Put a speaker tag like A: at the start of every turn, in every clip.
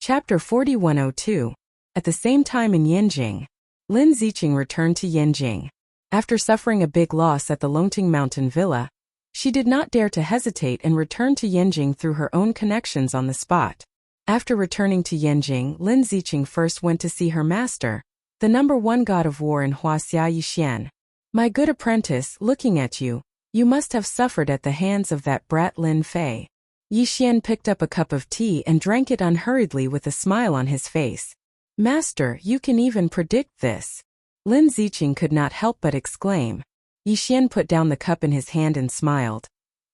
A: Chapter 4102. At the same time in Yanjing. Lin Ziqing returned to Yanjing. After suffering a big loss at the Longting Mountain Villa, she did not dare to hesitate and returned to Yanjing through her own connections on the spot. After returning to Yanjing, Lin Ziqing first went to see her master, the #1 god of war in Huaxia Yixian. My good apprentice, looking at you, you must have suffered at the hands of that brat Lin Fei. Yixian picked up a cup of tea and drank it unhurriedly with a smile on his face. Master, you can even predict this. Lin Ziqing could not help but exclaim. Yixian put down the cup in his hand and smiled.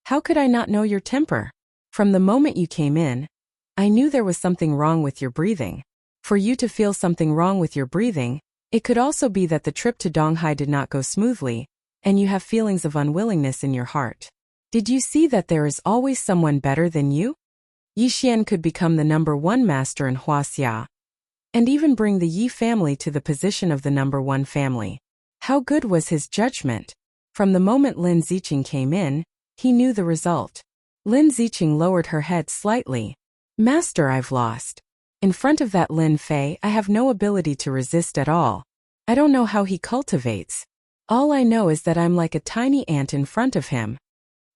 A: How could I not know your temper? From the moment you came in, I knew there was something wrong with your breathing. For you to feel something wrong with your breathing, it could also be that the trip to Donghai did not go smoothly, and you have feelings of unwillingness in your heart. Did you see that there is always someone better than you? Yixian could become the #1 master in Huaxia, and even bring the Yi family to the position of the #1 family. How good was his judgment? From the moment Lin Ziqing came in, he knew the result. Lin Ziqing lowered her head slightly. Master, I've lost. In front of that Lin Fei, I have no ability to resist at all. I don't know how he cultivates. All I know is that I'm like a tiny ant in front of him.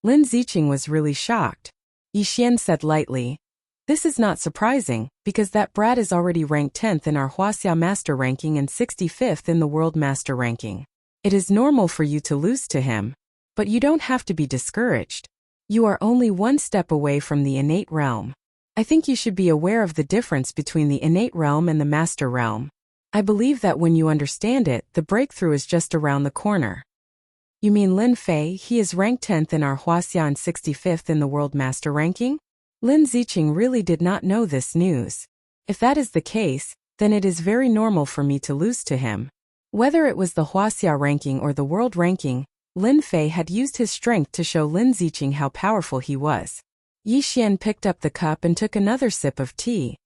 A: Lin Ziqing was really shocked. Yixian said lightly, this is not surprising, because that brat is already ranked 10th in our Huaxia Master ranking and 65th in the World Master ranking. It is normal for you to lose to him, but you don't have to be discouraged. You are only one step away from the innate realm. I think you should be aware of the difference between the innate realm and the master realm. I believe that when you understand it, the breakthrough is just around the corner. You mean Lin Fei, he is ranked 10th in our Huaxia and 65th in the World Master ranking? Lin Ziqing really did not know this news. If that is the case, then it is very normal for me to lose to him. Whether it was the Huaxia ranking or the world ranking, Lin Fei had used his strength to show Lin Ziqing how powerful he was. Yixian picked up the cup and took another sip of tea.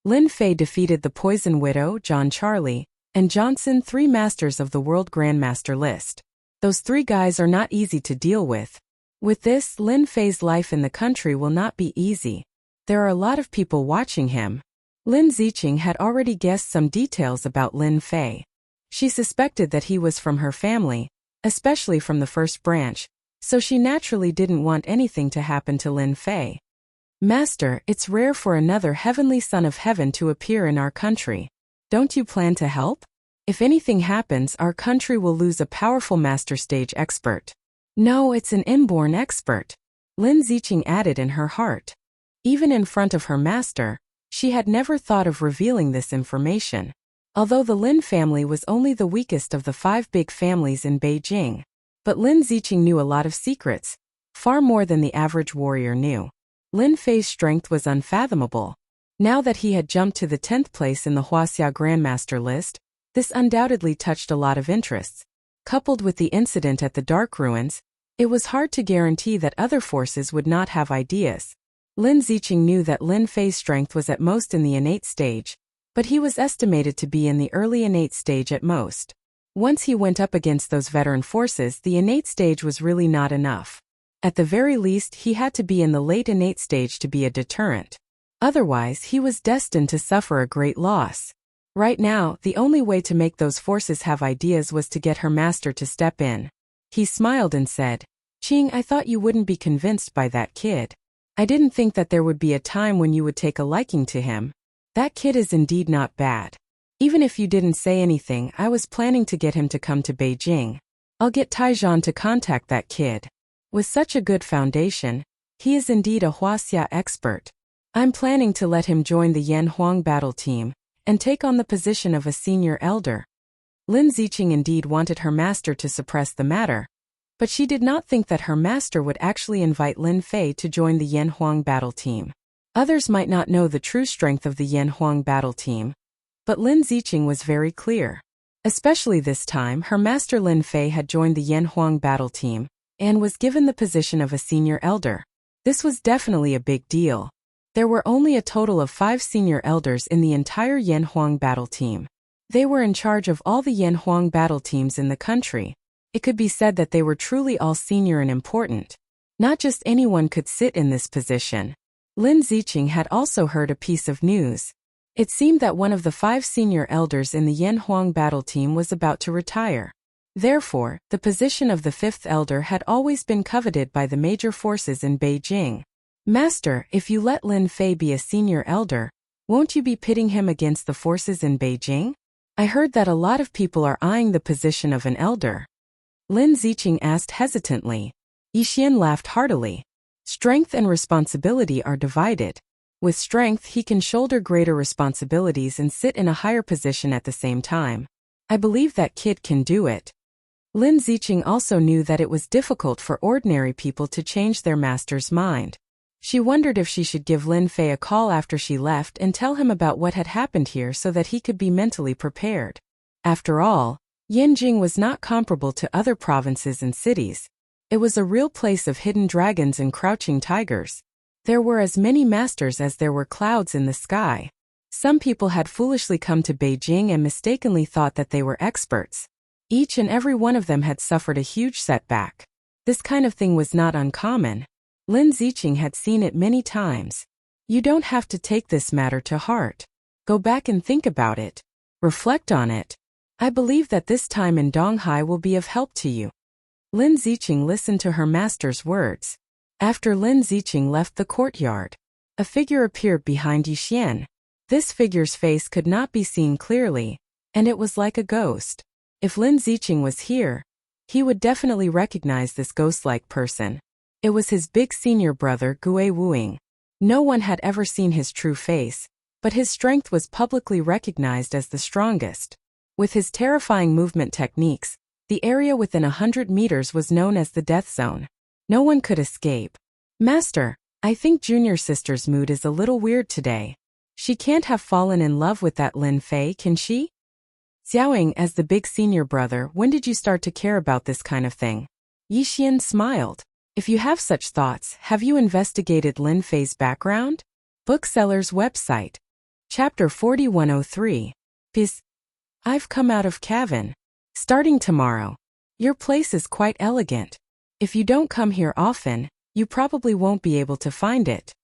A: Lin Fei defeated the Poison Widow, John Charlie, and Johnson, 3 masters of the World Grandmaster list. Those 3 guys are not easy to deal with. With this, Lin Fei's life in the country will not be easy. There are a lot of people watching him. Lin Ziqing had already guessed some details about Lin Fei. She suspected that he was from her family, especially from the first branch, so she naturally didn't want anything to happen to Lin Fei. Master, it's rare for another heavenly son of heaven to appear in our country. Don't you plan to help? If anything happens, our country will lose a powerful master stage expert. No, it's an inborn expert. Lin Ziqing added in her heart. Even in front of her master, she had never thought of revealing this information. Although the Lin family was only the weakest of the 5 big families in Beijing, but Lin Ziqing knew a lot of secrets, far more than the average warrior knew. Lin Fei's strength was unfathomable. Now that he had jumped to the 10th place in the Huaxia Grandmaster list, this undoubtedly touched a lot of interests. Coupled with the incident at the Dark Ruins, it was hard to guarantee that other forces would not have ideas. Lin Ziqing knew that Lin Fei's strength was at most in the innate stage, but he was estimated to be in the early innate stage at most. Once he went up against those veteran forces, the innate stage was really not enough. At the very least, he had to be in the late innate stage to be a deterrent. Otherwise, he was destined to suffer a great loss. Right now, the only way to make those forces have ideas was to get her master to step in. He smiled and said, Qing, I thought you wouldn't be convinced by that kid. I didn't think that there would be a time when you would take a liking to him. That kid is indeed not bad. Even if you didn't say anything, I was planning to get him to come to Beijing. I'll get Taizhan to contact that kid. With such a good foundation, he is indeed a Huaxia expert. I'm planning to let him join the Yan Huang battle team and take on the position of a senior elder. Lin Ziqing indeed wanted her master to suppress the matter, but she did not think that her master would actually invite Lin Fei to join the Yan Huang battle team. Others might not know the true strength of the Yan Huang battle team, but Lin Ziqing was very clear. Especially this time, her master Lin Fei had joined the Yan Huang battle team and was given the position of a senior elder. This was definitely a big deal. There were only a total of 5 senior elders in the entire Yan Huang battle team. They were in charge of all the Yan Huang battle teams in the country. It could be said that they were truly all senior and important. Not just anyone could sit in this position. Lin Ziqing had also heard a piece of news. It seemed that one of the 5 senior elders in the Yan Huang battle team was about to retire. Therefore, the position of the 5th elder had always been coveted by the major forces in Beijing. Master, if you let Lin Fei be a senior elder, won't you be pitting him against the forces in Beijing? I heard that a lot of people are eyeing the position of an elder. Lin Ziqing asked hesitantly. Yixian laughed heartily. Strength and responsibility are divided. With strength he can shoulder greater responsibilities and sit in a higher position at the same time. I believe that kid can do it. Lin Ziqing also knew that it was difficult for ordinary people to change their master's mind. She wondered if she should give Lin Fei a call after she left and tell him about what had happened here so that he could be mentally prepared. After all, Yanjing was not comparable to other provinces and cities. It was a real place of hidden dragons and crouching tigers. There were as many masters as there were clouds in the sky. Some people had foolishly come to Beijing and mistakenly thought that they were experts. Each and every one of them had suffered a huge setback. This kind of thing was not uncommon. Lin Ziqing had seen it many times. You don't have to take this matter to heart. Go back and think about it. Reflect on it. I believe that this time in Donghai will be of help to you. Lin Ziqing listened to her master's words. After Lin Ziqing left the courtyard, a figure appeared behind Yixian. This figure's face could not be seen clearly, and it was like a ghost. If Lin Ziqing was here, he would definitely recognize this ghost-like person. It was his big senior brother Gui Wuing. No one had ever seen his true face, but his strength was publicly recognized as the strongest. With his terrifying movement techniques, the area within 100 meters was known as the death zone. No one could escape. Master, I think junior sister's mood is a little weird today. She can't have fallen in love with that Lin Fei, can she? Xiaoying, as the big senior brother, when did you start to care about this kind of thing? Yixian smiled. If you have such thoughts, have you investigated Lin Fei's background? Bookseller's website. Chapter 4103. Peace. I've come out of Cavan. Starting tomorrow. Your place is quite elegant. If you don't come here often, you probably won't be able to find it.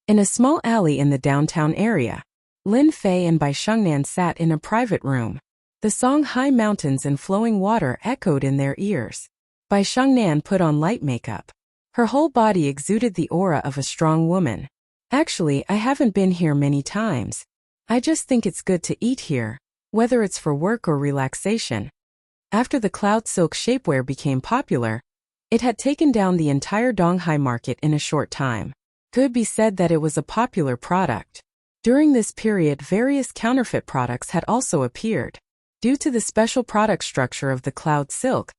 A: In a small alley in the downtown area, Lin Fei and Bai Shengnan sat in a private room. The song High Mountains and Flowing Water echoed in their ears. Bai Shengnan put on light makeup. Her whole body exuded the aura of a strong woman. Actually, I haven't been here many times. I just think it's good to eat here, whether it's for work or relaxation. After the cloud silk shapewear became popular, it had taken down the entire Donghai market in a short time. Could be said that it was a popular product. During this period, various counterfeit products had also appeared. Due to the special product structure of the cloud silk,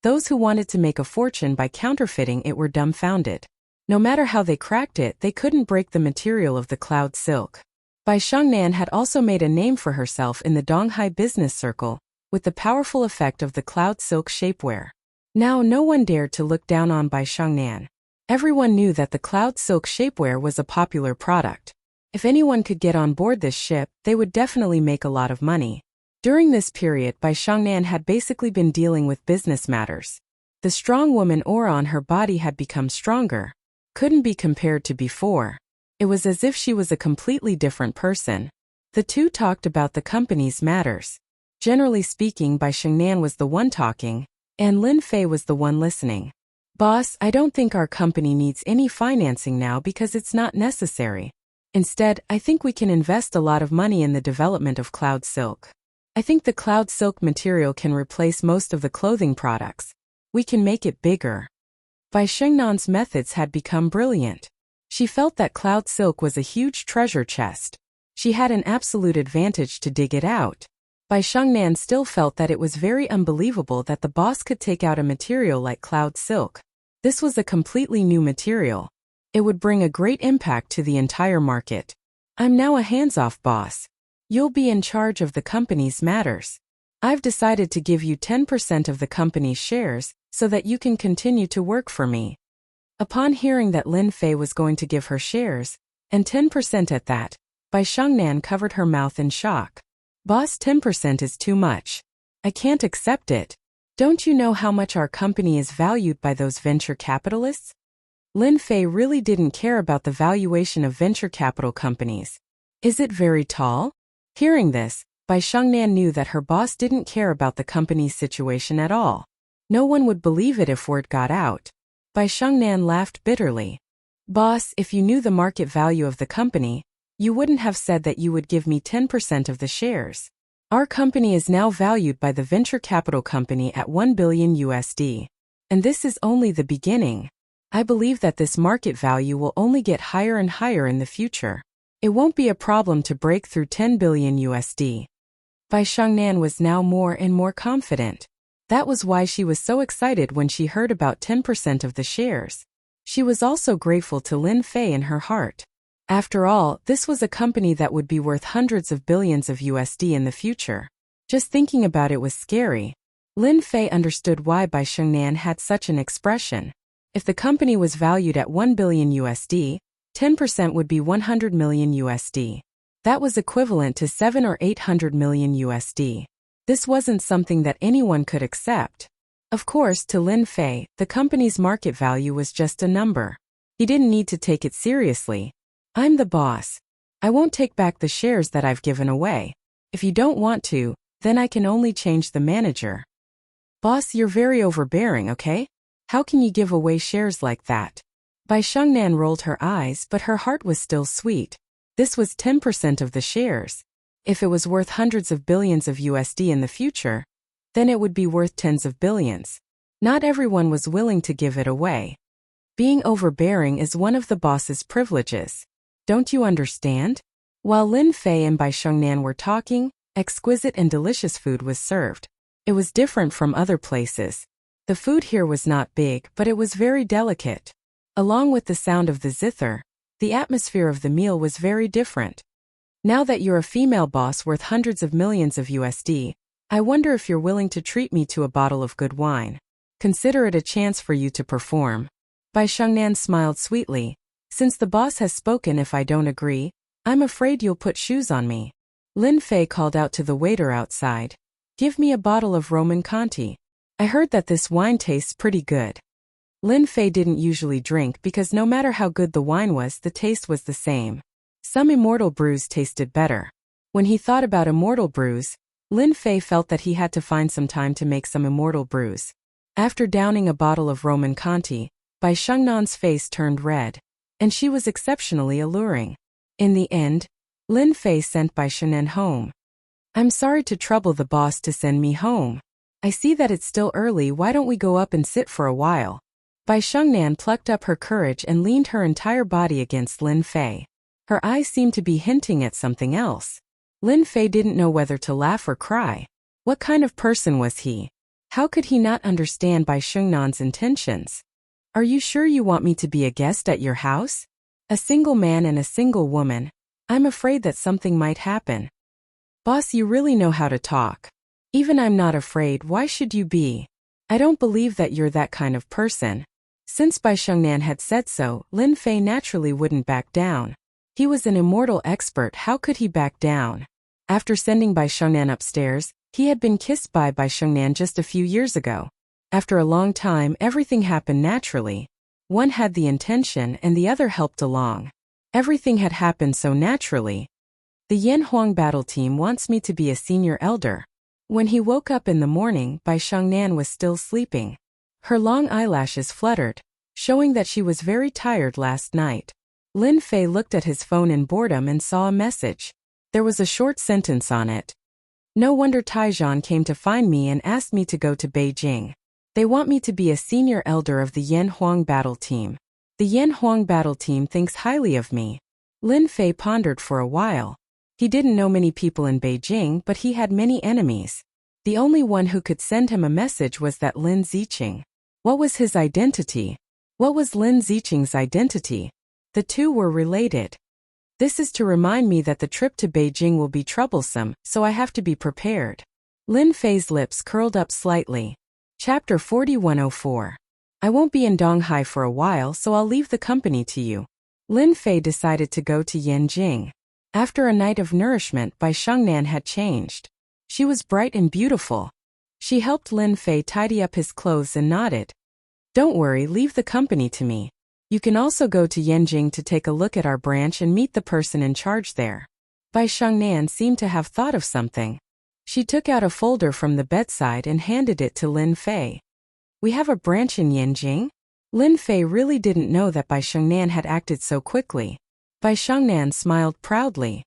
A: those who wanted to make a fortune by counterfeiting it were dumbfounded. No matter how they cracked it, they couldn't break the material of the cloud silk. Bai Shengnan had also made a name for herself in the Donghai business circle, with the powerful effect of the cloud silk shapewear. Now no one dared to look down on Bai Shengnan. Everyone knew that the cloud silk shapewear was a popular product. If anyone could get on board this ship, they would definitely make a lot of money. During this period, Bai Shengnan had basically been dealing with business matters. The strong woman aura on her body had become stronger. Couldn't be compared to before. It was as if she was a completely different person. The two talked about the company's matters. Generally speaking, Bai Shengnan was the one talking, and Lin Fei was the one listening. Boss, I don't think our company needs any financing now because it's not necessary. Instead, I think we can invest a lot of money in the development of cloud silk. I think the cloud silk material can replace most of the clothing products. We can make it bigger. Bai Shengnan's methods had become brilliant. She felt that cloud silk was a huge treasure chest. She had an absolute advantage to dig it out. Bai Shengnan still felt that it was very unbelievable that the boss could take out a material like cloud silk. This was a completely new material. It would bring a great impact to the entire market. I'm now a hands-off boss. You'll be in charge of the company's matters. I've decided to give you 10% of the company's shares so that you can continue to work for me. Upon hearing that Lin Fei was going to give her shares, and 10% at that, Bai Shengnan covered her mouth in shock. Boss, 10% is too much. I can't accept it. Don't you know how much our company is valued by those venture capitalists? Lin Fei really didn't care about the valuation of venture capital companies. Is it very tall? Hearing this, Bai Shengnan knew that her boss didn't care about the company's situation at all. No one would believe it if word got out. Bai Shengnan laughed bitterly. Boss, if you knew the market value of the company, you wouldn't have said that you would give me 10% of the shares. Our company is now valued by the venture capital company at $1 billion USD. And this is only the beginning. I believe that this market value will only get higher and higher in the future. It won't be a problem to break through 10 billion USD. Bai Shengnan was now more and more confident. That was why she was so excited when she heard about 10% of the shares. She was also grateful to Lin Fei in her heart. After all, this was a company that would be worth hundreds of billions of USD in the future. Just thinking about it was scary. Lin Fei understood why Bai Shengnan had such an expression. If the company was valued at 1 billion USD, 10% would be 100 million USD. That was equivalent to 7 or 800 million USD. This wasn't something that anyone could accept. Of course, to Lin Fei, the company's market value was just a number. He didn't need to take it seriously. I'm the boss. I won't take back the shares that I've given away. If you don't want to, then I can only change the manager. Boss, you're very overbearing, okay? How can you give away shares like that? Bai Shengnan rolled her eyes, but her heart was still sweet. This was 10% of the shares. If it was worth hundreds of billions of USD in the future, then it would be worth tens of billions. Not everyone was willing to give it away. Being overbearing is one of the boss's privileges. Don't you understand? While Lin Fei and Bai Shengnan were talking, exquisite and delicious food was served. It was different from other places. The food here was not big, but it was very delicate. Along with the sound of the zither, the atmosphere of the meal was very different. Now that you're a female boss worth hundreds of millions of USD, I wonder if you're willing to treat me to a bottle of good wine. Consider it a chance for you to perform. Bai Shengnan smiled sweetly. Since the boss has spoken, if I don't agree, I'm afraid you'll put shoes on me. Lin Fei called out to the waiter outside. Give me a bottle of Roman Conti. I heard that this wine tastes pretty good. Lin Fei didn't usually drink because no matter how good the wine was, the taste was the same. Some immortal brews tasted better. When he thought about immortal brews, Lin Fei felt that he had to find some time to make some immortal brews. After downing a bottle of Roman Conti, Bai Shengnan's face turned red. And she was exceptionally alluring. In the end, Lin Fei sent Bai Shengnan home. I'm sorry to trouble the boss to send me home. I see that it's still early, why don't we go up and sit for a while? Bai Shengnan plucked up her courage and leaned her entire body against Lin Fei. Her eyes seemed to be hinting at something else. Lin Fei didn't know whether to laugh or cry. What kind of person was he? How could he not understand Bai Shengnan's intentions? Are you sure you want me to be a guest at your house? A single man and a single woman. I'm afraid that something might happen. Boss, you really know how to talk. Even I'm not afraid, why should you be? I don't believe that you're that kind of person. Since Bai Shengnan had said so, Lin Fei naturally wouldn't back down. He was an immortal expert, how could he back down? After sending Bai Shengnan upstairs, he had been kissed by Bai Shengnan just a few years ago. After a long time, everything happened naturally. One had the intention and the other helped along. Everything had happened so naturally. The Yan Huang battle team wants me to be a senior elder. When he woke up in the morning, Bai Shengnan was still sleeping. Her long eyelashes fluttered, showing that she was very tired last night. Lin Fei looked at his phone in boredom and saw a message. There was a short sentence on it. No wonder Taizhan came to find me and asked me to go to Beijing. They want me to be a senior elder of the Yan Huang battle team. The Yan Huang battle team thinks highly of me. Lin Fei pondered for a while. He didn't know many people in Beijing, but he had many enemies. The only one who could send him a message was that Lin Ziqing. What was his identity? What was Lin Ziqing's identity? The two were related. This is to remind me that the trip to Beijing will be troublesome, so I have to be prepared. Lin Fei's lips curled up slightly. Chapter 4104. I won't be in Donghai for a while, so I'll leave the company to you. Lin Fei decided to go to Yanjing. After a night of nourishment, Bai Shengnan had changed. She was bright and beautiful. She helped Lin Fei tidy up his clothes and nodded. Don't worry, leave the company to me. You can also go to Yanjing to take a look at our branch and meet the person in charge there. Bai Shangnan seemed to have thought of something. She took out a folder from the bedside and handed it to Lin Fei. We have a branch in Yanjing? Lin Fei really didn't know that Bai Shangnan had acted so quickly. Bai Shangnan smiled proudly.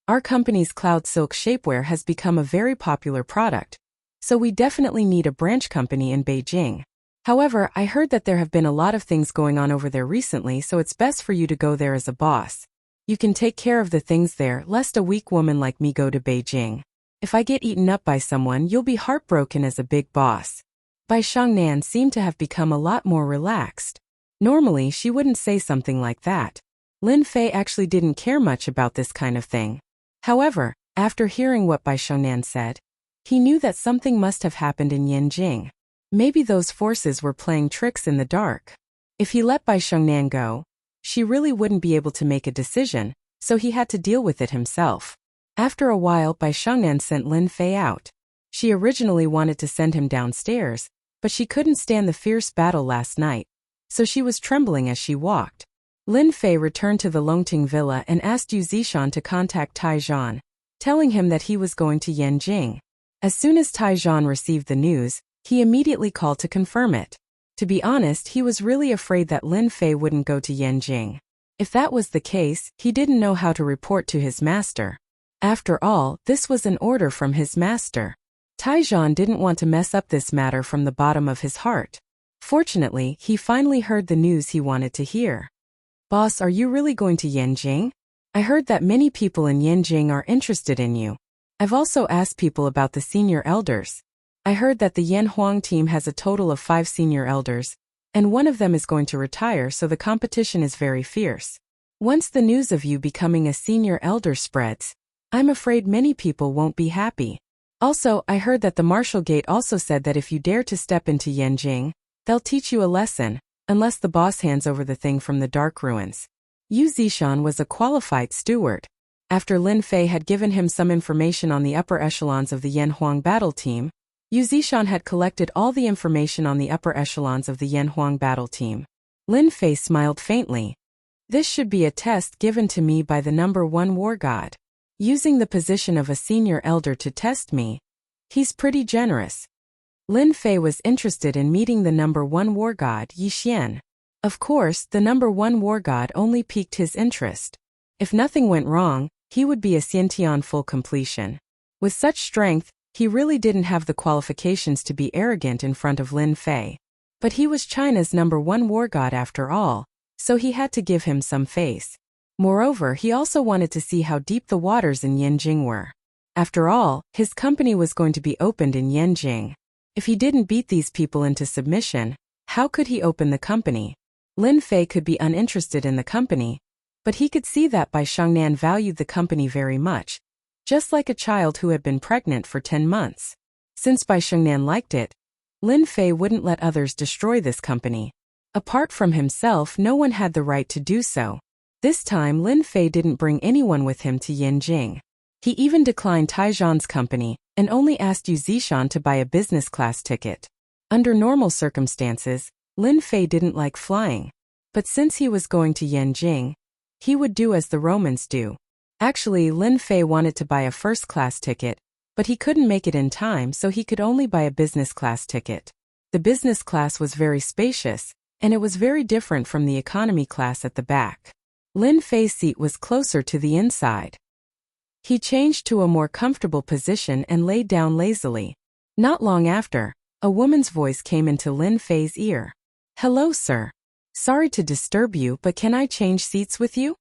A: Our company's cloud silk shapewear has become a very popular product, so we definitely need a branch company in Beijing. However, I heard that there have been a lot of things going on over there recently, so it's best for you to go there as a boss. You can take care of the things there, lest a weak woman like me go to Beijing. If I get eaten up by someone, you'll be heartbroken as a big boss. Bai Shangnan seemed to have become a lot more relaxed. Normally, she wouldn't say something like that. Lin Fei actually didn't care much about this kind of thing. However, after hearing what Bai Shangnan said, he knew that something must have happened in Yanjing. Maybe those forces were playing tricks in the dark. If he let Bai Shangnan go, she really wouldn't be able to make a decision, so he had to deal with it himself. After a while, Bai Shangnan sent Lin Fei out. She originally wanted to send him downstairs, but she couldn't stand the fierce battle last night, so she was trembling as she walked. Lin Fei returned to the Longting villa and asked Yu Zishan to contact Tai Zhan, telling him that he was going to Yanjing. As soon as Tai Zhan received the news, he immediately called to confirm it. To be honest, he was really afraid that Lin Fei wouldn't go to Yanjing. If that was the case, he didn't know how to report to his master. After all, this was an order from his master. Tai Zhan didn't want to mess up this matter from the bottom of his heart. Fortunately, he finally heard the news he wanted to hear. Boss, are you really going to Yanjing? I heard that many people in Yanjing are interested in you. I've also asked people about the senior elders. I heard that the Yan Huang team has a total of 5 senior elders, and one of them is going to retire, so the competition is very fierce. Once the news of you becoming a senior elder spreads, I'm afraid many people won't be happy. Also, I heard that the Martial Gate also said that if you dare to step into Yanjing, they'll teach you a lesson, unless the boss hands over the thing from the Dark Ruins. Yu Zishan was a qualified steward. After Lin Fei had given him some information on the upper echelons of the Yan Huang battle team, Yu Zishan had collected all the information on the upper echelons of the Yan Huang battle team. Lin Fei smiled faintly. This should be a test given to me by the number 1 war god. Using the position of a senior elder to test me. He's pretty generous. Lin Fei was interested in meeting the number 1 war god, Yi Xian. Of course, the number 1 war god only piqued his interest. If nothing went wrong, he would be a Xiantian full completion. With such strength, he really didn't have the qualifications to be arrogant in front of Lin Fei. But he was China's number 1 war god after all, so he had to give him some face. Moreover, he also wanted to see how deep the waters in Yanjing were. After all, his company was going to be opened in Yanjing. If he didn't beat these people into submission, how could he open the company? Lin Fei could be uninterested in the company, but he could see that Bai Shangnan valued the company very much, just like a child who had been pregnant for 10 months. Since Bai Shangnan liked it, Lin Fei wouldn't let others destroy this company. Apart from himself, no one had the right to do so. This time Lin Fei didn't bring anyone with him to Yanjing. He even declined Tai Zhan's company, and only asked Yu Zishan to buy a business class ticket. Under normal circumstances, Lin Fei didn't like flying. But since he was going to Yanjing, he would do as the Romans do. Actually, Lin Fei wanted to buy a first-class ticket, but he couldn't make it in time, so he could only buy a business class ticket. The business class was very spacious, and it was very different from the economy class at the back. Lin Fei's seat was closer to the inside. He changed to a more comfortable position and laid down lazily. Not long after, a woman's voice came into Lin Fei's ear. "Hello, sir. Sorry to disturb you, but can I change seats with you?"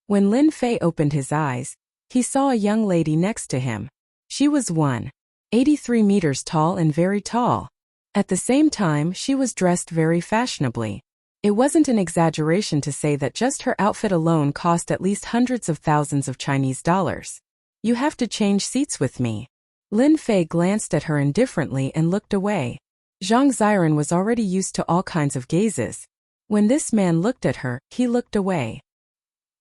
A: When Lin Fei opened his eyes, he saw a young lady next to him. She was 183 meters tall and very tall. At the same time, she was dressed very fashionably. It wasn't an exaggeration to say that just her outfit alone cost at least hundreds of thousands of Chinese dollars. "You have to change seats with me." Lin Fei glanced at her indifferently and looked away. Zhang Ziren was already used to all kinds of gazes. When this man looked at her, he looked away.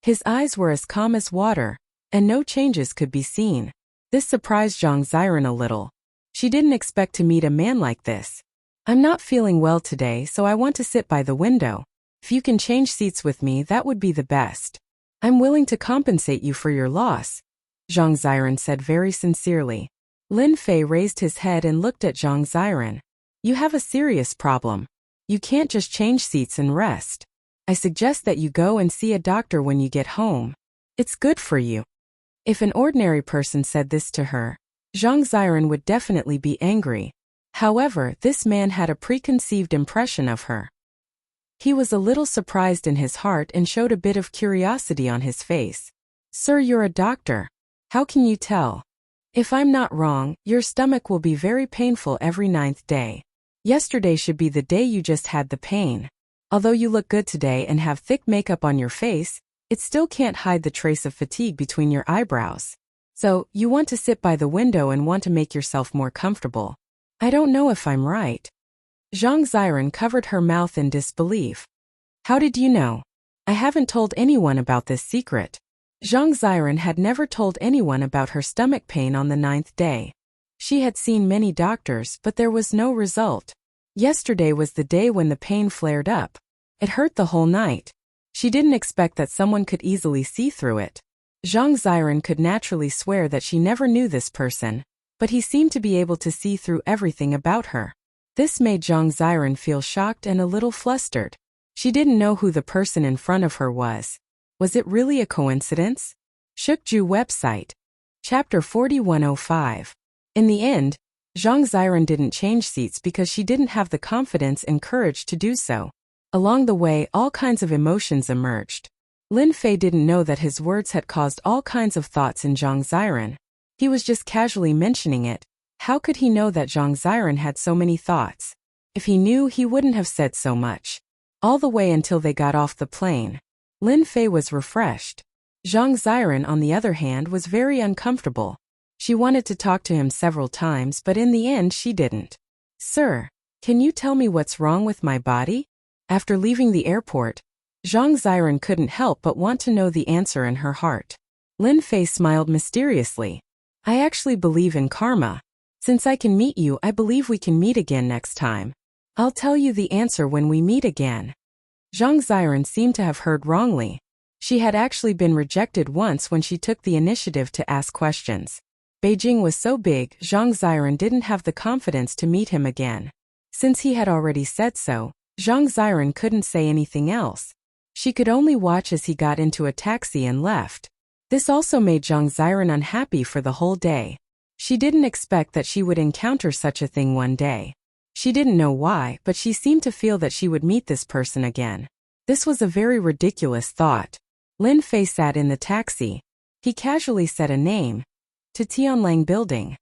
A: His eyes were as calm as water, and no changes could be seen. This surprised Zhang Ziren a little. She didn't expect to meet a man like this. "I'm not feeling well today, so I want to sit by the window. If you can change seats with me, that would be the best. I'm willing to compensate you for your loss. Zhang Ziran said very sincerely. Lin Fei raised his head and looked at Zhang Ziran. You have a serious problem. You can't just change seats and rest. I suggest that you go and see a doctor when you get home. It's good for you. If an ordinary person said this to her, Zhang Ziran would definitely be angry. However, this man had a preconceived impression of her. He was a little surprised in his heart and showed a bit of curiosity on his face. Sir, you're a doctor. How can you tell? If I'm not wrong, your stomach will be very painful every 9th day. Yesterday should be the day you just had the pain. Although you look good today and have thick makeup on your face, it still can't hide the trace of fatigue between your eyebrows. So, you want to sit by the window and want to make yourself more comfortable. I don't know if I'm right. Zhang Ziran covered her mouth in disbelief. How did you know? I haven't told anyone about this secret. Zhang Ziran had never told anyone about her stomach pain on the 9th day. She had seen many doctors, but there was no result. Yesterday was the day when the pain flared up. It hurt the whole night. She didn't expect that someone could easily see through it. Zhang Ziran could naturally swear that she never knew this person, but he seemed to be able to see through everything about her. This made Zhang Ziran feel shocked and a little flustered. She didn't know who the person in front of her was. Was it really a coincidence? Shukju website. Chapter 4105. In the end, Zhang Ziran didn't change seats because she didn't have the confidence and courage to do so. Along the way, all kinds of emotions emerged. Lin Fei didn't know that his words had caused all kinds of thoughts in Zhang Ziran. He was just casually mentioning it. How could he know that Zhang Ziran had so many thoughts? If he knew, he wouldn't have said so much. All the way until they got off the plane, Lin Fei was refreshed. Zhang Ziran, on the other hand, was very uncomfortable. She wanted to talk to him several times, but in the end she didn't. Sir, can you tell me what's wrong with my body? After leaving the airport, Zhang Ziran couldn't help but want to know the answer in her heart. Lin Fei smiled mysteriously. I actually believe in karma. Since I can meet you, I believe we can meet again next time. I'll tell you the answer when we meet again. Zhang Ziran seemed to have heard wrongly. She had actually been rejected once when she took the initiative to ask questions. Beijing was so big, Zhang Ziran didn't have the confidence to meet him again. Since he had already said so, Zhang Ziran couldn't say anything else. She could only watch as he got into a taxi and left. This also made Zhang Ziran unhappy for the whole day. She didn't expect that she would encounter such a thing one day. She didn't know why, but she seemed to feel that she would meet this person again. This was a very ridiculous thought. Lin Fei sat in the taxi. He casually said a name. To Tianlang Building.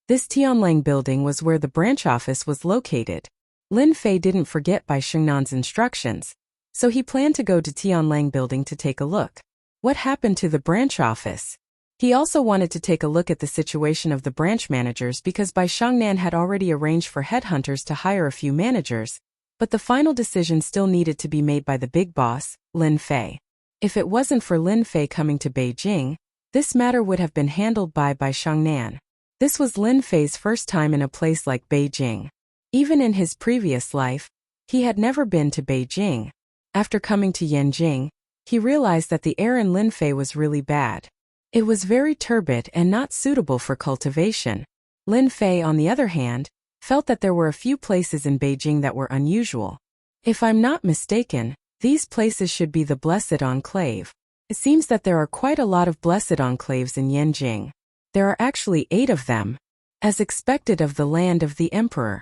A: This Tianlang Building was where the branch office was located. Lin Fei didn't forget Bai Xingnan's instructions, so he planned to go to Tianlang Building to take a look. What happened to the branch office? He also wanted to take a look at the situation of the branch managers because Bai Shangnan had already arranged for headhunters to hire a few managers, but the final decision still needed to be made by the big boss, Lin Fei. If it wasn't for Lin Fei coming to Beijing, this matter would have been handled by Bai Shangnan. This was Lin Fei's first time in a place like Beijing. Even in his previous life, he had never been to Beijing. After coming to Yanjing, he realized that the air in Lin Fei was really bad. It was very turbid and not suitable for cultivation. Lin Fei, on the other hand, felt that there were a few places in Beijing that were unusual. If I'm not mistaken, these places should be the Blessed Enclave. It seems that there are quite a lot of Blessed Enclaves in Yanjing. There are actually 8 of them, as expected of the land of the Emperor.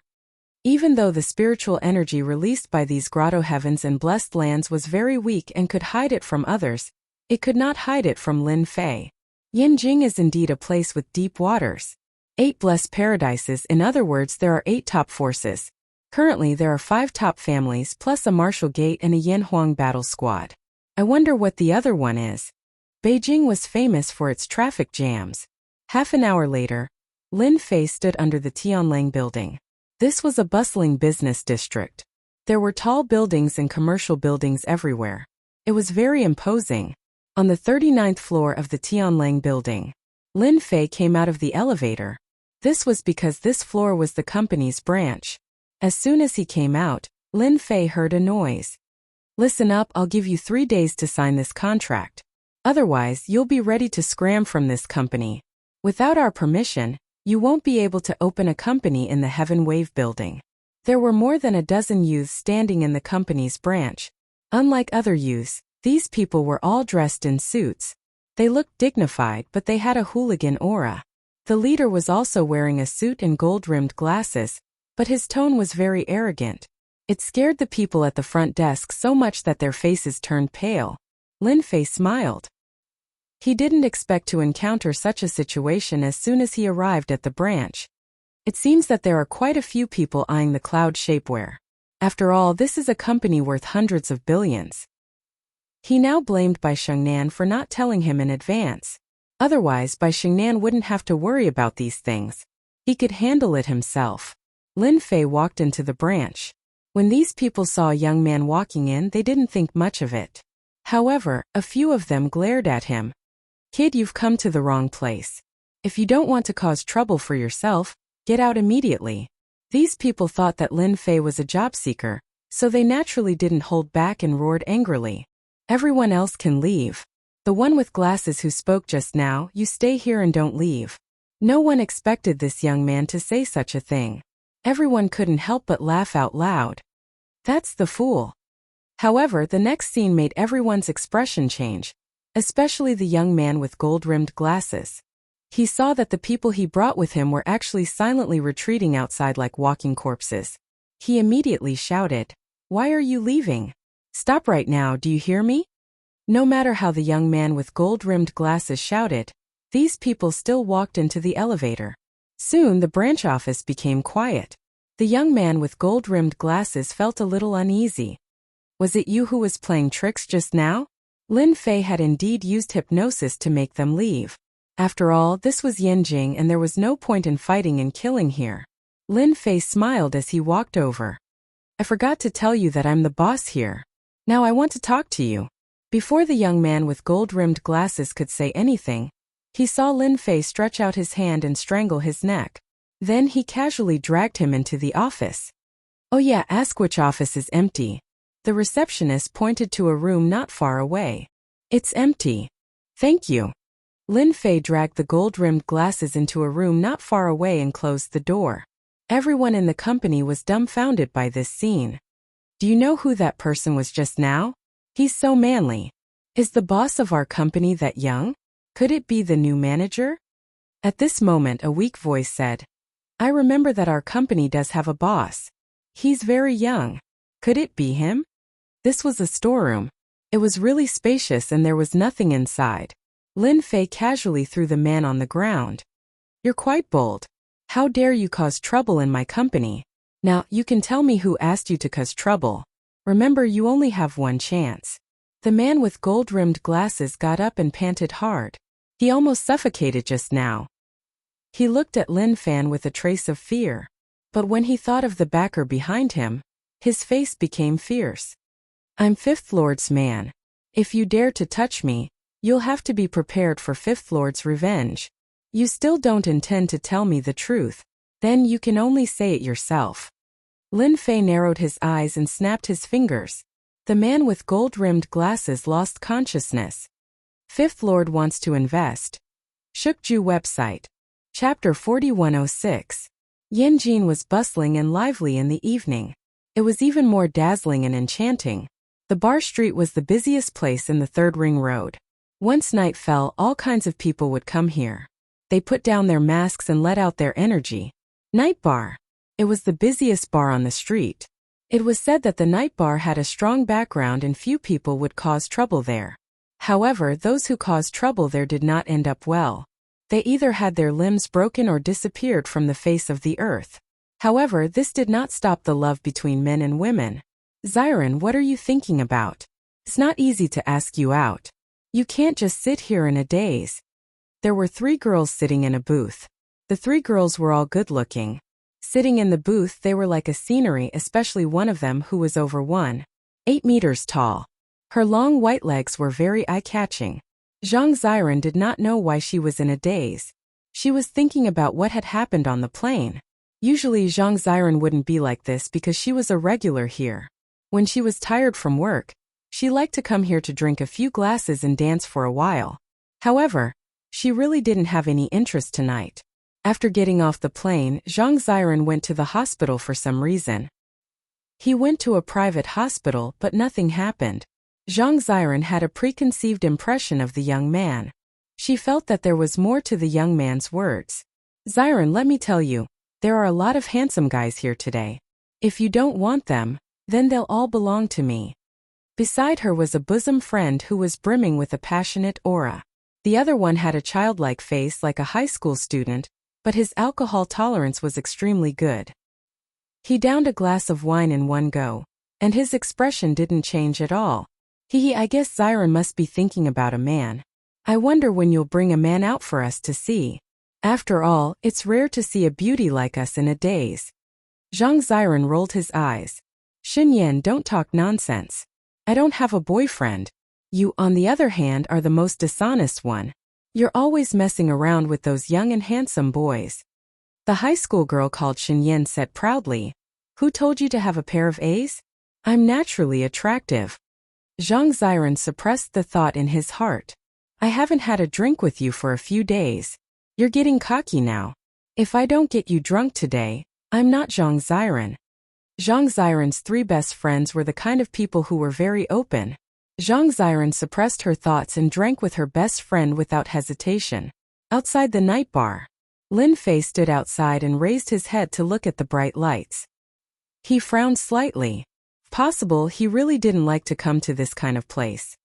A: Even though the spiritual energy released by these grotto heavens and blessed lands was very weak and could hide it from others, it could not hide it from Lin Fei. Yanjing is indeed a place with deep waters. 8 blessed paradises, in other words, there are 8 top forces. Currently there are 5 top families plus a martial gate and a Yanhuang battle squad. I wonder what the other one is. Beijing was famous for its traffic jams. Half an hour later, Lin Fei stood under the Tianlang Building. This was a bustling business district. There were tall buildings and commercial buildings everywhere. It was very imposing. On the 39th floor of the Tianlang Building, Lin Fei came out of the elevator. This was because this floor was the company's branch. As soon as he came out, Lin Fei heard a noise. Listen up, I'll give you 3 days to sign this contract. Otherwise, you'll be ready to scram from this company. Without our permission, you won't be able to open a company in the Heaven Wave building. There were more than a dozen youths standing in the company's branch. Unlike other youths, these people were all dressed in suits. They looked dignified, but they had a hooligan aura. The leader was also wearing a suit and gold-rimmed glasses, but his tone was very arrogant. It scared the people at the front desk so much that their faces turned pale. Lin Fei smiled. He didn't expect to encounter such a situation as soon as he arrived at the branch. It seems that there are quite a few people eyeing the cloud shapewear. After all, this is a company worth hundreds of billions. He now blamed Bai Shengnan for not telling him in advance. Otherwise, Bai Shengnan wouldn't have to worry about these things. He could handle it himself. Lin Fei walked into the branch. When these people saw a young man walking in, they didn't think much of it. However, a few of them glared at him. "Kid, you've come to the wrong place. If you don't want to cause trouble for yourself, get out immediately." These people thought that Lin Fei was a job seeker, so they naturally didn't hold back and roared angrily. "Everyone else can leave. The one with glasses who spoke just now, you stay here and don't leave." No one expected this young man to say such a thing. Everyone couldn't help but laugh out loud. That's the fool. However, the next scene made everyone's expression change, especially the young man with gold-rimmed glasses. He saw that the people he brought with him were actually silently retreating outside like walking corpses. He immediately shouted, "Why are you leaving? Stop right now, do you hear me?" No matter how the young man with gold-rimmed glasses shouted, these people still walked into the elevator. Soon the branch office became quiet. The young man with gold-rimmed glasses felt a little uneasy. "Was it you who was playing tricks just now?" Lin Fei had indeed used hypnosis to make them leave. After all, this was Yanjing and there was no point in fighting and killing here. Lin Fei smiled as he walked over. "I forgot to tell you that I'm the boss here. Now I want to talk to you." Before the young man with gold-rimmed glasses could say anything, he saw Lin Fei stretch out his hand and strangle his neck. Then he casually dragged him into the office. "Oh yeah, ask which office is empty." The receptionist pointed to a room not far away. "It's empty. Thank you." Lin Fei dragged the gold-rimmed glasses into a room not far away and closed the door. Everyone in the company was dumbfounded by this scene. "Do you know who that person was just now? He's so manly. Is the boss of our company that young? Could it be the new manager?" At this moment a weak voice said, "I remember that our company does have a boss. He's very young. Could it be him?" This was a storeroom. It was really spacious and there was nothing inside. Lin Fei casually threw the man on the ground. "You're quite bold. How dare you cause trouble in my company? Now, you can tell me who asked you to cause trouble. Remember, you only have one chance." The man with gold-rimmed glasses got up and panted hard. He almost suffocated just now. He looked at Lin Fan with a trace of fear. But when he thought of the backer behind him, his face became fierce. "I'm Fifth Lord's man. If you dare to touch me, you'll have to be prepared for Fifth Lord's revenge. You still don't intend to tell me the truth. Then you can only say it yourself." Lin Fei narrowed his eyes and snapped his fingers. The man with gold-rimmed glasses lost consciousness. Fifth Lord wants to invest. Shukju website. Chapter 4106. Yanjin was bustling and lively in the evening. It was even more dazzling and enchanting. The bar street was the busiest place in the Third Ring Road. Once night fell, all kinds of people would come here. They put down their masks and let out their energy. Night bar. It was the busiest bar on the street. It was said that the night bar had a strong background and few people would cause trouble there. However, those who caused trouble there did not end up well. They either had their limbs broken or disappeared from the face of the earth. However, this did not stop the love between men and women. "Xiren, what are you thinking about? It's not easy to ask you out. You can't just sit here in a daze." There were 3 girls sitting in a booth. The 3 girls were all good-looking. Sitting in the booth, they were like a scenery, especially one of them who was over 1.8 meters tall. Her long white legs were very eye-catching. Zhang Xiren did not know why she was in a daze. She was thinking about what had happened on the plane. Usually Zhang Xiren wouldn't be like this because she was a regular here. When she was tired from work, She liked to come here to drink a few glasses and dance for a while. However, she really didn't have any interest tonight. After getting off the plane, Zhang Ziren went to the hospital for some reason. He went to a private hospital, but nothing happened. Zhang Ziren had a preconceived impression of the young man. She felt that there was more to the young man's words. Ziren, let me tell you, there are a lot of handsome guys here today. If you don't want them, then they'll all belong to me. Beside her was a bosom friend who was brimming with a passionate aura. The other one had a childlike face like a high school student, but his alcohol tolerance was extremely good. He downed a glass of wine in one go, and his expression didn't change at all. I guess Ziren must be thinking about a man. I wonder when you'll bring a man out for us to see. After all, it's rare to see a beauty like us in a daze. Zhang Ziren rolled his eyes. Xinyan, don't talk nonsense. I don't have a boyfriend. You, on the other hand, are the most dishonest one. You're always messing around with those young and handsome boys. The high school girl called Xinyan said proudly. Who told you to have a pair of A's? I'm naturally attractive. Zhang Ziren suppressed the thought in his heart. I haven't had a drink with you for a few days. You're getting cocky now. If I don't get you drunk today, I'm not Zhang Ziren. Zhang Ziren's three best friends were the kind of people who were very open. Zhang Ziren suppressed her thoughts and drank with her best friend without hesitation. Outside the night bar, Lin Fei stood outside and raised his head to look at the bright lights. He frowned slightly. Possible he really didn't like to come to this kind of place.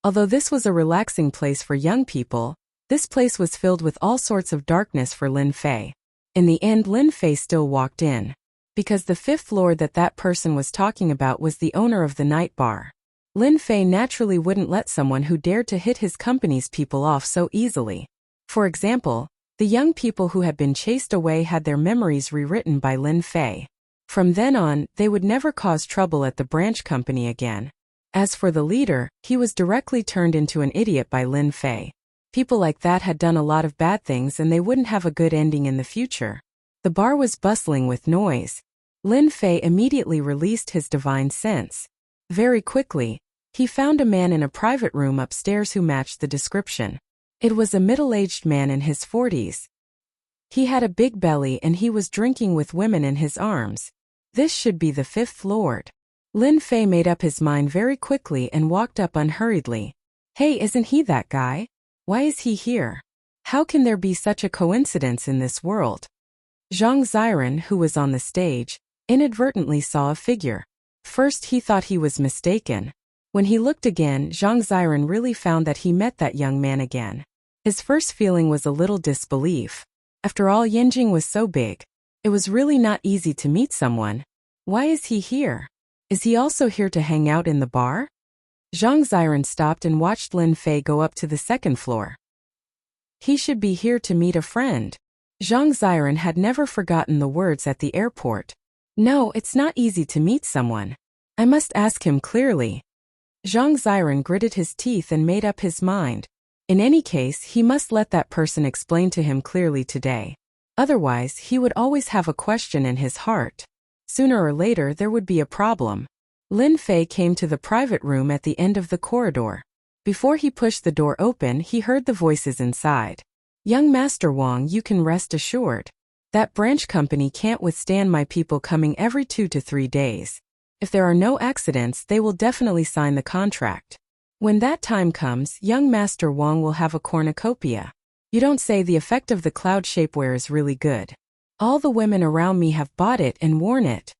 A: Although this was a relaxing place for young people, this place was filled with all sorts of darkness for Lin Fei. In the end, Lin Fei still walked in. Because the fifth lord that person was talking about was the owner of the night bar. Lin Fei naturally wouldn't let someone who dared to hit his company's people off so easily. For example, the young people who had been chased away had their memories rewritten by Lin Fei. From then on, they would never cause trouble at the branch company again. As for the leader, he was directly turned into an idiot by Lin Fei. People like that had done a lot of bad things and they wouldn't have a good ending in the future. The bar was bustling with noise. Lin Fei immediately released his divine sense. Very quickly, he found a man in a private room upstairs who matched the description. It was a middle-aged man in his 40s. He had a big belly and he was drinking with women in his arms. This should be the fifth lord. Lin Fei made up his mind very quickly and walked up unhurriedly. Hey, isn't he that guy? Why is he here? How can there be such a coincidence in this world? Zhang Ziren, who was on the stage, inadvertently saw a figure. First he thought he was mistaken. When he looked again, Zhang Ziren really found that he met that young man again. His first feeling was a little disbelief. After all, Yanjing was so big. It was really not easy to meet someone. Why is he here? Is he also here to hang out in the bar? Zhang Ziren stopped and watched Lin Fei go up to the second floor. He should be here to meet a friend. Zhang Ziren had never forgotten the words at the airport. No, it's not easy to meet someone. I must ask him clearly. Zhang Ziren gritted his teeth and made up his mind. In any case, he must let that person explain to him clearly today. Otherwise, he would always have a question in his heart. Sooner or later, there would be a problem. Lin Fei came to the private room at the end of the corridor. Before he pushed the door open, he heard the voices inside. Young Master Wang, you can rest assured. That branch company can't withstand my people coming every 2 to 3 days. If there are no accidents, they will definitely sign the contract. When that time comes, young Master Wang will have a cornucopia. You don't say the effect of the cloud shapewear is really good. All the women around me have bought it and worn it.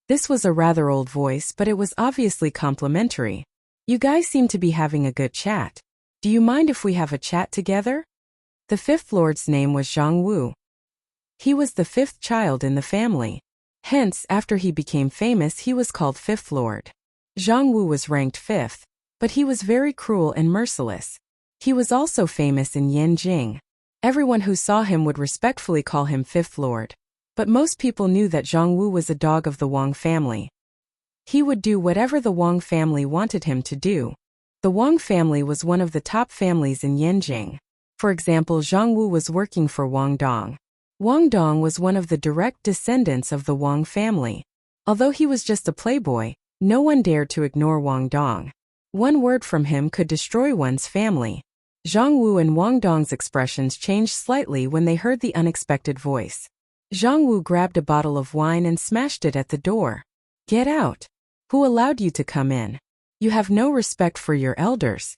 A: This was a rather old voice, but it was obviously complimentary. You guys seem to be having a good chat. Do you mind if we have a chat together? The fifth lord's name was Zhang Wu. He was the fifth child in the family. Hence, after he became famous, he was called Fifth Lord. Zhang Wu was ranked fifth, but he was very cruel and merciless. He was also famous in Yanjing. Everyone who saw him would respectfully call him Fifth Lord. But most people knew that Zhang Wu was a dog of the Wang family. He would do whatever the Wang family wanted him to do. The Wang family was one of the top families in Yanjing. For example, Zhang Wu was working for Wang Dong. Wang Dong was one of the direct descendants of the Wang family. Although he was just a playboy, no one dared to ignore Wang Dong. One word from him could destroy one's family. Zhang Wu and Wang Dong's expressions changed slightly when they heard the unexpected voice. Zhang Wu grabbed a bottle of wine and smashed it at the door. "Get out! Who allowed you to come in? You have no respect for your elders."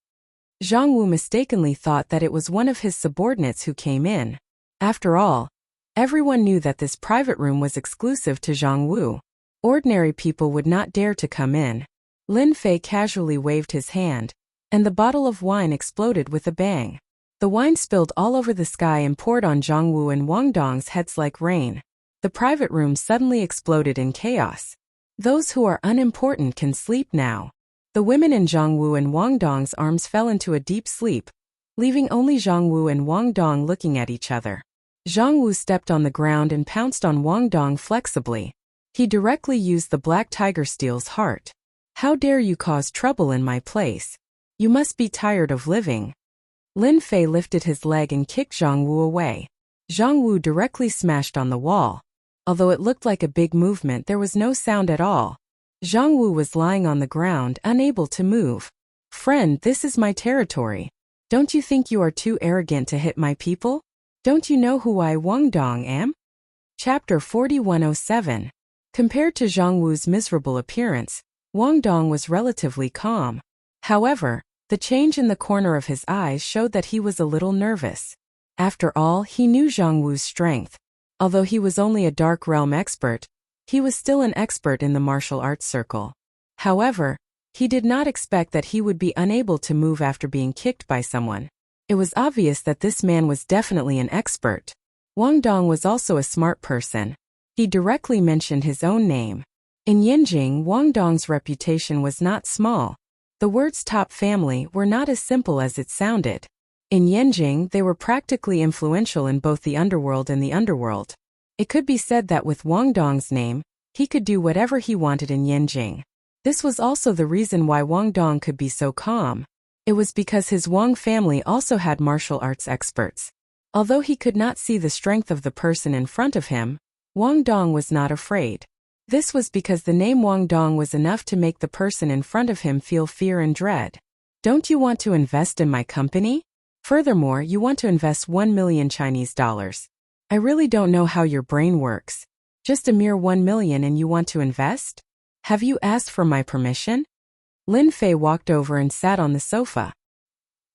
A: Zhang Wu mistakenly thought that it was one of his subordinates who came in. After all, everyone knew that this private room was exclusive to Zhang Wu. Ordinary people would not dare to come in. Lin Fei casually waved his hand, and the bottle of wine exploded with a bang. The wine spilled all over the sky and poured on Zhang Wu and Wang Dong's heads like rain. The private room suddenly exploded in chaos. Those who are unimportant can sleep now. The women in Zhang Wu and Wang Dong's arms fell into a deep sleep, leaving only Zhang Wu and Wang Dong looking at each other. Zhang Wu stepped on the ground and pounced on Wang Dong flexibly. He directly used the black tiger steel's heart. "How dare you cause trouble in my place? You must be tired of living." Lin Fei lifted his leg and kicked Zhang Wu away. Zhang Wu directly smashed on the wall. Although it looked like a big movement, there was no sound at all. Zhang Wu was lying on the ground, unable to move. "Friend, this is my territory. Don't you think you are too arrogant to hit my people? Don't you know who I, Wang Dong, am?" Chapter 4107. Compared to Zhang Wu's miserable appearance, Wang Dong was relatively calm. However, the change in the corner of his eyes showed that he was a little nervous. After all, he knew Zhang Wu's strength. Although he was only a dark realm expert, he was still an expert in the martial arts circle. However, he did not expect that he would be unable to move after being kicked by someone. It was obvious that this man was definitely an expert. Wang Dong was also a smart person. He directly mentioned his own name. In Yinjing, Wang Dong's reputation was not small. The words top family were not as simple as it sounded. In Yinjing, they were practically influential in both the underworld and the underworld. It could be said that with Wang Dong's name, he could do whatever he wanted in Yinjing. This was also the reason why Wang Dong could be so calm. It was because his Wang family also had martial arts experts. Although he could not see the strength of the person in front of him, Wang Dong was not afraid. This was because the name Wang Dong was enough to make the person in front of him feel fear and dread. "Don't you want to invest in my company? Furthermore, you want to invest 1 million Chinese dollars. I really don't know how your brain works. Just a mere 1 million and you want to invest? Have you asked for my permission?" Lin Fei walked over and sat on the sofa.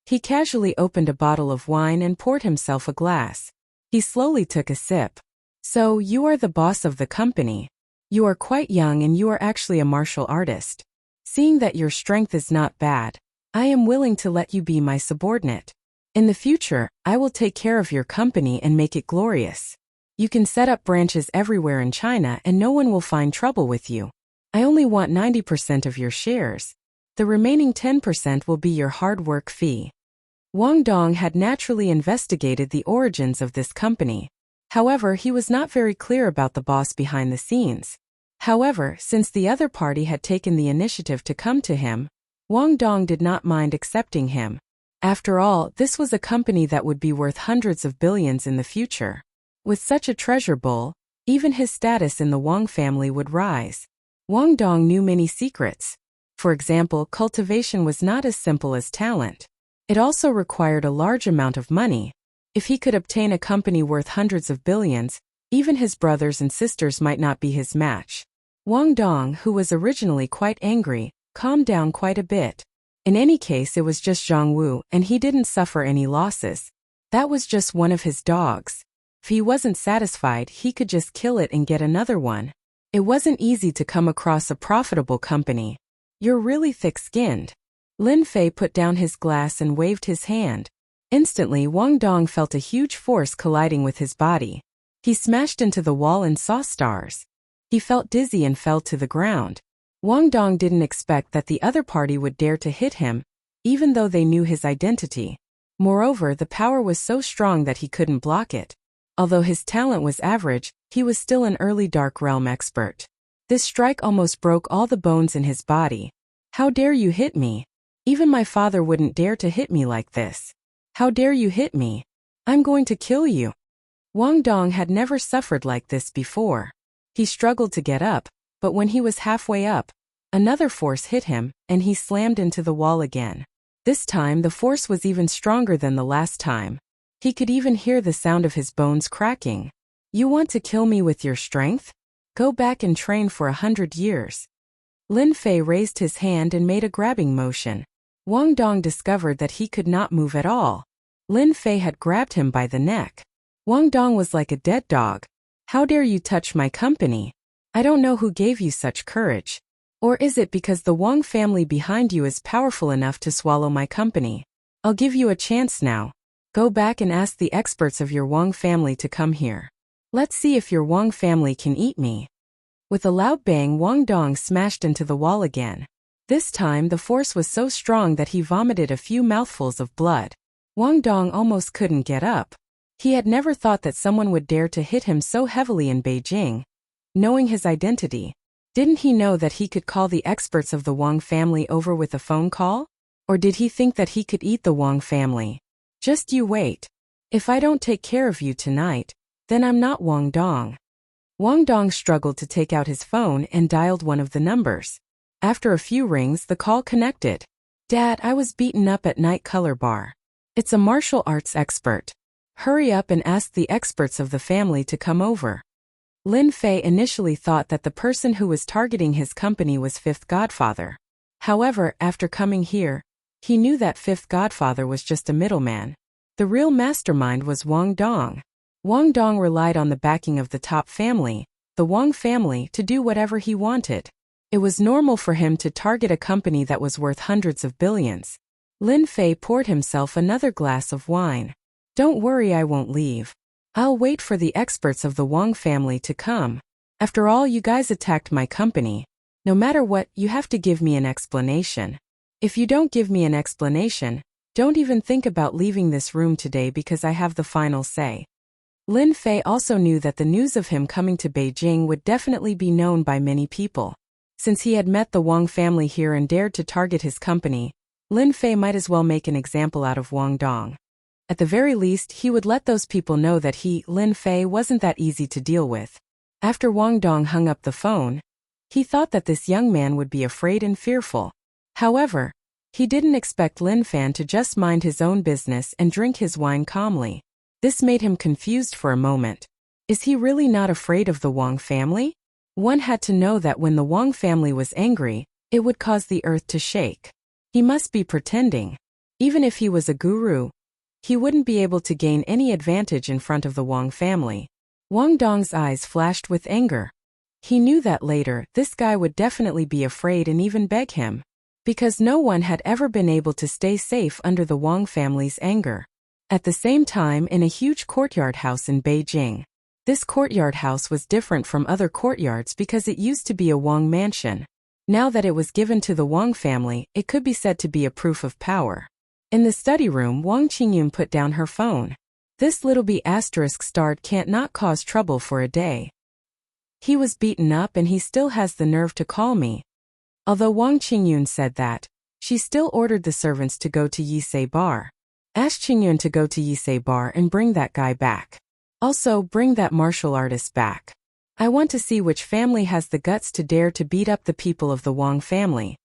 A: He casually opened a bottle of wine and poured himself a glass. He slowly took a sip. "So, you are the boss of the company. You are quite young and you are actually a martial artist. Seeing that your strength is not bad, I am willing to let you be my subordinate. In the future, I will take care of your company and make it glorious. You can set up branches everywhere in China and no one will find trouble with you. I only want 90% of your shares. The remaining 10% will be your hard work fee." Wang Dong had naturally investigated the origins of this company. However, he was not very clear about the boss behind the scenes. However, since the other party had taken the initiative to come to him, Wang Dong did not mind accepting him. After all, this was a company that would be worth hundreds of billions in the future. With such a treasure bowl, even his status in the Wang family would rise. Wang Dong knew many secrets. For example, cultivation was not as simple as talent. It also required a large amount of money. If he could obtain a company worth hundreds of billions, even his brothers and sisters might not be his match. Wang Dong, who was originally quite angry, calmed down quite a bit. In any case, it was just Zhang Wu, and he didn't suffer any losses. That was just one of his dogs. If he wasn't satisfied, he could just kill it and get another one. It wasn't easy to come across a profitable company. "You're really thick-skinned." Lin Fei put down his glass and waved his hand. Instantly, Wang Dong felt a huge force colliding with his body. He smashed into the wall and saw stars. He felt dizzy and fell to the ground. Wang Dong didn't expect that the other party would dare to hit him, even though they knew his identity. Moreover, the power was so strong that he couldn't block it. Although his talent was average, he was still an early Dark Realm expert. This strike almost broke all the bones in his body. "How dare you hit me? Even my father wouldn't dare to hit me like this. How dare you hit me? I'm going to kill you." Wang Dong had never suffered like this before. He struggled to get up, but when he was halfway up, Another force hit him, and he slammed into the wall again. This time the force was even stronger than the last time. He could even hear the sound of his bones cracking. You want to kill me with your strength? Go back and train for 100 years. Lin Fei raised his hand and made a grabbing motion. Wang Dong discovered that he could not move at all. Lin Fei had grabbed him by the neck. Wang Dong was like a dead dog. How dare you touch my company? I don't know who gave you such courage. Or is it because the Wang family behind you is powerful enough to swallow my company? I'll give you a chance now. Go back and ask the experts of your Wang family to come here. Let's see if your Wang family can eat me. With a loud bang, Wang Dong smashed into the wall again. This time the force was so strong that he vomited a few mouthfuls of blood. Wang Dong almost couldn't get up. He had never thought that someone would dare to hit him so heavily in Beijing. Knowing his identity, didn't he know that he could call the experts of the Wang family over with a phone call? Or did he think that he could eat the Wang family? Just you wait. If I don't take care of you tonight, then I'm not Wang Dong. Wang Dong struggled to take out his phone and dialed one of the numbers. After a few rings, the call connected. Dad, I was beaten up at night color bar. It's a martial arts expert. Hurry up and ask the experts of the family to come over. Lin Fei initially thought that the person who was targeting his company was Fifth Godfather. However, after coming here, he knew that Fifth Godfather was just a middleman. The real mastermind was Wang Dong. Wang Dong relied on the backing of the top family, the Wang family, to do whatever he wanted. It was normal for him to target a company that was worth hundreds of billions. Lin Fei poured himself another glass of wine. Don't worry, I won't leave. I'll wait for the experts of the Wang family to come. After all, you guys attacked my company. No matter what, you have to give me an explanation. If you don't give me an explanation, don't even think about leaving this room today because I have the final say. Lin Fei also knew that the news of him coming to Beijing would definitely be known by many people. Since he had met the Wang family here and dared to target his company, Lin Fei might as well make an example out of Wang Dong. At the very least, he would let those people know that he, Lin Fei, wasn't that easy to deal with. After Wang Dong hung up the phone, he thought that this young man would be afraid and fearful. However, he didn't expect Lin Fan to just mind his own business and drink his wine calmly. This made him confused for a moment. Is he really not afraid of the Wang family? One had to know that when the Wang family was angry, it would cause the earth to shake. He must be pretending. Even if he was a guru, he wouldn't be able to gain any advantage in front of the Wang family. Wang Dong's eyes flashed with anger. He knew that later, this guy would definitely be afraid and even beg him. Because no one had ever been able to stay safe under the Wang family's anger. At the same time, in a huge courtyard house in Beijing. This courtyard house was different from other courtyards because it used to be a Wang mansion. Now that it was given to the Wang family, it could be said to be a proof of power. In the study room, Wang Qingyun put down her phone. This little B** starred can't not cause trouble for a day. He was beaten up and he still has the nerve to call me. Although Wang Qingyun said that, she still ordered the servants to go to Yisei Bar. Ask Qingyun to go to Yisei Bar and bring that guy back. Also, bring that martial artist back. I want to see which family has the guts to dare to beat up the people of the Wang family.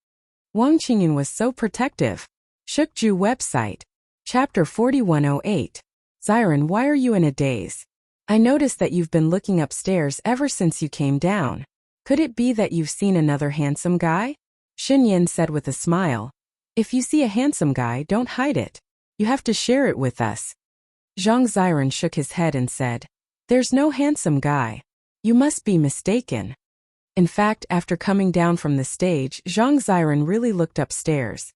A: Wang Qingyun was so protective. Shukju website. Chapter 4108. Xiren, why are you in a daze? I noticed that you've been looking upstairs ever since you came down. Could it be that you've seen another handsome guy? Xinyan said with a smile. If you see a handsome guy, don't hide it. You have to share it with us. Zhang Xiren shook his head and said, There's no handsome guy. You must be mistaken. In fact, after coming down from the stage, Zhang Xiren really looked upstairs.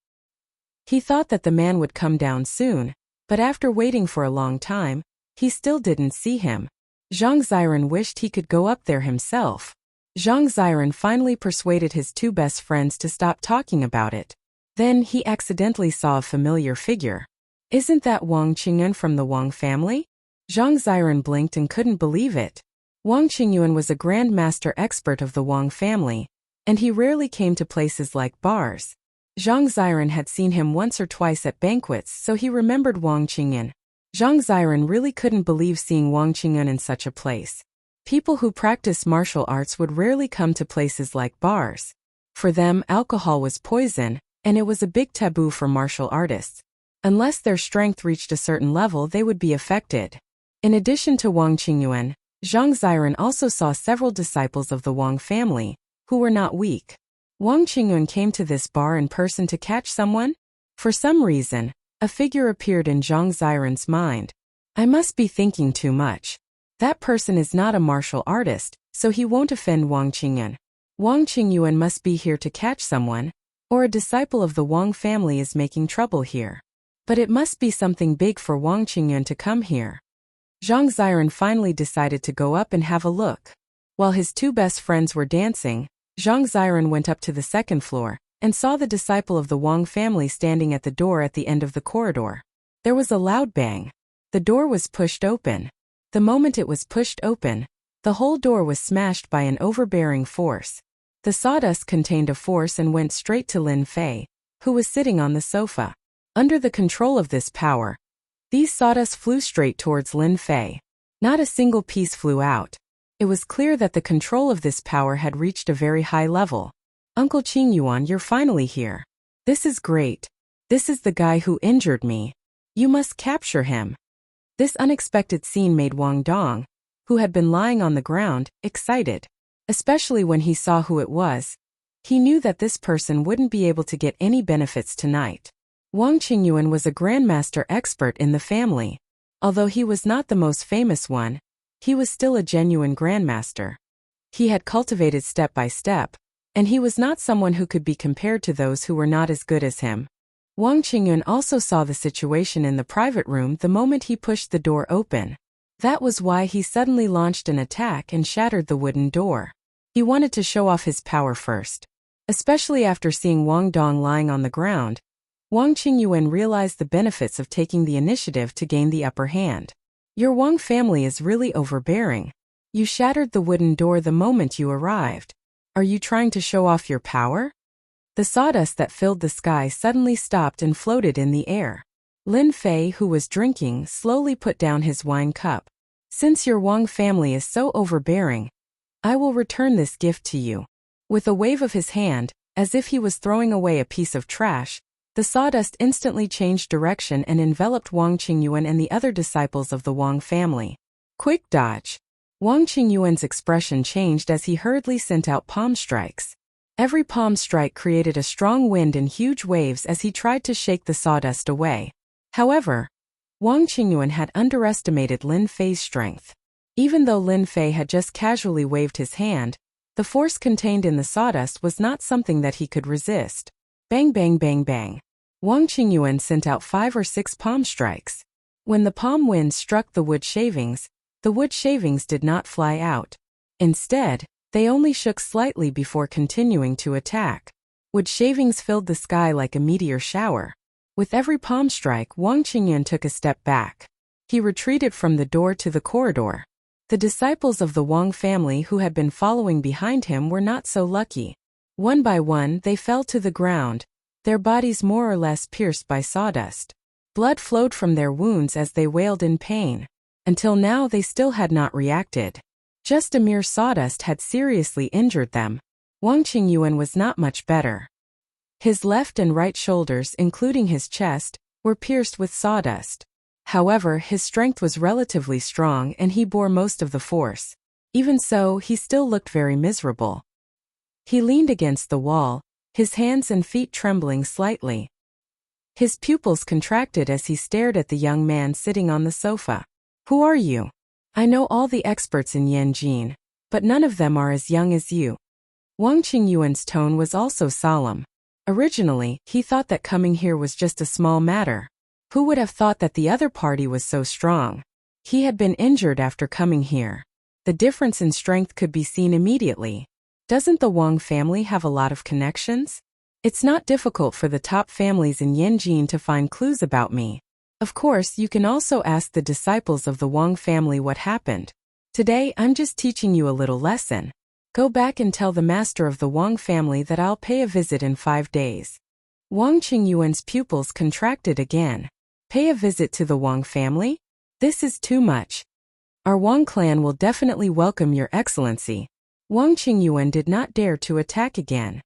A: He thought that the man would come down soon, but after waiting for a long time, he still didn't see him. Zhang Xiren wished he could go up there himself. Zhang Xiren finally persuaded his two best friends to stop talking about it. Then he accidentally saw a familiar figure. Isn't that Wang Qingyun from the Wang family? Zhang Xiren blinked and couldn't believe it. Wang Qingyun was a grandmaster expert of the Wang family, and he rarely came to places like bars. Zhang Xiren had seen him once or twice at banquets, so he remembered Wang Qingyun. Zhang Xiren really couldn't believe seeing Wang Qingyun in such a place. People who practice martial arts would rarely come to places like bars. For them, alcohol was poison, and it was a big taboo for martial artists. Unless their strength reached a certain level, they would be affected. In addition to Wang Qingyuan, Zhang Ziren also saw several disciples of the Wang family, who were not weak. Wang Qingyuan came to this bar in person to catch someone? For some reason, a figure appeared in Zhang Ziren's mind. I must be thinking too much. That person is not a martial artist, so he won't offend Wang Qingyuan. Wang Qingyuan must be here to catch someone, or a disciple of the Wang family is making trouble here. But it must be something big for Wang Qingyuan to come here. Zhang Ziren finally decided to go up and have a look. While his two best friends were dancing, Zhang Ziren went up to the second floor and saw the disciple of the Wang family standing at the door at the end of the corridor. There was a loud bang. The door was pushed open. The moment it was pushed open, the whole door was smashed by an overbearing force. The sawdust contained a force and went straight to Lin Fei, who was sitting on the sofa. Under the control of this power, these sawdust flew straight towards Lin Fei. Not a single piece flew out. It was clear that the control of this power had reached a very high level. Uncle Qingyuan, you're finally here. This is great. This is the guy who injured me. You must capture him. This unexpected scene made Wang Dong, who had been lying on the ground, excited. Especially when he saw who it was. He knew that this person wouldn't be able to get any benefits tonight. Wang Qingyuan was a grandmaster expert in the family. Although he was not the most famous one, he was still a genuine grandmaster. He had cultivated step by step, and he was not someone who could be compared to those who were not as good as him. Wang Qingyuan also saw the situation in the private room the moment he pushed the door open. That was why he suddenly launched an attack and shattered the wooden door. He wanted to show off his power first. Especially after seeing Wang Dong lying on the ground, Wang Qingyuan realized the benefits of taking the initiative to gain the upper hand. Your Wang family is really overbearing. You shattered the wooden door the moment you arrived. Are you trying to show off your power? The sawdust that filled the sky suddenly stopped and floated in the air. Lin Fei, who was drinking, slowly put down his wine cup. Since your Wang family is so overbearing, I will return this gift to you. With a wave of his hand, as if he was throwing away a piece of trash, the sawdust instantly changed direction and enveloped Wang Qingyuan and the other disciples of the Wang family. Quick dodge. Wang Qingyuan's expression changed as he hurriedly sent out palm strikes. Every palm strike created a strong wind and huge waves as he tried to shake the sawdust away. However, Wang Qingyuan had underestimated Lin Fei's strength. Even though Lin Fei had just casually waved his hand, the force contained in the sawdust was not something that he could resist. Bang bang bang bang. Wang Qingyuan sent out 5 or 6 palm strikes. When the palm wind struck the wood shavings did not fly out. Instead, they only shook slightly before continuing to attack. Wood shavings filled the sky like a meteor shower. With every palm strike, Wang Qingyuan took a step back. He retreated from the door to the corridor. The disciples of the Wang family who had been following behind him were not so lucky. One by one, they fell to the ground, their bodies more or less pierced by sawdust. Blood flowed from their wounds as they wailed in pain. Until now, they still had not reacted. Just a mere sawdust had seriously injured them. Wang Qingyuan was not much better. His left and right shoulders, including his chest, were pierced with sawdust. However, his strength was relatively strong and he bore most of the force. Even so, he still looked very miserable. He leaned against the wall, his hands and feet trembling slightly. His pupils contracted as he stared at the young man sitting on the sofa. Who are you? I know all the experts in Yanjin, but none of them are as young as you. Wang Qingyuan's tone was also solemn. Originally, he thought that coming here was just a small matter. Who would have thought that the other party was so strong? He had been injured after coming here. The difference in strength could be seen immediately. Doesn't the Wang family have a lot of connections? It's not difficult for the top families in Yanjin to find clues about me. Of course, you can also ask the disciples of the Wang family what happened. Today, I'm just teaching you a little lesson. Go back and tell the master of the Wang family that I'll pay a visit in 5 days. Wang Qingyuan's pupils contracted again. Pay a visit to the Wang family? This is too much. Our Wang clan will definitely welcome your excellency. Wang Qingyuan did not dare to attack again.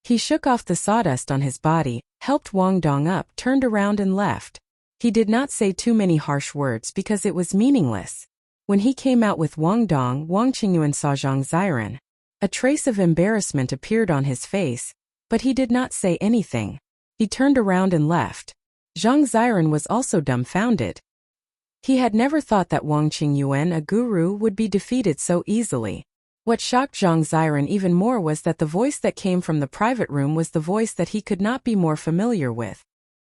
A: He shook off the sawdust on his body, helped Wang Dong up, turned around and left. He did not say too many harsh words because it was meaningless. When he came out with Wang Dong, Wang Qingyuan saw Zhang Ziran. A trace of embarrassment appeared on his face, but he did not say anything. He turned around and left. Zhang Ziran was also dumbfounded. He had never thought that Wang Qingyuan, a guru, would be defeated so easily. What shocked Zhang Ziran even more was that the voice that came from the private room was the voice that he could not be more familiar with.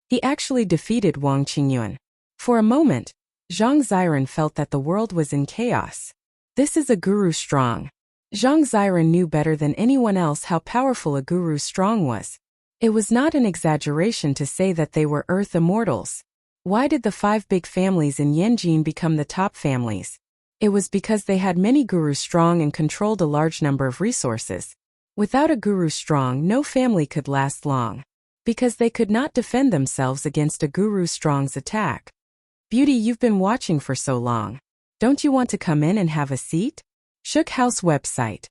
A: He actually defeated Wang Qingyuan. For a moment, Zhang Ziran felt that the world was in chaos. This is a guru strong. Zhang Ziran knew better than anyone else how powerful a guru strong was. It was not an exaggeration to say that they were earth immortals. Why did the 5 big families in Yanjin become the top families? It was because they had many gurus strong and controlled a large number of resources. Without a guru strong, no family could last long, because they could not defend themselves against a guru strong's attack. Beauty, you've been watching for so long. Don't you want to come in and have a seat? Shook House website.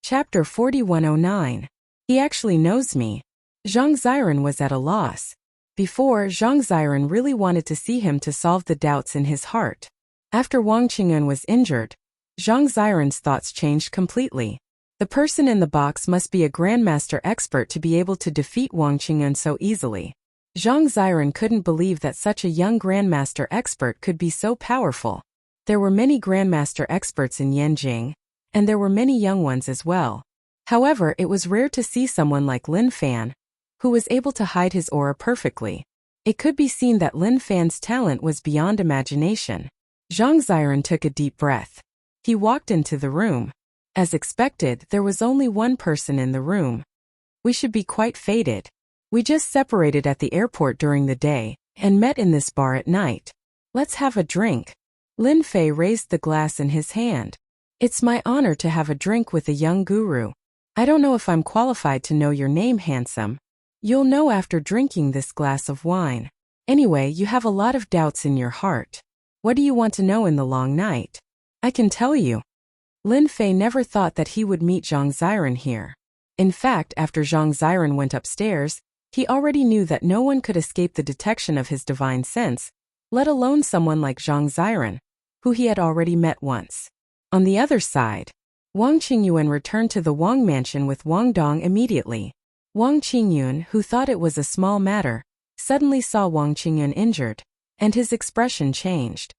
A: Chapter 4109. He actually knows me. Zhang Ziran was at a loss. Before, Zhang Ziran really wanted to see him to solve the doubts in his heart. After Wang Qingyuan was injured, Zhang Ziran's thoughts changed completely. The person in the box must be a grandmaster expert to be able to defeat Wang Qingyuan so easily. Zhang Ziran couldn't believe that such a young grandmaster expert could be so powerful. There were many grandmaster experts in Yanjing, and there were many young ones as well. However, it was rare to see someone like Lin Fan, who was able to hide his aura perfectly. It could be seen that Lin Fan's talent was beyond imagination. Zhang Ziran took a deep breath. He walked into the room. As expected, there was only one person in the room. We should be quite fated. We just separated at the airport during the day, and met in this bar at night. Let's have a drink. Lin Fei raised the glass in his hand. It's my honor to have a drink with a young guru. I don't know if I'm qualified to know your name, handsome. You'll know after drinking this glass of wine. Anyway, you have a lot of doubts in your heart. What do you want to know in the long night? I can tell you. Lin Fei never thought that he would meet Zhang Ziran here. In fact, after Zhang Ziran went upstairs, he already knew that no one could escape the detection of his divine sense, let alone someone like Zhang Ziran, who he had already met once. On the other side, Wang Qingyuan returned to the Wang mansion with Wang Dong immediately. Wang Qingyuan, who thought it was a small matter, suddenly saw Wang Qingyuan injured, and his expression changed.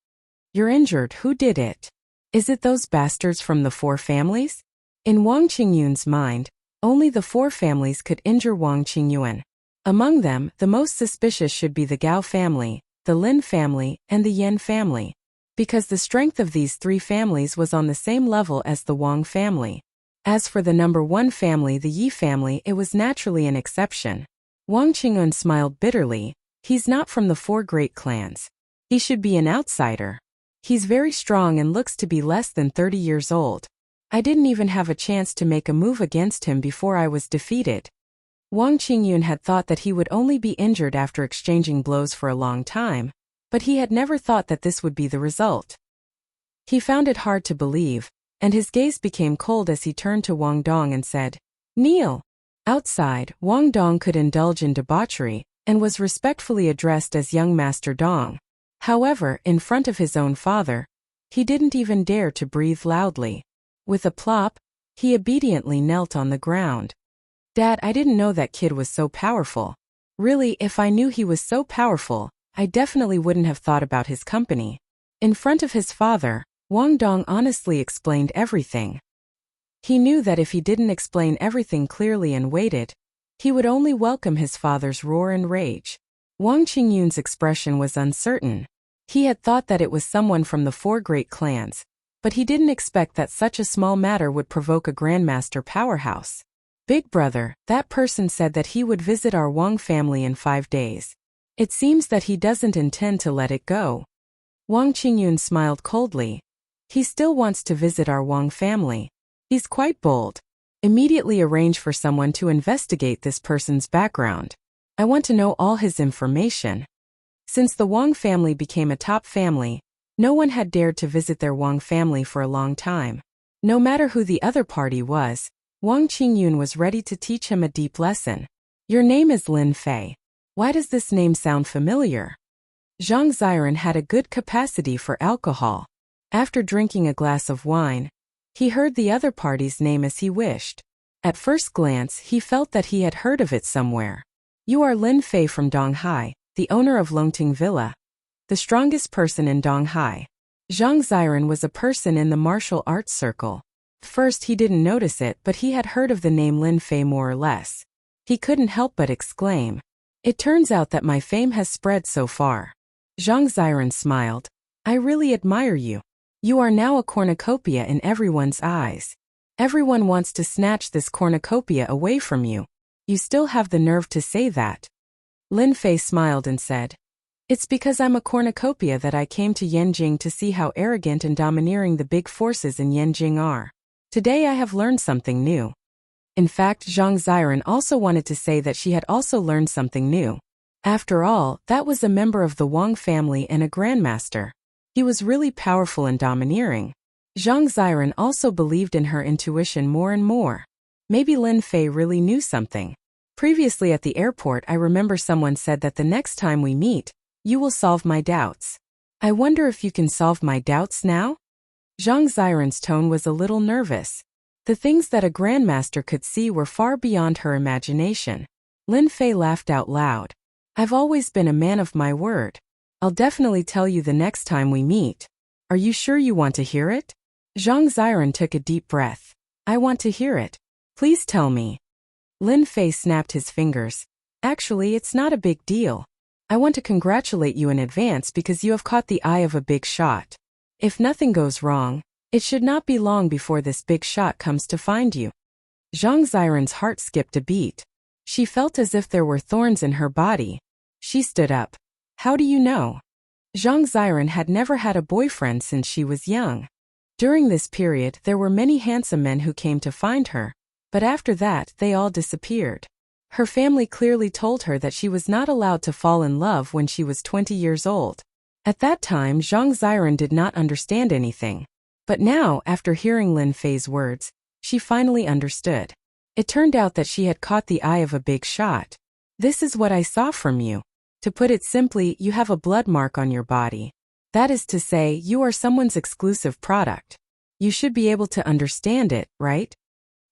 A: You're injured, who did it? Is it those bastards from the 4 families? In Wang Qingyuan's mind, only the 4 families could injure Wang Qingyuan. Among them, the most suspicious should be the Gao family, the Lin family, and the Yan family, because the strength of these 3 families was on the same level as the Wang family. As for the number 1 family, the Yi family, it was naturally an exception. Wang Qingyuan smiled bitterly. He's not from the 4 great clans. He should be an outsider. He's very strong and looks to be less than 30 years old. I didn't even have a chance to make a move against him before I was defeated. Wang Qingyuan had thought that he would only be injured after exchanging blows for a long time, but he had never thought that this would be the result. He found it hard to believe, and his gaze became cold as he turned to Wang Dong and said, "Kneel." Outside, Wang Dong could indulge in debauchery, and was respectfully addressed as young Master Dong. However, in front of his own father, he didn't even dare to breathe loudly. With a plop, he obediently knelt on the ground. Dad, I didn't know that kid was so powerful. Really, if I knew he was so powerful, I definitely wouldn't have thought about his company. In front of his father, Wang Dong honestly explained everything. He knew that if he didn't explain everything clearly and waited, he would only welcome his father's roar and rage. Wang Qingyuan's expression was uncertain. He had thought that it was someone from the 4 great clans, but he didn't expect that such a small matter would provoke a grandmaster powerhouse. Big brother, that person said that he would visit our Wang family in 5 days. It seems that he doesn't intend to let it go. Wang Qingyuan smiled coldly. He still wants to visit our Wang family. He's quite bold. Immediately arrange for someone to investigate this person's background. I want to know all his information. Since the Wang family became a top family, no one had dared to visit their Wang family for a long time. No matter who the other party was, Wang Qingyun was ready to teach him a deep lesson. Your name is Lin Fei. Why does this name sound familiar? Zhang Ziren had a good capacity for alcohol. After drinking a glass of wine, he heard the other party's name as he wished. At first glance, he felt that he had heard of it somewhere. You are Lin Fei from Donghai, the owner of Longting Villa, the strongest person in Donghai. Zhang Ziren was a person in the martial arts circle. First he didn't notice it, but he had heard of the name Lin Fei more or less. He couldn't help but exclaim, "It turns out that my fame has spread so far." Zhang Ziren smiled. "I really admire you. You are now a cornucopia in everyone's eyes. Everyone wants to snatch this cornucopia away from you. You still have the nerve to say that." Lin Fei smiled and said, "It's because I'm a cornucopia that I came to Yanjing to see how arrogant and domineering the big forces in Yanjing are. Today I have learned something new." In fact, Zhang Ziren also wanted to say that she had also learned something new. After all, that was a member of the Wang family and a grandmaster. He was really powerful and domineering. Zhang Ziren also believed in her intuition more and more. Maybe Lin Fei really knew something. Previously at the airport, I remember someone said that the next time we meet, you will solve my doubts. I wonder if you can solve my doubts now? Zhang Ziren's tone was a little nervous. The things that a grandmaster could see were far beyond her imagination. Lin Fei laughed out loud. "I've always been a man of my word. I'll definitely tell you the next time we meet. Are you sure you want to hear it?" Zhang Ziren took a deep breath. "I want to hear it. Please tell me." Lin Fei snapped his fingers. "Actually, it's not a big deal. I want to congratulate you in advance because you have caught the eye of a big shot. If nothing goes wrong, it should not be long before this big shot comes to find you." Zhang Ziren's heart skipped a beat. She felt as if there were thorns in her body. She stood up. "How do you know?" Zhang Ziren had never had a boyfriend since she was young. During this period, there were many handsome men who came to find her, but after that, they all disappeared. Her family clearly told her that she was not allowed to fall in love when she was 20 years old. At that time, Zhang Ziren did not understand anything. But now, after hearing Lin Fei's words, she finally understood. It turned out that she had caught the eye of a big shot. "This is what I saw from you. To put it simply, you have a blood mark on your body. That is to say, you are someone's exclusive product. You should be able to understand it, right?"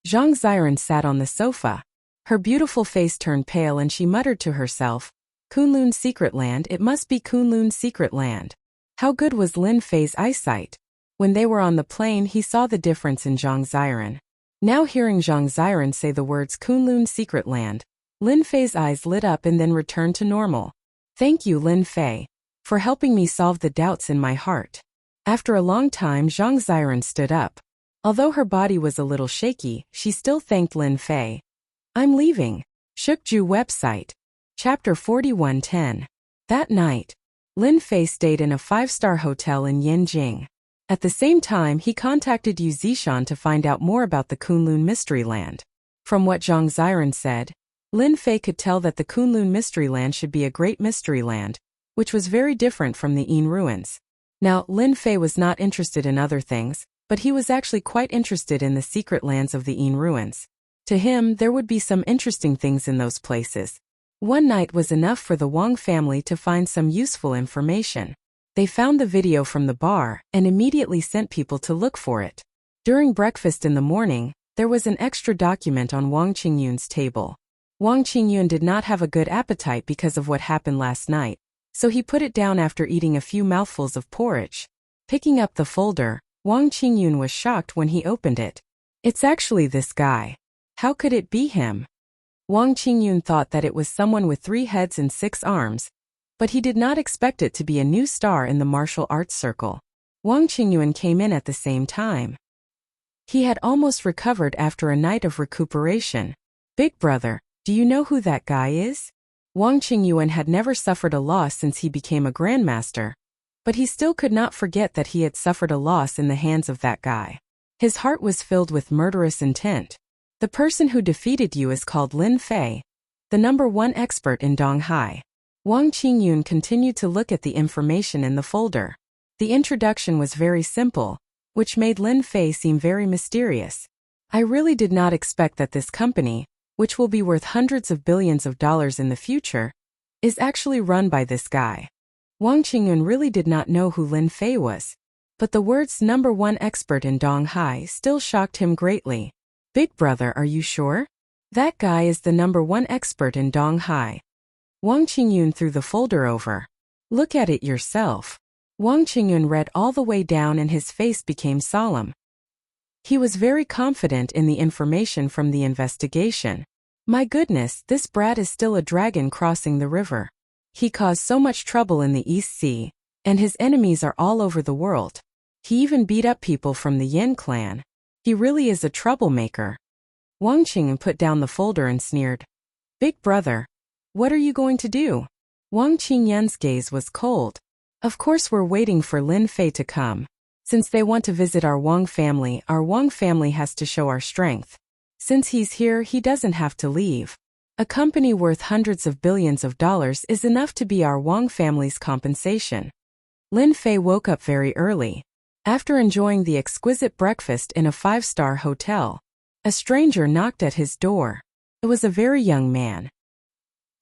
A: Zhang Ziren sat on the sofa. Her beautiful face turned pale and she muttered to herself, "Kunlun's secret land, it must be Kunlun's secret land." How good was Lin Fei's eyesight? When they were on the plane, he saw the difference in Zhang Ziren. Now hearing Zhang Ziren say the words Kunlun's secret land, Lin Fei's eyes lit up and then returned to normal. "Thank you, Lin Fei, for helping me solve the doubts in my heart." After a long time, Zhang Ziren stood up. Although her body was a little shaky, she still thanked Lin Fei. "I'm leaving." Shukju website. Chapter 4110. That night, Lin Fei stayed in a 5-star hotel in Yanjing. At the same time, he contacted Yu Zishan to find out more about the Kunlun Mystery Land. From what Zhang Ziren said, Lin Fei could tell that the Kunlun Mystery Land should be a great mystery land, which was very different from the Yin ruins. Now, Lin Fei was not interested in other things, but he was actually quite interested in the secret lands of the Yin ruins. To him, there would be some interesting things in those places. One night was enough for the Wang family to find some useful information. They found the video from the bar and immediately sent people to look for it. During breakfast in the morning, there was an extra document on Wang Qingyun's table. Wang Qingyun did not have a good appetite because of what happened last night, so he put it down after eating a few mouthfuls of porridge. Picking up the folder, Wang Qingyun was shocked when he opened it. "It's actually this guy. How could it be him?" Wang Qingyun thought that it was someone with 3 heads and 6 arms, but he did not expect it to be a new star in the martial arts circle. Wang Qingyun came in at the same time. He had almost recovered after a night of recuperation. "Big brother, do you know who that guy is?" Wang Qingyun had never suffered a loss since he became a grandmaster, but he still could not forget that he had suffered a loss in the hands of that guy. His heart was filled with murderous intent. "The person who defeated you is called Lin Fei, the #1 expert in Donghai." Wang Qingyun continued to look at the information in the folder. The introduction was very simple, which made Lin Fei seem very mysterious. I really did not expect that this company, which will be worth hundreds of billions of dollars in the future, is actually run by this guy. Wang Qingyun really did not know who Lin Fei was, but the words #1 expert in Donghai still shocked him greatly. Big brother, are you sure? That guy is the #1 expert in Donghai. Wang Qingyun threw the folder over. Look at it yourself. Wang Qingyun read all the way down and his face became solemn. He was very confident in the information from the investigation. My goodness, this brat is still a dragon crossing the river. He caused so much trouble in the East Sea, and his enemies are all over the world. He even beat up people from the Yin clan. He really is a troublemaker. Wang Qingyun put down the folder and sneered. Big brother, what are you going to do? Wang Qingyun's gaze was cold. Of course we're waiting for Lin Fei to come. Since they want to visit our Wang family has to show our strength. Since he's here, he doesn't have to leave. A company worth hundreds of billions of dollars is enough to be our Wang family's compensation. Lin Fei woke up very early. After enjoying the exquisite breakfast in a 5-star hotel, a stranger knocked at his door. It was a very young man.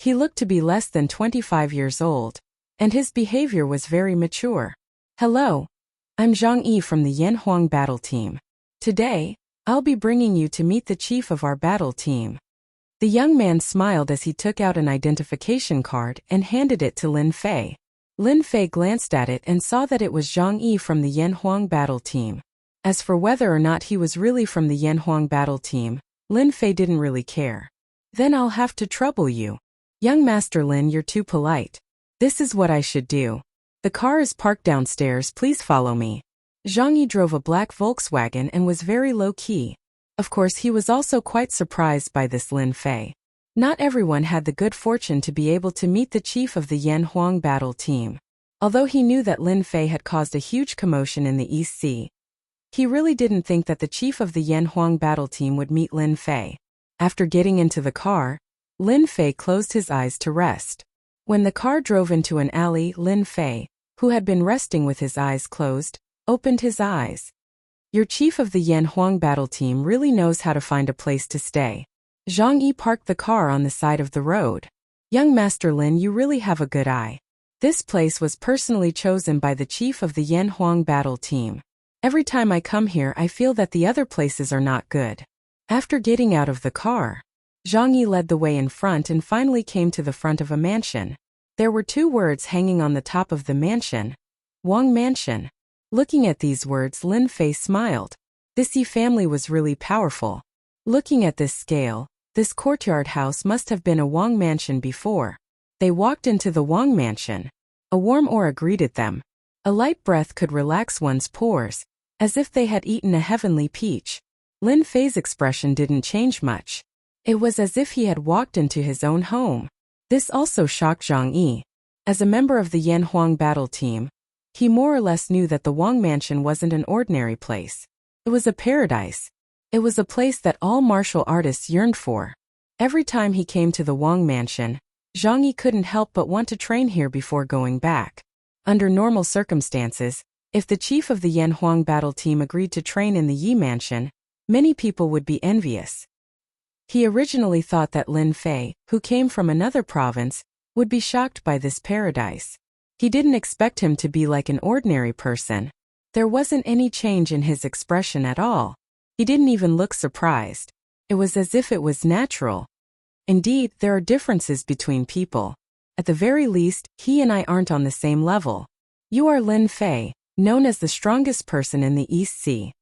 A: He looked to be less than 25 years old, and his behavior was very mature. Hello. I'm Zhang Yi from the Yanhuang battle team. Today, I'll be bringing you to meet the chief of our battle team. The young man smiled as he took out an identification card and handed it to Lin Fei. Lin Fei glanced at it and saw that it was Zhang Yi from the Yanhuang battle team. As for whether or not he was really from the Yanhuang battle team, Lin Fei didn't really care. Then I'll have to trouble you. Young Master Lin, you're too polite. This is what I should do. The car is parked downstairs, please follow me. Zhang Yi drove a black Volkswagen and was very low-key. Of course, he was also quite surprised by this Lin Fei. Not everyone had the good fortune to be able to meet the chief of the Yanhuang battle team. Although he knew that Lin Fei had caused a huge commotion in the East Sea, he really didn't think that the chief of the Yanhuang battle team would meet Lin Fei. After getting into the car, Lin Fei closed his eyes to rest. When the car drove into an alley, Lin Fei, who had been resting with his eyes closed, opened his eyes. Your chief of the Yanhuang battle team really knows how to find a place to stay. Zhang Yi parked the car on the side of the road. Young Master Lin, you really have a good eye. This place was personally chosen by the chief of the Yanhuang battle team. Every time I come here, I feel that the other places are not good. After getting out of the car, Zhang Yi led the way in front and finally came to the front of a mansion. There were 2 words hanging on the top of the mansion. Wang Mansion. Looking at these words, Lin Fei smiled. This Yi family was really powerful. Looking at this scale, this courtyard house must have been a Wang mansion before. They walked into the Wang mansion. A warm aura greeted them. A light breath could relax one's pores, as if they had eaten a heavenly peach. Lin Fei's expression didn't change much. It was as if he had walked into his own home. This also shocked Zhang Yi. As a member of the Yanhuang battle team, he more or less knew that the Wang Mansion wasn't an ordinary place. It was a paradise. It was a place that all martial artists yearned for. Every time he came to the Wang Mansion, Zhang Yi couldn't help but want to train here before going back. Under normal circumstances, if the chief of the Yanhuang battle team agreed to train in the Yi Mansion, many people would be envious. He originally thought that Lin Fei, who came from another province, would be shocked by this paradise. He didn't expect him to be like an ordinary person. There wasn't any change in his expression at all. He didn't even look surprised. It was as if it was natural. Indeed, there are differences between people. At the very least, he and I aren't on the same level. You are Lin Fei, known as the strongest person in the East Sea.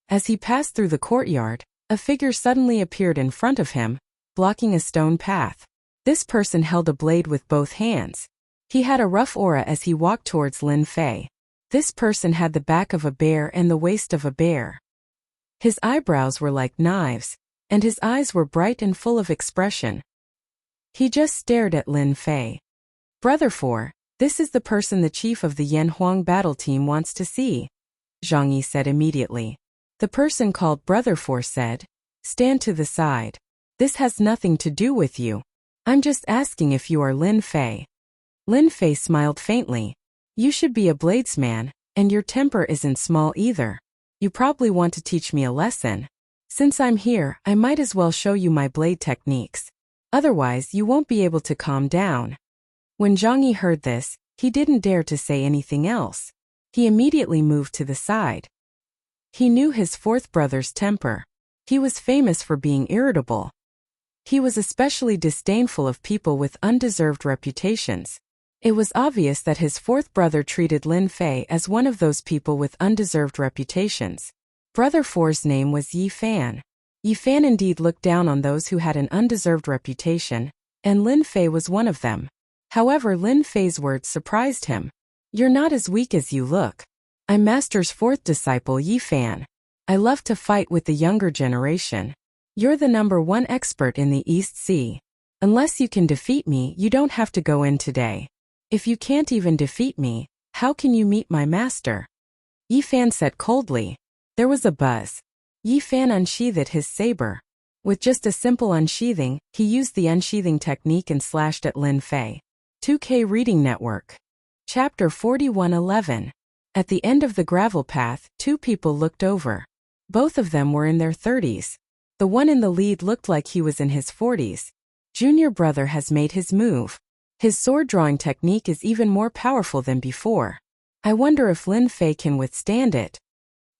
A: As he passed through the courtyard, a figure suddenly appeared in front of him, blocking a stone path. This person held a blade with both hands. He had a rough aura as he walked towards Lin Fei. This person had the back of a bear and the waist of a bear. His eyebrows were like knives, and his eyes were bright and full of expression. He just stared at Lin Fei. Brother 4, this is the person the chief of the Yanhuang battle team wants to see, Zhang Yi said immediately. The person called Brother 4 said, stand to the side. This has nothing to do with you. I'm just asking if you are Lin Fei. Lin Fei smiled faintly. You should be a bladesman, and your temper isn't small either. You probably want to teach me a lesson. Since I'm here, I might as well show you my blade techniques. Otherwise, you won't be able to calm down. When Zhang Yi heard this, he didn't dare to say anything else. He immediately moved to the side. He knew his fourth brother's temper. He was famous for being irritable. He was especially disdainful of people with undeserved reputations. It was obvious that his fourth brother treated Lin Fei as one of those people with undeserved reputations. Brother Four's name was Yi Fan. Yi Fan indeed looked down on those who had an undeserved reputation, and Lin Fei was one of them. However, Lin Fei's words surprised him. "You're not as weak as you look. I'm Master's fourth disciple, Yi Fan. I love to fight with the younger generation. You're the #1 expert in the East Sea. Unless you can defeat me, you don't have to go in today. If you can't even defeat me, how can you meet my master?" Yi Fan said coldly. There was a buzz. Yi Fan unsheathed his saber. With just a simple unsheathing, he used the unsheathing technique and slashed at Lin Fei. 2K Reading Network. Chapter 41:11. At the end of the gravel path, two people looked over. Both of them were in their 30s. The one in the lead looked like he was in his 40s. Junior brother has made his move. His sword drawing technique is even more powerful than before. I wonder if Lin Fei can withstand it.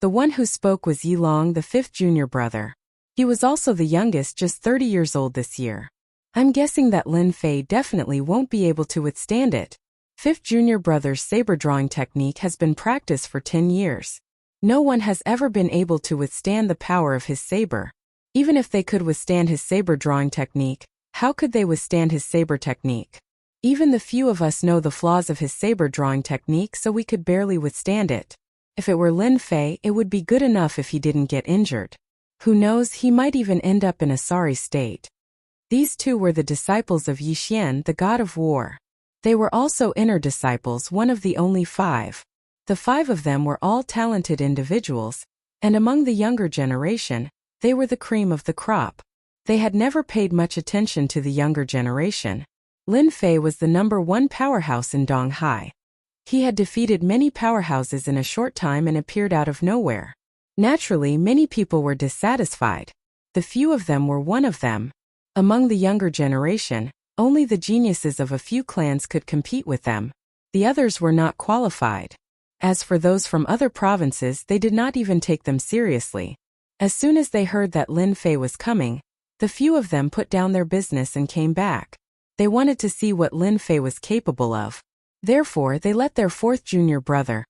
A: The one who spoke was Yi Long, the fifth junior brother. He was also the youngest, just 30 years old this year. I'm guessing that Lin Fei definitely won't be able to withstand it. Fifth junior brother's saber drawing technique has been practiced for 10 years. No one has ever been able to withstand the power of his saber. Even if they could withstand his saber drawing technique, how could they withstand his saber technique? Even the few of us know the flaws of his saber drawing technique, so we could barely withstand it. If it were Lin Fei, it would be good enough if he didn't get injured. Who knows, he might even end up in a sorry state. These two were the disciples of Yi Xian, the god of war. They were also inner disciples, one of the only 5. The 5 of them were all talented individuals, and among the younger generation, they were the cream of the crop. They had never paid much attention to the younger generation. Lin Fei was the #1 powerhouse in Donghai. He had defeated many powerhouses in a short time and appeared out of nowhere. Naturally, many people were dissatisfied. The few of them were one of them. Among the younger generation, only the geniuses of a few clans could compete with them. The others were not qualified. As for those from other provinces, they did not even take them seriously. As soon as they heard that Lin Fei was coming, the few of them put down their business and came back. They wanted to see what Lin Fei was capable of. Therefore, they let their fourth junior brother,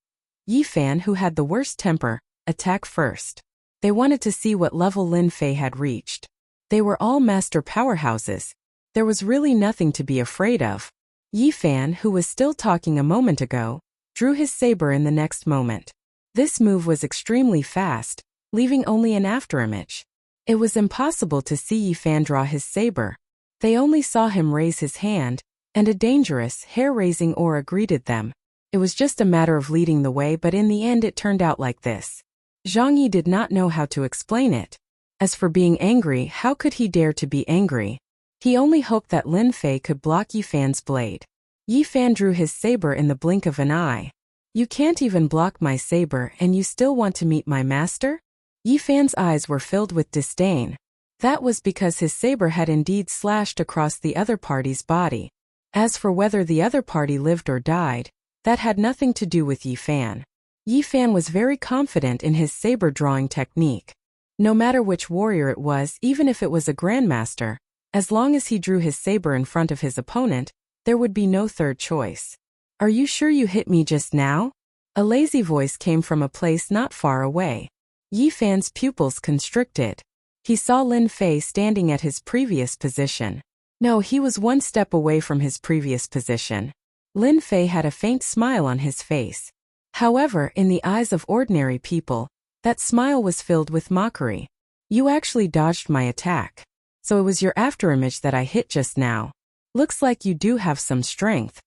A: Yi Fan, who had the worst temper, attack first. They wanted to see what level Lin Fei had reached. They were all master powerhouses. There was really nothing to be afraid of. Yi Fan, who was still talking a moment ago, drew his saber in the next moment. This move was extremely fast, leaving only an afterimage. It was impossible to see Yi Fan draw his saber. They only saw him raise his hand, and a dangerous, hair-raising aura greeted them. It was just a matter of leading the way, but in the end it turned out like this. Zhang Yi did not know how to explain it. As for being angry, how could he dare to be angry? He only hoped that Lin Fei could block Yi Fan's blade. Yi Fan drew his saber in the blink of an eye. You can't even block my saber and you still want to meet my master? Yi Fan's eyes were filled with disdain. That was because his saber had indeed slashed across the other party's body. As for whether the other party lived or died, that had nothing to do with Yi Fan. Yi Fan was very confident in his saber drawing technique. No matter which warrior it was, even if it was a grandmaster, as long as he drew his saber in front of his opponent, there would be no third choice. Are you sure you hit me just now? A lazy voice came from a place not far away. Yi Fan's pupils constricted. He saw Lin Fei standing at his previous position. No, he was one step away from his previous position. Lin Fei had a faint smile on his face. However, in the eyes of ordinary people, that smile was filled with mockery. You actually dodged my attack. So it was your afterimage that I hit just now. Looks like you do have some strength.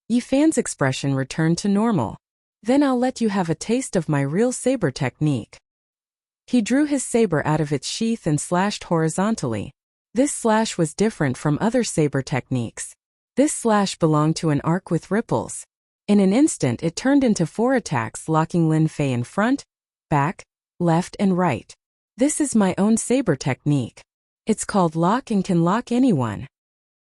A: Yi Fan's expression returned to normal. Then I'll let you have a taste of my real saber technique. He drew his saber out of its sheath and slashed horizontally. This slash was different from other saber techniques. This slash belonged to an arc with ripples. In an instant it turned into 4 attacks, locking Lin Fei in front, back, left and right. This is my own saber technique. It's called lock and can lock anyone.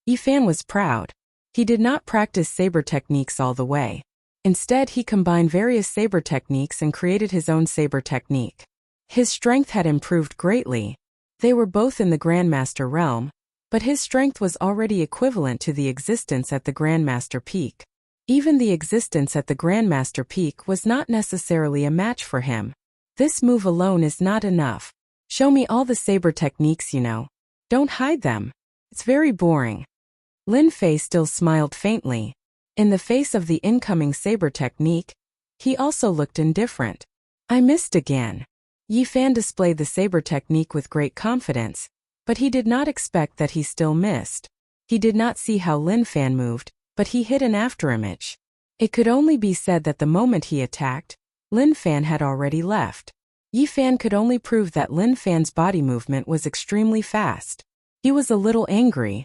A: Yifan was proud. He did not practice saber techniques all the way. Instead, he combined various saber techniques and created his own saber technique. His strength had improved greatly. They were both in the Grandmaster realm, but his strength was already equivalent to the existence at the Grandmaster peak. Even the existence at the Grandmaster peak was not necessarily a match for him. This move alone is not enough. Show me all the saber techniques you know. Don't hide them. It's very boring. Lin Fei still smiled faintly. In the face of the incoming saber technique, he also looked indifferent. I missed again. Yifan displayed the saber technique with great confidence, but he did not expect that he still missed. He did not see how Lin Fan moved, but he hit an afterimage. It could only be said that the moment he attacked, Lin Fan had already left. Yifan could only prove that Lin Fan's body movement was extremely fast. He was a little angry.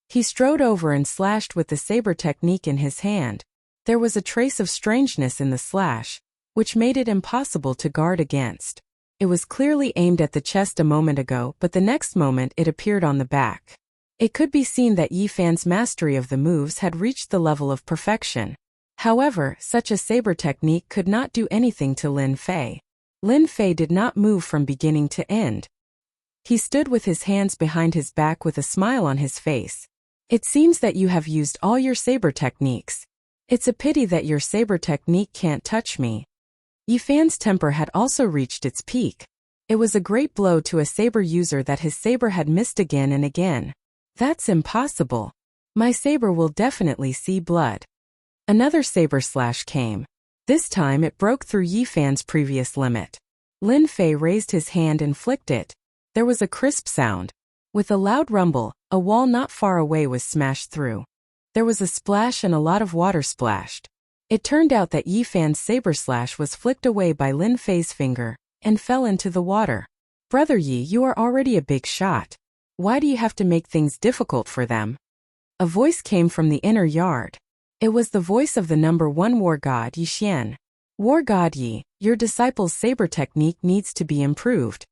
A: He strode over and slashed with the saber technique in his hand. There was a trace of strangeness in the slash, which made it impossible to guard against. It was clearly aimed at the chest a moment ago, but the next moment it appeared on the back. It could be seen that Yifan's mastery of the moves had reached the level of perfection. However, such a saber technique could not do anything to Lin Fei. Lin Fei did not move from beginning to end. He stood with his hands behind his back with a smile on his face. It seems that you have used all your saber techniques. It's a pity that your saber technique can't touch me. Yifan's temper had also reached its peak. It was a great blow to a saber user that his saber had missed again and again. That's impossible. My saber will definitely see blood. Another saber slash came. This time it broke through Yifan's previous limit. Lin Fei raised his hand and flicked it. There was a crisp sound. With a loud rumble, a wall not far away was smashed through. There was a splash and a lot of water splashed. It turned out that Yifan's saber slash was flicked away by Lin Fei's finger and fell into the water. Brother Yi, you are already a big shot. Why do you have to make things difficult for them? A voice came from the inner yard. It was the voice of the number 1 war god Yixian. War god Yi, your disciple's saber technique needs to be improved.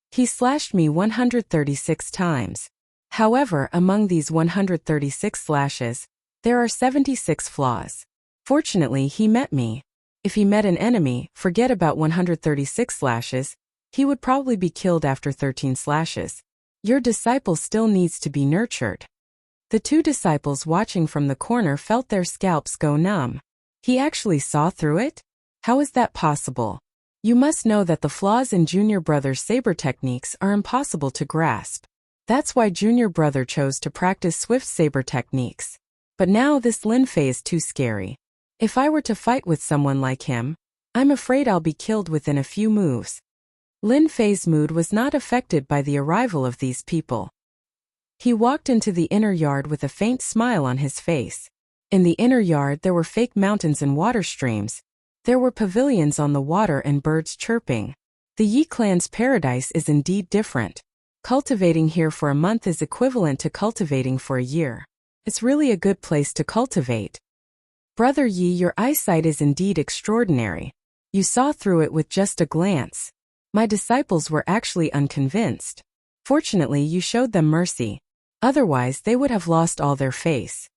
A: He slashed me 136 times. However, among these 136 slashes, there are 76 flaws. Fortunately, he met me. If he met an enemy, forget about 136 slashes, he would probably be killed after 13 slashes. Your disciple still needs to be nurtured. The 2 disciples watching from the corner felt their scalps go numb. He actually saw through it? How is that possible? You must know that the flaws in Junior Brother's saber techniques are impossible to grasp. That's why Junior Brother chose to practice swift saber techniques. But now this Lin Fei is too scary. If I were to fight with someone like him, I'm afraid I'll be killed within a few moves. Lin Fei's mood was not affected by the arrival of these people. He walked into the inner yard with a faint smile on his face. In the inner yard there were fake mountains and water streams. There were pavilions on the water and birds chirping. The Yi clan's paradise is indeed different. Cultivating here for a month is equivalent to cultivating for a year. It's really a good place to cultivate. Brother Yi, your eyesight is indeed extraordinary. You saw through it with just a glance. My disciples were actually unconvinced. Fortunately, you showed them mercy. Otherwise, they would have lost all their face.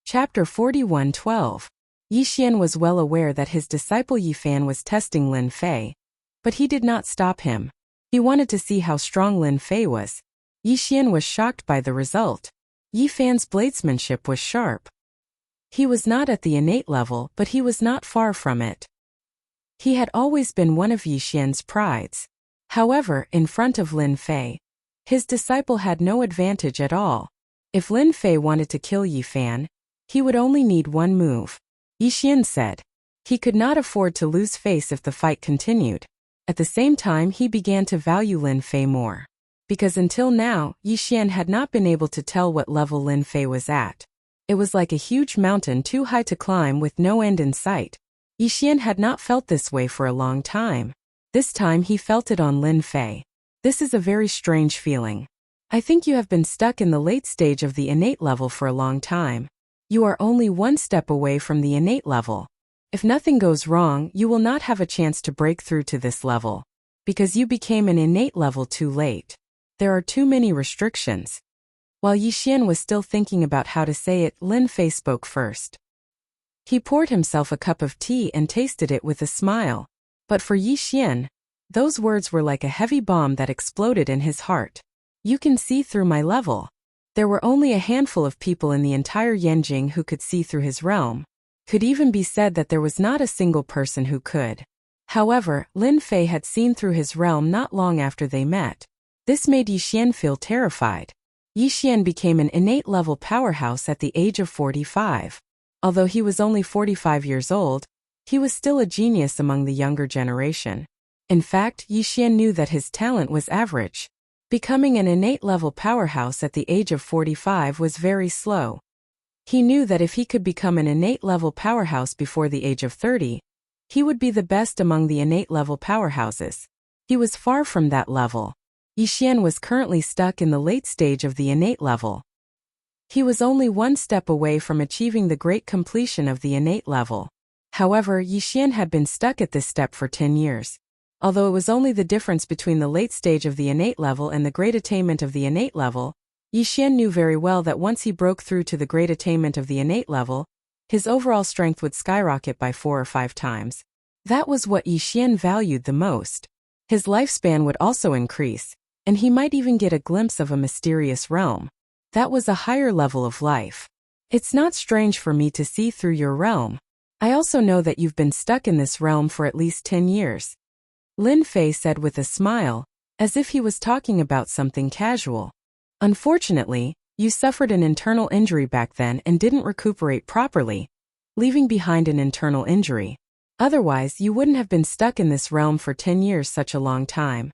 A: Chapter 41:12. Yixian was well aware that his disciple Yifan was testing Lin Fei, but he did not stop him. He wanted to see how strong Lin Fei was. Yixian was shocked by the result. Yifan's bladesmanship was sharp. He was not at the innate level, but he was not far from it. He had always been one of Yixian's prides. However, in front of Lin Fei, his disciple had no advantage at all. If Lin Fei wanted to kill Yifan, he would only need one move. Yixian said. He could not afford to lose face if the fight continued. At the same time, he began to value Lin Fei more. Because until now, Yixian had not been able to tell what level Lin Fei was at. It was like a huge mountain too high to climb with no end in sight. Yixian had not felt this way for a long time. This time he felt it on Lin Fei. This is a very strange feeling. I think you have been stuck in the late stage of the innate level for a long time. You are only one step away from the innate level. If nothing goes wrong, you will not have a chance to break through to this level. because you became an innate level too late. There are too many restrictions. While Yixian was still thinking about how to say it, Lin Fei spoke first. He poured himself a cup of tea and tasted it with a smile. But for Yixian, those words were like a heavy bomb that exploded in his heart. You can see through my level. There were only a handful of people in the entire Yanjing who could see through his realm. Could even be said that there was not a single person who could. However, Lin Fei had seen through his realm not long after they met. This made Yixian feel terrified. Yixian became an innate level powerhouse at the age of 45. Although he was only 45 years old, he was still a genius among the younger generation. In fact, Yixian knew that his talent was average. Becoming an innate level powerhouse at the age of 45 was very slow. He knew that if he could become an innate level powerhouse before the age of 30, he would be the best among the innate level powerhouses. He was far from that level. Yixian was currently stuck in the late stage of the innate level. He was only one step away from achieving the great completion of the innate level. However, Yixian had been stuck at this step for 10 years. Although it was only the difference between the late stage of the innate level and the great attainment of the innate level, Yixian knew very well that once he broke through to the great attainment of the innate level, his overall strength would skyrocket by 4 or 5 times. That was what Yixian valued the most. His lifespan would also increase, and he might even get a glimpse of a mysterious realm. That was a higher level of life. It's not strange for me to see through your realm. I also know that you've been stuck in this realm for at least 10 years. Lin Fei said with a smile, as if he was talking about something casual. Unfortunately, you suffered an internal injury back then and didn't recuperate properly, leaving behind an internal injury. Otherwise, you wouldn't have been stuck in this realm for 10 years, such a long time.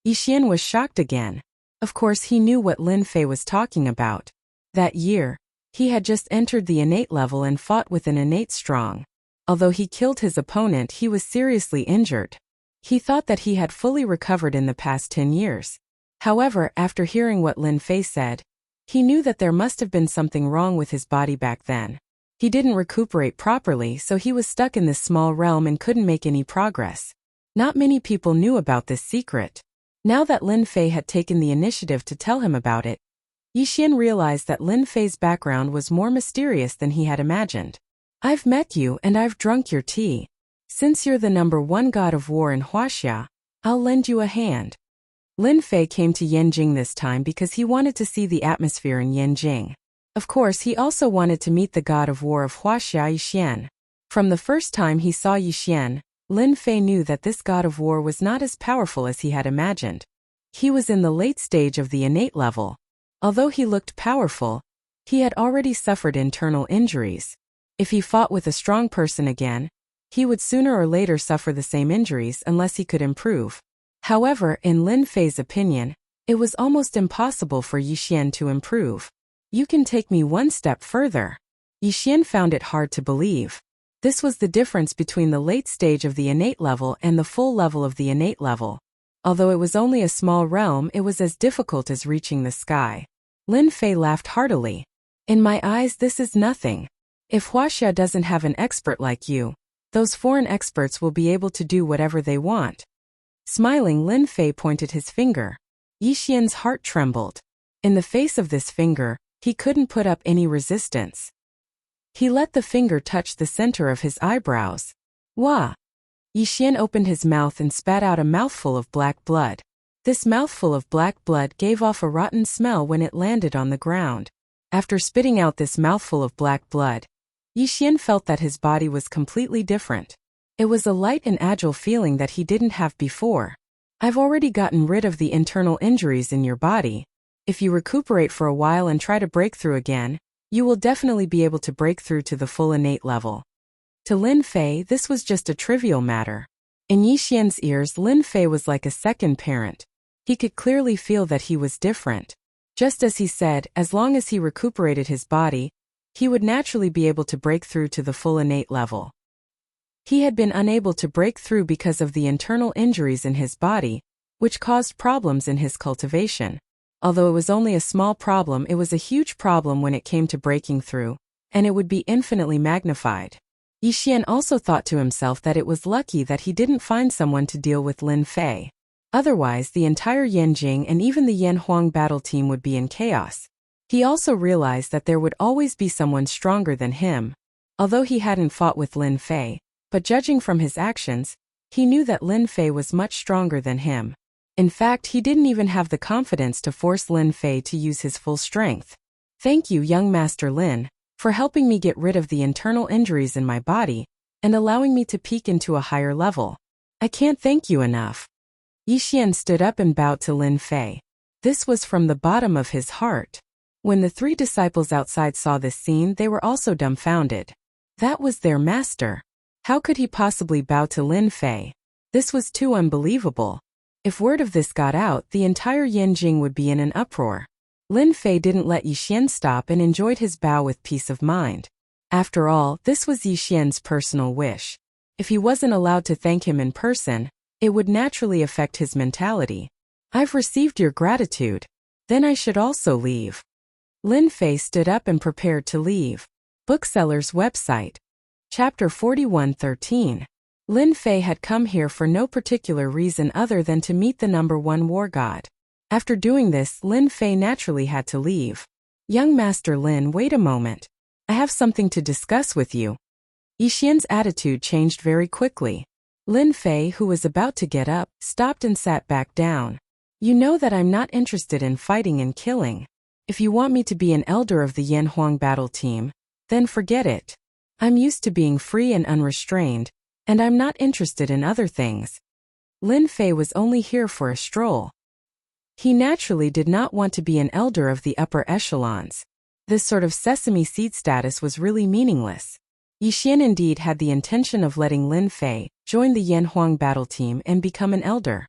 A: Yixian was shocked again. Of course, he knew what Lin Fei was talking about. That year, he had just entered the innate level and fought with an innate strong. Although he killed his opponent, he was seriously injured. He thought that he had fully recovered in the past 10 years. However, after hearing what Lin Fei said, he knew that there must have been something wrong with his body back then. He didn't recuperate properly, so he was stuck in this small realm and couldn't make any progress. Not many people knew about this secret. Now that Lin Fei had taken the initiative to tell him about it, Yixian realized that Lin Fei's background was more mysterious than he had imagined. I've met you and I've drunk your tea. Since you're the #1 god of war in Huaxia, I'll lend you a hand. Lin Fei came to Yanjing this time because he wanted to see the atmosphere in Yanjing. Of course, he also wanted to meet the god of war of Huaxia, Yixian. From the first time he saw Yixian, Lin Fei knew that this god of war was not as powerful as he had imagined. He was in the late stage of the innate level. Although he looked powerful, he had already suffered internal injuries. If he fought with a strong person again, he would sooner or later suffer the same injuries unless he could improve. However, in Lin Fei's opinion, it was almost impossible for Yixian to improve. You can take me one step further. Yixian found it hard to believe. This was the difference between the late stage of the innate level and the full level of the innate level. Although it was only a small realm, it was as difficult as reaching the sky. Lin Fei laughed heartily. In my eyes, this is nothing. If Huaxia doesn't have an expert like you, those foreign experts will be able to do whatever they want. Smiling, Lin Fei pointed his finger. Yixian's heart trembled. In the face of this finger, he couldn't put up any resistance. He let the finger touch the center of his eyebrows. Wah! Yixian opened his mouth and spat out a mouthful of black blood. This mouthful of black blood gave off a rotten smell when it landed on the ground. After spitting out this mouthful of black blood, Yixian felt that his body was completely different. It was a light and agile feeling that he didn't have before. I've already gotten rid of the internal injuries in your body. If you recuperate for a while and try to break through again, you will definitely be able to break through to the full innate level. To Lin Fei, this was just a trivial matter. In Yixian's ears, Lin Fei was like a second parent. He could clearly feel that he was different. Just as he said, as long as he recuperated his body, he would naturally be able to break through to the full innate level. He had been unable to break through because of the internal injuries in his body, which caused problems in his cultivation. Although it was only a small problem, it was a huge problem when it came to breaking through, and it would be infinitely magnified. Yixian also thought to himself that it was lucky that he didn't find someone to deal with Lin Fei. Otherwise, the entire Yanjing and even the Yan Huang battle team would be in chaos. He also realized that there would always be someone stronger than him. Although he hadn't fought with Lin Fei, but judging from his actions, he knew that Lin Fei was much stronger than him. In fact, he didn't even have the confidence to force Lin Fei to use his full strength. Thank you, young Master Lin, for helping me get rid of the internal injuries in my body and allowing me to peak into a higher level. I can't thank you enough. Yi Xian stood up and bowed to Lin Fei. This was from the bottom of his heart. When the three disciples outside saw this scene, they were also dumbfounded. That was their master. How could he possibly bow to Lin Fei? This was too unbelievable. If word of this got out, the entire Yanjing would be in an uproar. Lin Fei didn't let Yi Xian stop and enjoyed his bow with peace of mind. After all, this was Yi Xian's personal wish. If he wasn't allowed to thank him in person, it would naturally affect his mentality. I've received your gratitude. Then I should also leave. Lin Fei stood up and prepared to leave. Bookseller's website. Chapter 41:13. Lin Fei had come here for no particular reason other than to meet the number one war god. After doing this, Lin Fei naturally had to leave. Young Master Lin, wait a moment. I have something to discuss with you. Yi Xian's attitude changed very quickly. Lin Fei, who was about to get up, stopped and sat back down. You know that I'm not interested in fighting and killing. If you want me to be an elder of the Yan Huang battle team, then forget it. I'm used to being free and unrestrained, and I'm not interested in other things. Lin Fei was only here for a stroll. He naturally did not want to be an elder of the upper echelons. This sort of sesame seed status was really meaningless. Yi Xian indeed had the intention of letting Lin Fei join the Yan Huang battle team and become an elder.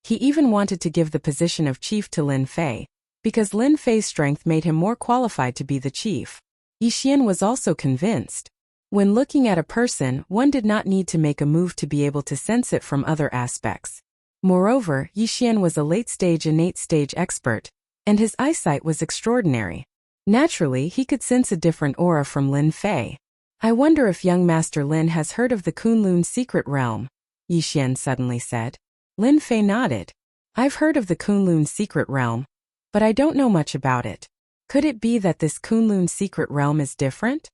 A: He even wanted to give the position of chief to Lin Fei, because Lin Fei's strength made him more qualified to be the chief. Yi Xian was also convinced. When looking at a person, one did not need to make a move to be able to sense it from other aspects. Moreover, Yi Xian was a late-stage innate stage expert, and his eyesight was extraordinary. Naturally, he could sense a different aura from Lin Fei. I wonder if young Master Lin has heard of the Kunlun secret realm, Yi Xian suddenly said. Lin Fei nodded. I've heard of the Kunlun secret realm, but I don't know much about it. Could it be that this Kunlun secret realm is different?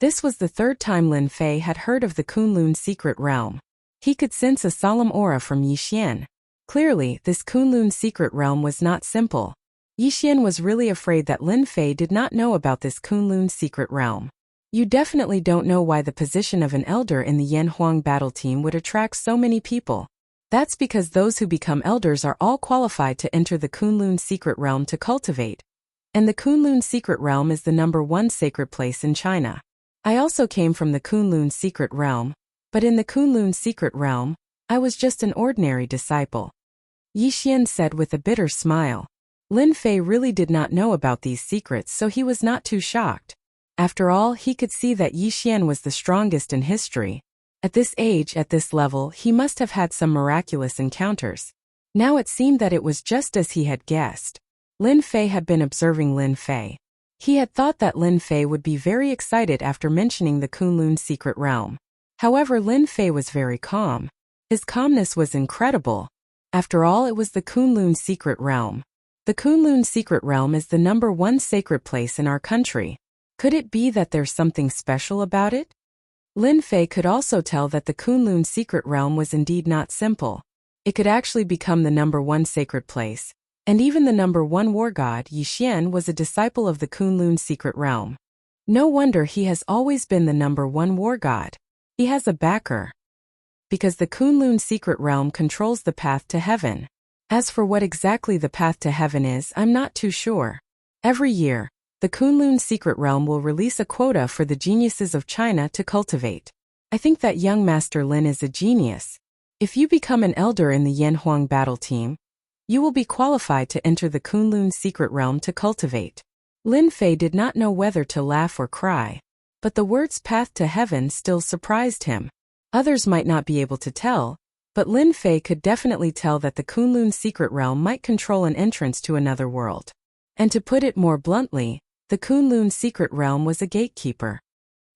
A: This was the third time Lin Fei had heard of the Kunlun secret realm. He could sense a solemn aura from Yi Xian. Clearly, this Kunlun secret realm was not simple. Yi Xian was really afraid that Lin Fei did not know about this Kunlun secret realm. You definitely don't know why the position of an elder in the Yan Huang battle team would attract so many people. That's because those who become elders are all qualified to enter the Kunlun secret realm to cultivate. And the Kunlun secret realm is the number one sacred place in China. I also came from the Kunlun secret realm, but in the Kunlun secret realm, I was just an ordinary disciple. Yi Xian said with a bitter smile. Lin Fei really did not know about these secrets, so he was not too shocked. After all, he could see that Yi Xian was the strongest in history. At this age, at this level, he must have had some miraculous encounters. Now it seemed that it was just as he had guessed. Lin Fei had been observing Lin Fei. He had thought that Lin Fei would be very excited after mentioning the Kunlun secret realm. However, Lin Fei was very calm. His calmness was incredible. After all, it was the Kunlun secret realm. The Kunlun secret realm is the number one sacred place in our country. Could it be that there's something special about it? Lin Fei could also tell that the Kunlun secret realm was indeed not simple. It could actually become the number one sacred place. And even the number one war god, Yi Xian, was a disciple of the Kunlun secret realm. No wonder he has always been the number one war god. He has a backer. Because the Kunlun secret realm controls the path to heaven. As for what exactly the path to heaven is, I'm not too sure. Every year, the Kunlun secret realm will release a quota for the geniuses of China to cultivate. I think that young Master Lin is a genius. If you become an elder in the Yan Huang battle team, you will be qualified to enter the Kunlun secret realm to cultivate. Lin Fei did not know whether to laugh or cry, but the words path to heaven still surprised him. Others might not be able to tell, but Lin Fei could definitely tell that the Kunlun secret realm might control an entrance to another world. And to put it more bluntly, the Kunlun secret realm was a gatekeeper.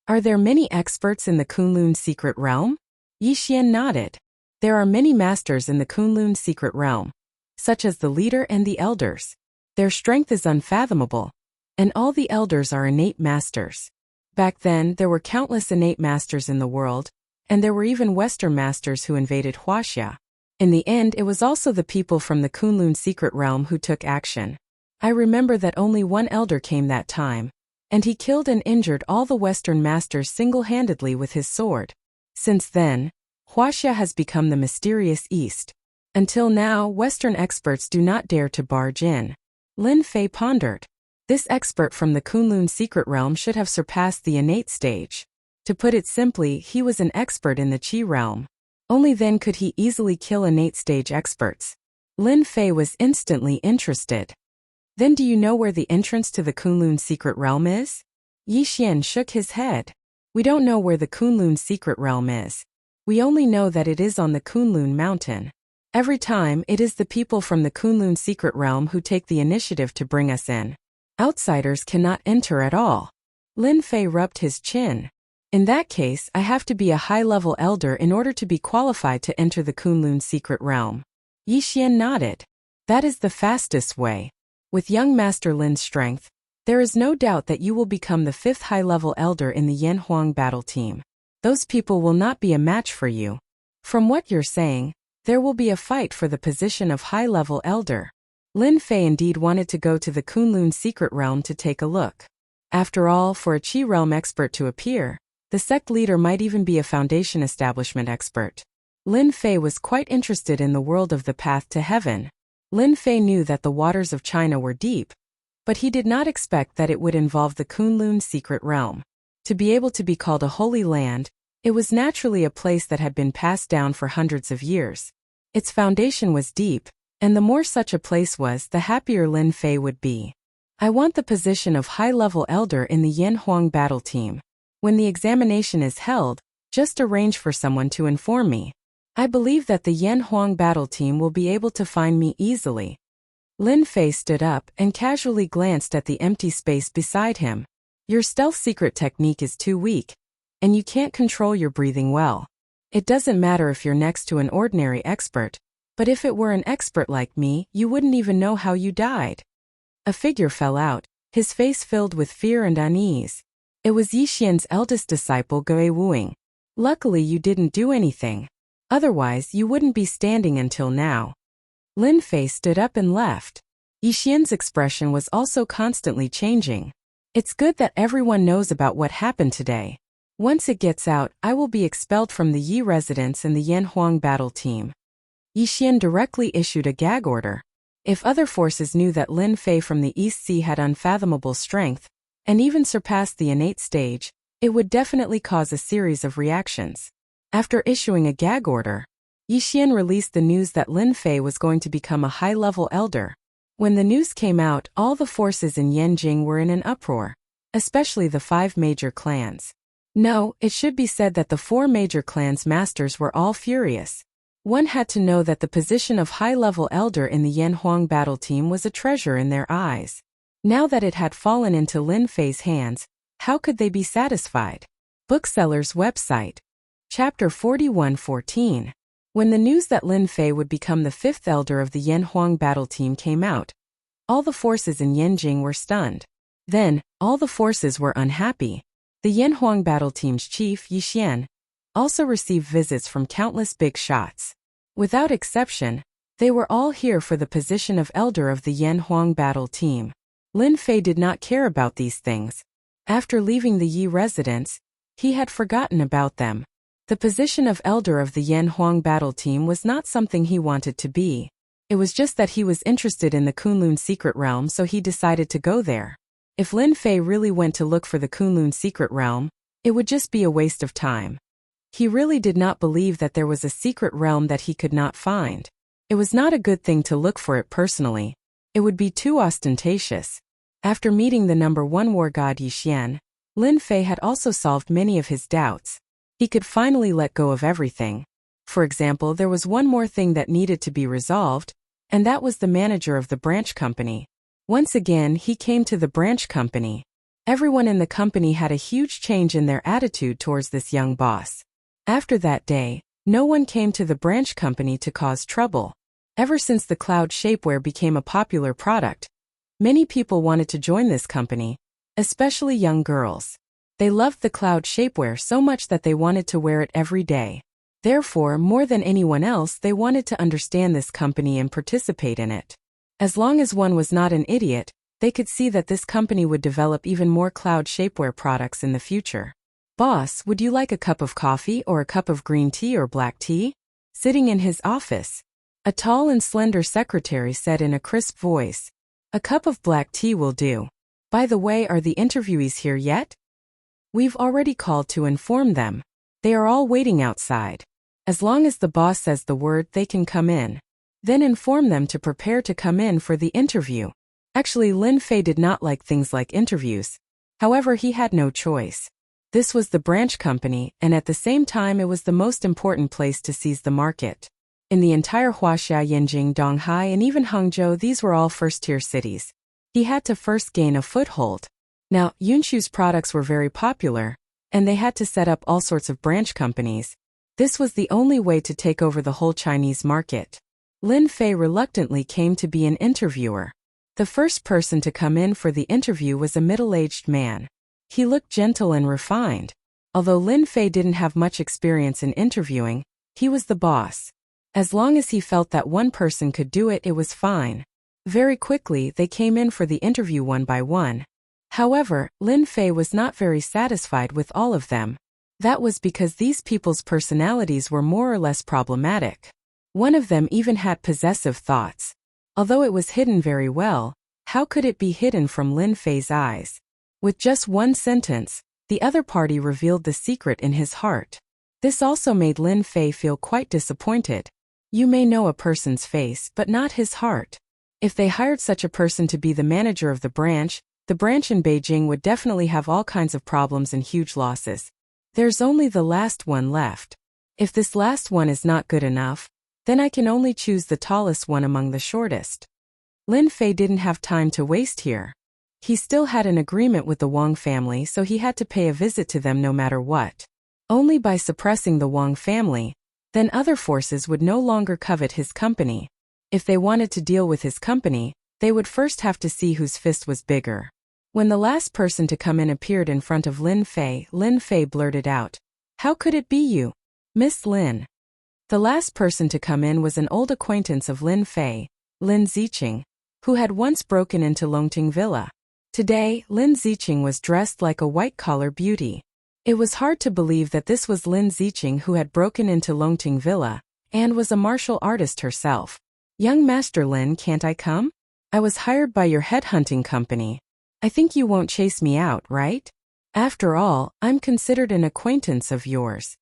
A: Are there many experts in the Kunlun secret realm? Yi Xian nodded. There are many masters in the Kunlun secret realm, such as the leader and the elders. Their strength is unfathomable, and all the elders are innate masters. Back then, there were countless innate masters in the world, and there were even Western masters who invaded Huaxia. In the end, it was also the people from the Kunlun secret realm who took action. I remember that only one elder came that time, and he killed and injured all the Western masters single-handedly with his sword. Since then, Huaxia has become the mysterious East. Until now, Western experts do not dare to barge in. Lin Fei pondered. This expert from the Kunlun secret realm should have surpassed the innate stage. To put it simply, he was an expert in the Qi realm. Only then could he easily kill innate stage experts. Lin Fei was instantly interested. Then do you know where the entrance to the Kunlun secret realm is? Yi Xian shook his head. We don't know where the Kunlun secret realm is. We only know that it is on the Kunlun mountain. Every time, it is the people from the Kunlun secret realm who take the initiative to bring us in. Outsiders cannot enter at all. Lin Fei rubbed his chin. In that case, I have to be a high-level elder in order to be qualified to enter the Kunlun secret realm. Yi Xian nodded. That is the fastest way. With young Master Lin's strength, there is no doubt that you will become the 5th high-level elder in the Yanhuang battle team. Those people will not be a match for you. From what you're saying, there will be a fight for the position of high-level elder. Lin Fei indeed wanted to go to the Kunlun secret realm to take a look. After all, for a Qi realm expert to appear, the sect leader might even be a foundation establishment expert. Lin Fei was quite interested in the world of the path to heaven. Lin Fei knew that the waters of China were deep, but he did not expect that it would involve the Kunlun secret realm. To be able to be called a holy land, it was naturally a place that had been passed down for hundreds of years. Its foundation was deep, and the more such a place was, the happier Lin Fei would be. I want the position of high-level elder in the Yanhuang battle team. When the examination is held, just arrange for someone to inform me. I believe that the Yanhuang battle team will be able to find me easily. Lin Fei stood up and casually glanced at the empty space beside him. Your stealth secret technique is too weak, and you can't control your breathing well. It doesn't matter if you're next to an ordinary expert, but if it were an expert like me, you wouldn't even know how you died. A figure fell out, his face filled with fear and unease. It was Yi Xian's eldest disciple Gui Wuing. Luckily you didn't do anything. Otherwise you wouldn't be standing until now. Lin Fei stood up and left. Yi Xian's expression was also constantly changing. It's good that everyone knows about what happened today. Once it gets out, I will be expelled from the Yi residence and the Yanhuang battle team. Yi Xian directly issued a gag order. If other forces knew that Lin Fei from the East Sea had unfathomable strength, and even surpassed the innate stage, it would definitely cause a series of reactions. After issuing a gag order, Yi Xian released the news that Lin Fei was going to become a high-level elder. When the news came out, all the forces in Yanjing were in an uproar, especially the 5 major clans. No, it should be said that the 4 major clans' masters were all furious. One had to know that the position of high-level elder in the Yanhuang battle team was a treasure in their eyes. Now that it had fallen into Lin Fei's hands, how could they be satisfied? Bookseller's website. Chapter 41:14. When the news that Lin Fei would become the 5th elder of the Yanhuang battle team came out, all the forces in Yanjing were stunned. Then, all the forces were unhappy. The Yanhuang battle team's chief, Yi Xian, also received visits from countless big shots. Without exception, they were all here for the position of elder of the Yanhuang battle team. Lin Fei did not care about these things. After leaving the Yi residence, he had forgotten about them. The position of elder of the Yanhuang battle team was not something he wanted to be. It was just that he was interested in the Kunlun secret realm, so he decided to go there. If Lin Fei really went to look for the Kunlun secret realm, it would just be a waste of time. He really did not believe that there was a secret realm that he could not find. It was not a good thing to look for it personally. It would be too ostentatious. After meeting the number 1 war god Yi Xian, Lin Fei had also solved many of his doubts. He could finally let go of everything. For example, there was one more thing that needed to be resolved, and that was the manager of the branch company. Once again, he came to the branch company. Everyone in the company had a huge change in their attitude towards this young boss. After that day, No one came to the branch company to cause trouble. Ever since the cloud shapewear became a popular product, many people wanted to join this company, especially young girls. They loved the cloud shapewear so much that they wanted to wear it every day. Therefore, more than anyone else, they wanted to understand this company and participate in it. As long as one was not an idiot, they could see that this company would develop even more cloud shapewear products in the future. Boss, would you like a cup of coffee or a cup of green tea or black tea? Sitting in his office, a tall and slender secretary said in a crisp voice, "A cup of black tea will do. By the way, are the interviewees here yet?" "We've already called to inform them. They are all waiting outside. As long as the boss says the word, they can come in. Then inform them to prepare to come in for the interview." Actually, Lin Fei did not like things like interviews. However, he had no choice. This was the branch company, and at the same time it was the most important place to seize the market. In the entire Huaxia, Yanjing, Donghai, and even Hangzhou, these were all first-tier cities. He had to first gain a foothold. Now, Yunshu's products were very popular, and they had to set up all sorts of branch companies. This was the only way to take over the whole Chinese market. Lin Fei reluctantly came to be an interviewer. The first person to come in for the interview was a middle-aged man. He looked gentle and refined. Although Lin Fei didn't have much experience in interviewing, he was the boss. As long as he felt that one person could do it, it was fine. Very quickly, they came in for the interview one by one. However, Lin Fei was not very satisfied with all of them. That was because these people's personalities were more or less problematic. One of them even had possessive thoughts. Although it was hidden very well, how could it be hidden from Lin Fei's eyes? With just one sentence, the other party revealed the secret in his heart. This also made Lin Fei feel quite disappointed. You may know a person's face, but not his heart. If they hired such a person to be the manager of the branch in Beijing would definitely have all kinds of problems and huge losses. There's only the last one left. If this last one is not good enough, then I can only choose the tallest one among the shortest. Lin Fei didn't have time to waste here. He still had an agreement with the Wang family, so he had to pay a visit to them no matter what. Only by suppressing the Wang family, then other forces would no longer covet his company. If they wanted to deal with his company, they would first have to see whose fist was bigger. When the last person to come in appeared in front of Lin Fei blurted out, "How could it be you, Miss Lin?" The last person to come in was an old acquaintance of Lin Fei, Lin Ziqing, who had once broken into Longting Villa. Today, Lin Ziqing was dressed like a white-collar beauty. It was hard to believe that this was Lin Ziqing who had broken into Longting Villa, and was a martial artist herself. "Young Master Lin, can't I come? I was hired by your headhunting company. I think you won't chase me out, right? After all, I'm considered an acquaintance of yours."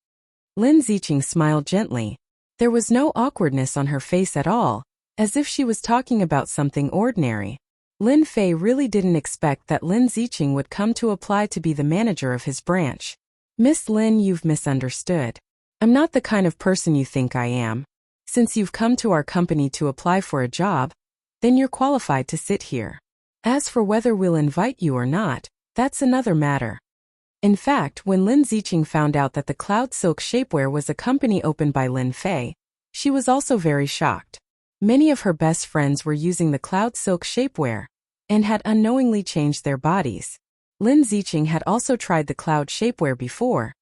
A: Lin Ziqing smiled gently. There was no awkwardness on her face at all, as if she was talking about something ordinary. Lin Fei really didn't expect that Lin Ziqing would come to apply to be the manager of his branch. "Miss Lin, you've misunderstood. I'm not the kind of person you think I am. Since you've come to our company to apply for a job, then you're qualified to sit here. As for whether we'll invite you or not, that's another matter." In fact, when Lin Ziqing found out that the Cloud Silk Shapewear was a company opened by Lin Fei, she was also very shocked. Many of her best friends were using the Cloud Silk Shapewear, and had unknowingly changed their bodies. Lin Ziqing had also tried the Cloud Shapewear before,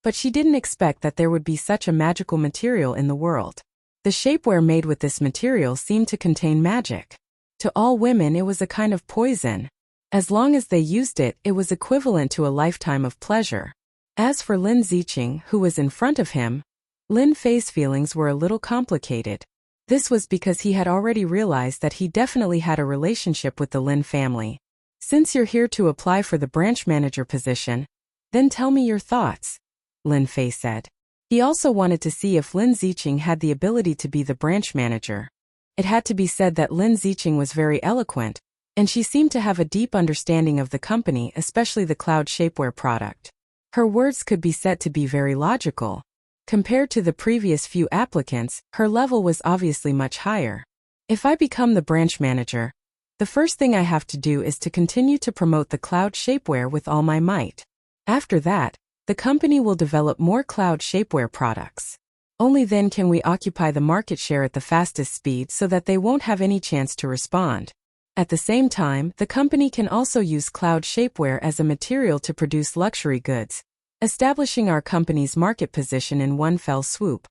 A: but she didn't expect that there would be such a magical material in the world. The shapewear made with this material seemed to contain magic. To all women it was a kind of poison. As long as they used it, it was equivalent to a lifetime of pleasure. As for Lin Ziqing, who was in front of him, Lin Fei's feelings were a little complicated. This was because he had already realized that he definitely had a relationship with the Lin family. "Since you're here to apply for the branch manager position, then tell me your thoughts," Lin Fei said. He also wanted to see if Lin Ziqing had the ability to be the branch manager. It had to be said that Lin Ziqing was very eloquent, and she seemed to have a deep understanding of the company, especially the Cloud Shapewear product. Her words could be said to be very logical. Compared to the previous few applicants, her level was obviously much higher. "If I become the branch manager, the first thing I have to do is to continue to promote the Cloud Shapewear with all my might. After that, the company will develop more Cloud Shapewear products. Only then can we occupy the market share at the fastest speed so that they won't have any chance to respond. At the same time, the company can also use cloud shapewear as a material to produce luxury goods, establishing our company's market position in one fell swoop.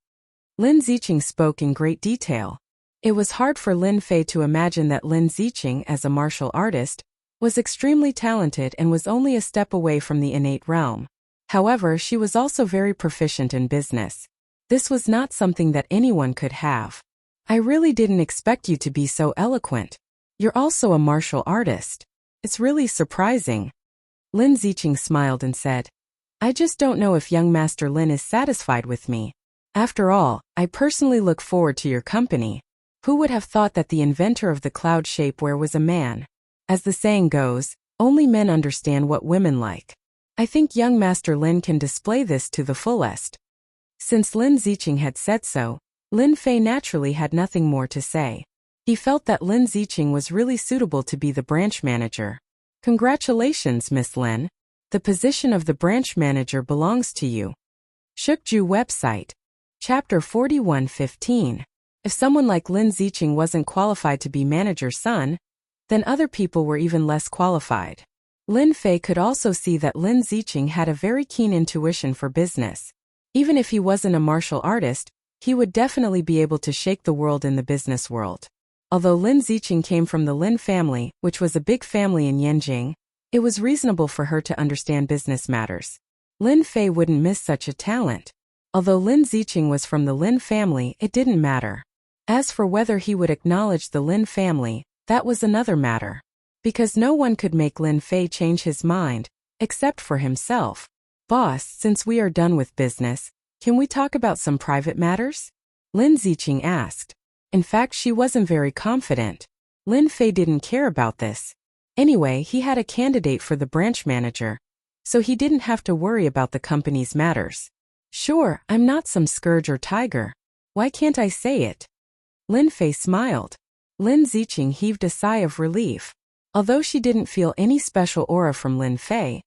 A: Lin Ziqing spoke in great detail. It was hard for Lin Fei to imagine that Lin Ziqing, as a martial artist, was extremely talented and was only a step away from the innate realm. However, she was also very proficient in business. This was not something that anyone could have. I really didn't expect you to be so eloquent. You're also a martial artist. It's really surprising. Lin Ziqing smiled and said, I just don't know if young Master Lin is satisfied with me. After all, I personally look forward to your company. Who would have thought that the inventor of the cloud shapewear was a man? As the saying goes, only men understand what women like. I think young Master Lin can display this to the fullest. Since Lin Ziqing had said so, Lin Fei naturally had nothing more to say. He felt that Lin Ziqing was really suitable to be the branch manager. Congratulations, Miss Lin. The position of the branch manager belongs to you. Shukju website. Chapter 41:15. If someone like Lin Ziqing wasn't qualified to be manager's son, then other people were even less qualified. Lin Fei could also see that Lin Ziqing had a very keen intuition for business. Even if he wasn't a martial artist, he would definitely be able to shake the world in the business world. Although Lin Ziqing came from the Lin family, which was a big family in Yanjing, it was reasonable for her to understand business matters. Lin Fei wouldn't miss such a talent. Although Lin Ziqing was from the Lin family, it didn't matter. As for whether he would acknowledge the Lin family, that was another matter. Because no one could make Lin Fei change his mind, except for himself. Boss, since we are done with business, can we talk about some private matters? Lin Ziqing asked. In fact, she wasn't very confident. Lin Fei didn't care about this. Anyway, he had a candidate for the branch manager, so he didn't have to worry about the company's matters. Sure, I'm not some scourge or tiger. Why can't I say it? Lin Fei smiled. Lin Ziqing heaved a sigh of relief. Although she didn't feel any special aura from Lin Fei,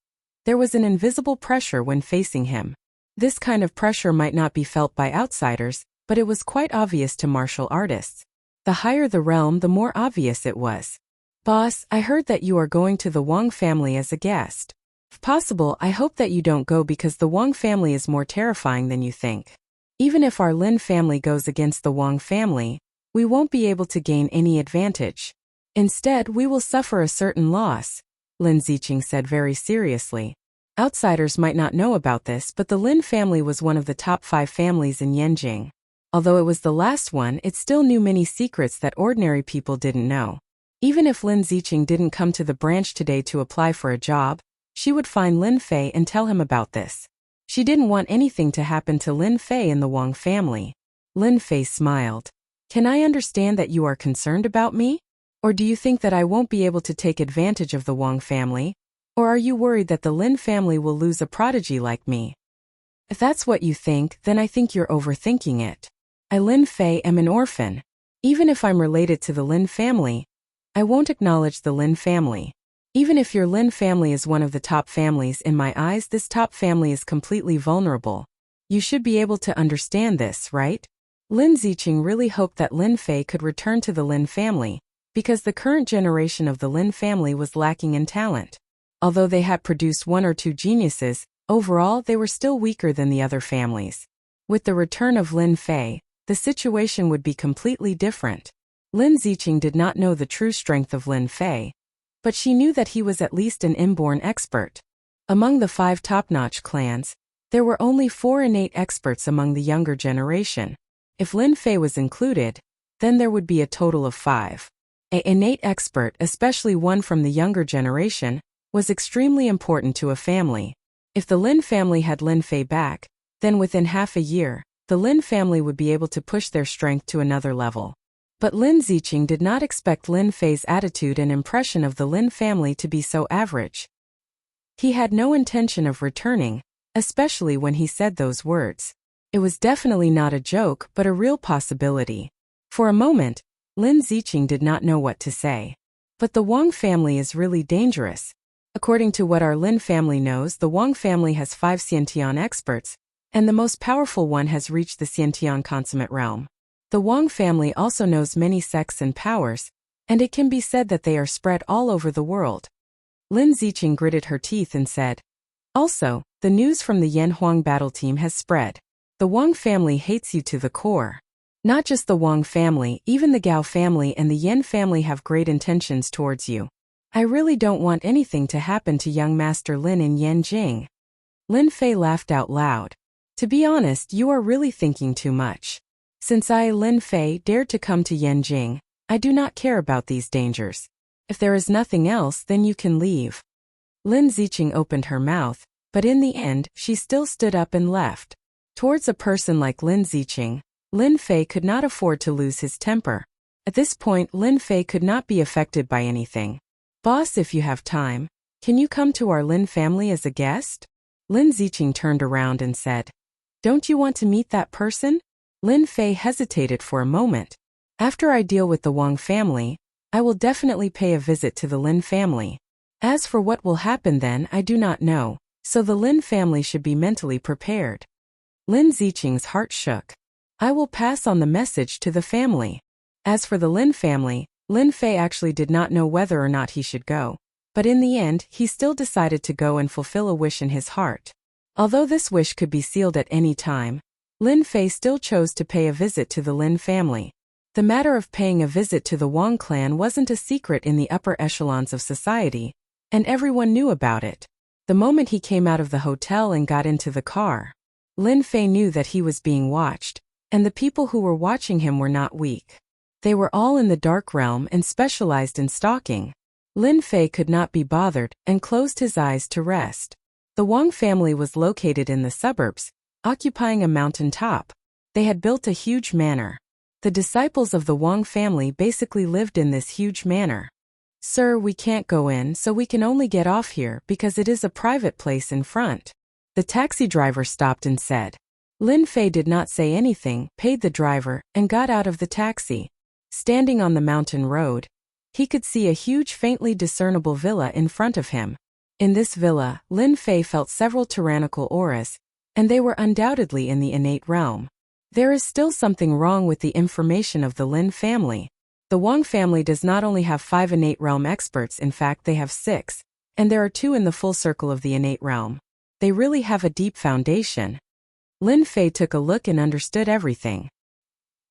A: there was an invisible pressure when facing him. This kind of pressure might not be felt by outsiders, but it was quite obvious to martial artists. The higher the realm, the more obvious it was. Boss, I heard that you are going to the Wang family as a guest. If possible, I hope that you don't go because the Wang family is more terrifying than you think. Even if our Lin family goes against the Wang family, we won't be able to gain any advantage. Instead, we will suffer a certain loss, Lin Ziqing said very seriously. Outsiders might not know about this, but the Lin family was one of the top 5 families in Yanjing. Although it was the last one, it still knew many secrets that ordinary people didn't know. Even if Lin Ziqing didn't come to the branch today to apply for a job, she would find Lin Fei and tell him about this. She didn't want anything to happen to Lin Fei and the Wang family. Lin Fei smiled. Can I understand that you are concerned about me? Or do you think that I won't be able to take advantage of the Wang family? Or are you worried that the Lin family will lose a prodigy like me? If that's what you think, then I think you're overthinking it. I, Lin Fei, am an orphan. Even if I'm related to the Lin family, I won't acknowledge the Lin family. Even if your Lin family is one of the top families in my eyes, this top family is completely vulnerable. You should be able to understand this, right? Lin Ziqing really hoped that Lin Fei could return to the Lin family, because the current generation of the Lin family was lacking in talent. Although they had produced 1 or 2 geniuses, overall they were still weaker than the other families. With the return of Lin Fei, the situation would be completely different. Lin Ziqing did not know the true strength of Lin Fei, but she knew that he was at least an inborn expert. Among the 5 top-notch clans, there were only 4 innate experts among the younger generation. If Lin Fei was included, then there would be a total of 5. An innate expert, especially one from the younger generation, was extremely important to a family. If the Lin family had Lin Fei back, then within half a year, the Lin family would be able to push their strength to another level. But Lin Ziqing did not expect Lin Fei's attitude and impression of the Lin family to be so average. He had no intention of returning, especially when he said those words. It was definitely not a joke, but a real possibility. For a moment, Lin Ziqing did not know what to say. But the Wang family is really dangerous. According to what our Lin family knows, the Wang family has 5 Xiantian experts, and the most powerful one has reached the Xiantian consummate realm. The Wang family also knows many sects and powers, and it can be said that they are spread all over the world. Lin Ziqing gritted her teeth and said, "Also, the news from the Yan Huang battle team has spread. The Wang family hates you to the core. Not just the Wang family, even the Gao family and the Yan family have great intentions towards you. I really don't want anything to happen to young Master Lin in Yanjing." Lin Fei laughed out loud. "To be honest, you are really thinking too much. Since I, Lin Fei, dared to come to Yanjing, I do not care about these dangers. If there is nothing else, then you can leave." Lin Ziqing opened her mouth, but in the end, she still stood up and left. Towards a person like Lin Ziqing, Lin Fei could not afford to lose his temper. At this point, Lin Fei could not be affected by anything. "Boss, if you have time, can you come to our Lin family as a guest?" Lin Ziqing turned around and said, "Don't you want to meet that person?" Lin Fei hesitated for a moment. "After I deal with the Wang family, I will definitely pay a visit to the Lin family. As for what will happen then, I do not know, so the Lin family should be mentally prepared." Lin Ziqing's heart shook. "I will pass on the message to the family." As for the Lin family, Lin Fei actually did not know whether or not he should go, but in the end, he still decided to go and fulfill a wish in his heart. Although this wish could be sealed at any time, Lin Fei still chose to pay a visit to the Lin family. The matter of paying a visit to the Wang clan wasn't a secret in the upper echelons of society, and everyone knew about it. The moment he came out of the hotel and got into the car, Lin Fei knew that he was being watched, and the people who were watching him were not weak. They were all in the dark realm and specialized in stalking. Lin Fei could not be bothered and closed his eyes to rest. The Wang family was located in the suburbs, occupying a mountain top. They had built a huge manor. The disciples of the Wang family basically lived in this huge manor. "Sir, we can't go in, so we can only get off here because it is a private place in front." The taxi driver stopped and said. Lin Fei did not say anything, paid the driver, and got out of the taxi. Standing on the mountain road, he could see a huge faintly discernible villa in front of him. In this villa, Lin Fei felt several tyrannical auras, and they were undoubtedly in the innate realm. There is still something wrong with the information of the Lin family. The Wang family does not only have 5 innate realm experts, in fact they have 6, and there are 2 in the full circle of the innate realm. They really have a deep foundation. Lin Fei took a look and understood everything.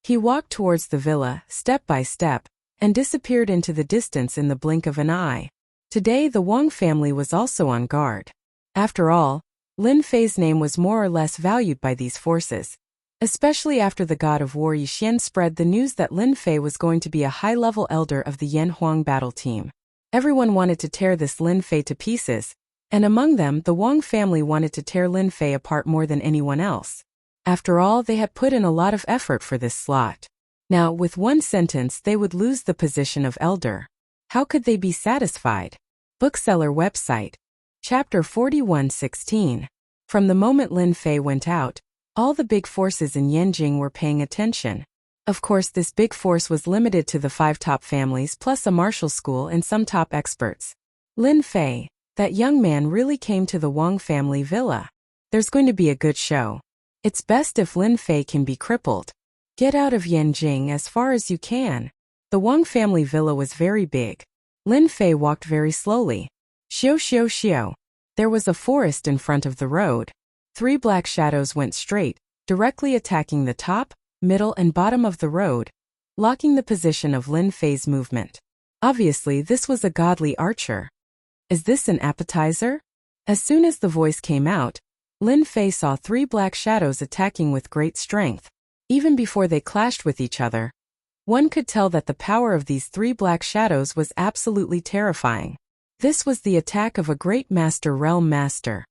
A: He walked towards the villa, step by step, and disappeared into the distance in the blink of an eye. Today the Wang family was also on guard. After all, Lin Fei's name was more or less valued by these forces. Especially after the god of war Yixian spread the news that Lin Fei was going to be a high-level elder of the Yan Huang battle team. Everyone wanted to tear this Lin Fei to pieces, and among them the Wang family wanted to tear Lin Fei apart more than anyone else. After all, they had put in a lot of effort for this slot. Now, with one sentence they would lose the position of elder. How could they be satisfied? Bookseller website. Chapter 41:16. From the moment Lin Fei went out, all the big forces in Yanjing were paying attention. Of course, this big force was limited to the 5 top families plus a martial school and some top experts. Lin Fei, that young man, really came to the Wang family villa. There's going to be a good show. It's best if Lin Fei can be crippled. Get out of Yanjing as far as you can. The Wang family villa was very big. Lin Fei walked very slowly. Xiao xiao xiao. There was a forest in front of the road. 3 black shadows went straight, directly attacking the top, middle and bottom of the road, locking the position of Lin Fei's movement. Obviously, this was a godly archer. Is this an appetizer? As soon as the voice came out, Lin Fei saw 3 black shadows attacking with great strength. Even before they clashed with each other, one could tell that the power of these 3 black shadows was absolutely terrifying. This was the attack of a great master realm master.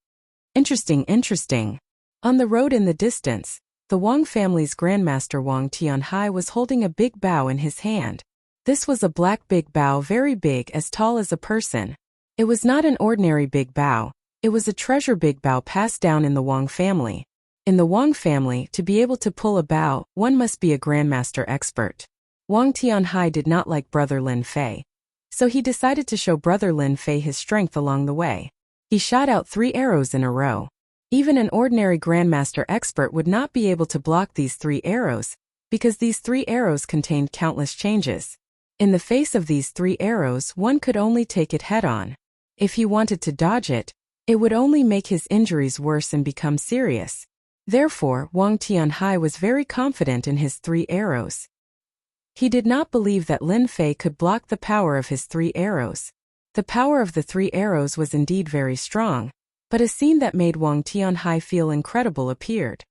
A: Interesting. On the road in the distance, the Wang family's grandmaster Wang Tianhai was holding a big bow in his hand. This was a black big bow, very big, as tall as a person. It was not an ordinary big bow, it was a treasure big bow passed down in the Wang family. In the Wang family, to be able to pull a bow, one must be a grandmaster expert. Wang Tianhai did not like brother Lin Fei, so he decided to show brother Lin Fei his strength along the way. He shot out 3 arrows in a row. Even an ordinary Grandmaster expert would not be able to block these 3 arrows, because these 3 arrows contained countless changes. In the face of these 3 arrows, one could only take it head-on. If he wanted to dodge it, it would only make his injuries worse and become serious. Therefore, Wang Tianhai was very confident in his 3 arrows. He did not believe that Lin Fei could block the power of his 3 arrows. The power of the 3 arrows was indeed very strong, but a scene that made Wang Tianhai feel incredible appeared.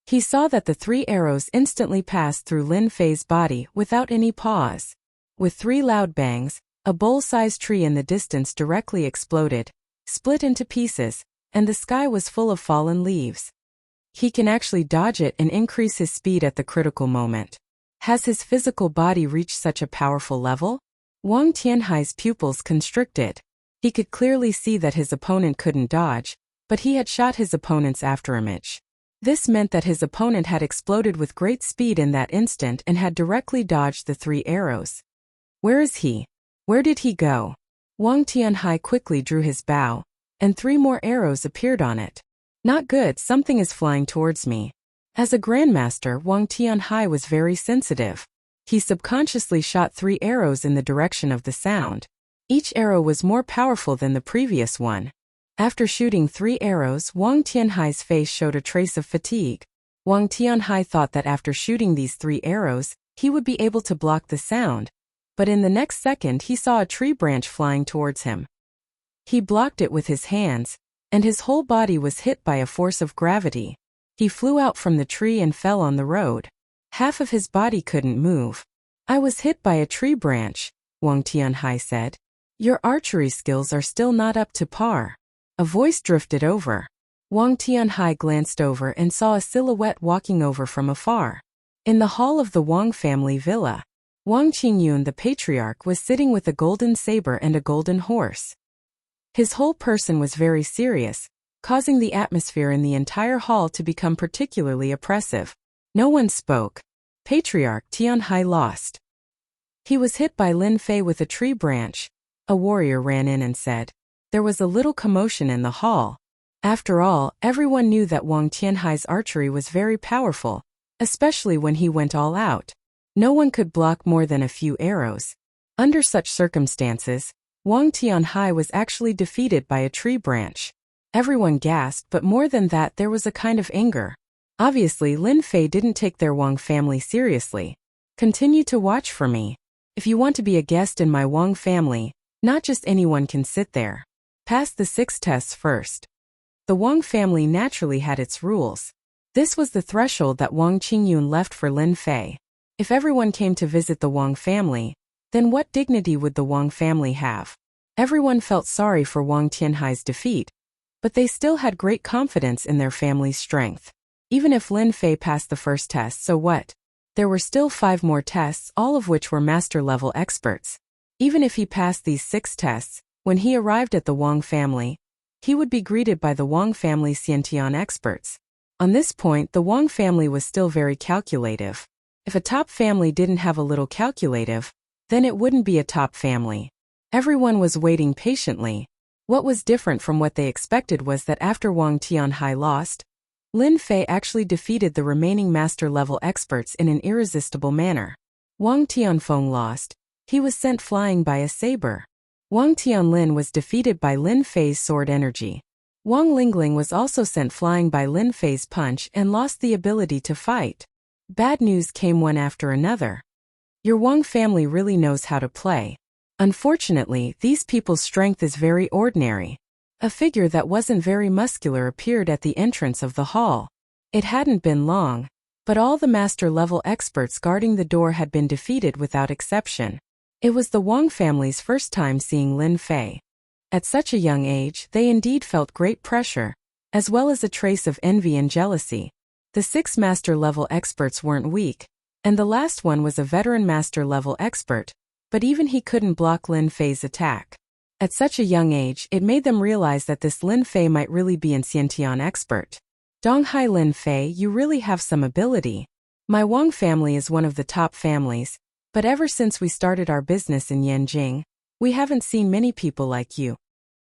A: He saw that the 3 arrows instantly passed through Lin Fei's body without any pause. With 3 loud bangs, a bowl-sized tree in the distance directly exploded, split into pieces, and the sky was full of fallen leaves. He can actually dodge it and increase his speed at the critical moment. Has his physical body reached such a powerful level? Wang Tianhai's pupils constricted. He could clearly see that his opponent couldn't dodge, but he had shot his opponent's afterimage. This meant that his opponent had exploded with great speed in that instant and had directly dodged the 3 arrows. Where is he? Where did he go? Wang Tianhai quickly drew his bow, and 3 more arrows appeared on it. Not good, something is flying towards me. As a Grandmaster, Wang Tianhai was very sensitive. He subconsciously shot 3 arrows in the direction of the sound. Each arrow was more powerful than the previous one. After shooting 3 arrows, Wang Tianhai's face showed a trace of fatigue. Wang Tianhai thought that after shooting these 3 arrows, he would be able to block the sound, but in the next second he saw a tree branch flying towards him. He blocked it with his hands, and his whole body was hit by a force of gravity. He flew out from the tree and fell on the road. Half of his body couldn't move. I was hit by a tree branch, Wang Tianhai said. Your archery skills are still not up to par. A voice drifted over. Wang Tianhai glanced over and saw a silhouette walking over from afar. In the hall of the Wang family villa, Wang Qingyun the patriarch was sitting with a golden saber and a golden horse. His whole person was very serious, causing the atmosphere in the entire hall to become particularly oppressive. No one spoke. Patriarch Tianhai lost. He was hit by Lin Fei with a tree branch. A warrior ran in and said. There was a little commotion in the hall. After all, everyone knew that Wang Tianhai's archery was very powerful, especially when he went all out. No one could block more than a few arrows. Under such circumstances, Wang Tianhai was actually defeated by a tree branch. Everyone gasped, but more than that there was a kind of anger. Obviously, Lin Fei didn't take their Wang family seriously. Continue to watch for me. If you want to be a guest in my Wang family, not just anyone can sit there. Pass the 6 tests first. The Wang family naturally had its rules. This was the threshold that Wang Qingyun left for Lin Fei. If everyone came to visit the Wang family, then what dignity would the Wang family have? Everyone felt sorry for Wang Tianhai's defeat, but they still had great confidence in their family's strength. Even if Lin Fei passed the first test, so what? There were still 5 more tests, all of which were master-level experts. Even if he passed these 6 tests, when he arrived at the Wang family, he would be greeted by the Wang family Xiantian experts. On this point, the Wang family was still very calculative. If a top family didn't have a little calculative, then it wouldn't be a top family. Everyone was waiting patiently. What was different from what they expected was that after Wang Tianhai lost, Lin Fei actually defeated the remaining master-level experts in an irresistible manner. Wang Tianfeng lost. He was sent flying by a saber. Wang Tianlin was defeated by Lin Fei's sword energy. Wang Lingling was also sent flying by Lin Fei's punch and lost the ability to fight. Bad news came one after another. Your Wang family really knows how to play. Unfortunately, these people's strength is very ordinary. A figure that wasn't very muscular appeared at the entrance of the hall. It hadn't been long, but all the master-level experts guarding the door had been defeated without exception. It was the Wang family's first time seeing Lin Fei. At such a young age, they indeed felt great pressure, as well as a trace of envy and jealousy. The 6 master-level experts weren't weak, and the last one was a veteran master-level expert, but even he couldn't block Lin Fei's attack. At such a young age, it made them realize that this Lin Fei might really be an Xiantian expert. Donghai Lin Fei, you really have some ability. My Wang family is one of the top families, but ever since we started our business in Yanjing, we haven't seen many people like you.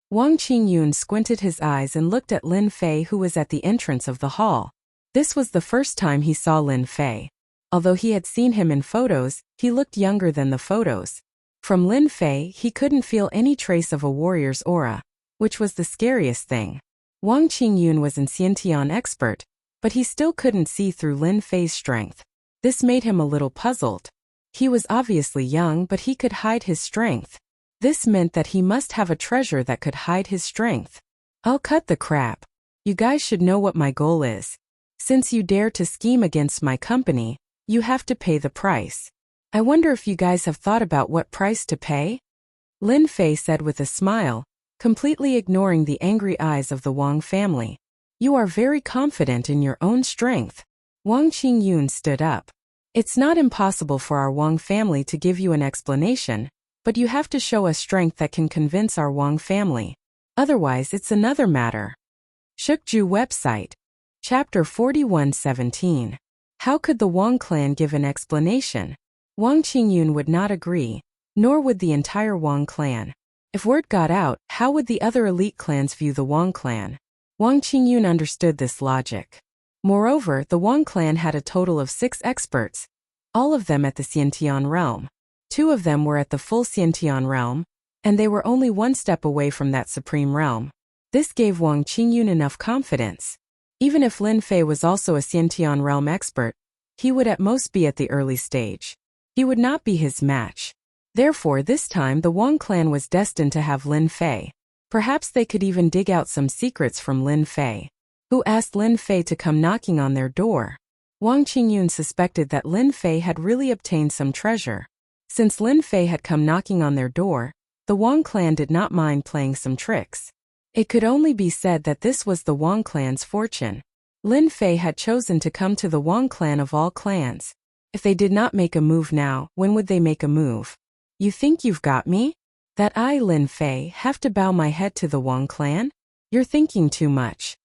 A: Wang Qingyun squinted his eyes and looked at Lin Fei, who was at the entrance of the hall. This was the first time he saw Lin Fei. Although he had seen him in photos, he looked younger than the photos. From Lin Fei, he couldn't feel any trace of a warrior's aura, which was the scariest thing. Wang Qingyun was an Xiantian expert, but he still couldn't see through Lin Fei's strength. This made him a little puzzled. He was obviously young, but he could hide his strength. This meant that he must have a treasure that could hide his strength. I'll cut the crap. You guys should know what my goal is. Since you dare to scheme against my company, you have to pay the price. I wonder if you guys have thought about what price to pay? Lin Fei said with a smile, completely ignoring the angry eyes of the Wang family. You are very confident in your own strength. Wang Qingyun stood up. It's not impossible for our Wang family to give you an explanation, but you have to show us strength that can convince our Wang family. Otherwise, it's another matter. Shukju website. Chapter 41:17. How could the Wang clan give an explanation? Wang Qingyun would not agree, nor would the entire Wang clan. If word got out, how would the other elite clans view the Wang clan? Wang Qingyun understood this logic. Moreover, the Wang clan had a total of 6 experts, all of them at the Xiantian realm. 2 of them were at the full Xiantian realm, and they were only one step away from that supreme realm. This gave Wang Qingyun enough confidence. Even if Lin Fei was also a Xiantian realm expert, he would at most be at the early stage. He would not be his match. Therefore, this time the Wang clan was destined to have Lin Fei. Perhaps they could even dig out some secrets from Lin Fei. Who asked Lin Fei to come knocking on their door? Wang Qingyun suspected that Lin Fei had really obtained some treasure. Since Lin Fei had come knocking on their door, the Wang clan did not mind playing some tricks. It could only be said that this was the Wang clan's fortune. Lin Fei had chosen to come to the Wang clan of all clans. If they did not make a move now, when would they make a move? You think you've got me? That I, Lin Fei, have to bow my head to the Wang clan? You're thinking too much.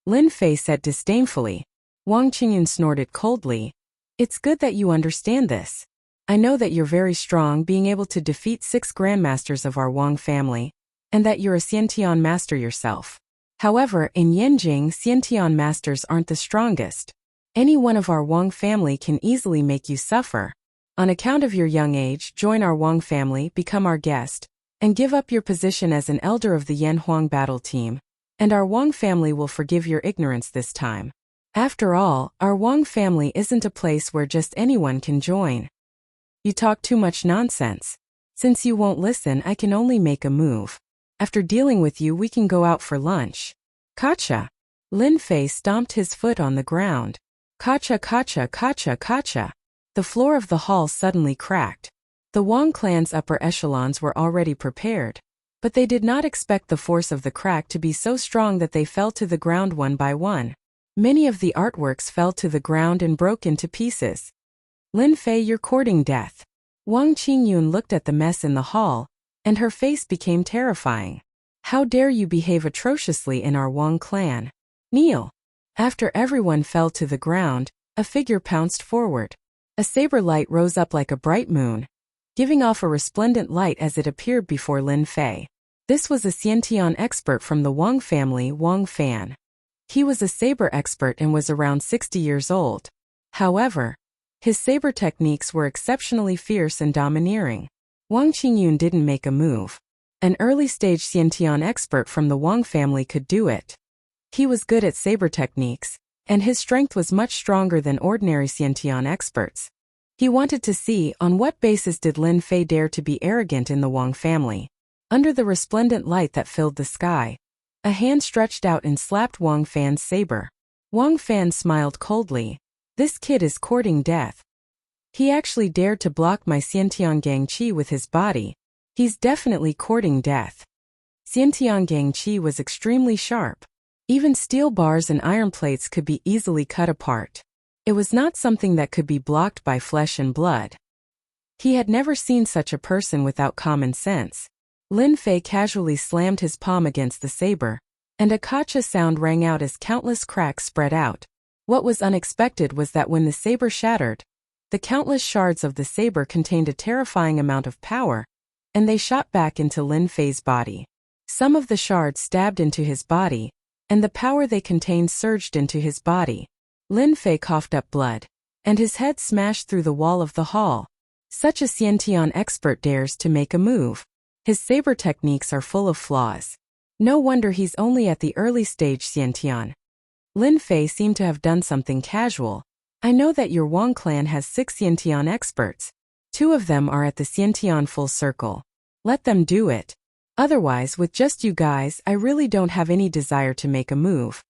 A: Lin Fei said disdainfully. Wang Qingyun snorted coldly. It's good that you understand this. I know that you're very strong, being able to defeat 6 grandmasters of our Wang family, and that you're a Xiantian master yourself. However, in Yanjing, Xiantian masters aren't the strongest. Any one of our Wang family can easily make you suffer. On account of your young age, join our Wang family, become our guest, and give up your position as an elder of the Yan Huang battle team, and our Wang family will forgive your ignorance this time. After all, our Wang family isn't a place where just anyone can join. You talk too much nonsense. Since you won't listen, I can only make a move. After dealing with you, we can go out for lunch. Kacha. Lin Fei stomped his foot on the ground. Kacha, kacha, kacha, kacha. The floor of the hall suddenly cracked. The Wang clan's upper echelons were already prepared, but they did not expect the force of the crack to be so strong that they fell to the ground one by one. Many of the artworks fell to the ground and broke into pieces. Lin Fei, you're courting death. Wang Qingyun looked at the mess in the hall, and her face became terrifying. How dare you behave atrociously in our Wang clan? Kneel. After everyone fell to the ground, a figure pounced forward. A saber light rose up like a bright moon, giving off a resplendent light as it appeared before Lin Fei. This was a Xiantian expert from the Wang family, Wang Fan. He was a saber expert and was around 60 years old. However, his saber techniques were exceptionally fierce and domineering. Wang Qingyun didn't make a move. An early-stage Xiantian expert from the Wang family could do it. He was good at saber techniques, and his strength was much stronger than ordinary Xiantian experts. He wanted to see on what basis did Lin Fei dare to be arrogant in the Wang family. Under the resplendent light that filled the sky, a hand stretched out and slapped Wang Fan's saber. Wang Fan smiled coldly. This kid is courting death. He actually dared to block my Xiantian Gang Qi with his body. He's definitely courting death. Xiantian Gang Qi was extremely sharp. Even steel bars and iron plates could be easily cut apart. It was not something that could be blocked by flesh and blood. He had never seen such a person without common sense. Lin Fei casually slammed his palm against the saber, and a kacha sound rang out as countless cracks spread out. What was unexpected was that when the saber shattered, the countless shards of the saber contained a terrifying amount of power, and they shot back into Lin Fei's body. Some of the shards stabbed into his body, and the power they contained surged into his body. Lin Fei coughed up blood, and his head smashed through the wall of the hall. Such a Xiantian expert dares to make a move. His saber techniques are full of flaws. No wonder he's only at the early stage Xiantian. Lin Fei seemed to have done something casual. I know that your Wang clan has 6 Xiantian experts. 2 of them are at the Xiantian full circle. Let them do it. Otherwise, with just you guys, I really don't have any desire to make a move.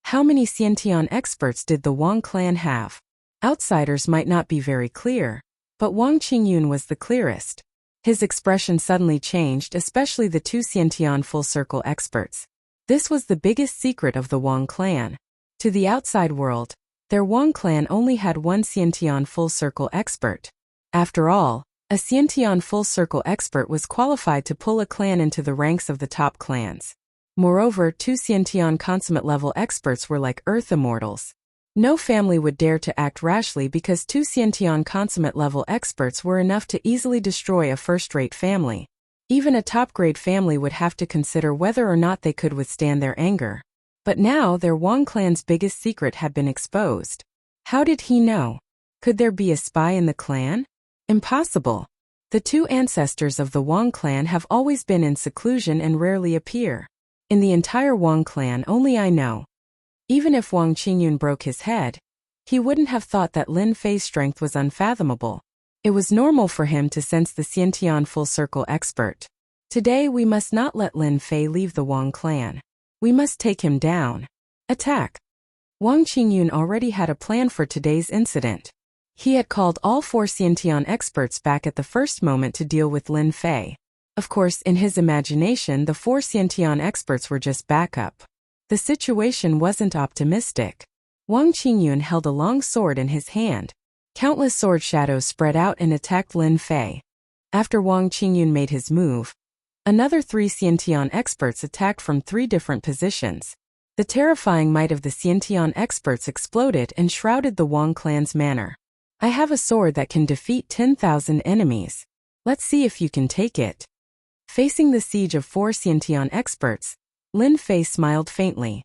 A: How many Xiantian experts did the Wang clan have? Outsiders might not be very clear, but Wang Qingyun was the clearest. His expression suddenly changed, especially the 2 Xiantian full circle experts. This was the biggest secret of the Wang clan. To the outside world, their Wang clan only had 1 Xiantian full circle expert. After all, a Xiantian full circle expert was qualified to pull a clan into the ranks of the top clans. Moreover, 2 Xiantian consummate level experts were like earth immortals. No family would dare to act rashly because 2 Xiantian consummate level experts were enough to easily destroy a first-rate family. Even a top-grade family would have to consider whether or not they could withstand their anger. But now their Wang clan's biggest secret had been exposed. How did he know? Could there be a spy in the clan? Impossible. The 2 ancestors of the Wang clan have always been in seclusion and rarely appear. In the entire Wang clan only I know. Even if Wang Qingyun broke his head, he wouldn't have thought that Lin Fei's strength was unfathomable. It was normal for him to sense the Xiantian full circle expert. Today we must not let Lin Fei leave the Wang clan. We must take him down. Attack. Wang Qingyun already had a plan for today's incident. He had called all 4 Xiantian experts back at the first moment to deal with Lin Fei. Of course, in his imagination, the 4 Xiantian experts were just backup. The situation wasn't optimistic. Wang Qingyun held a long sword in his hand. Countless sword shadows spread out and attacked Lin Fei. After Wang Qingyun made his move, another 3 Xiantian experts attacked from 3 different positions. The terrifying might of the Xiantian experts exploded and shrouded the Wang clan's manor. I have a sword that can defeat 10,000 enemies. Let's see if you can take it. Facing the siege of 4 Xiantian experts, Lin Fei smiled faintly.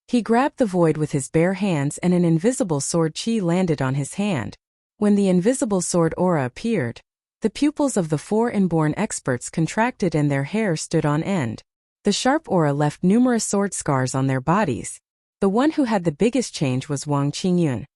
A: He grabbed the void with his bare hands and an invisible sword qi landed on his hand. When the invisible sword aura appeared, the pupils of the 4 inborn experts contracted and their hair stood on end. The sharp aura left numerous sword scars on their bodies. The one who had the biggest change was Wang Qingyun.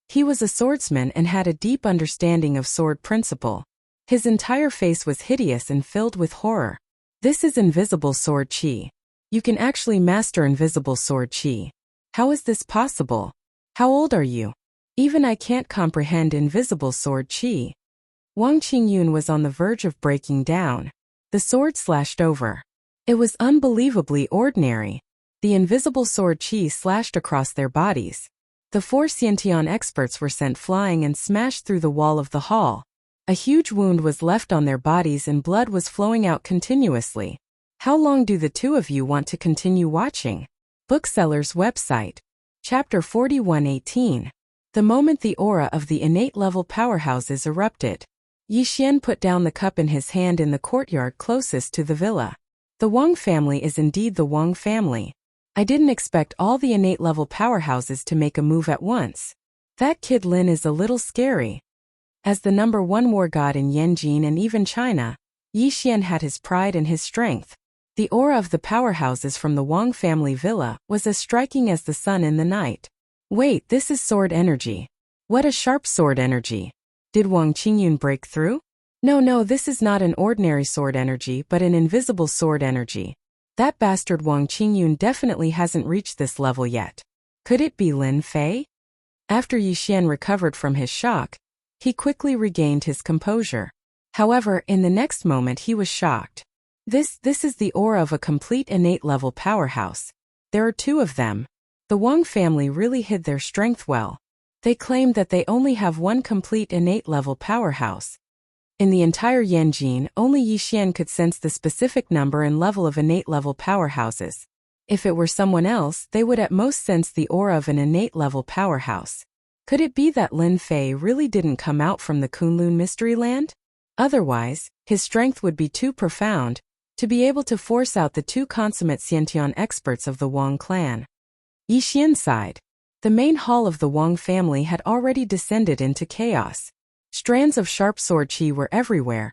A: He was a swordsman and had a deep understanding of sword principle. His entire face was hideous and filled with horror. This is invisible sword qi. You can actually master invisible sword qi. How is this possible? How old are you? Even I can't comprehend invisible sword qi. Wang Qingyun was on the verge of breaking down. The sword slashed over. It was unbelievably ordinary. The invisible sword qi slashed across their bodies. The 4 Xiantian experts were sent flying and smashed through the wall of the hall. A huge wound was left on their bodies and blood was flowing out continuously. How long do the 2 of you want to continue watching? Bookseller's website. Chapter 41:18. The moment the aura of the innate level powerhouses erupted, Yi Xian put down the cup in his hand in the courtyard closest to the villa. The Wang family is indeed the Wang family. I didn't expect all the innate level powerhouses to make a move at once. That kid Lin is a little scary. As the number 1 war god in Yanjin and even China, Yi Xian had his pride and his strength. The aura of the powerhouses from the Wang family villa was as striking as the sun in the night. Wait, this is sword energy. What a sharp sword energy. Did Wang Qingyun break through? No, this is not an ordinary sword energy but an invisible sword energy. That bastard Wang Qingyun definitely hasn't reached this level yet. Could it be Lin Fei? After Yi Xian recovered from his shock, he quickly regained his composure. However, in the next moment he was shocked. This is the aura of a complete innate level powerhouse. There are 2 of them. The Wang family really hid their strength well. They claimed that they only have 1 complete innate level powerhouse. In the entire Yanjin, only Yi Xian could sense the specific number and level of innate level powerhouses. If it were someone else, they would at most sense the aura of an innate level powerhouse. Could it be that Lin Fei really didn't come out from the Kunlun Mystery Land? Otherwise, his strength would be too profound, to be able to force out the two consummate Xiantian experts of the Wang clan. Yixian side. The main hall of the Wang family had already descended into chaos. Strands of sharp sword qi were everywhere,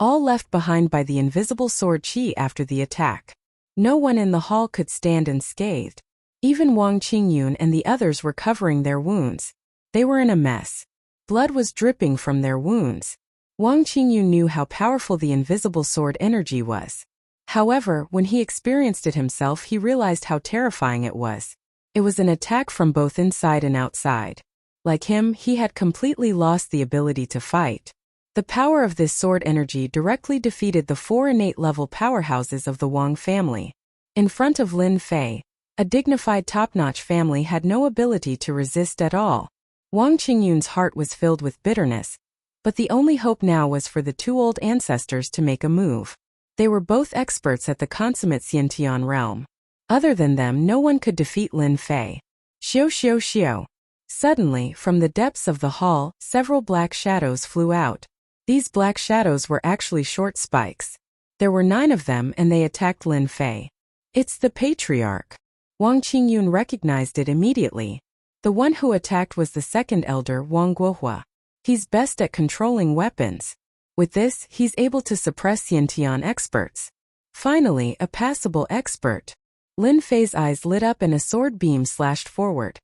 A: all left behind by the invisible sword qi after the attack. No one in the hall could stand unscathed. Even Wang Qingyun and the others were covering their wounds. They were in a mess. Blood was dripping from their wounds. Wang Qingyun knew how powerful the invisible sword energy was. However, when he experienced it himself, he realized how terrifying it was. It was an attack from both inside and outside. Like him, he had completely lost the ability to fight. The power of this sword energy directly defeated the 4 innate level powerhouses of the Wang family. In front of Lin Fei, a dignified top-notch family had no ability to resist at all. Wang Qingyun's heart was filled with bitterness, but the only hope now was for the 2 old ancestors to make a move. They were both experts at the consummate Xiantian realm. Other than them, no one could defeat Lin Fei. Xiao xiao xiao. Suddenly, from the depths of the hall, several black shadows flew out. These black shadows were actually short spikes. There were 9 of them and they attacked Lin Fei. It's the patriarch. Wang Qingyun recognized it immediately. The one who attacked was the second elder, Wang Guohua. He's best at controlling weapons. With this, he's able to suppress Xiantian experts. Finally, a passable expert. Lin Fei's eyes lit up and a sword beam slashed forward.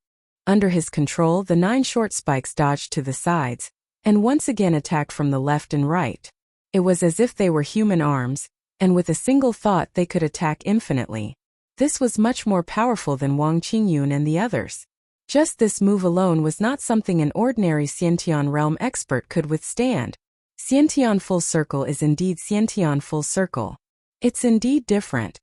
A: Under his control, the 9 short spikes dodged to the sides, and once again attacked from the left and right. It was as if they were human arms, and with a single thought they could attack infinitely. This was much more powerful than Wang Qingyun and the others. Just this move alone was not something an ordinary Xiantian realm expert could withstand. Xiantian full circle is indeed Xiantian full circle. It's indeed different.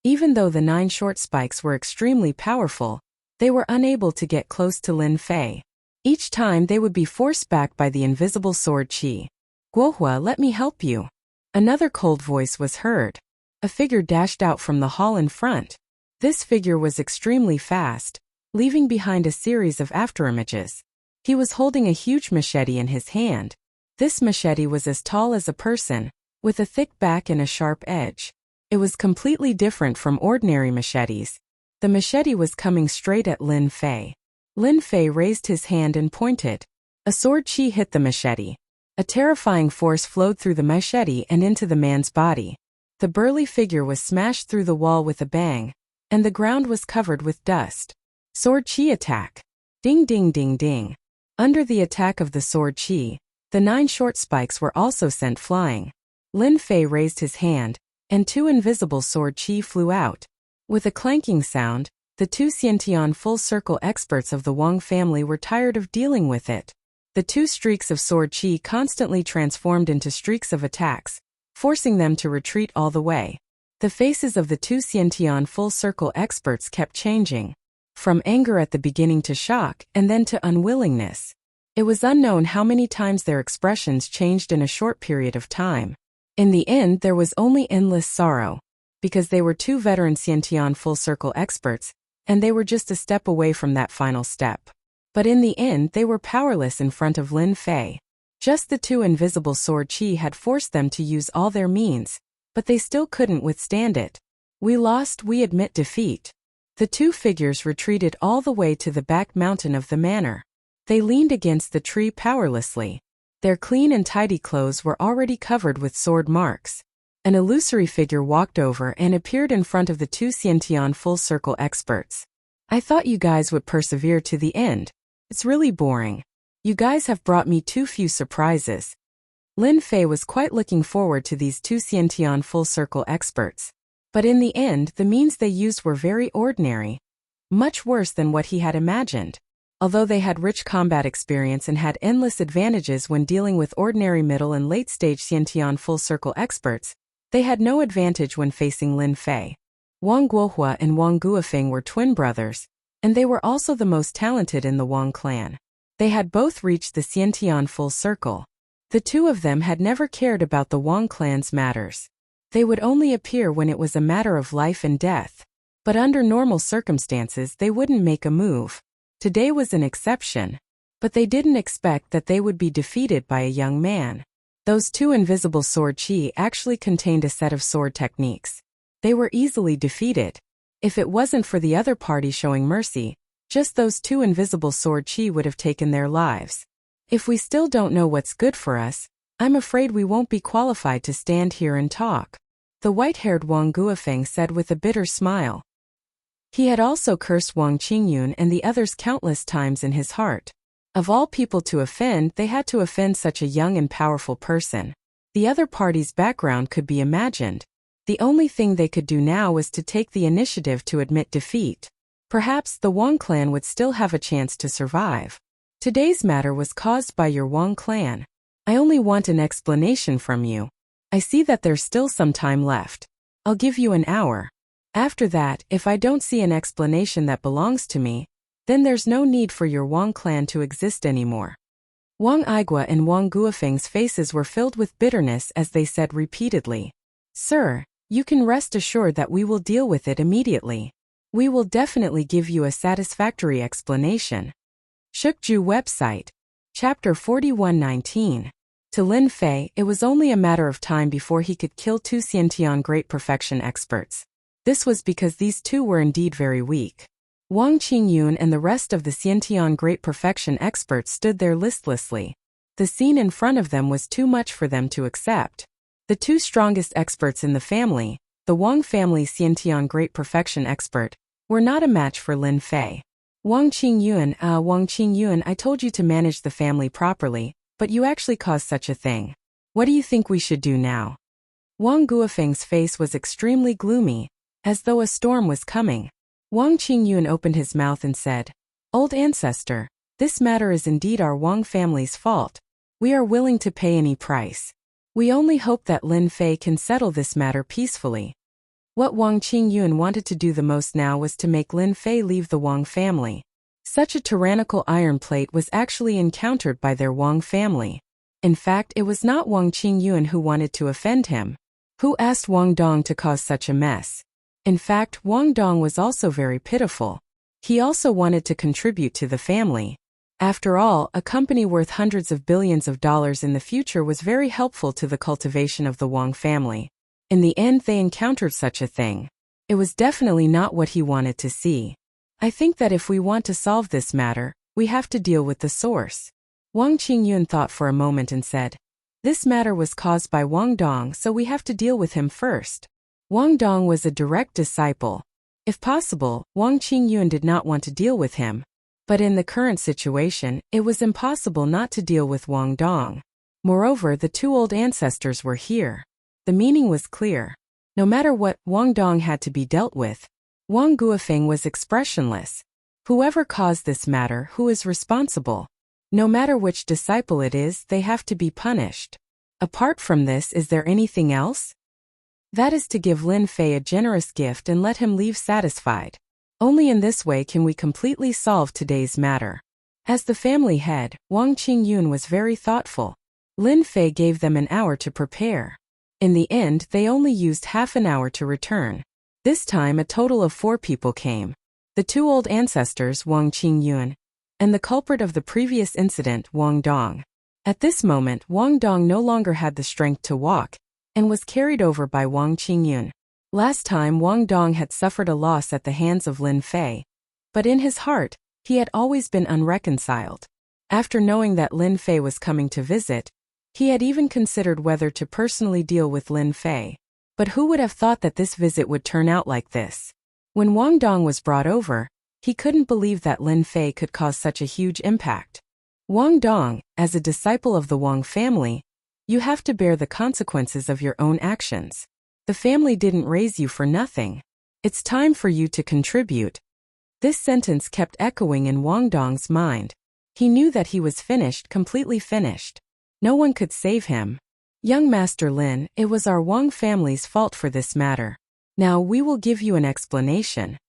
A: Even though the 9 short spikes were extremely powerful, they were unable to get close to Lin Fei. Each time they would be forced back by the invisible sword qi. Guohua, let me help you. Another cold voice was heard. A figure dashed out from the hall in front. This figure was extremely fast, leaving behind a series of afterimages. He was holding a huge machete in his hand. This machete was as tall as a person, with a thick back and a sharp edge. It was completely different from ordinary machetes. The machete was coming straight at Lin Fei. Lin Fei raised his hand and pointed. A sword qi hit the machete. A terrifying force flowed through the machete and into the man's body. The burly figure was smashed through the wall with a bang, and the ground was covered with dust. Sword qi attack. Ding ding ding ding. Under the attack of the sword qi, the 9 short spikes were also sent flying. Lin Fei raised his hand, and 2 invisible sword qi flew out. With a clanking sound, the 2 Xiantian full circle experts of the Wang family were tired of dealing with it. The 2 streaks of sword qi constantly transformed into streaks of attacks, forcing them to retreat all the way. The faces of the 2 Xiantian full circle experts kept changing. From anger at the beginning to shock, and then to unwillingness. It was unknown how many times their expressions changed in a short period of time. In the end, there was only endless sorrow, because they were 2 veteran Xiantian full circle experts, and they were just a step away from that final step. But in the end, they were powerless in front of Lin Fei. Just the 2 invisible sword qi had forced them to use all their means, but they still couldn't withstand it. We lost, we admit defeat. The 2 figures retreated all the way to the back mountain of the manor. They leaned against the tree powerlessly. Their clean and tidy clothes were already covered with sword marks. An illusory figure walked over and appeared in front of the 2 Xiantian full circle experts. I thought you guys would persevere to the end. It's really boring. You guys have brought me too few surprises. Lin Fei was quite looking forward to these 2 Xiantian full circle experts. But in the end, the means they used were very ordinary. Much worse than what he had imagined. Although they had rich combat experience and had endless advantages when dealing with ordinary middle and late-stage Xiantian full circle experts, they had no advantage when facing Lin Fei. Wang Guohua and Wang Guofeng were twin brothers, and they were also the most talented in the Wang clan. They had both reached the Xiantian full circle. The 2 of them had never cared about the Wang clan's matters. They would only appear when it was a matter of life and death. But under normal circumstances they wouldn't make a move. Today was an exception. But they didn't expect that they would be defeated by a young man. Those two invisible sword chi actually contained a set of sword techniques. They were easily defeated. If it wasn't for the other party showing mercy, just those two invisible sword chi would have taken their lives. If we still don't know what's good for us, I'm afraid we won't be qualified to stand here and talk, the white-haired Wang Guofeng said with a bitter smile. He had also cursed Wang Qingyun and the others countless times in his heart. Of all people to offend, they had to offend such a young and powerful person. The other party's background could be imagined. The only thing they could do now was to take the initiative to admit defeat. Perhaps the Wang clan would still have a chance to survive. Today's matter was caused by your Wang clan. I only want an explanation from you. I see that there's still some time left. I'll give you an hour. After that, if I don't see an explanation that belongs to me, then there's no need for your Wang clan to exist anymore. Wang Igua and Wang Guofeng's faces were filled with bitterness as they said repeatedly, "Sir, you can rest assured that we will deal with it immediately. We will definitely give you a satisfactory explanation." Shukju website. Chapter 4119. To Lin Fei, it was only a matter of time before he could kill two Xiantian Great Perfection experts. This was because these two were indeed very weak. Wang Qingyun and the rest of the Xiantian Great Perfection experts stood there listlessly. The scene in front of them was too much for them to accept. The two strongest experts in the family, the Wang family Xiantian Great Perfection expert, were not a match for Lin Fei. Wang Qingyun, I told you to manage the family properly, but you actually caused such a thing. What do you think we should do now? Wang Guofeng's face was extremely gloomy, as though a storm was coming. Wang Qingyun opened his mouth and said, "Old ancestor, this matter is indeed our Wang family's fault. We are willing to pay any price. We only hope that Lin Fei can settle this matter peacefully." What Wang Qingyun wanted to do the most now was to make Lin Fei leave the Wang family. Such a tyrannical iron plate was actually encountered by their Wang family. In fact, it was not Wang Qingyun who wanted to offend him. Who asked Wang Dong to cause such a mess? In fact, Wang Dong was also very pitiful. He also wanted to contribute to the family. After all, a company worth hundreds of billions of dollars in the future was very helpful to the cultivation of the Wang family. In the end, they encountered such a thing. It was definitely not what he wanted to see. I think that if we want to solve this matter, we have to deal with the source. Wang Qingyun thought for a moment and said, "This matter was caused by Wang Dong, so we have to deal with him first." Wang Dong was a direct disciple. If possible, Wang Qingyun did not want to deal with him. But in the current situation, it was impossible not to deal with Wang Dong. Moreover, the two old ancestors were here. The meaning was clear. No matter what, Wang Dong had to be dealt with. Wang Guofeng was expressionless. Whoever caused this matter, who is responsible? No matter which disciple it is, they have to be punished. Apart from this, is there anything else? That is to give Lin Fei a generous gift and let him leave satisfied. Only in this way can we completely solve today's matter. As the family head, Wang Qingyun was very thoughtful. Lin Fei gave them an hour to prepare. In the end, they only used half an hour to return. This time a total of 4 people came. The two old ancestors, Wang Qingyun, and the culprit of the previous incident, Wang Dong. At this moment, Wang Dong no longer had the strength to walk, and was carried over by Wang Qingyun. Last time Wang Dong had suffered a loss at the hands of Lin Fei, but in his heart, he had always been unreconciled. After knowing that Lin Fei was coming to visit, he had even considered whether to personally deal with Lin Fei. But who would have thought that this visit would turn out like this? When Wang Dong was brought over, he couldn't believe that Lin Fei could cause such a huge impact. Wang Dong, as a disciple of the Wang family, you have to bear the consequences of your own actions. The family didn't raise you for nothing. It's time for you to contribute. This sentence kept echoing in Wang Dong's mind. He knew that he was finished, completely finished. No one could save him. Young Master Lin, it was our Wang family's fault for this matter. Now we will give you an explanation.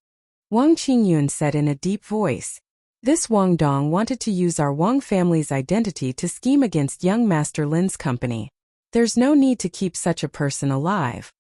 A: Wang Qingyun said in a deep voice. This Wang Dong wanted to use our Wang family's identity to scheme against young Master Lin's company. There's no need to keep such a person alive.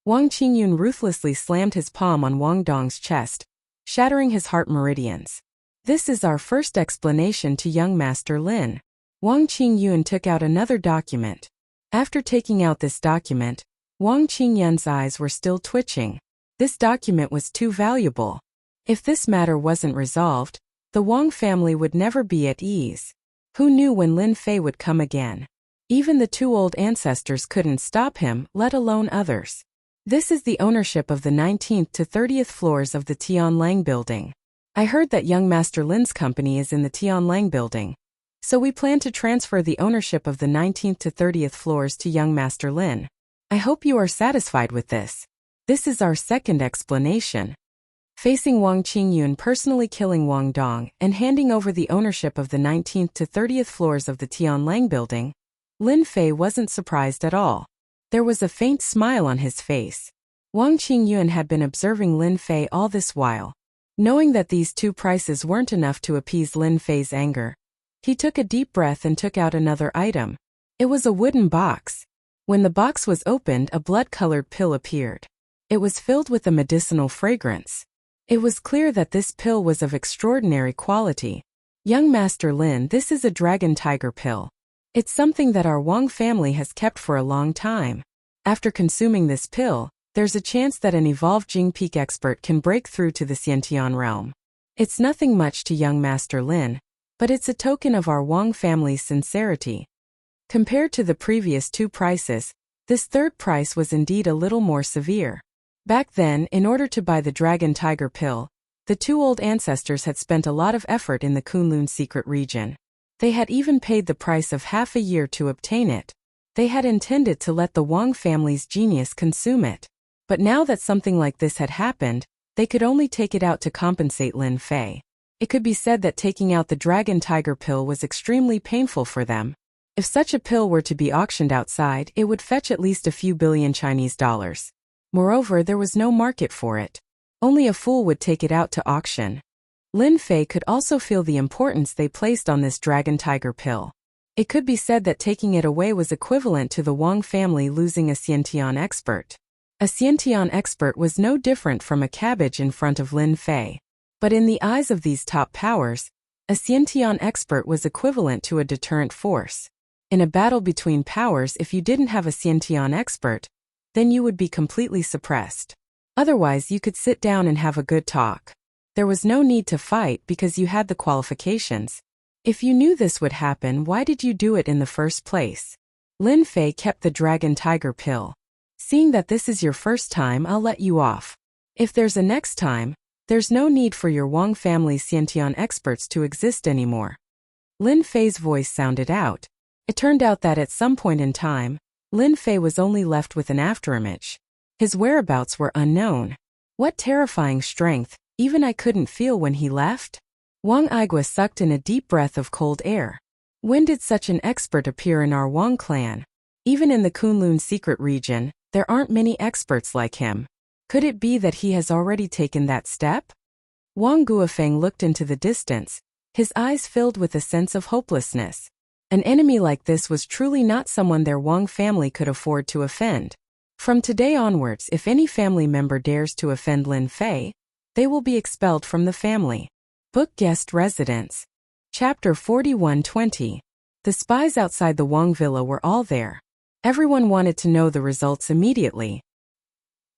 A: Wang Qingyun ruthlessly slammed his palm on Wang Dong's chest, shattering his heart meridians. This is our first explanation to young Master Lin. Wang Qingyun took out another document. After taking out this document, Wang Qingyun's eyes were still twitching. This document was too valuable. If this matter wasn't resolved, the Wang family would never be at ease. Who knew when Lin Fei would come again? Even the two old ancestors couldn't stop him, let alone others. This is the ownership of the 19th to 30th floors of the Tianlang building. I heard that young Master Lin's company is in the Tianlang building. So we plan to transfer the ownership of the 19th to 30th floors to young Master Lin. I hope you are satisfied with this. This is our second explanation. Facing Wang Qingyun personally killing Wang Dong and handing over the ownership of the 19th to 30th floors of the Tianlang building, Lin Fei wasn't surprised at all. There was a faint smile on his face. Wang Qingyun had been observing Lin Fei all this while. Knowing that these two prices weren't enough to appease Lin Fei's anger, he took a deep breath and took out another item. It was a wooden box. When the box was opened, a blood-colored pill appeared. It was filled with a medicinal fragrance. It was clear that this pill was of extraordinary quality. Young Master Lin, this is a dragon tiger pill. It's something that our Wang family has kept for a long time. After consuming this pill, there's a chance that an evolved Jing Peak expert can break through to the Xiantian realm. It's nothing much to young Master Lin, but it's a token of our Wang family's sincerity. Compared to the previous two prices, this third price was indeed a little more severe. Back then, in order to buy the Dragon Tiger pill, the two old ancestors had spent a lot of effort in the Kunlun secret region. They had even paid the price of half a year to obtain it. They had intended to let the Wang family's genius consume it. But now that something like this had happened, they could only take it out to compensate Lin Fei. It could be said that taking out the Dragon Tiger pill was extremely painful for them. If such a pill were to be auctioned outside, it would fetch at least a few billion Chinese dollars. Moreover, there was no market for it. Only a fool would take it out to auction. Lin Fei could also feel the importance they placed on this Dragon Tiger pill. It could be said that taking it away was equivalent to the Wang family losing a Xiantian expert. A Xiantian expert was no different from a cabbage in front of Lin Fei. But in the eyes of these top powers, a Xiantian expert was equivalent to a deterrent force. In a battle between powers, if you didn't have a Xiantian expert, then you would be completely suppressed. Otherwise, you could sit down and have a good talk. There was no need to fight because you had the qualifications. If you knew this would happen, why did you do it in the first place? Lin Fei kept the Dragon Tiger pill. Seeing that this is your first time, I'll let you off. If there's a next time, there's no need for your Wang family's Xiantian experts to exist anymore. Lin Fei's voice sounded out. It turned out that at some point in time, Lin Fei was only left with an afterimage. His whereabouts were unknown. What terrifying strength, even I couldn't feel when he left? Wang Igua sucked in a deep breath of cold air. When did such an expert appear in our Wang clan? Even in the Kunlun secret region, there aren't many experts like him. Could it be that he has already taken that step? Wang Guofeng looked into the distance, his eyes filled with a sense of hopelessness. An enemy like this was truly not someone their Wang family could afford to offend. From today onwards, if any family member dares to offend Lin Fei, they will be expelled from the family. Book Guest Residence. Chapter 41-20. The spies outside the Wang villa were all there. Everyone wanted to know the results immediately.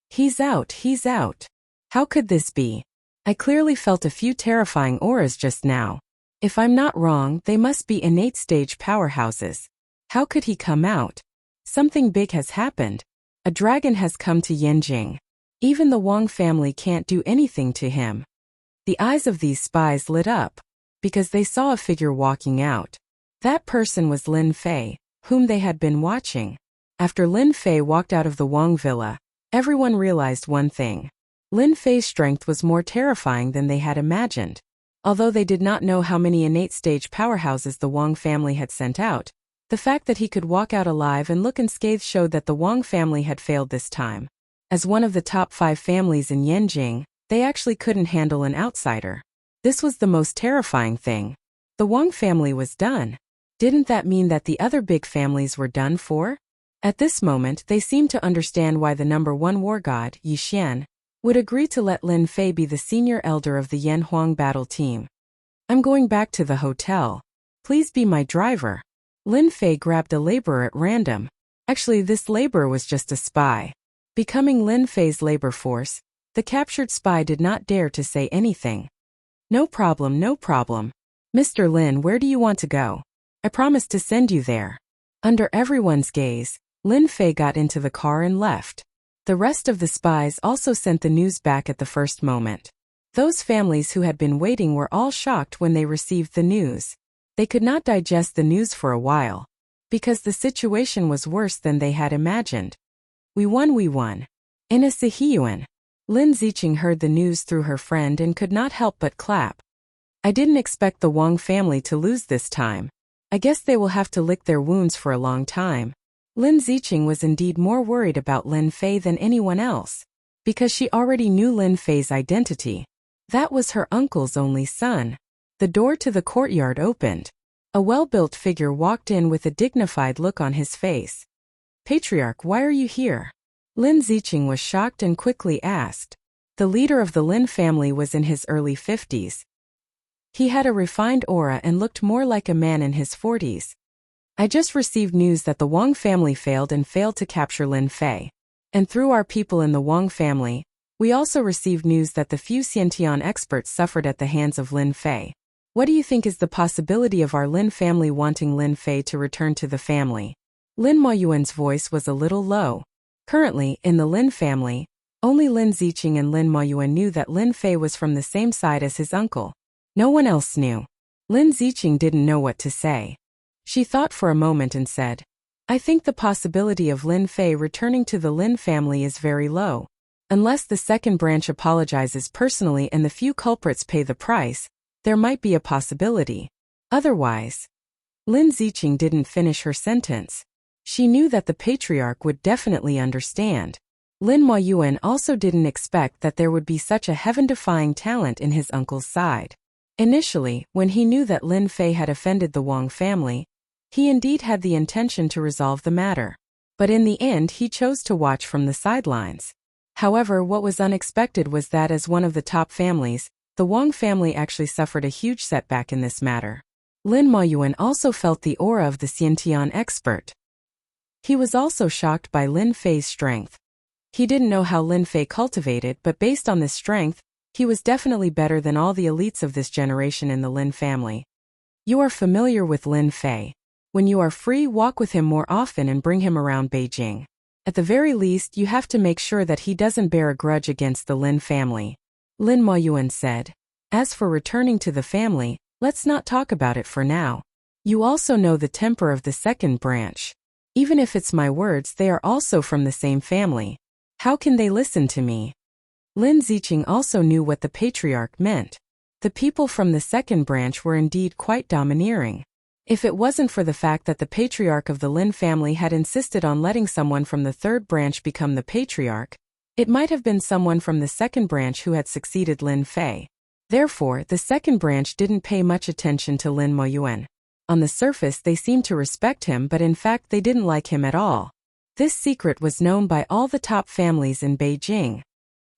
A: He's out, he's out. How could this be? I clearly felt a few terrifying auras just now. If I'm not wrong, they must be innate stage powerhouses. How could he come out? Something big has happened. A dragon has come to Yanjing. Even the Wang family can't do anything to him. The eyes of these spies lit up, because they saw a figure walking out. That person was Lin Fei, whom they had been watching. After Lin Fei walked out of the Wang villa, everyone realized one thing. Lin Fei's strength was more terrifying than they had imagined. Although they did not know how many innate stage powerhouses the Wang family had sent out, the fact that he could walk out alive and look unscathed showed that the Wang family had failed this time. As one of the top 5 families in Yanjing, they actually couldn't handle an outsider. This was the most terrifying thing. The Wang family was done. Didn't that mean that the other big families were done for? At this moment, they seemed to understand why the number 1 war god, Yi Xian, would agree to let Lin Fei be the senior elder of the Yan Huang battle team. I'm going back to the hotel. Please be my driver. Lin Fei grabbed a laborer at random. Actually, this laborer was just a spy. Becoming Lin Fei's labor force, the captured spy did not dare to say anything. No problem, no problem. Mr. Lin, where do you want to go? I promised to send you there. Under everyone's gaze, Lin Fei got into the car and left. The rest of the spies also sent the news back at the first moment. Those families who had been waiting were all shocked when they received the news. They could not digest the news for a while, because the situation was worse than they had imagined. We won, we won. In a Sihiyuan. Lin Ziqing heard the news through her friend and could not help but clap. I didn't expect the Wang family to lose this time. I guess they will have to lick their wounds for a long time. Lin Ziqing was indeed more worried about Lin Fei than anyone else, because she already knew Lin Fei's identity. That was her uncle's only son. The door to the courtyard opened. A well-built figure walked in with a dignified look on his face. Patriarch, why are you here? Lin Ziqing was shocked and quickly asked. The leader of the Lin family was in his early 50s. He had a refined aura and looked more like a man in his 40s. I just received news that the Wang family failed to capture Lin Fei. And through our people in the Wang family, we also received news that the few Xiantian experts suffered at the hands of Lin Fei. What do you think is the possibility of our Lin family wanting Lin Fei to return to the family? Lin Moyuan's voice was a little low. Currently, in the Lin family, only Lin Ziqing and Lin Moyuan knew that Lin Fei was from the same side as his uncle. No one else knew. Lin Ziqing didn't know what to say. She thought for a moment and said, I think the possibility of Lin Fei returning to the Lin family is very low. Unless the second branch apologizes personally and the few culprits pay the price, there might be a possibility. Otherwise, Lin Ziqing didn't finish her sentence. She knew that the patriarch would definitely understand. Lin Moyuan also didn't expect that there would be such a heaven-defying talent in his uncle's side. Initially, when he knew that Lin Fei had offended the Wang family, he indeed had the intention to resolve the matter. But in the end he chose to watch from the sidelines. However, what was unexpected was that as one of the top families, the Wang family actually suffered a huge setback in this matter. Lin Moyuan also felt the aura of the Xiantian expert. He was also shocked by Lin Fei's strength. He didn't know how Lin Fei cultivated, but based on this strength, he was definitely better than all the elites of this generation in the Lin family. You are familiar with Lin Fei. When you are free, walk with him more often and bring him around Beijing. At the very least, you have to make sure that he doesn't bear a grudge against the Lin family. Lin Moyuan said. As for returning to the family, let's not talk about it for now. You also know the temper of the second branch. Even if it's my words, they are also from the same family. How can they listen to me? Lin Ziqing also knew what the patriarch meant. The people from the second branch were indeed quite domineering. If it wasn't for the fact that the patriarch of the Lin family had insisted on letting someone from the third branch become the patriarch, it might have been someone from the second branch who had succeeded Lin Fei. Therefore, the second branch didn't pay much attention to Lin Moyuan. On the surface they seemed to respect him, but in fact they didn't like him at all. This secret was known by all the top families in Beijing.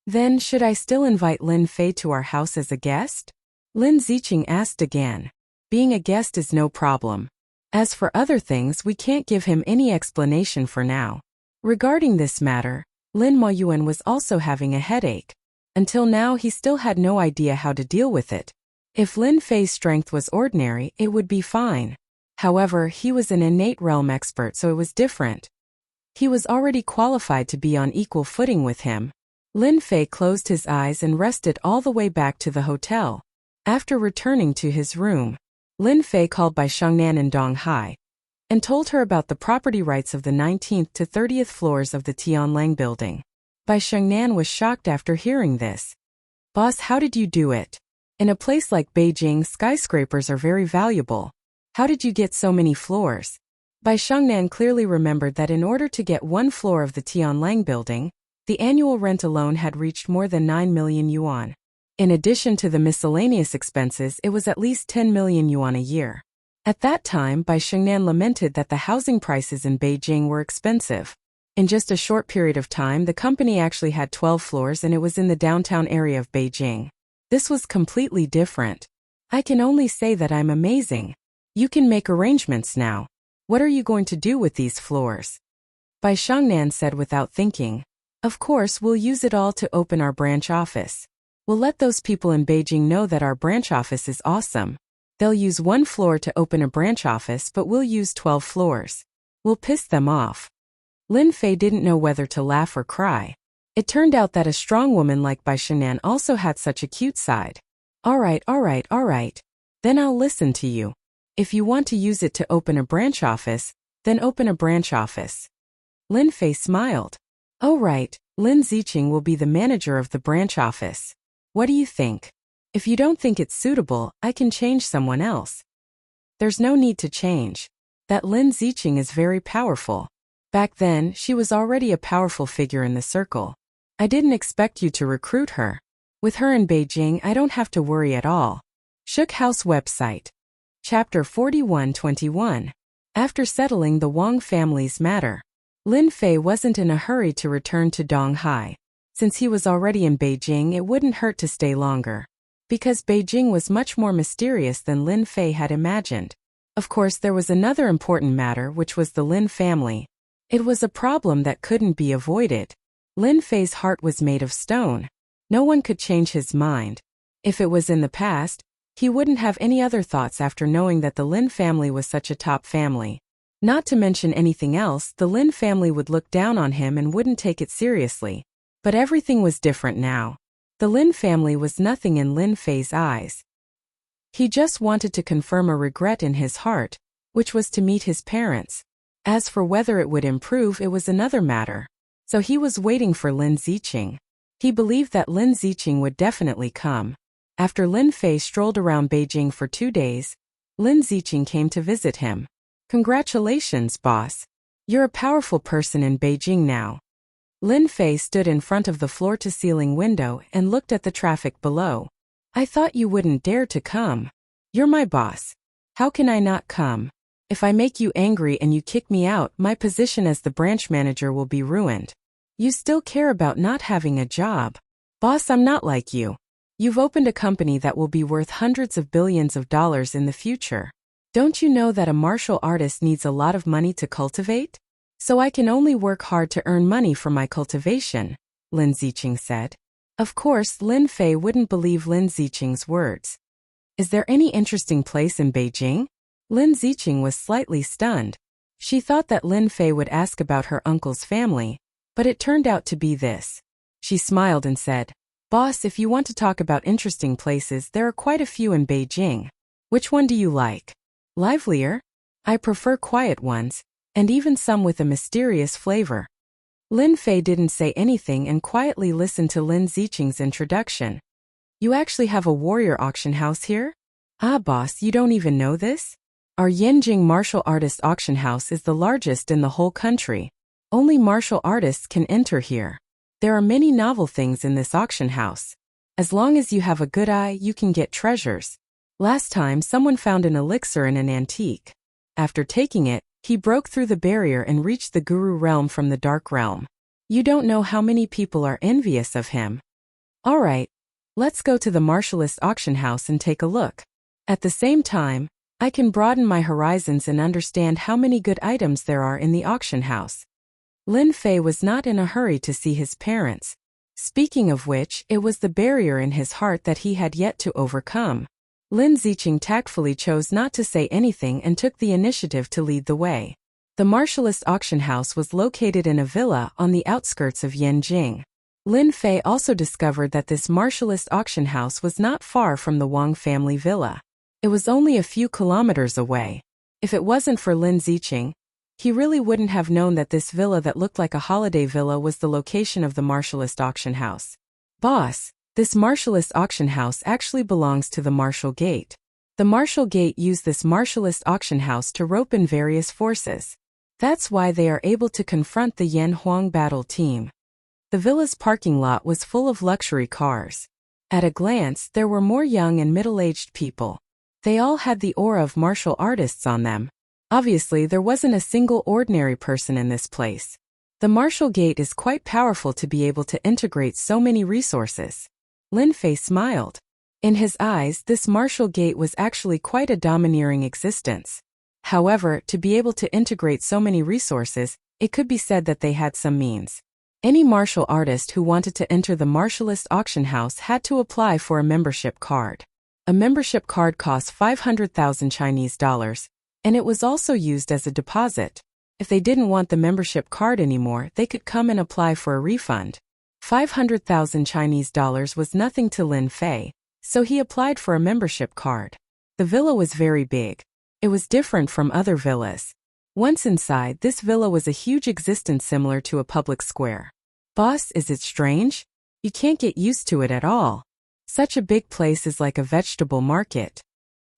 A: Then, should I still invite Lin Fei to our house as a guest? Lin Ziqing asked again. Being a guest is no problem. As for other things, we can't give him any explanation for now. Regarding this matter, Lin Moyuan was also having a headache. Until now he still had no idea how to deal with it. If Lin Fei's strength was ordinary, it would be fine. However, he was an innate realm expert, so it was different. He was already qualified to be on equal footing with him. Lin Fei closed his eyes and rested all the way back to the hotel. After returning to his room, Lin Fei called Bai Shengnan and Dong Hai and told her about the property rights of the 19th to 30th floors of the Tianlang building. Bai Shengnan was shocked after hearing this. Boss, how did you do it? In a place like Beijing, skyscrapers are very valuable. How did you get so many floors? Bai Shengnan clearly remembered that in order to get one floor of the Tianlang building, the annual rent alone had reached more than 9 million yuan. In addition to the miscellaneous expenses, it was at least 10 million yuan a year. At that time, Bai Shengnan lamented that the housing prices in Beijing were expensive. In just a short period of time, the company actually had 12 floors and it was in the downtown area of Beijing. This was completely different. I can only say that I'm amazing. You can make arrangements now. What are you going to do with these floors? Bai Shangnan said without thinking. Of course, we'll use it all to open our branch office. We'll let those people in Beijing know that our branch office is awesome. They'll use 1 floor to open a branch office, but we'll use 12 floors. We'll piss them off. Lin Fei didn't know whether to laugh or cry. It turned out that a strong woman like Bai Shangnan also had such a cute side. All right. Then I'll listen to you. If you want to use it to open a branch office, then open a branch office. Lin Fei smiled. Oh right, Lin Ziqing will be the manager of the branch office. What do you think? If you don't think it's suitable, I can change someone else. There's no need to change. That Lin Ziqing is very powerful. Back then, she was already a powerful figure in the circle. I didn't expect you to recruit her. With her in Beijing, I don't have to worry at all. Shook House website. Chapter 41-21. After settling the Wang family's matter, Lin Fei wasn't in a hurry to return to Donghai. Since he was already in Beijing, it wouldn't hurt to stay longer. Because Beijing was much more mysterious than Lin Fei had imagined. Of course, there was another important matter, which was the Lin family. It was a problem that couldn't be avoided. Lin Fei's heart was made of stone. No one could change his mind. If it was in the past, he wouldn't have any other thoughts after knowing that the Lin family was such a top family. Not to mention anything else, the Lin family would look down on him and wouldn't take it seriously. But everything was different now. The Lin family was nothing in Lin Fei's eyes. He just wanted to confirm a regret in his heart, which was to meet his parents. As for whether it would improve, it was another matter. So he was waiting for Lin Ziqing. He believed that Lin Ziqing would definitely come. After Lin Fei strolled around Beijing for 2 days, Lin Ziqing came to visit him. Congratulations, boss. You're a powerful person in Beijing now. Lin Fei stood in front of the floor-to-ceiling window and looked at the traffic below. I thought you wouldn't dare to come. You're my boss. How can I not come? If I make you angry and you kick me out, my position as the branch manager will be ruined. You still care about not having a job. Boss, I'm not like you. You've opened a company that will be worth hundreds of billions of dollars in the future. Don't you know that a martial artist needs a lot of money to cultivate? So I can only work hard to earn money for my cultivation, Lin Ziqing said. Of course, Lin Fei wouldn't believe Lin Ziqing's words. Is there any interesting place in Beijing? Lin Ziqing was slightly stunned. She thought that Lin Fei would ask about her uncle's family, but it turned out to be this. She smiled and said, Boss, if you want to talk about interesting places, there are quite a few in Beijing. Which one do you like? Livelier? I prefer quiet ones, and even some with a mysterious flavor. Lin Fei didn't say anything and quietly listened to Lin Ziqing's introduction. You actually have a warrior auction house here? Ah, boss, you don't even know this? Our Yanjing martial artist auction house is the largest in the whole country. Only martial artists can enter here. There are many novel things in this auction house. As long as you have a good eye, you can get treasures. Last time, someone found an elixir in an antique. After taking it, he broke through the barrier and reached the Guru realm from the Dark Realm. You don't know how many people are envious of him. All right, let's go to the martialist auction house and take a look. At the same time, I can broaden my horizons and understand how many good items there are in the auction house. Lin Fei was not in a hurry to see his parents. Speaking of which, it was the barrier in his heart that he had yet to overcome. Lin Ziqing tactfully chose not to say anything and took the initiative to lead the way. The martialist auction house was located in a villa on the outskirts of Yanjing. Lin Fei also discovered that this martialist auction house was not far from the Wang family villa. It was only a few kilometers away. If it wasn't for Lin Ziqing, he really wouldn't have known that this villa that looked like a holiday villa was the location of the martialist auction house. Boss, this martialist auction house actually belongs to the Martial Gate. The Martial Gate used this martialist auction house to rope in various forces. That's why they are able to confront the Yan Huang battle team. The villa's parking lot was full of luxury cars. At a glance, there were more young and middle-aged people. They all had the aura of martial artists on them. Obviously, there wasn't a single ordinary person in this place. The Martial Gate is quite powerful to be able to integrate so many resources. Lin Fei smiled. In his eyes, this Martial Gate was actually quite a domineering existence. However, to be able to integrate so many resources, It could be said that they had some means. Any martial artist who wanted to enter the martialist auction house had to apply for a membership card. A membership card cost 500,000 Chinese dollars, and it was also used as a deposit. If they didn't want the membership card anymore, they could come and apply for a refund. 500,000 Chinese dollars was nothing to Lin Fei, so he applied for a membership card. The villa was very big. It was different from other villas. Once inside, this villa was a huge existence similar to a public square. Boss, is it strange? You can't get used to it at all. Such a big place is like a vegetable market.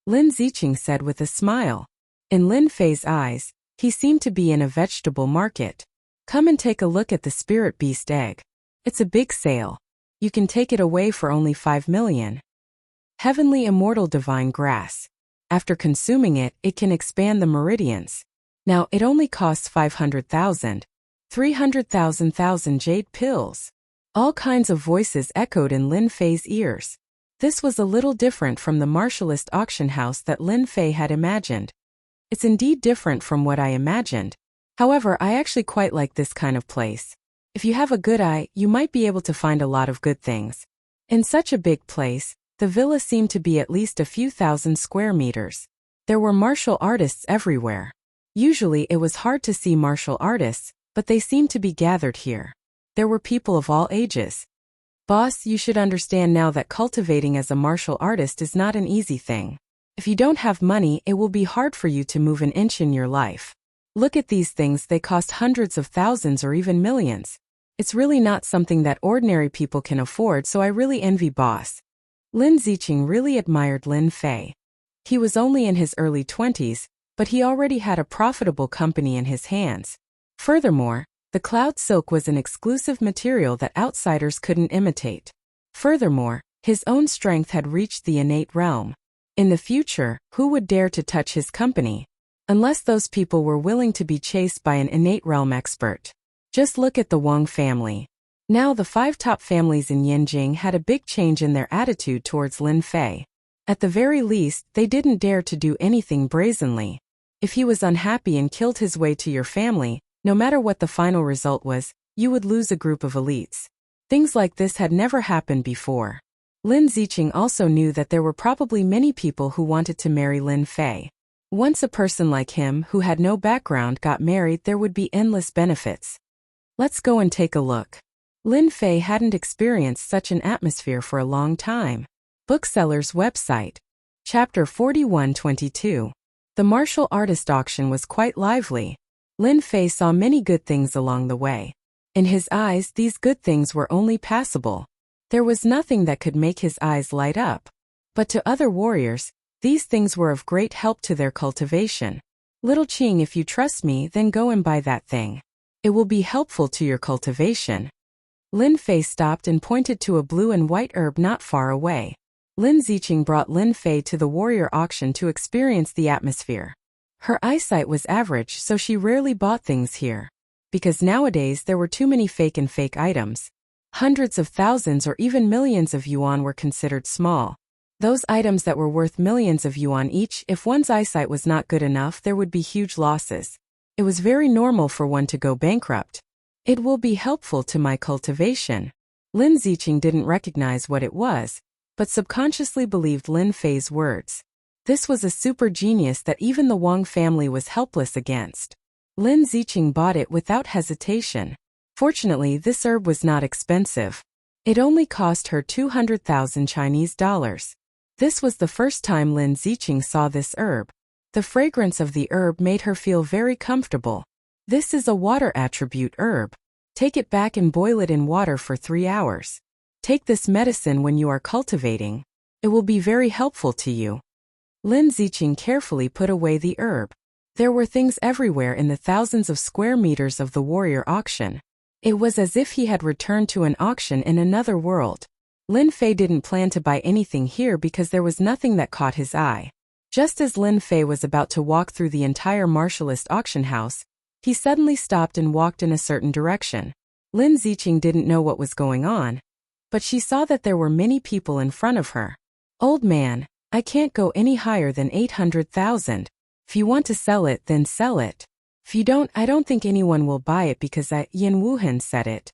A: Lin Ziqing said with a smile. In Lin Fei's eyes, he seemed to be in a vegetable market. Come and take a look at the spirit beast egg. It's a big sale. You can take it away for only 5 million. Heavenly immortal divine grass. After consuming it, it can expand the meridians. Now, it only costs 500,000. 300,000 jade pills. All kinds of voices echoed in Lin Fei's ears. This was a little different from the martialist auction house that Lin Fei had imagined. It's indeed different from what I imagined. However, I actually quite like this kind of place. If you have a good eye, you might be able to find a lot of good things. In such a big place, the villa seemed to be at least a few thousand square meters. There were martial artists everywhere. Usually it was hard to see martial artists, but they seemed to be gathered here. There were people of all ages. Boss, you should understand now that cultivating as a martial artist is not an easy thing. If you don't have money, it will be hard for you to move an inch in your life. Look at these things, they cost hundreds of thousands or even millions. It's really not something that ordinary people can afford, so I really envy Boss. Lin Ziqing really admired Lin Fei. He was only in his early 20s, but he already had a profitable company in his hands. Furthermore, the cloud silk was an exclusive material that outsiders couldn't imitate. Furthermore, his own strength had reached the innate realm. In the future, who would dare to touch his company? Unless those people were willing to be chased by an innate realm expert. Just look at the Wang family. Now the 5 top families in Yanjing had a big change in their attitude towards Lin Fei. At the very least, they didn't dare to do anything brazenly. If he was unhappy and killed his way to your family, no matter what the final result was, you would lose a group of elites. Things like this had never happened before. Lin Ziqing also knew that there were probably many people who wanted to marry Lin Fei. Once a person like him who had no background got married, there would be endless benefits. Let's go and take a look. Lin Fei hadn't experienced such an atmosphere for a long time. Bookseller's website. Chapter 41-22. The martial artist auction was quite lively. Lin Fei saw many good things along the way. In his eyes, these good things were only passable. There was nothing that could make his eyes light up. But to other warriors, these things were of great help to their cultivation. Little Qing, if you trust me, then go and buy that thing. It will be helpful to your cultivation. Lin Fei stopped and pointed to a blue and white herb not far away. Lin Ziqing brought Lin Fei to the warrior auction to experience the atmosphere. Her eyesight was average, so she rarely bought things here. Because nowadays there were too many fake items. Hundreds of thousands or even millions of yuan were considered small. Those items that were worth millions of yuan each, if one's eyesight was not good enough, there would be huge losses. It was very normal for one to go bankrupt. It will be helpful to my cultivation. Lin Ziqing didn't recognize what it was, but subconsciously believed Lin Fei's words. This was a super genius that even the Wang family was helpless against. Lin Ziqing bought it without hesitation. Fortunately, this herb was not expensive. It only cost her 200,000 Chinese dollars. This was the first time Lin Ziqing saw this herb. The fragrance of the herb made her feel very comfortable. This is a water attribute herb. Take it back and boil it in water for 3 hours. Take this medicine when you are cultivating. It will be very helpful to you. Lin Ziqing carefully put away the herb. There were things everywhere in the thousands of square meters of the warrior auction. It was as if he had returned to an auction in another world. Lin Fei didn't plan to buy anything here because there was nothing that caught his eye. Just as Lin Fei was about to walk through the entire martialist auction house, he suddenly stopped and walked in a certain direction. Lin Ziqing didn't know what was going on, but she saw that there were many people in front of her. Old man, I can't go any higher than 800,000. If you want to sell it, then sell it. If you don't, I don't think anyone will buy it because Yin Wuhan said it.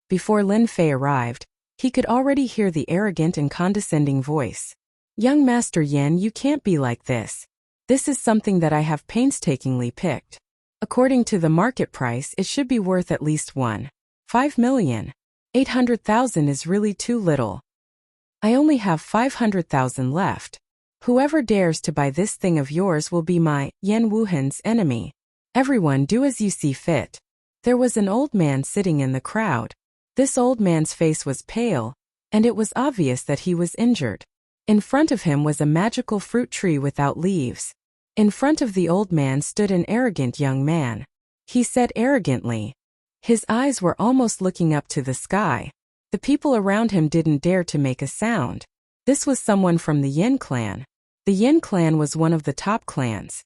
A: Before Lin Fei arrived, he could already hear the arrogant and condescending voice. Young Master Yin, you can't be like this. This is something that I have painstakingly picked. According to the market price, it should be worth at least 1,500,800,000 is really too little. I only have 500,000 left. Whoever dares to buy this thing of yours will be my, Yin Wuhan's enemy. Everyone do as you see fit. There was an old man sitting in the crowd. This old man's face was pale, and it was obvious that he was injured. In front of him was a magical fruit tree without leaves. In front of the old man stood an arrogant young man. He said arrogantly. His eyes were almost looking up to the sky. The people around him didn't dare to make a sound. This was someone from the Yin clan. The Yin clan was one of the top clans.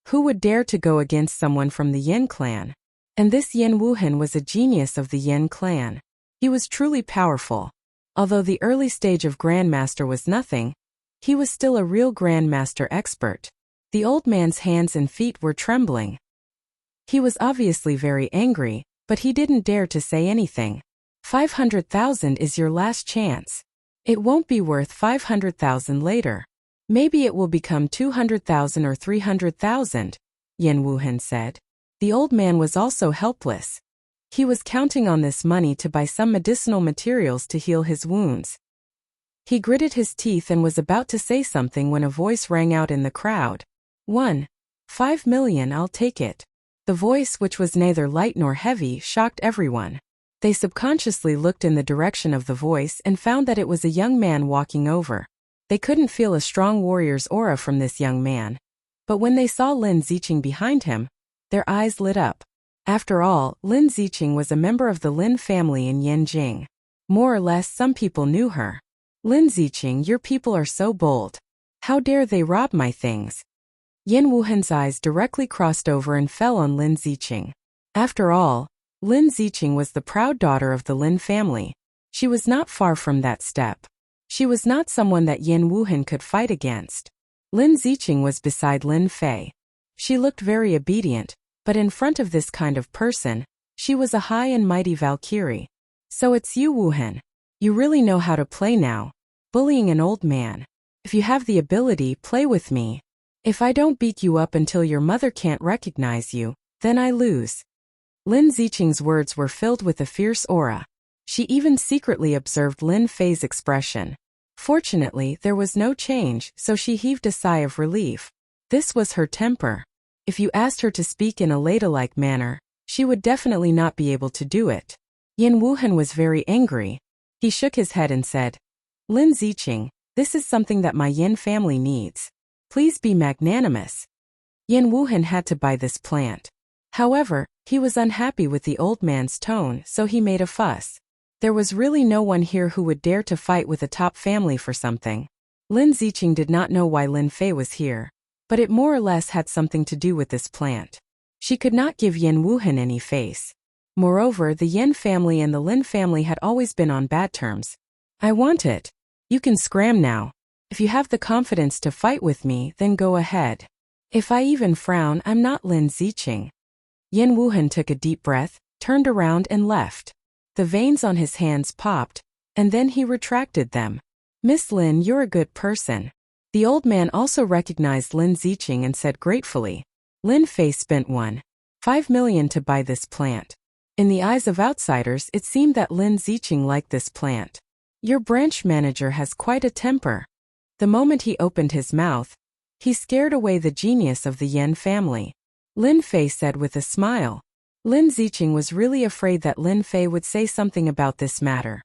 A: Who would dare to go against someone from the Yin clan? And this Yin Wuhan was a genius of the Yin clan. He was truly powerful. Although the early stage of Grandmaster was nothing, he was still a real Grandmaster expert. The old man's hands and feet were trembling. He was obviously very angry, but he didn't dare to say anything. 500,000 is your last chance. It won't be worth 500,000 later. Maybe it will become 200,000 or 300,000, Yin Wuhan said. The old man was also helpless. He was counting on this money to buy some medicinal materials to heal his wounds. He gritted his teeth and was about to say something when a voice rang out in the crowd. 5 million, I'll take it. The voice, which was neither light nor heavy, shocked everyone. They subconsciously looked in the direction of the voice and found that it was a young man walking over. They couldn't feel a strong warrior's aura from this young man. But when they saw Lin Ziqing behind him, their eyes lit up. After all, Lin Ziqing was a member of the Lin family in Yanjing. More or less, some people knew her. Lin Ziqing, your people are so bold. How dare they rob my things? Yin Wuhan's eyes directly crossed over and fell on Lin Ziqing. After all, Lin Ziqing was the proud daughter of the Lin family. She was not far from that step. She was not someone that Yin Wuhan could fight against. Lin Ziqing was beside Lin Fei. She looked very obedient, but in front of this kind of person, she was a high and mighty Valkyrie. So it's you, Wuhan. You really know how to play now. Bullying an old man. If you have the ability, play with me. If I don't beat you up until your mother can't recognize you, then I lose. Lin Ziqing's words were filled with a fierce aura. She even secretly observed Lin Fei's expression. Fortunately, there was no change, so she heaved a sigh of relief. This was her temper. If you asked her to speak in a ladylike manner, she would definitely not be able to do it. Yin Wuhan was very angry. He shook his head and said, Lin Ziqing, this is something that my Yin family needs. Please be magnanimous. Yin Wuhan had to buy this plant. However, he was unhappy with the old man's tone, so he made a fuss. There was really no one here who would dare to fight with a top family for something. Lin Ziqing did not know why Lin Fei was here, but it more or less had something to do with this plant. She could not give Yin Wuhan any face. Moreover, the Yin family and the Lin family had always been on bad terms. I want it. You can scram now. If you have the confidence to fight with me, then go ahead. If I even frown, I'm not Lin Ziqing. Yin Wuhan took a deep breath, turned around and left. The veins on his hands popped, and then he retracted them. Miss Lin, you're a good person. The old man also recognized Lin Ziqing and said gratefully, Lin Fei spent 1.5 million to buy this plant. In the eyes of outsiders, it seemed that Lin Ziqing liked this plant. Your branch manager has quite a temper. The moment he opened his mouth, he scared away the genius of the Yin family. Lin Fei said with a smile. Lin Ziqing was really afraid that Lin Fei would say something about this matter.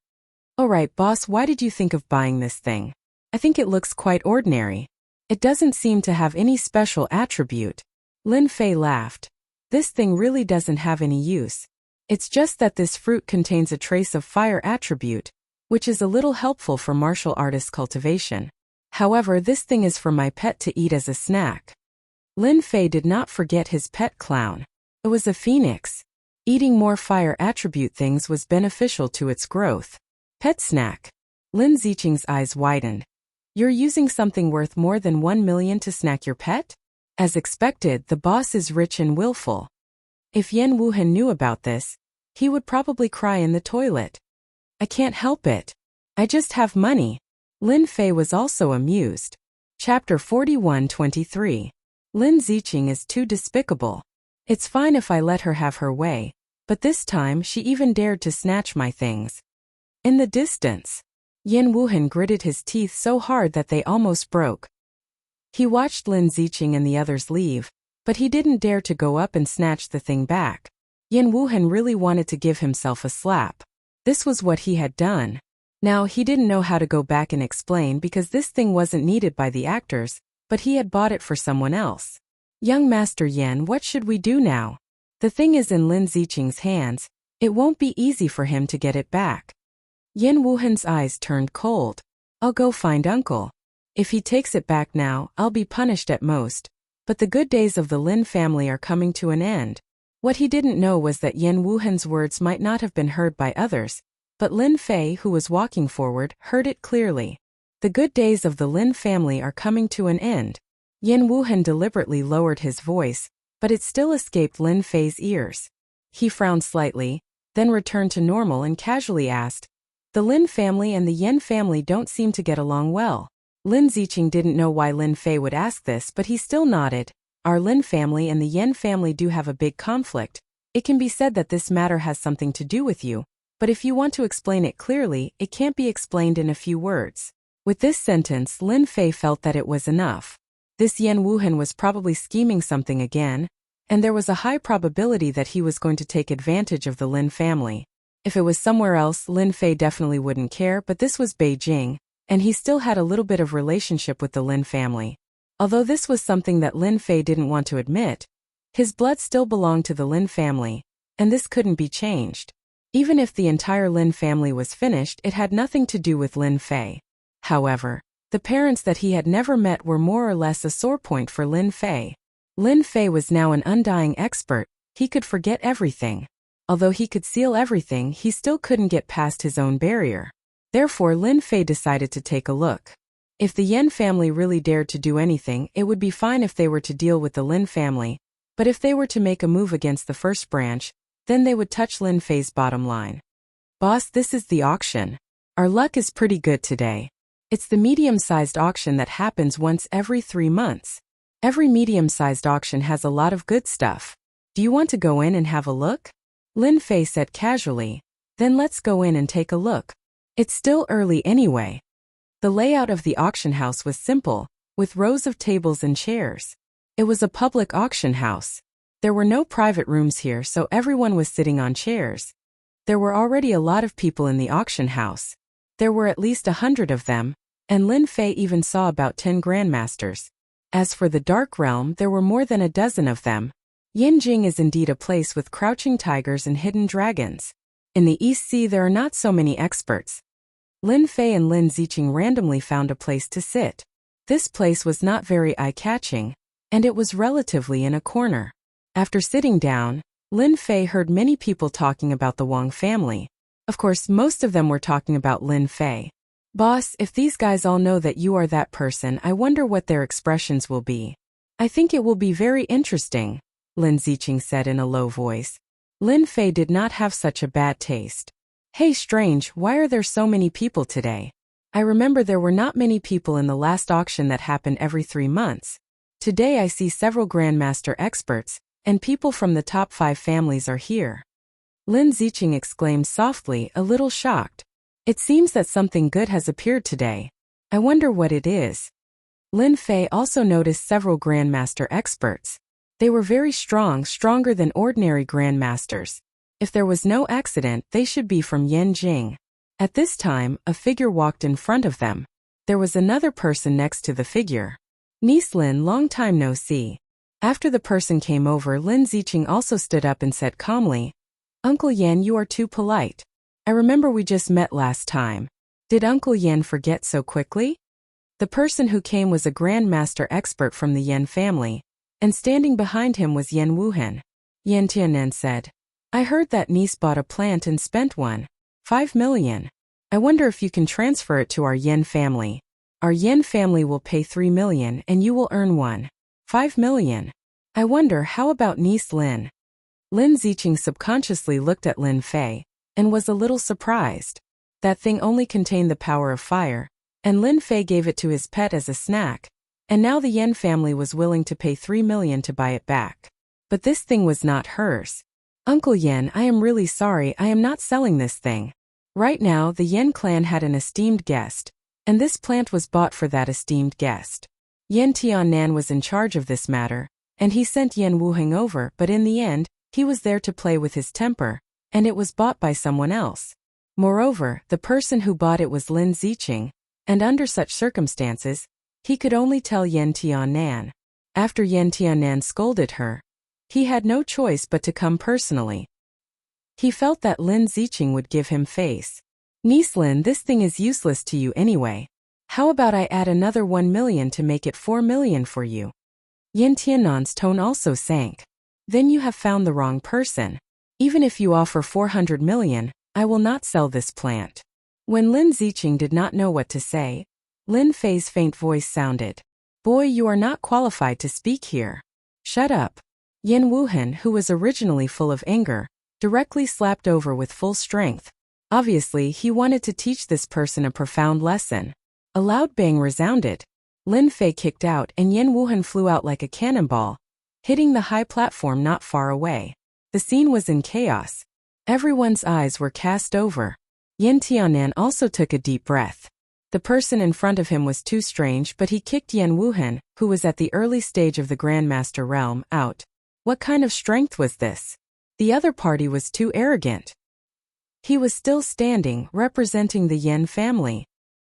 A: Alright boss, why did you think of buying this thing? I think it looks quite ordinary. It doesn't seem to have any special attribute. Lin Fei laughed. This thing really doesn't have any use. It's just that this fruit contains a trace of fire attribute, which is a little helpful for martial artist cultivation. However, this thing is for my pet to eat as a snack. Lin Fei did not forget his pet clown. It was a phoenix. Eating more fire attribute things was beneficial to its growth. Pet snack. Lin Ziqing's eyes widened. You're using something worth more than 1 million to snack your pet? As expected, the boss is rich and willful. If Yan Wuhan knew about this, he would probably cry in the toilet. I can't help it. I just have money. Lin Fei was also amused. Chapter 41-23. Lin Ziqing is too despicable. It's fine if I let her have her way, but this time she even dared to snatch my things. In the distance, Yan Wuhan gritted his teeth so hard that they almost broke. He watched Lin Ziqing and the others leave, but he didn't dare to go up and snatch the thing back. Yan Wuhan really wanted to give himself a slap. This was what he had done. Now he didn't know how to go back and explain because this thing wasn't needed by the actors, but he had bought it for someone else. Young Master Yan, what should we do now? The thing is in Lin Ziqing's hands. It won't be easy for him to get it back. Yan Wuhan's eyes turned cold. I'll go find uncle. If he takes it back now, I'll be punished at most. But the good days of the Lin family are coming to an end. What he didn't know was that Yan Wuhan's words might not have been heard by others, but Lin Fei, who was walking forward, heard it clearly. The good days of the Lin family are coming to an end. Yan Wuhan deliberately lowered his voice, but it still escaped Lin Fei's ears. He frowned slightly, then returned to normal and casually asked, the Lin family and the Yan family don't seem to get along well. Lin Ziqing didn't know why Lin Fei would ask this, but he still nodded. Our Lin family and the Yan family do have a big conflict. It can be said that this matter has something to do with you, but if you want to explain it clearly, it can't be explained in a few words. With this sentence, Lin Fei felt that it was enough. This Yan Wuhan was probably scheming something again, and there was a high probability that he was going to take advantage of the Lin family. If it was somewhere else, Lin Fei definitely wouldn't care, but this was Beijing, and he still had a little bit of relationship with the Lin family. Although this was something that Lin Fei didn't want to admit, his blood still belonged to the Lin family, and this couldn't be changed. Even if the entire Lin family was finished, it had nothing to do with Lin Fei. However, the parents that he had never met were more or less a sore point for Lin Fei. Lin Fei was now an undying expert. He could forget everything. Although he could seal everything, he still couldn't get past his own barrier. Therefore, Lin Fei decided to take a look. If the Yan family really dared to do anything, it would be fine if they were to deal with the Lin family, but if they were to make a move against the first branch, then they would touch Lin Fei's bottom line. Boss, this is the auction. Our luck is pretty good today. It's the medium-sized auction that happens once every 3 months. Every medium-sized auction has a lot of good stuff. Do you want to go in and have a look? Lin Fei said casually. Then let's go in and take a look. It's still early anyway. The layout of the auction house was simple, with rows of tables and chairs. It was a public auction house. There were no private rooms here, so everyone was sitting on chairs. There were already a lot of people in the auction house. There were at least 100 of them, and Lin Fei even saw about 10 grandmasters. As for the Dark Realm, there were more than a dozen of them. Yanjing is indeed a place with crouching tigers and hidden dragons. In the East Sea there are not so many experts. Lin Fei and Lin Ziqing randomly found a place to sit. This place was not very eye-catching, and it was relatively in a corner. After sitting down, Lin Fei heard many people talking about the Wang family. Of course, most of them were talking about Lin Fei. Boss, if these guys all know that you are that person, I wonder what their expressions will be. I think it will be very interesting, Lin Ziqing said in a low voice. Lin Fei did not have such a bad taste. Hey, strange, why are there so many people today? I remember there were not many people in the last auction that happened every 3 months. Today I see several grandmaster experts, and people from the top 5 families are here. Lin Ziqing exclaimed softly, a little shocked. It seems that something good has appeared today. I wonder what it is. Lin Fei also noticed several grandmaster experts. They were very strong, stronger than ordinary grandmasters. If there was no accident, they should be from Yanjing. At this time, a figure walked in front of them. There was another person next to the figure. Niece Lin, long time no see. After the person came over, Lin Ziqing also stood up and said calmly, Uncle Yan, you are too polite. I remember we just met last time. Did Uncle Yan forget so quickly? The person who came was a grandmaster expert from the Yan family, and standing behind him was Yan Wuhan. Yan Tianen said, I heard that niece bought a plant and spent 5 million. I wonder if you can transfer it to our Yan family. Our Yan family will pay 3 million and you will earn 5 million. I wonder, how about niece Lin? Lin Ziqing subconsciously looked at Lin Fei and was a little surprised. That thing only contained the power of fire, and Lin Fei gave it to his pet as a snack, and now the Yan family was willing to pay 3 million to buy it back. But this thing was not hers. Uncle Yan, I am really sorry, I am not selling this thing. Right now the Yan clan had an esteemed guest, and this plant was bought for that esteemed guest. Yan Tiannan was in charge of this matter, and he sent Yan Wuheng over, but in the end, he was there to play with his temper, and it was bought by someone else. Moreover, the person who bought it was Lin Ziqing, and under such circumstances, he could only tell Yan Tiannan. After Yan Tiannan scolded her, he had no choice but to come personally. He felt that Lin Ziqing would give him face. Niece Lin, this thing is useless to you anyway. How about I add another 1 million to make it 4 million for you? Yan Tiannan's tone also sank. Then you have found the wrong person. Even if you offer 400 million, I will not sell this plant. When Lin Ziqing did not know what to say, Lin Fei's faint voice sounded. Boy, you are not qualified to speak here. Shut up. Yan Wuhen, who was originally full of anger, directly slapped over with full strength. Obviously, he wanted to teach this person a profound lesson. A loud bang resounded. Lin Fei kicked out and Yan Wuhen flew out like a cannonball, hitting the high platform not far away. The scene was in chaos. Everyone's eyes were cast over. Yan Tiannan also took a deep breath. The person in front of him was too strange, but he kicked Yan Wuhen, who was at the early stage of the Grandmaster realm, out. What kind of strength was this? The other party was too arrogant. He was still standing, representing the Yan family.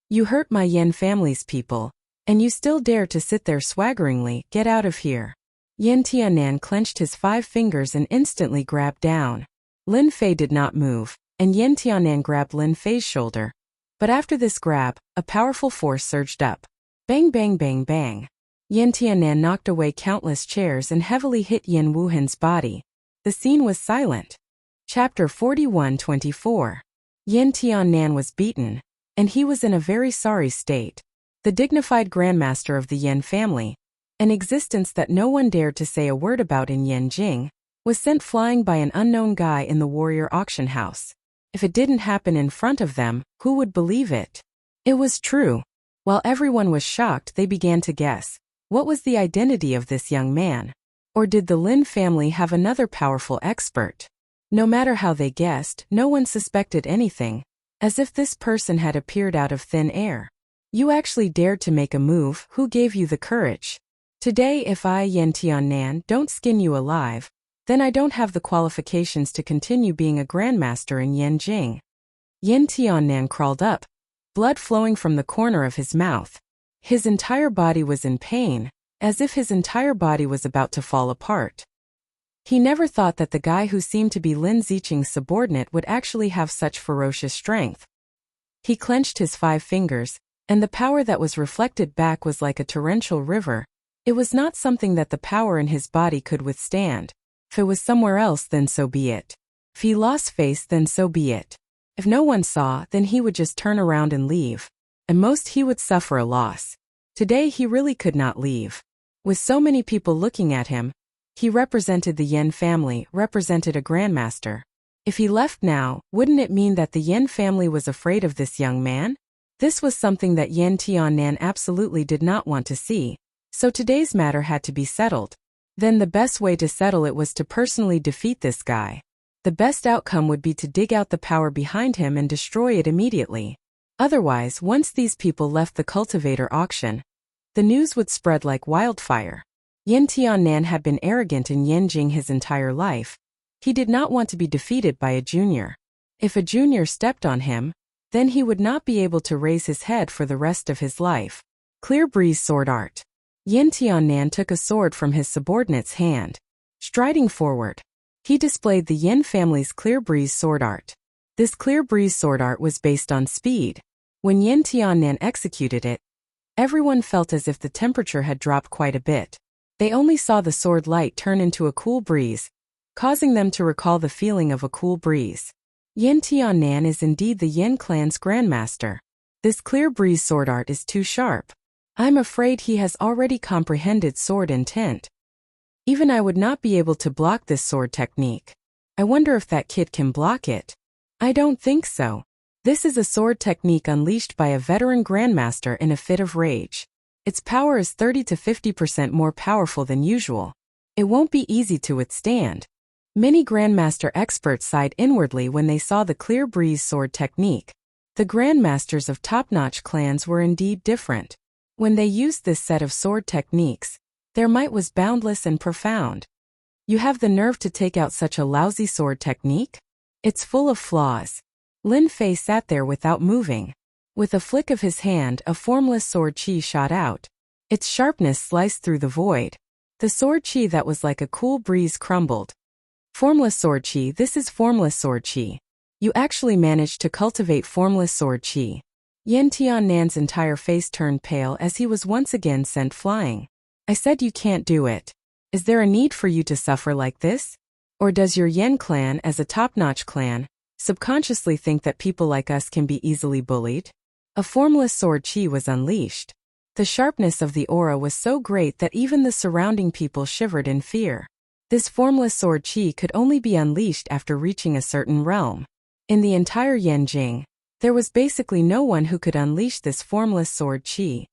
A: You hurt my Yan family's people, and you still dare to sit there swaggeringly, get out of here. Yan Tiannan clenched his 5 fingers and instantly grabbed down. Lin Fei did not move, and Yan Tiannan grabbed Lin Fei's shoulder. But after this grab, a powerful force surged up. Bang bang bang bang. Yan Tiannan knocked away countless chairs and heavily hit Yan Wuhen's body. The scene was silent. Chapter 41-24. Yan Tiannan was beaten, and he was in a very sorry state. The dignified grandmaster of the Yan family, an existence that no one dared to say a word about in Yanjing, was sent flying by an unknown guy in the warrior auction house. If it didn't happen in front of them, who would believe it? It was true. While everyone was shocked, they began to guess. What was the identity of this young man? Or did the Lin family have another powerful expert? No matter how they guessed, no one suspected anything, as if this person had appeared out of thin air. You actually dared to make a move. Who gave you the courage? Today, if I, Yan Tiannan, don't skin you alive, then I don't have the qualifications to continue being a grandmaster in Yanjing. Yan Tiannan crawled up, blood flowing from the corner of his mouth. His entire body was in pain, as if his entire body was about to fall apart. He never thought that the guy who seemed to be Lin Ziqing's subordinate would actually have such ferocious strength. He clenched his 5 fingers, and the power that was reflected back was like a torrential river. It was not something that the power in his body could withstand. If it was somewhere else, then so be it. If he lost face, then so be it. If no one saw, then he would just turn around and leave. At most he would suffer a loss. Today he really could not leave. With so many people looking at him, he represented the Yan family, represented a grandmaster. If he left now, wouldn't it mean that the Yan family was afraid of this young man? This was something that Yan Tiannan absolutely did not want to see. So today's matter had to be settled. Then the best way to settle it was to personally defeat this guy. The best outcome would be to dig out the power behind him and destroy it immediately. Otherwise, once these people left the cultivator auction, the news would spread like wildfire. Yan Tiannan had been arrogant in Yanjing his entire life. He did not want to be defeated by a junior. If a junior stepped on him, then he would not be able to raise his head for the rest of his life. Clear breeze sword art. Yan Tiannan took a sword from his subordinate's hand. Striding forward, he displayed the Yan family's clear breeze sword art. This clear breeze sword art was based on speed. When Yan Tiannan executed it, everyone felt as if the temperature had dropped quite a bit. They only saw the sword light turn into a cool breeze, causing them to recall the feeling of a cool breeze. Yan Tiannan is indeed the Yan clan's grandmaster. This clear breeze sword art is too sharp. I'm afraid he has already comprehended sword intent. Even I would not be able to block this sword technique. I wonder if that kid can block it. I don't think so. This is a sword technique unleashed by a veteran grandmaster in a fit of rage. Its power is 30 to 50% more powerful than usual. It won't be easy to withstand. Many grandmaster experts sighed inwardly when they saw the clear breeze sword technique. The grandmasters of top-notch clans were indeed different. When they used this set of sword techniques, their might was boundless and profound. You have the nerve to take out such a lousy sword technique? It's full of flaws. Lin Fei sat there without moving. With a flick of his hand, a formless sword chi shot out. Its sharpness sliced through the void. The sword chi that was like a cool breeze crumbled. Formless sword chi. This is formless sword chi. You actually managed to cultivate formless sword chi. Yan Tiannan's entire face turned pale as he was once again sent flying. I said you can't do it. Is there a need for you to suffer like this? Or does your Yen clan, as a top-notch clan, subconsciously think that people like us can be easily bullied? A formless sword chi was unleashed. The sharpness of the aura was so great that even the surrounding people shivered in fear. This formless sword chi could only be unleashed after reaching a certain realm. In the entire Yanjing, there was basically no one who could unleash this formless sword chi.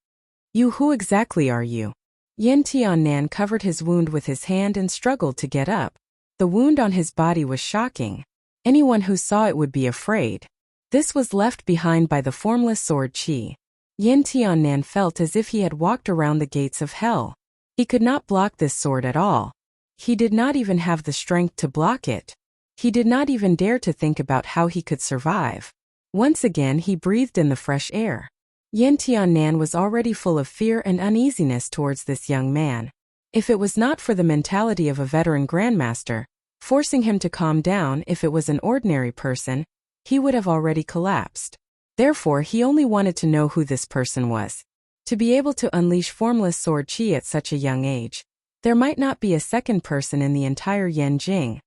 A: You, who exactly are you? Yan Tiannan covered his wound with his hand and struggled to get up. The wound on his body was shocking. Anyone who saw it would be afraid. This was left behind by the formless sword chi. Yan Tiannan felt as if he had walked around the gates of hell. He could not block this sword at all. He did not even have the strength to block it. He did not even dare to think about how he could survive. Once again he breathed in the fresh air. Yan Tiannan was already full of fear and uneasiness towards this young man. If it was not for the mentality of a veteran grandmaster, forcing him to calm down if it was an ordinary person, he would have already collapsed. Therefore he only wanted to know who this person was. To be able to unleash formless sword chi at such a young age, there might not be a second person in the entire Yanjing.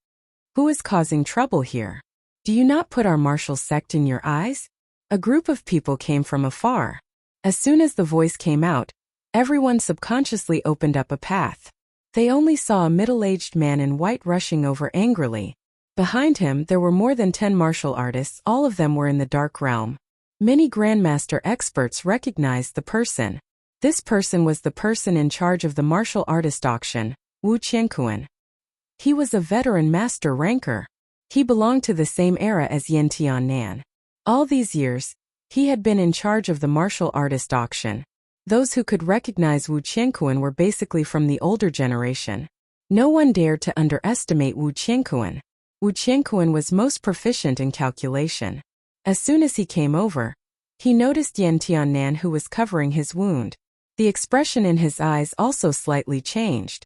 A: Who is causing trouble here? Do you not put our martial sect in your eyes? A group of people came from afar. As soon as the voice came out, everyone subconsciously opened up a path. They only saw a middle-aged man in white rushing over angrily. Behind him there were more than 10 martial artists, all of them were in the dark realm. Many grandmaster experts recognized the person. This person was the person in charge of the martial artist auction, Wu Qiankuan. He was a veteran master ranker. He belonged to the same era as Yan Tiannan. All these years, he had been in charge of the martial artist auction. Those who could recognize Wu Qiankuan were basically from the older generation. No one dared to underestimate Wu Qiankuan. Wu Qiankuan was most proficient in calculation. As soon as he came over, he noticed Yan Tiannan, who was covering his wound. The expression in his eyes also slightly changed.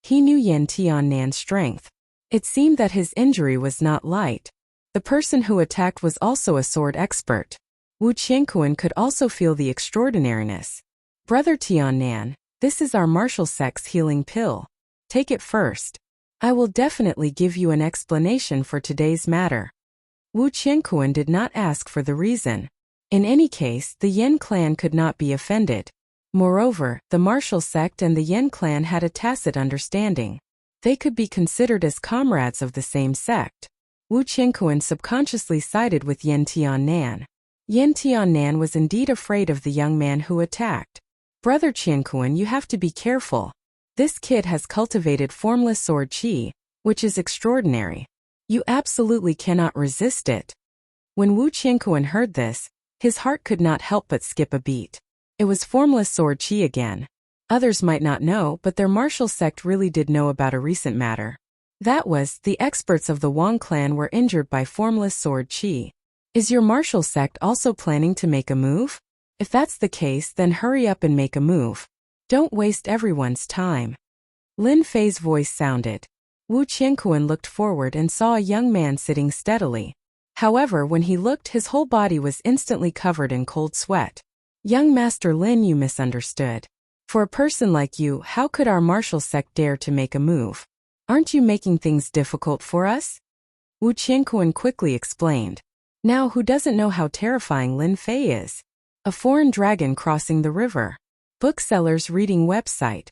A: He knew Yan Tiannan's strength. It seemed that his injury was not light. The person who attacked was also a sword expert. Wu Qiankuan could also feel the extraordinariness. Brother Tiannan, this is our martial sect's healing pill. Take it first. I will definitely give you an explanation for today's matter. Wu Qiankuan did not ask for the reason. In any case, the Yen clan could not be offended. Moreover, the martial sect and the Yen clan had a tacit understanding. They could be considered as comrades of the same sect. Wu Qiankuan subconsciously sided with Yan Tiannan. Yan Tiannan was indeed afraid of the young man who attacked. Brother Qiankuan, you have to be careful. This kid has cultivated formless sword chi, which is extraordinary. You absolutely cannot resist it. When Wu Qiankuan heard this, his heart could not help but skip a beat. It was formless sword chi again. Others might not know, but their martial sect really did know about a recent matter. That was, the experts of the Wang clan were injured by formless sword chi. Is your martial sect also planning to make a move? If that's the case, then hurry up and make a move. Don't waste everyone's time. Lin Fei's voice sounded. Wu Qiankuan looked forward and saw a young man sitting steadily. However, when he looked, his whole body was instantly covered in cold sweat. Young Master Lin, you misunderstood. For a person like you, how could our martial sect dare to make a move? Aren't you making things difficult for us? Wu Qiankuan quickly explained. Now who doesn't know how terrifying Lin Fei is? A foreign dragon crossing the river. Booksellers reading website.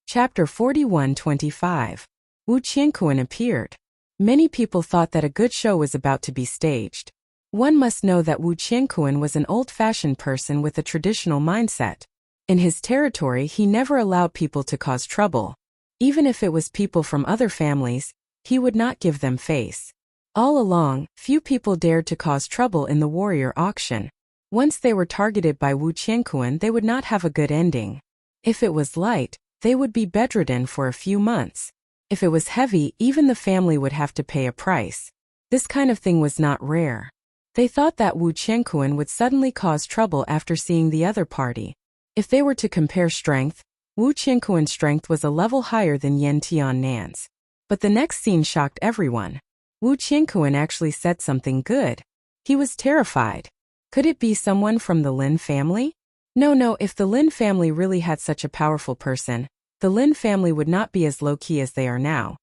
A: Chapter 41-25. Wu Qianquan appeared. Many people thought that a good show was about to be staged. One must know that Wu Qianquan was an old-fashioned person with a traditional mindset. In his territory, he never allowed people to cause trouble. Even if it was people from other families, he would not give them face. All along, few people dared to cause trouble in the warrior auction. Once they were targeted by Wu Qianquan, they would not have a good ending. If it was light, they would be bedridden for a few months. If it was heavy, even the family would have to pay a price. This kind of thing was not rare. They thought that Wu Qianquan would suddenly cause trouble after seeing the other party. If they were to compare strength, Wu Qianquan's strength was a level higher than Yan Tiannan's. But the next scene shocked everyone. Wu Qianquan actually said something good. He was terrified. Could it be someone from the Lin family? No, if the Lin family really had such a powerful person, the Lin family would not be as low-key as they are now.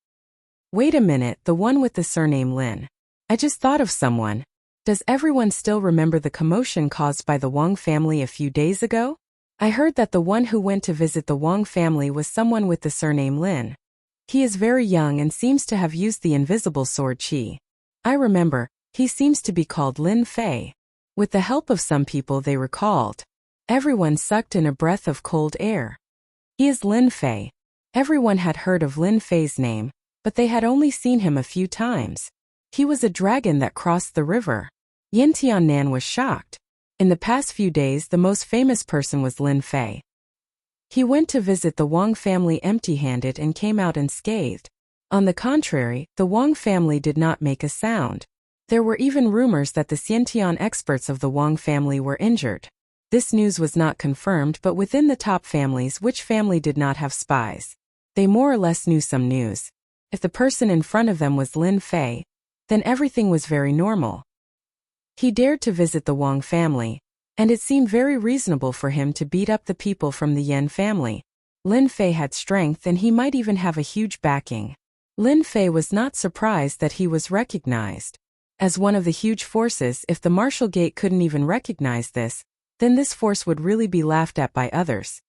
A: Wait a minute, the one with the surname Lin. I just thought of someone. Does everyone still remember the commotion caused by the Wang family a few days ago? I heard that the one who went to visit the Wang family was someone with the surname Lin. He is very young and seems to have used the invisible sword qi. I remember, he seems to be called Lin Fei. With the help of some people they recalled. Everyone sucked in a breath of cold air. He is Lin Fei. Everyone had heard of Lin Fei's name, but they had only seen him a few times. He was a dragon that crossed the river. Yan Tiannan was shocked. In the past few days, the most famous person was Lin Fei. He went to visit the Wang family empty-handed and came out unscathed. On the contrary, the Wang family did not make a sound. There were even rumors that the Xiantian experts of the Wang family were injured. This news was not confirmed, but within the top families, which family did not have spies? They more or less knew some news. If the person in front of them was Lin Fei, then everything was very normal. He dared to visit the Wang family, and it seemed very reasonable for him to beat up the people from the Yan family. Lin Fei had strength and he might even have a huge backing. Lin Fei was not surprised that he was recognized. As one of the huge forces, if the martial gate couldn't even recognize this, then this force would really be laughed at by others.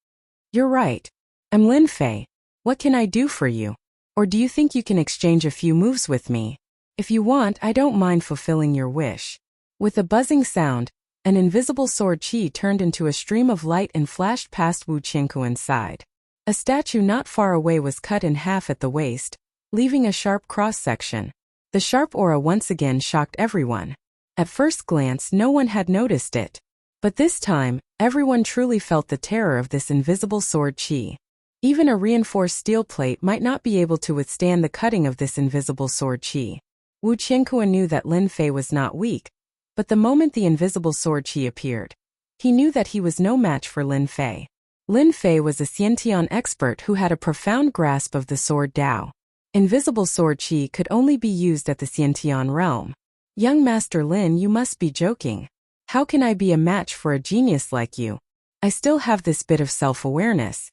A: You're right. I'm Lin Fei. What can I do for you? Or do you think you can exchange a few moves with me? If you want, I don't mind fulfilling your wish. With a buzzing sound, an invisible sword qi turned into a stream of light and flashed past Wu Qianquan's side. A statue not far away was cut in half at the waist, leaving a sharp cross-section. The sharp aura once again shocked everyone. At first glance, no one had noticed it. But this time, everyone truly felt the terror of this invisible sword qi. Even a reinforced steel plate might not be able to withstand the cutting of this invisible sword qi. Wu Qianquan knew that Lin Fei was not weak, but the moment the invisible sword qi appeared, he knew that he was no match for Lin Fei. Lin Fei was a Xiantian expert who had a profound grasp of the sword Dao. Invisible sword qi could only be used at the Xiantian realm. Young Master Lin, you must be joking. How can I be a match for a genius like you? I still have this bit of self-awareness.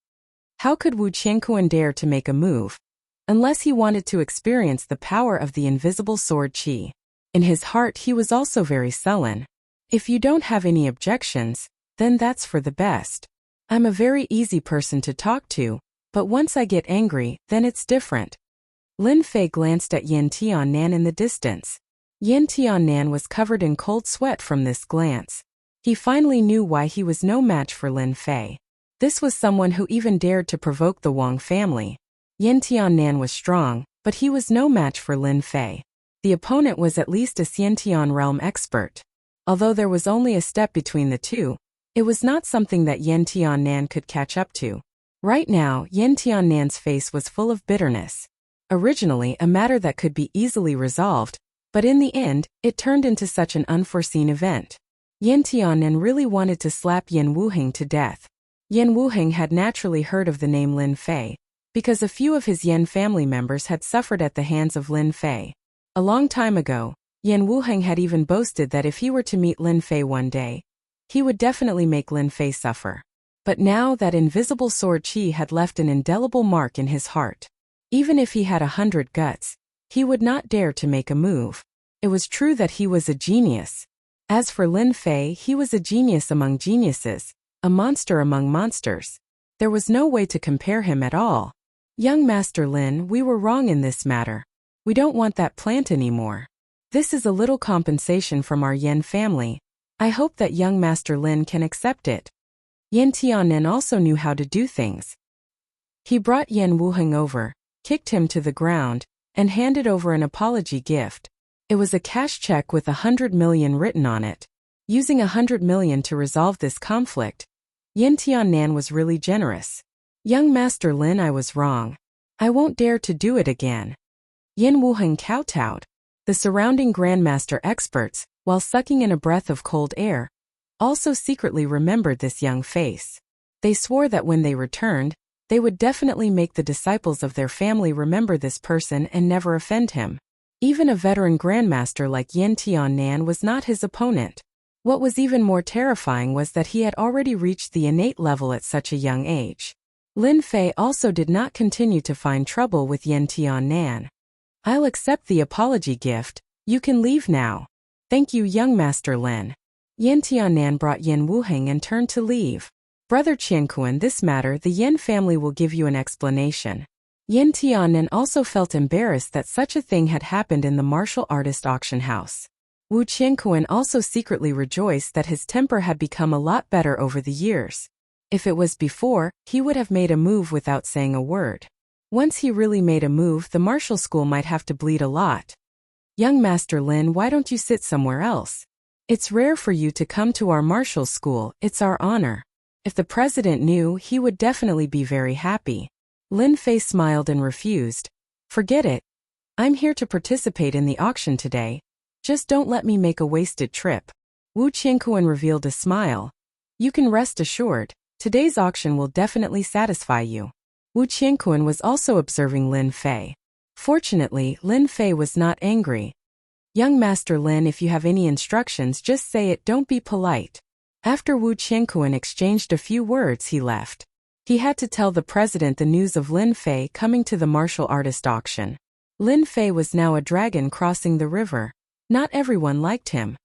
A: How could Wu Qianquan dare to make a move? Unless he wanted to experience the power of the invisible sword qi. In his heart he was also very sullen. If you don't have any objections, then that's for the best. I'm a very easy person to talk to, but once I get angry, then it's different. Lin Fei glanced at Yan Tiannan in the distance. Yan Tiannan was covered in cold sweat from this glance. He finally knew why he was no match for Lin Fei. This was someone who even dared to provoke the Wang family. Yan Tiannan was strong, but he was no match for Lin Fei. The opponent was at least a Xiantian realm expert. Although there was only a step between the two, it was not something that Yan Tiannan could catch up to. Right now, Yan Tiannan's face was full of bitterness. Originally a matter that could be easily resolved, but in the end, it turned into such an unforeseen event. Yan Tiannan really wanted to slap Yan Wuheng to death. Yan Wuheng had naturally heard of the name Lin Fei, because a few of his Yan family members had suffered at the hands of Lin Fei. A long time ago, Yan Wuheng had even boasted that if he were to meet Lin Fei one day, he would definitely make Lin Fei suffer. But now that invisible sword qi had left an indelible mark in his heart. Even if he had 100 guts, he would not dare to make a move. It was true that he was a genius. As for Lin Fei, he was a genius among geniuses, a monster among monsters. There was no way to compare him at all. Young Master Lin, we were wrong in this matter. We don't want that plant anymore. This is a little compensation from our Yen family. I hope that young Master Lin can accept it. Yen Tiannan also knew how to do things. He brought Yen Wuheng over, kicked him to the ground, and handed over an apology gift. It was a cash check with 100 million written on it. Using 100 million to resolve this conflict, Yen Tiannan was really generous. Young Master Lin, I was wrong. I won't dare to do it again. Yen Wuheng kowtowed. The surrounding Grandmaster experts, while sucking in a breath of cold air, also secretly remembered this young face. They swore that when they returned, they would definitely make the disciples of their family remember this person and never offend him. Even a veteran Grandmaster like Yen Tiannan was not his opponent. What was even more terrifying was that he had already reached the innate level at such a young age. Lin Fei also did not continue to find trouble with Yen Tiannan. I'll accept the apology gift, you can leave now. Thank you, young Master Lin. Yen Tiannan brought Yen Wuheng and turned to leave. Brother Qianquan, this matter the Yen family will give you an explanation. Yen Tiannan also felt embarrassed that such a thing had happened in the martial artist auction house. Wu Qianquan also secretly rejoiced that his temper had become a lot better over the years. If it was before, he would have made a move without saying a word. Once he really made a move, the martial school might have to bleed a lot. Young Master Lin, why don't you sit somewhere else? It's rare for you to come to our martial school, it's our honor. If the president knew, he would definitely be very happy. Lin Fei smiled and refused. Forget it. I'm here to participate in the auction today. Just don't let me make a wasted trip. Wu Qianquan revealed a smile. You can rest assured. Today's auction will definitely satisfy you. Wu Qianquan was also observing Lin Fei. Fortunately, Lin Fei was not angry. Young Master Lin, if you have any instructions, just say it, don't be polite. After Wu Qianquan exchanged a few words, he left. He had to tell the president the news of Lin Fei coming to the martial artist auction. Lin Fei was now a dragon crossing the river. Not everyone liked him.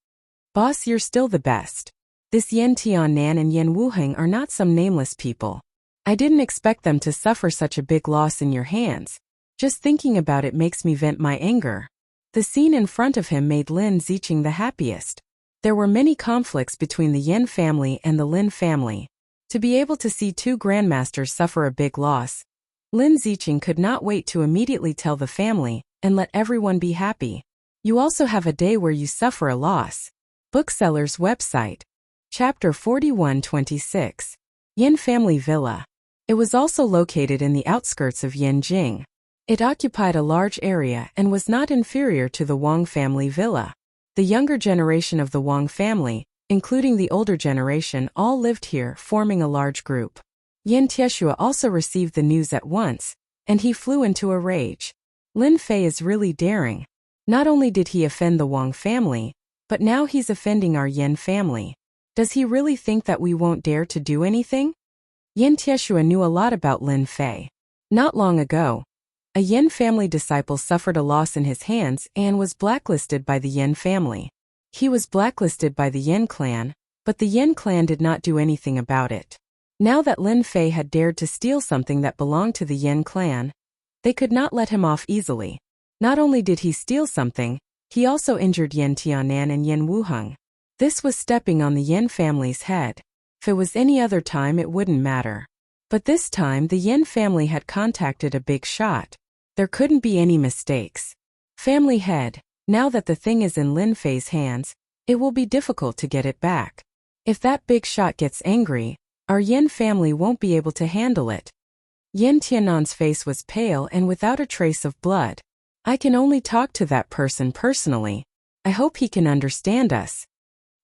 A: Boss, you're still the best. This Yen Tiannan and Yen Wuheng are not some nameless people. I didn't expect them to suffer such a big loss in your hands. Just thinking about it makes me vent my anger. The scene in front of him made Lin Ziqing the happiest. There were many conflicts between the Yen family and the Lin family. To be able to see two grandmasters suffer a big loss, Lin Ziqing could not wait to immediately tell the family and let everyone be happy. You also have a day where you suffer a loss. Bookseller's website. Chapter 41-26. Yen Family Villa. It was also located in the outskirts of Yanjing. It occupied a large area and was not inferior to the Wang family villa. The younger generation of the Wang family, including the older generation, all lived here, forming a large group. Yen Tieshua also received the news at once, and he flew into a rage. Lin Fei is really daring. Not only did he offend the Wang family, but now he's offending our Yen family. Does he really think that we won't dare to do anything? Yen Tieshua knew a lot about Lin Fei. Not long ago, a Yen family disciple suffered a loss in his hands and was blacklisted by the Yen family. He was blacklisted by the Yen clan, but the Yen clan did not do anything about it. Now that Lin Fei had dared to steal something that belonged to the Yen clan, they could not let him off easily. Not only did he steal something, he also injured Yen Tiannan and Yen Wuheng. This was stepping on the Yen family's head. If it was any other time, it wouldn't matter. But this time, the Yen family had contacted a big shot. There couldn't be any mistakes. Family head, now that the thing is in Lin Fei's hands, it will be difficult to get it back. If that big shot gets angry, our Yen family won't be able to handle it. Yen Tiannan's face was pale and without a trace of blood. I can only talk to that person personally. I hope he can understand us.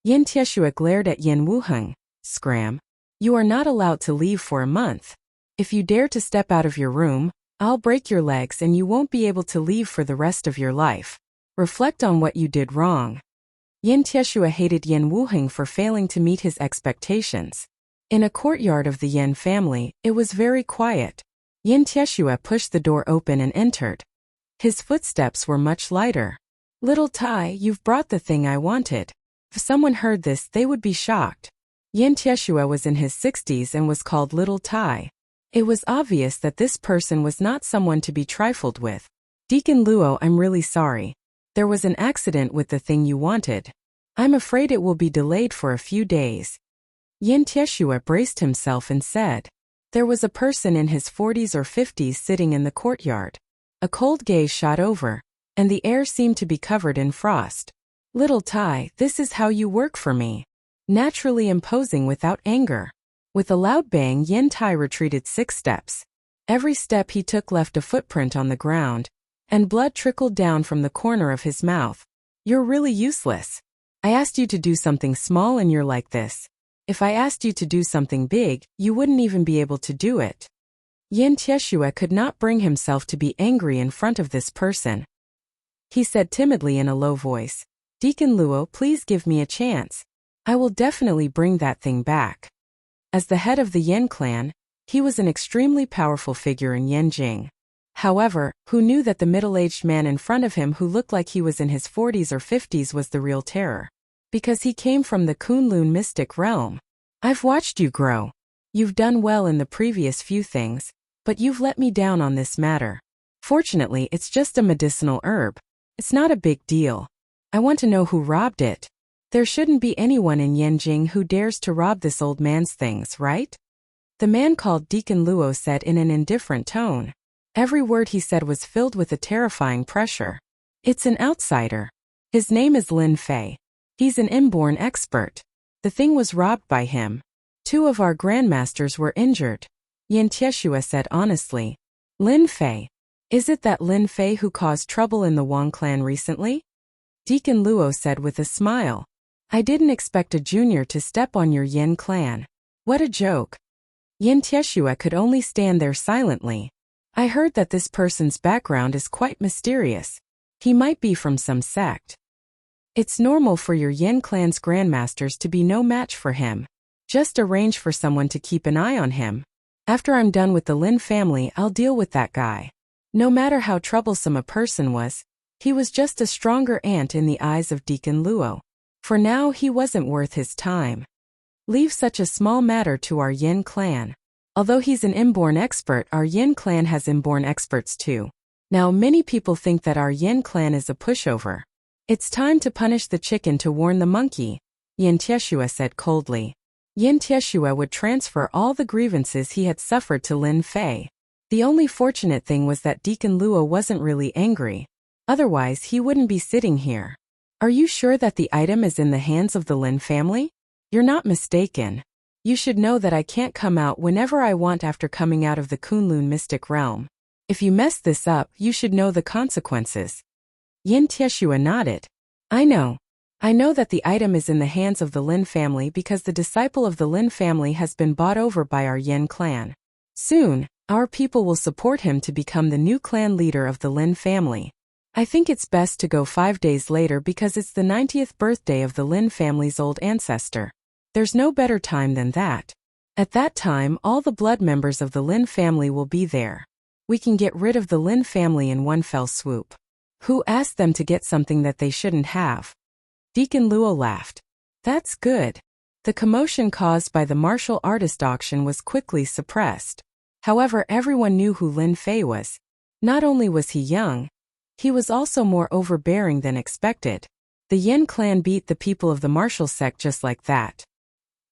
A: Yen Tieshua glared at Yen Wuheng. Scram. You are not allowed to leave for a month. If you dare to step out of your room, I'll break your legs and you won't be able to leave for the rest of your life. Reflect on what you did wrong. Yen Tieshua hated Yen Wuheng for failing to meet his expectations. In a courtyard of the Yen family, it was very quiet. Yen Tieshua pushed the door open and entered. His footsteps were much lighter. Little Tai, you've brought the thing I wanted. If someone heard this, they would be shocked. Yen Tieshua was in his 60s and was called Little Tai. It was obvious that this person was not someone to be trifled with. Deacon Luo, I'm really sorry. There was an accident with the thing you wanted. I'm afraid it will be delayed for a few days. Yin Tieshua braced himself and said. There was a person in his 40s or 50s sitting in the courtyard. A cold gaze shot over, and the air seemed to be covered in frost. Little Tai, this is how you work for me. Naturally imposing without anger. With a loud bang, Yin Tai retreated 6 steps. Every step he took left a footprint on the ground, and blood trickled down from the corner of his mouth. You're really useless. I asked you to do something small and you're like this. If I asked you to do something big, you wouldn't even be able to do it. Yin Tieshua could not bring himself to be angry in front of this person. He said timidly in a low voice, Deacon Luo, please give me a chance. I will definitely bring that thing back. As the head of the Yin clan, he was an extremely powerful figure in Yanjing. However, who knew that the middle-aged man in front of him who looked like he was in his 40s or 50s was the real terror? Because he came from the Kunlun mystic realm. I've watched you grow. You've done well in the previous few things, but you've let me down on this matter. Fortunately, it's just a medicinal herb. It's not a big deal. I want to know who robbed it. There shouldn't be anyone in Yanjing who dares to rob this old man's things, right? The man called Deacon Luo said in an indifferent tone. Every word he said was filled with a terrifying pressure. It's an outsider. His name is Lin Fei. He's an inborn expert. The thing was robbed by him. 2 of our grandmasters were injured. Yin Tieshua said honestly. Lin Fei. Is it that Lin Fei who caused trouble in the Wang clan recently? Deacon Luo said with a smile. I didn't expect a junior to step on your Yin clan. What a joke. Yin Tieshua could only stand there silently. I heard that this person's background is quite mysterious. He might be from some sect. It's normal for your Yin clan's grandmasters to be no match for him. Just arrange for someone to keep an eye on him. After I'm done with the Lin family, I'll deal with that guy. No matter how troublesome a person was, he was just a stronger ant in the eyes of Deacon Luo. For now, he wasn't worth his time. Leave such a small matter to our Yin clan. Although he's an inborn expert, our Yin clan has inborn experts too. Now many people think that our Yin clan is a pushover. It's time to punish the chicken to warn the monkey, Yin Tieshua said coldly. Yin Tieshua would transfer all the grievances he had suffered to Lin Fei. The only fortunate thing was that Deacon Luo wasn't really angry. Otherwise, he wouldn't be sitting here. Are you sure that the item is in the hands of the Lin family? You're not mistaken. You should know that I can't come out whenever I want after coming out of the Kunlun mystic realm. If you mess this up, you should know the consequences. Yin Tieshua nodded. I know. I know that the item is in the hands of the Lin family because the disciple of the Lin family has been bought over by our Yin clan. Soon, our people will support him to become the new clan leader of the Lin family. I think it's best to go 5 days later because it's the 90th birthday of the Lin family's old ancestor. There's no better time than that. At that time, all the blood members of the Lin family will be there. We can get rid of the Lin family in one fell swoop. Who asked them to get something that they shouldn't have? Deacon Luo laughed. That's good. The commotion caused by the martial artist auction was quickly suppressed. However, everyone knew who Lin Fei was. Not only was he young, he was also more overbearing than expected. The Yin clan beat the people of the martial sect just like that.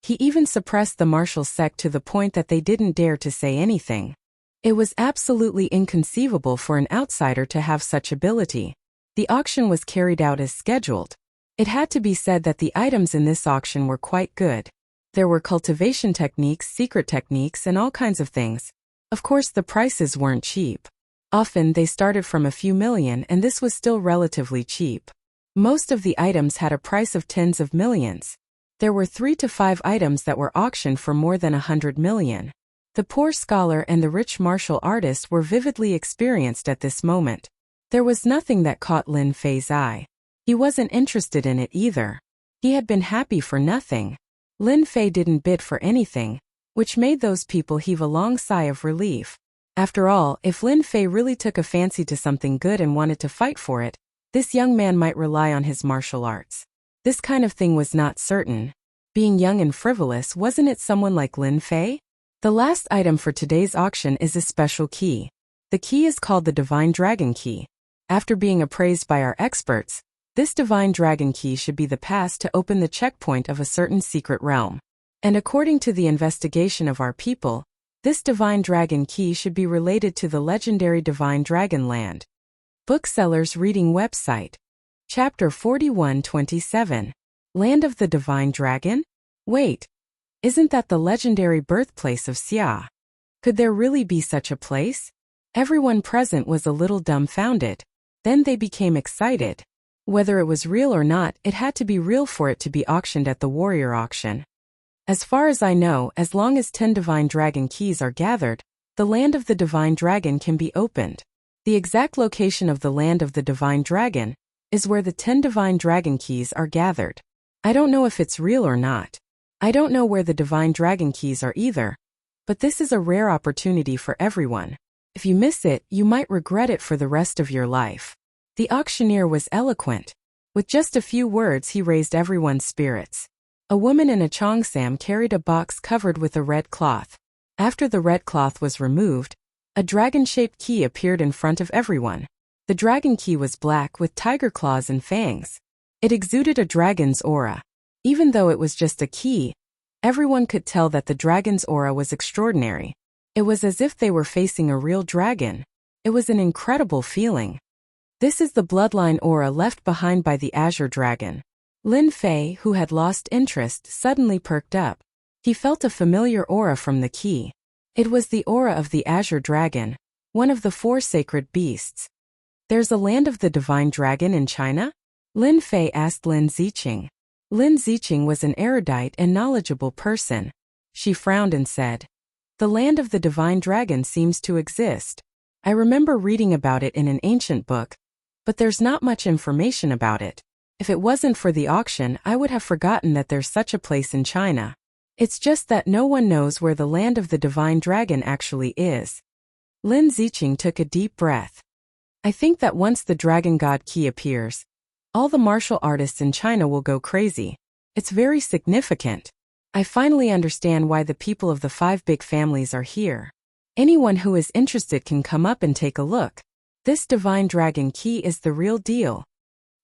A: He even suppressed the martial sect to the point that they didn't dare to say anything. It was absolutely inconceivable for an outsider to have such ability. The auction was carried out as scheduled. It had to be said that the items in this auction were quite good. There were cultivation techniques, secret techniques, and all kinds of things. Of course, the prices weren't cheap. Often they started from a few million, and this was still relatively cheap. Most of the items had a price of tens of millions. There were 3 to 5 items that were auctioned for more than 100 million. The poor scholar and the rich martial artist were vividly experienced at this moment. There was nothing that caught Lin Fei's eye. He wasn't interested in it either. He had been happy for nothing. Lin Fei didn't bid for anything, which made those people heave a long sigh of relief. After all, if Lin Fei really took a fancy to something good and wanted to fight for it, this young man might rely on his martial arts. This kind of thing was not certain. Being young and frivolous, wasn't it someone like Lin Fei? The last item for today's auction is a special key. The key is called the Divine Dragon Key. After being appraised by our experts, this Divine Dragon Key should be the pass to open the checkpoint of a certain secret realm. And according to the investigation of our people, this Divine Dragon Key should be related to the legendary Divine Dragon Land. Booksellers Reading Website. Chapter 4127. Land of the Divine Dragon? Wait, isn't that the legendary birthplace of Xia? Could there really be such a place? Everyone present was a little dumbfounded. Then they became excited. Whether it was real or not, it had to be real for it to be auctioned at the warrior auction. As far as I know, as long as 10 Divine Dragon Keys are gathered, the land of the Divine Dragon can be opened. The exact location of the land of the Divine Dragon is where the 10 Divine Dragon Keys are gathered. I don't know if it's real or not. I don't know where the Divine Dragon Keys are either. But this is a rare opportunity for everyone. If you miss it, you might regret it for the rest of your life. The auctioneer was eloquent. With just a few words, he raised everyone's spirits. A woman in a cheongsam carried a box covered with a red cloth. After the red cloth was removed, a dragon-shaped key appeared in front of everyone. The dragon key was black with tiger claws and fangs. It exuded a dragon's aura. Even though it was just a key, everyone could tell that the dragon's aura was extraordinary. It was as if they were facing a real dragon. It was an incredible feeling. This is the bloodline aura left behind by the Azure Dragon. Lin Fei, who had lost interest, suddenly perked up. He felt a familiar aura from the key. It was the aura of the Azure Dragon, one of the 4 sacred beasts. There's a land of the Divine Dragon in China? Lin Fei asked Lin Ziqing. Lin Ziqing was an erudite and knowledgeable person. She frowned and said, "The land of the Divine Dragon seems to exist. I remember reading about it in an ancient book, but there's not much information about it. If it wasn't for the auction, I would have forgotten that there's such a place in China. It's just that no one knows where the land of the Divine Dragon actually is." Lin Ziqing took a deep breath. "I think that once the Dragon God Key appears, all the martial artists in China will go crazy. It's very significant. I finally understand why the people of the 5 big families are here. Anyone who is interested can come up and take a look. This Divine Dragon Key is the real deal."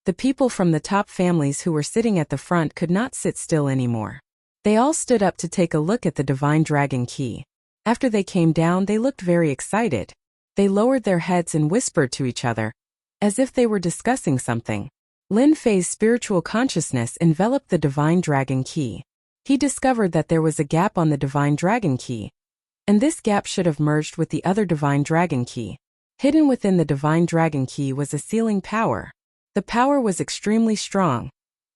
A: The people from the top families who were sitting at the front could not sit still anymore. They all stood up to take a look at the Divine Dragon Key. After they came down, they looked very excited. They lowered their heads and whispered to each other, as if they were discussing something. Lin Fei's spiritual consciousness enveloped the Divine Dragon Key. He discovered that there was a gap on the Divine Dragon Key, and this gap should have merged with the other Divine Dragon Key. Hidden within the Divine Dragon Key was a sealing power. The power was extremely strong,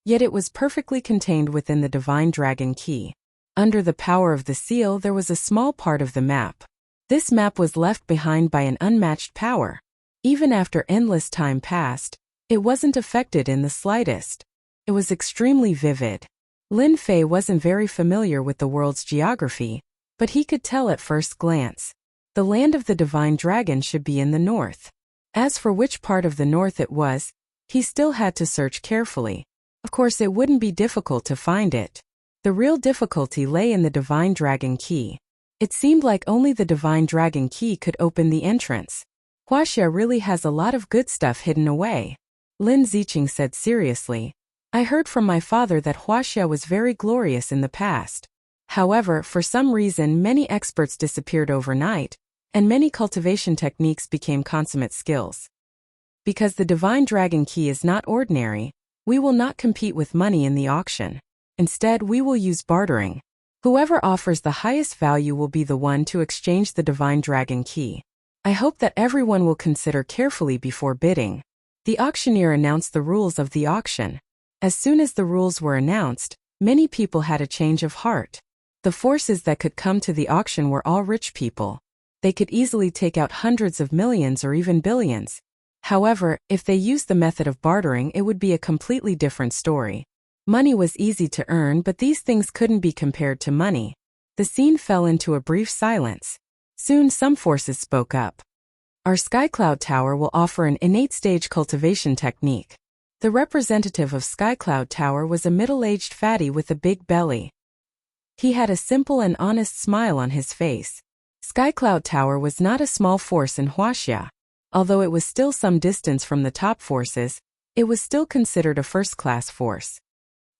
A: yet it was perfectly contained within the Divine Dragon Key. Under the power of the seal, there was a small part of the map. This map was left behind by an unmatched power. Even after endless time passed, it wasn't affected in the slightest. It was extremely vivid. Lin Fei wasn't very familiar with the world's geography, but he could tell at first glance. The land of the Divine Dragon should be in the north. As for which part of the north it was, he still had to search carefully. Of course, it wouldn't be difficult to find it. The real difficulty lay in the Divine Dragon Key. It seemed like only the Divine Dragon Key could open the entrance. Huaxia really has a lot of good stuff hidden away. Lin Ziqing said seriously. I heard from my father that Huaxia was very glorious in the past. However, for some reason many experts disappeared overnight, and many cultivation techniques became consummate skills. Because the Divine Dragon Key is not ordinary, we will not compete with money in the auction. Instead, we will use bartering. Whoever offers the highest value will be the one to exchange the Divine Dragon Key. I hope that everyone will consider carefully before bidding. The auctioneer announced the rules of the auction. As soon as the rules were announced, many people had a change of heart. The forces that could come to the auction were all rich people. They could easily take out hundreds of millions or even billions. However, if they used the method of bartering, it would be a completely different story. Money was easy to earn, but these things couldn't be compared to money. The scene fell into a brief silence. Soon some forces spoke up. Our Skycloud Tower will offer an innate stage cultivation technique. The representative of Skycloud Tower was a middle-aged fatty with a big belly. He had a simple and honest smile on his face. Skycloud Tower was not a small force in Huaxia. Although it was still some distance from the top forces, it was still considered a first-class force.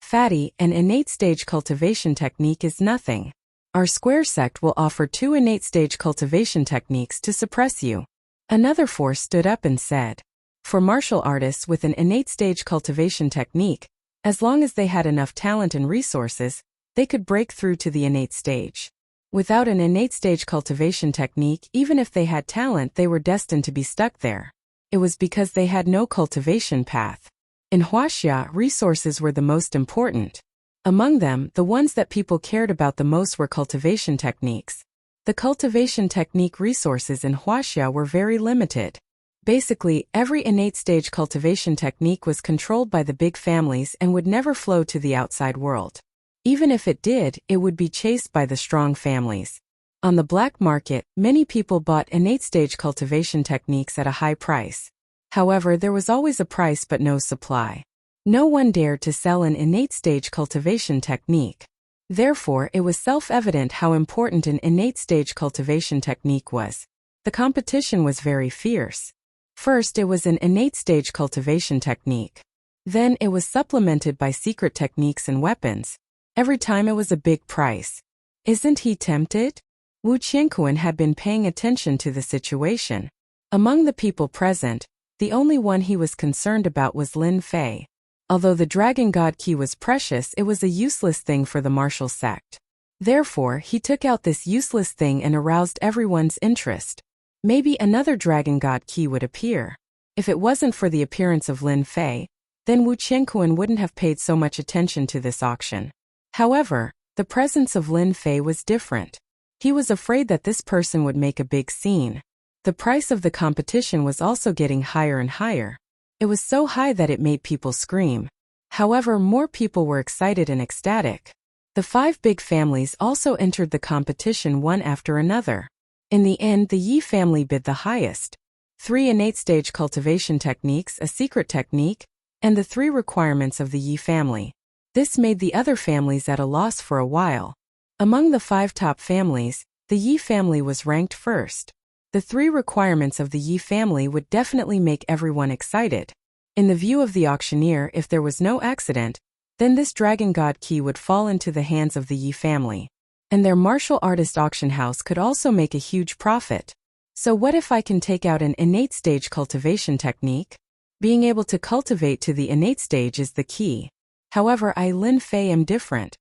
A: Fatty, an innate stage cultivation technique is nothing. Our square sect will offer 2 innate stage cultivation techniques to suppress you. Another force stood up and said. For martial artists with an innate stage cultivation technique, as long as they had enough talent and resources, they could break through to the innate stage. Without an innate stage cultivation technique, even if they had talent, they were destined to be stuck there. It was because they had no cultivation path. In Huaxia, resources were the most important. Among them, the ones that people cared about the most were cultivation techniques. The cultivation technique resources in Huaxia were very limited. Basically, every innate stage cultivation technique was controlled by the big families and would never flow to the outside world. Even if it did, it would be chased by the strong families. On the black market, many people bought innate stage cultivation techniques at a high price. However, there was always a price but no supply. No one dared to sell an innate stage cultivation technique. Therefore, it was self-evident how important an innate stage cultivation technique was. The competition was very fierce. First, it was an innate stage cultivation technique. Then, it was supplemented by secret techniques and weapons. Every time it was a big price. Isn't he tempted? Wu Qianquan had been paying attention to the situation. Among the people present, the only one he was concerned about was Lin Fei. Although the Dragon God Key was precious, it was a useless thing for the martial sect. Therefore, he took out this useless thing and aroused everyone's interest. Maybe another Dragon God Key would appear. If it wasn't for the appearance of Lin Fei, then Wu Qianquan wouldn't have paid so much attention to this auction. However, the presence of Lin Fei was different. He was afraid that this person would make a big scene. The price of the competition was also getting higher and higher. It was so high that it made people scream. However, more people were excited and ecstatic. The 5 big families also entered the competition one after another. In the end, the Yi family bid the highest. 3 innate stage cultivation techniques, a secret technique, and the 3 requirements of the Yi family. This made the other families at a loss for a while. Among the 5 top families, the Yi family was ranked first. The 3 requirements of the Yi family would definitely make everyone excited. In the view of the auctioneer, if there was no accident, then this Dragon God Key would fall into the hands of the Yi family. And their martial artist auction house could also make a huge profit. So what if I can take out an innate stage cultivation technique? Being able to cultivate to the innate stage is the key. However, I, Lin Fei, am different.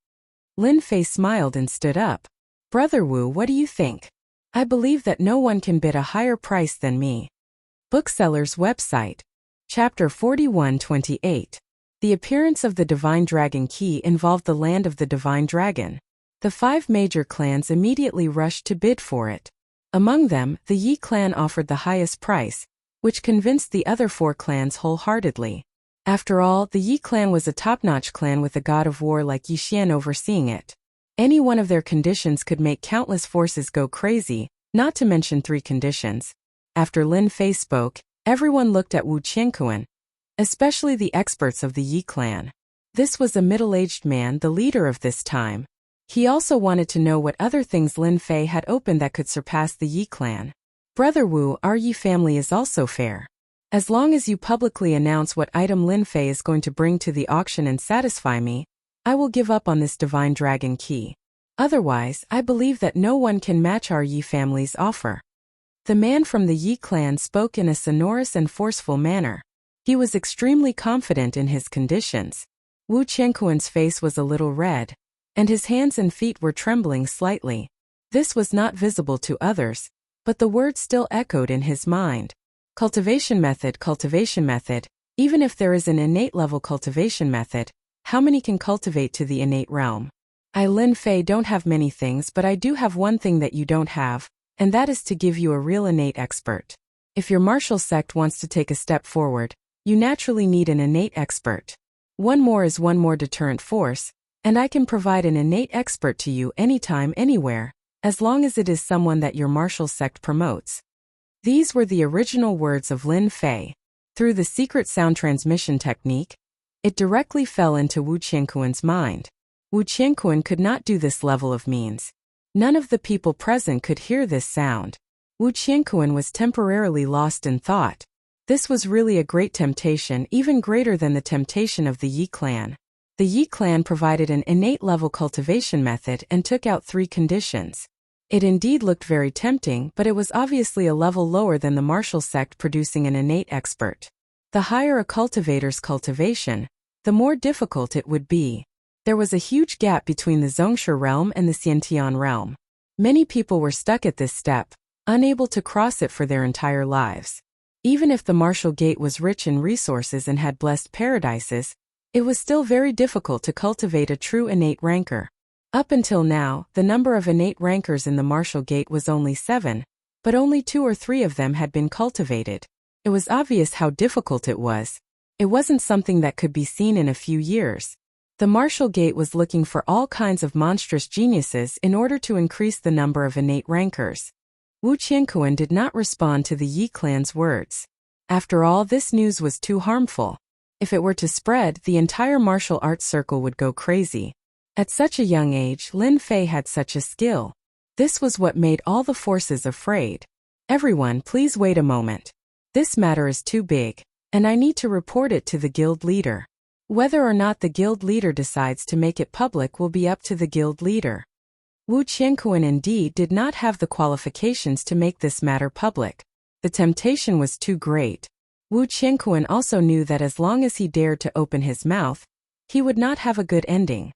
A: Lin Fei smiled and stood up. Brother Wu, what do you think? I believe that no one can bid a higher price than me. Bookseller's website. Chapter 41-28. The appearance of the Divine Dragon Key involved the land of the Divine Dragon. The 5 major clans immediately rushed to bid for it. Among them, the Yi clan offered the highest price, which convinced the other 4 clans wholeheartedly. After all, the Yi clan was a top-notch clan with a god of war like Yi Xian overseeing it. Any one of their conditions could make countless forces go crazy, not to mention 3 conditions. After Lin Fei spoke, everyone looked at Wu Qianquan, especially the experts of the Yi clan. This was a middle-aged man, the leader of this time. He also wanted to know what other things Lin Fei had opened that could surpass the Yi clan. Brother Wu, our Yi family is also fair. As long as you publicly announce what item Lin Fei is going to bring to the auction and satisfy me, I will give up on this Divine Dragon Key. Otherwise, I believe that no one can match our Yi family's offer. The man from the Yi clan spoke in a sonorous and forceful manner. He was extremely confident in his conditions. Wu Qianquan's face was a little red, and his hands and feet were trembling slightly. This was not visible to others, but the words still echoed in his mind. Cultivation method, even if there is an innate level cultivation method, how many can cultivate to the innate realm? I, Lin Fei, don't have many things, but I do have one thing that you don't have, and that is to give you a real innate expert. If your martial sect wants to take a step forward, you naturally need an innate expert. One more is one more deterrent force, and I can provide an innate expert to you anytime, anywhere, as long as it is someone that your martial sect promotes. These were the original words of Lin Fei. Through the secret sound transmission technique, it directly fell into Wu Qianquan's mind. Wu Qianquan could not do this level of means. None of the people present could hear this sound. Wu Qianquan was temporarily lost in thought. This was really a great temptation, even greater than the temptation of the Yi clan. The Yi clan provided an innate level cultivation method and took out 3 conditions. It indeed looked very tempting, but it was obviously a level lower than the martial sect producing an innate expert. The higher a cultivator's cultivation, the more difficult it would be. There was a huge gap between the Zhongshe realm and the Xiantian realm. Many people were stuck at this step, unable to cross it for their entire lives. Even if the martial gate was rich in resources and had blessed paradises, it was still very difficult to cultivate a true innate rancor. Up until now, the number of innate rancors in the martial gate was only 7, but only 2 or 3 of them had been cultivated. It was obvious how difficult it was. It wasn't something that could be seen in a few years. The martial gate was looking for all kinds of monstrous geniuses in order to increase the number of innate rancors. Wu Qianquan did not respond to the Yi clan's words. After all, this news was too harmful. If it were to spread, the entire martial arts circle would go crazy. At such a young age, Lin Fei had such a skill. This was what made all the forces afraid. Everyone, please wait a moment. This matter is too big, and I need to report it to the guild leader. Whether or not the guild leader decides to make it public will be up to the guild leader. Wu Qianquan indeed did not have the qualifications to make this matter public. The temptation was too great. Wu Qianquan also knew that as long as he dared to open his mouth, he would not have a good ending.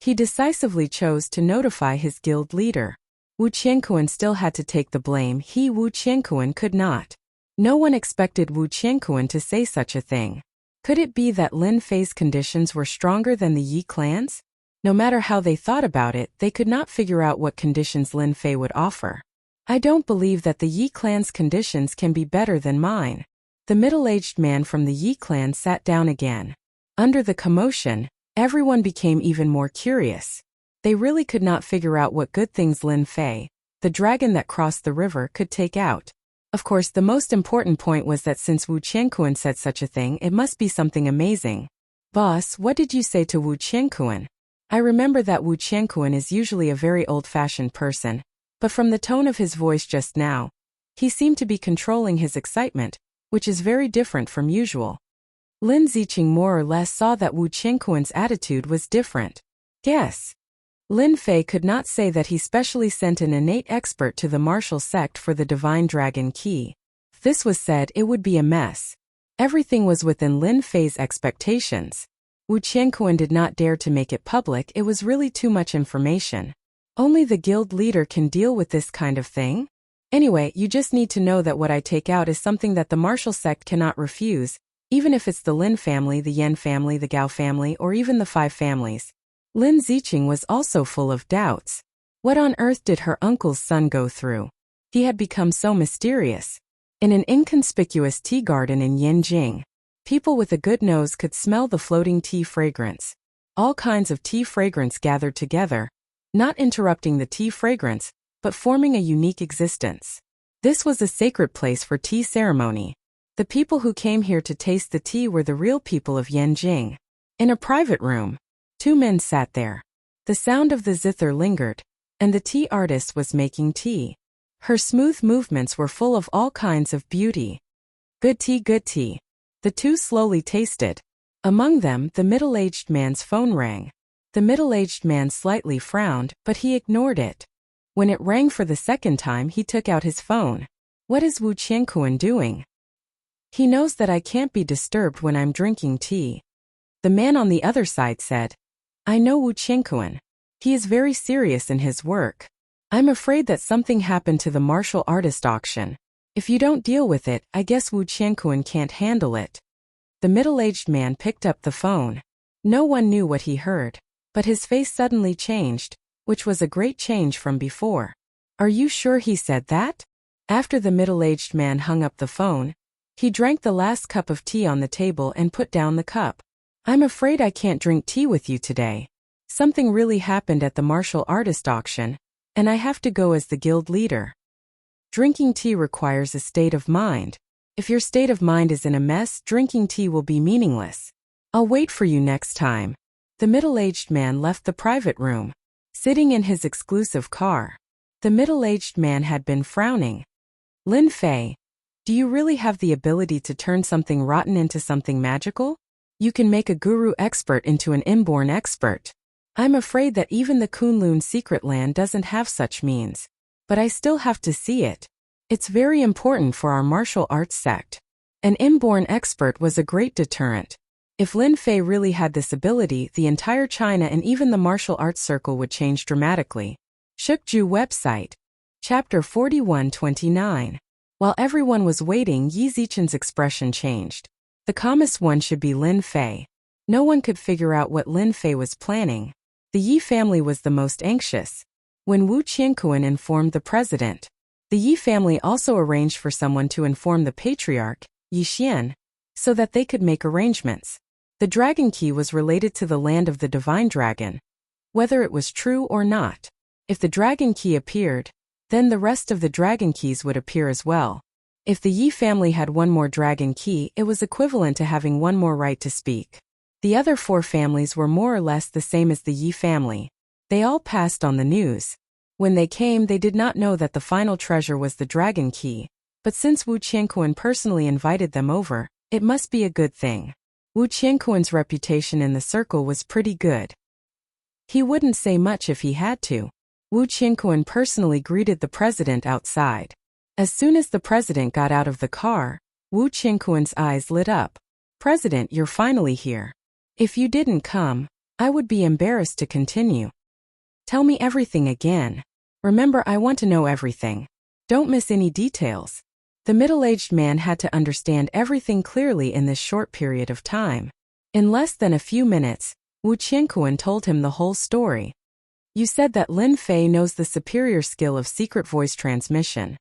A: He decisively chose to notify his guild leader. Wu Qianquan still had to take the blame. Wu Qianquan could not. No one expected Wu Qianquan to say such a thing. Could it be that Lin Fei's conditions were stronger than the Yi clans? No matter how they thought about it, they could not figure out what conditions Lin Fei would offer. I don't believe that the Yi clan's conditions can be better than mine. The middle-aged man from the Yi clan sat down again. Under the commotion, everyone became even more curious. They really could not figure out what good things Lin Fei, the dragon that crossed the river, could take out. Of course, the most important point was that since Wu Qianquan said such a thing, it must be something amazing. Boss, what did you say to Wu Qianquan? I remember that Wu Qianquan is usually a very old-fashioned person, but from the tone of his voice just now, he seemed to be controlling his excitement, which is very different from usual. Lin Ziqing more or less saw that Wu Qianquan's attitude was different. Guess. Lin Fei could not say that he specially sent an innate expert to the martial sect for the divine dragon key. If this was said, it would be a mess. Everything was within Lin Fei's expectations. Wu Qianquan did not dare to make it public. It was really too much information. Only the guild leader can deal with this kind of thing? Anyway, you just need to know that what I take out is something that the martial sect cannot refuse, even if it's the Lin family, the Yan family, the Gao family, or even the 5 families. Lin Ziqing was also full of doubts. What on earth did her uncle's son go through? He had become so mysterious. In an inconspicuous tea garden in Yanjing, people with a good nose could smell the floating tea fragrance. All kinds of tea fragrance gathered together, not interrupting the tea fragrance, but forming a unique existence. This was a sacred place for tea ceremony. The people who came here to taste the tea were the real people of Yanjing. In a private room, 2 men sat there. The sound of the zither lingered, and the tea artist was making tea. Her smooth movements were full of all kinds of beauty. Good tea, good tea. The 2 slowly tasted. Among them, the middle-aged man's phone rang. The middle-aged man slightly frowned, but he ignored it. When it rang for the second time, he took out his phone. What is Wu Qianquan doing? He knows that I can't be disturbed when I'm drinking tea. The man on the other side said, I know Wu Qianquan. He is very serious in his work. I'm afraid that something happened to the martial artist auction. If you don't deal with it, I guess Wu Qianquan can't handle it. The middle-aged man picked up the phone. No one knew what he heard, but his face suddenly changed, which was a great change from before. Are you sure he said that? After the middle-aged man hung up the phone, he drank the last cup of tea on the table and put down the cup. I'm afraid I can't drink tea with you today. Something really happened at the martial artist auction, and I have to go as the guild leader. Drinking tea requires a state of mind. If your state of mind is in a mess, drinking tea will be meaningless. I'll wait for you next time. The middle-aged man left the private room, sitting in his exclusive car. The middle-aged man had been frowning. Lin Fei, do you really have the ability to turn something rotten into something magical? You can make a guru expert into an inborn expert. I'm afraid that even the Kunlun secret land doesn't have such means. But I still have to see it. It's very important for our martial arts sect. An inborn expert was a great deterrent. If Lin Fei really had this ability, the entire China and even the martial arts circle would change dramatically. Shukju website. Chapter 41-29. While everyone was waiting, Yi Zichen's expression changed. The calmest one should be Lin Fei. No one could figure out what Lin Fei was planning. The Yi family was the most anxious. When Wu Qianquan informed the president, the Yi family also arranged for someone to inform the patriarch, Yi Xian, so that they could make arrangements. The dragon key was related to the land of the divine dragon. Whether it was true or not, if the dragon key appeared, then the rest of the dragon keys would appear as well. If the Yi family had one more dragon key, it was equivalent to having one more right to speak. The other 4 families were more or less the same as the Yi family. They all passed on the news. When they came, they did not know that the final treasure was the dragon key. But since Wu Qianquan personally invited them over, it must be a good thing. Wu Qianquan's reputation in the circle was pretty good. He wouldn't say much if he had to. Wu Qianquan personally greeted the president outside. As soon as the president got out of the car, Wu Qianquan's eyes lit up. "President, you're finally here. If you didn't come, I would be embarrassed to continue. Tell me everything again. Remember, I want to know everything. Don't miss any details." The middle-aged man had to understand everything clearly in this short period of time. In less than a few minutes, Wu Qianquan told him the whole story. "You said that Lin Fei knows the superior skill of secret voice transmission.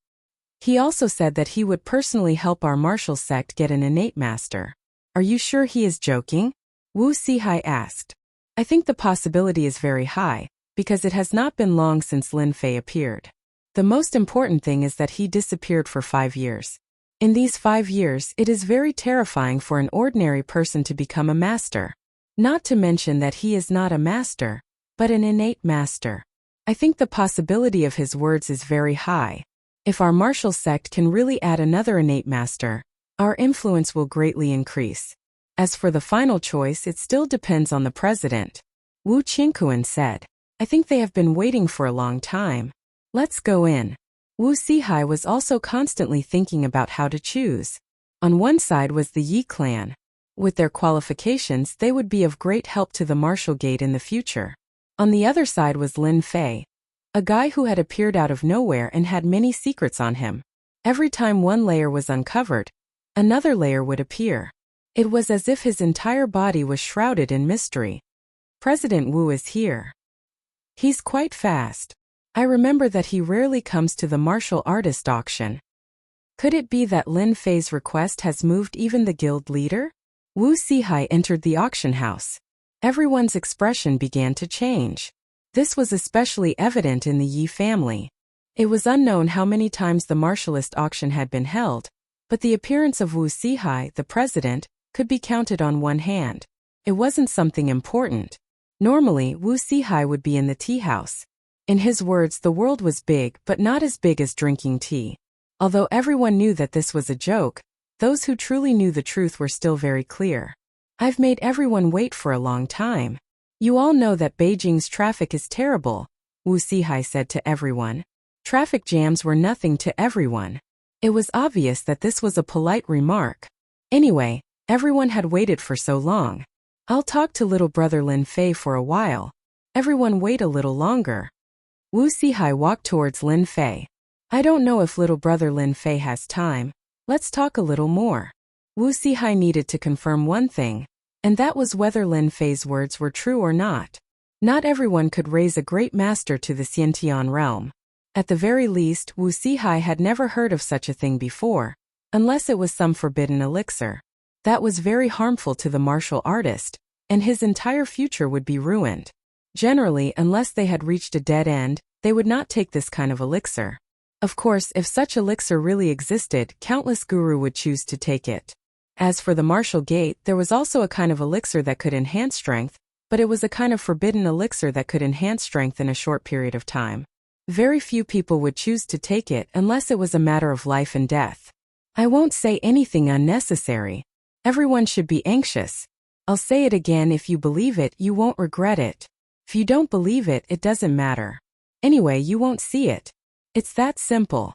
A: He also said that he would personally help our martial sect get an innate master. Are you sure he is joking?" Wu Sihai asked. "I think the possibility is very high, because it has not been long since Lin Fei appeared. The most important thing is that he disappeared for 5 years. In these 5 years, it is very terrifying for an ordinary person to become a master. Not to mention that he is not a master, but an innate master. I think the possibility of his words is very high. If our martial sect can really add another innate master, our influence will greatly increase. As for the final choice, it still depends on the president," Wu Qianquan said. "I think they have been waiting for a long time. Let's go in." Wu Sihai was also constantly thinking about how to choose. On one side was the Yi clan. With their qualifications, they would be of great help to the martial gate in the future. On the other side was Lin Fei, a guy who had appeared out of nowhere and had many secrets on him. Every time one layer was uncovered, another layer would appear. It was as if his entire body was shrouded in mystery. "President Wu is here. He's quite fast. I remember that he rarely comes to the martial artist auction. Could it be that Lin Fei's request has moved even the guild leader?" Wu Sihai entered the auction house. Everyone's expression began to change. This was especially evident in the Yi family. It was unknown how many times the martialist auction had been held, but the appearance of Wu Sihai, the president, could be counted on one hand. It wasn't something important. Normally, Wu Sihai would be in the tea house. In his words, the world was big, but not as big as drinking tea. Although everyone knew that this was a joke, those who truly knew the truth were still very clear. "I've made everyone wait for a long time. You all know that Beijing's traffic is terrible," Wu Sihai said to everyone. Traffic jams were nothing to everyone. It was obvious that this was a polite remark. Anyway, everyone had waited for so long. "I'll talk to little brother Lin Fei for a while. Everyone wait a little longer." Wu Sihai walked towards Lin Fei. "I don't know if little brother Lin Fei has time. Let's talk a little more." Wu Sihai needed to confirm one thing, and that was whether Lin Fei's words were true or not. Not everyone could raise a great master to the Xiantian realm. At the very least, Wu Sihai had never heard of such a thing before, unless it was some forbidden elixir. That was very harmful to the martial artist, and his entire future would be ruined. Generally, unless they had reached a dead end, they would not take this kind of elixir. Of course, if such elixir really existed, countless guru would choose to take it. As for the martial gate, there was also a kind of elixir that could enhance strength, but it was a kind of forbidden elixir that could enhance strength in a short period of time. Very few people would choose to take it unless it was a matter of life and death. I won't say anything unnecessary. Everyone should be anxious. I'll say it again, if you believe it, you won't regret it. If you don't believe it, it doesn't matter. Anyway, you won't see it. It's that simple.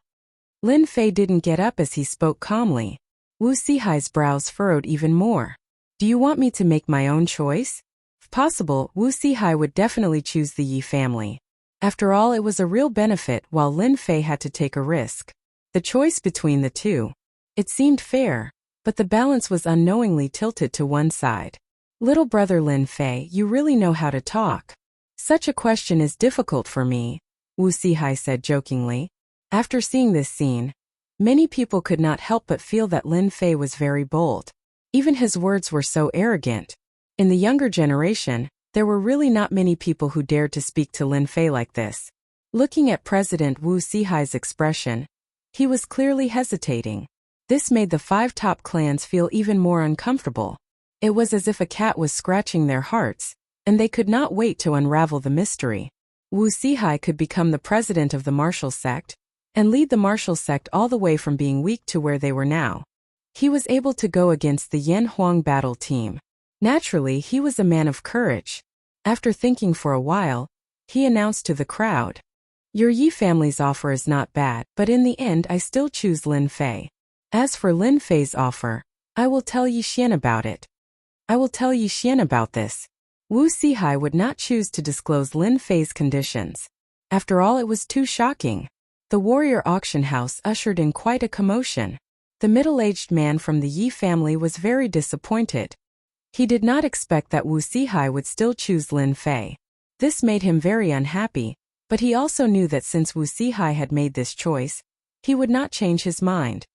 A: Lin Fei didn't get up as he spoke calmly. Wu Sihai's brows furrowed even more. Do you want me to make my own choice? If possible, Wu Sihai would definitely choose the Yi family. After all, it was a real benefit, while Lin Fei had to take a risk. The choice between the two. It seemed fair, but the balance was unknowingly tilted to one side. Little brother Lin Fei, you really know how to talk. Such a question is difficult for me, Wu Sihai said jokingly. After seeing this scene, many people could not help but feel that Lin Fei was very bold. Even his words were so arrogant. In the younger generation, there were really not many people who dared to speak to Lin Fei like this. Looking at President Wu Sihai's expression, he was clearly hesitating. This made the 5 top clans feel even more uncomfortable. It was as if a cat was scratching their hearts, and they could not wait to unravel the mystery. Wu Sihai could become the president of the martial sect, and lead the martial sect all the way from being weak to where they were now. He was able to go against the Yan Huang battle team. Naturally, he was a man of courage. After thinking for a while, he announced to the crowd, "Your Yi family's offer is not bad, but in the end I still choose Lin Fei. As for Lin Fei's offer, I will tell Yi Xian about it. I will tell Yi Xian about this." Wu Sihai would not choose to disclose Lin Fei's conditions. After all, it was too shocking. The warrior auction house ushered in quite a commotion. The middle-aged man from the Yi family was very disappointed. He did not expect that Wu Sihai would still choose Lin Fei. This made him very unhappy, but he also knew that since Wu Sihai had made this choice, he would not change his mind.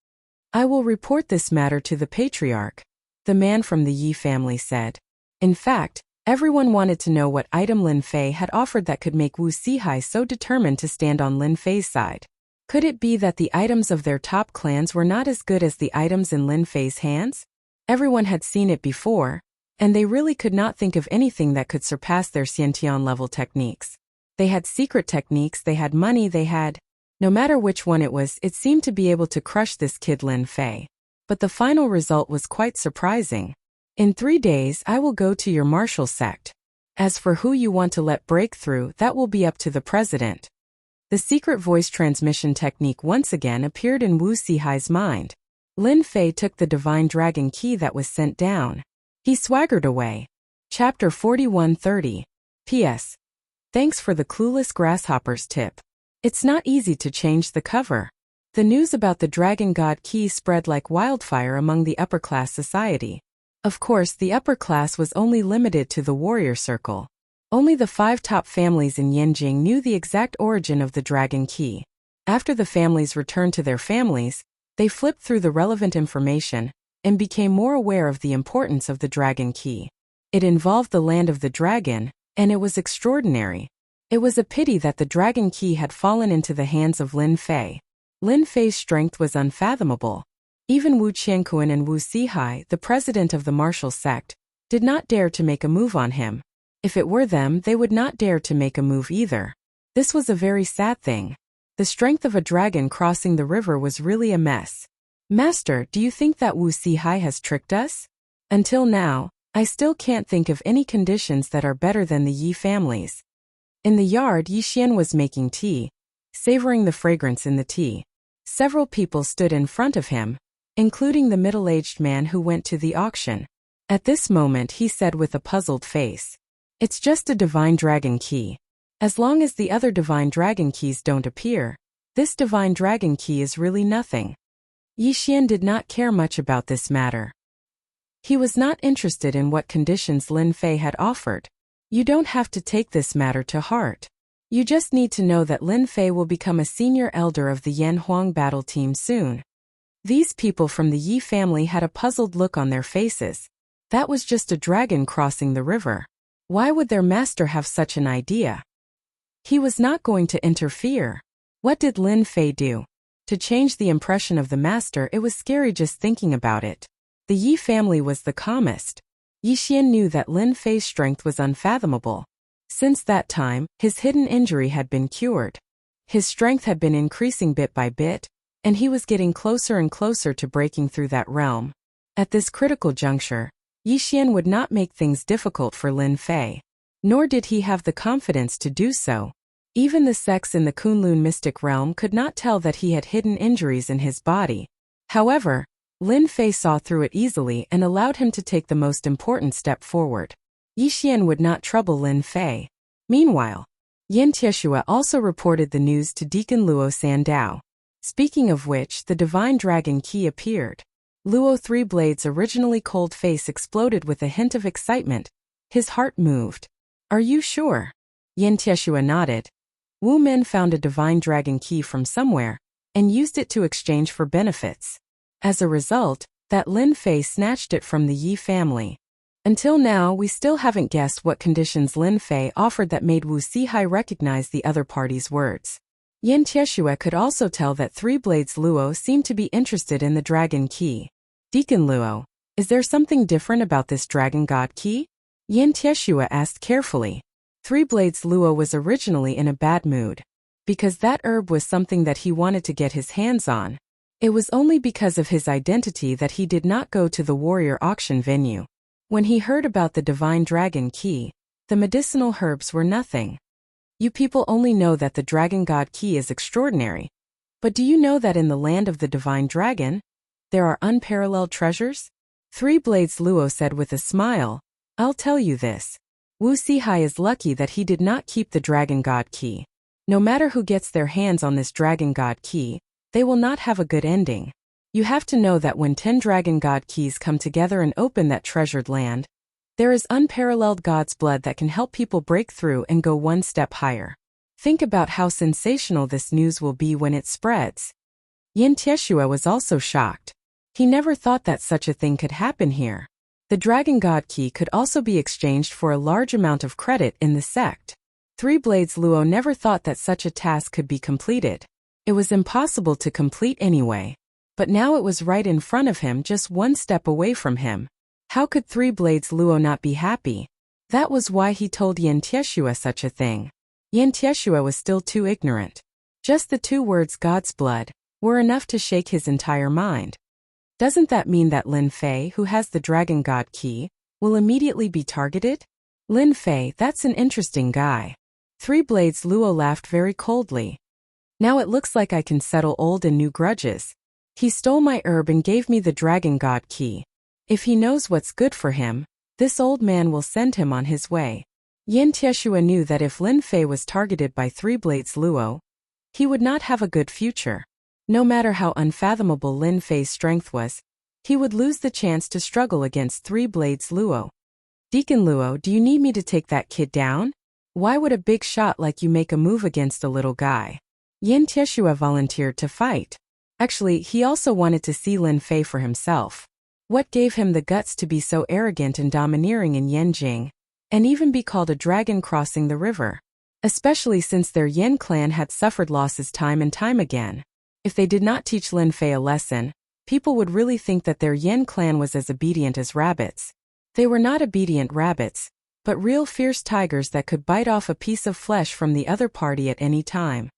A: "I will report this matter to the patriarch," the man from the Yi family said. In fact, everyone wanted to know what item Lin Fei had offered that could make Wu Sihai so determined to stand on Lin Fei's side. Could it be that the items of their top clans were not as good as the items in Lin Fei's hands? Everyone had seen it before, and they really could not think of anything that could surpass their Xiantian level techniques. They had secret techniques, they had money, they had... No matter which one it was, it seemed to be able to crush this kid Lin Fei. But the final result was quite surprising. "In 3 days I will go to your martial sect. As for who you want to let break through, that will be up to the president." The secret voice transmission technique once again appeared in Wu Sihai's mind. Lin Fei took the divine dragon key that was sent down. He swaggered away. Chapter 4130. P.S. Thanks for the clueless grasshopper's tip. It's not easy to change the cover. The news about the Dragon God key spread like wildfire among the upper-class society. Of course, the upper class was only limited to the warrior circle. Only the 5 top families in Yanjing knew the exact origin of the Dragon Key. After the families returned to their families, they flipped through the relevant information and became more aware of the importance of the Dragon Key. It involved the land of the dragon, and it was extraordinary. It was a pity that the Dragon Key had fallen into the hands of Lin Fei. Lin Fei's strength was unfathomable. Even Wu Qianquan and Wu Sihai, the president of the martial sect, did not dare to make a move on him. If it were them, they would not dare to make a move either. This was a very sad thing. The strength of a dragon crossing the river was really a mess. "Master, do you think that Wu Sihai has tricked us? Until now, I still can't think of any conditions that are better than the Yi families." In the yard, Yi Xian was making tea, savoring the fragrance in the tea. Several people stood in front of him, including the middle-aged man who went to the auction. At this moment, he said with a puzzled face, "It's just a divine dragon key. As long as the other divine dragon keys don't appear, this divine dragon key is really nothing." Yi Xian did not care much about this matter. He was not interested in what conditions Lin Fei had offered. You don't have to take this matter to heart. You just need to know that Lin Fei will become a senior elder of the Yan Huang battle team soon. These people from the Yi family had a puzzled look on their faces. That was just a dragon crossing the river. Why would their master have such an idea? He was not going to interfere. What did Lin Fei do? To change the impression of the master, it was scary just thinking about it. The Yi family was the calmest. Yixian knew that Lin Fei's strength was unfathomable. Since that time, his hidden injury had been cured. His strength had been increasing bit by bit, and he was getting closer and closer to breaking through that realm. At this critical juncture, Yixian would not make things difficult for Lin Fei. Nor did he have the confidence to do so. Even the sects in the Kunlun mystic realm could not tell that he had hidden injuries in his body. However, Lin Fei saw through it easily and allowed him to take the most important step forward. Yixian would not trouble Lin Fei. Meanwhile, Yin Tieshua also reported the news to Deacon Luo Sandao. Speaking of which, the divine dragon key appeared. Luo Three Blades' originally cold face exploded with a hint of excitement. His heart moved. Are you sure? Yin Tieshua nodded. Wu Men found a divine dragon key from somewhere, and used it to exchange for benefits. As a result, that Lin Fei snatched it from the Yi family. Until now, we still haven't guessed what conditions Lin Fei offered that made Wu Sihai recognize the other party's words. Yin Tieshua could also tell that Three Blades Luo seemed to be interested in the dragon key. Deacon Luo, is there something different about this dragon god key? Yin Tieshua asked carefully. Three Blades Luo was originally in a bad mood. Because that herb was something that he wanted to get his hands on. It was only because of his identity that he did not go to the warrior auction venue. When he heard about the divine dragon key, the medicinal herbs were nothing. You people only know that the dragon god key is extraordinary. But do you know that in the land of the divine dragon, there are unparalleled treasures? Three Blades Luo said with a smile, I'll tell you this. Wu Sihai is lucky that he did not keep the dragon god key. No matter who gets their hands on this dragon god key, they will not have a good ending. You have to know that when 10 dragon god keys come together and open that treasured land, there is unparalleled God's blood that can help people break through and go one step higher. Think about how sensational this news will be when it spreads. Yin Tieshua was also shocked. He never thought that such a thing could happen here. The dragon god key could also be exchanged for a large amount of credit in the sect. Three Blades Luo never thought that such a task could be completed. It was impossible to complete anyway. But now it was right in front of him, just one step away from him. How could Three Blades Luo not be happy? That was why he told Yin Tieshua such a thing. Yin Tieshua was still too ignorant. Just the 2 words God's blood were enough to shake his entire mind. Doesn't that mean that Lin Fei, who has the dragon god key, will immediately be targeted? Lin Fei, that's an interesting guy. Three Blades Luo laughed very coldly. Now it looks like I can settle old and new grudges. He stole my herb and gave me the dragon god key. If he knows what's good for him, this old man will send him on his way. Yin Tieshua knew that if Lin Fei was targeted by Three Blades Luo, he would not have a good future. No matter how unfathomable Lin Fei's strength was, he would lose the chance to struggle against Three Blades Luo. Deacon Luo, do you need me to take that kid down? Why would a big shot like you make a move against a little guy? Yin Tieshua volunteered to fight. Actually, he also wanted to see Lin Fei for himself. What gave him the guts to be so arrogant and domineering in Yanjing, and even be called a dragon crossing the river? Especially since their Yin clan had suffered losses time and time again. If they did not teach Lin Fei a lesson, people would really think that their Yin clan was as obedient as rabbits. They were not obedient rabbits, but real fierce tigers that could bite off a piece of flesh from the other party at any time.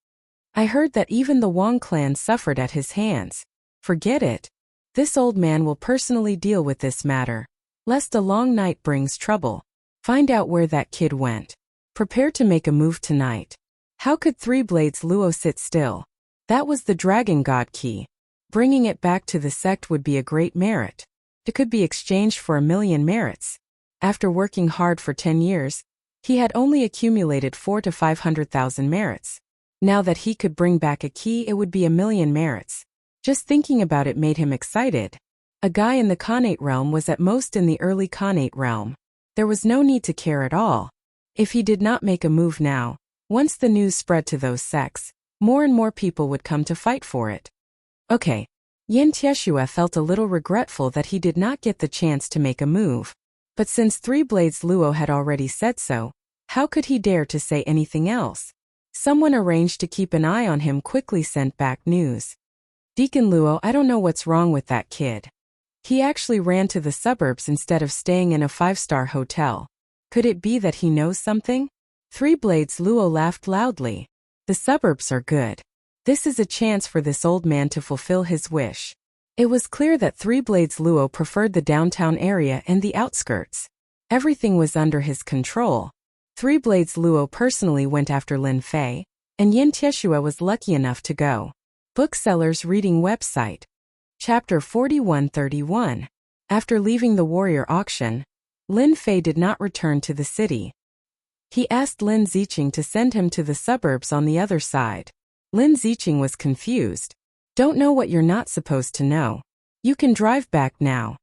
A: I heard that even the Wang clan suffered at his hands. Forget it. This old man will personally deal with this matter, lest a long night brings trouble. Find out where that kid went. Prepare to make a move tonight. How could Three Blades Luo sit still? That was the dragon god key. Bringing it back to the sect would be a great merit. It could be exchanged for 1,000,000 merits. After working hard for 10 years, he had only accumulated 400,000 to 500,000 merits. Now that he could bring back a key, it would be 1,000,000 merits. Just thinking about it made him excited. A guy in the Khanate realm was at most in the early Khanate realm. There was no need to care at all. If he did not make a move now, once the news spread to those sects, more and more people would come to fight for it. Okay. Yin Tieshua felt a little regretful that he did not get the chance to make a move. But since Three Blades Luo had already said so, how could he dare to say anything else? Someone arranged to keep an eye on him quickly sent back news. Deacon Luo, I don't know what's wrong with that kid. He actually ran to the suburbs instead of staying in a five-star hotel. Could it be that he knows something? Three Blades Luo laughed loudly. The suburbs are good. This is a chance for this old man to fulfill his wish. It was clear that Three Blades Luo preferred the downtown area and the outskirts. Everything was under his control. Three Blades Luo personally went after Lin Fei, and Yin Tieshua was lucky enough to go. Booksellers reading website. Chapter 4131. After leaving the warrior auction, Lin Fei did not return to the city. He asked Lin Ziqing to send him to the suburbs on the other side. Lin Ziqing was confused. Don't know what you're not supposed to know. You can drive back now.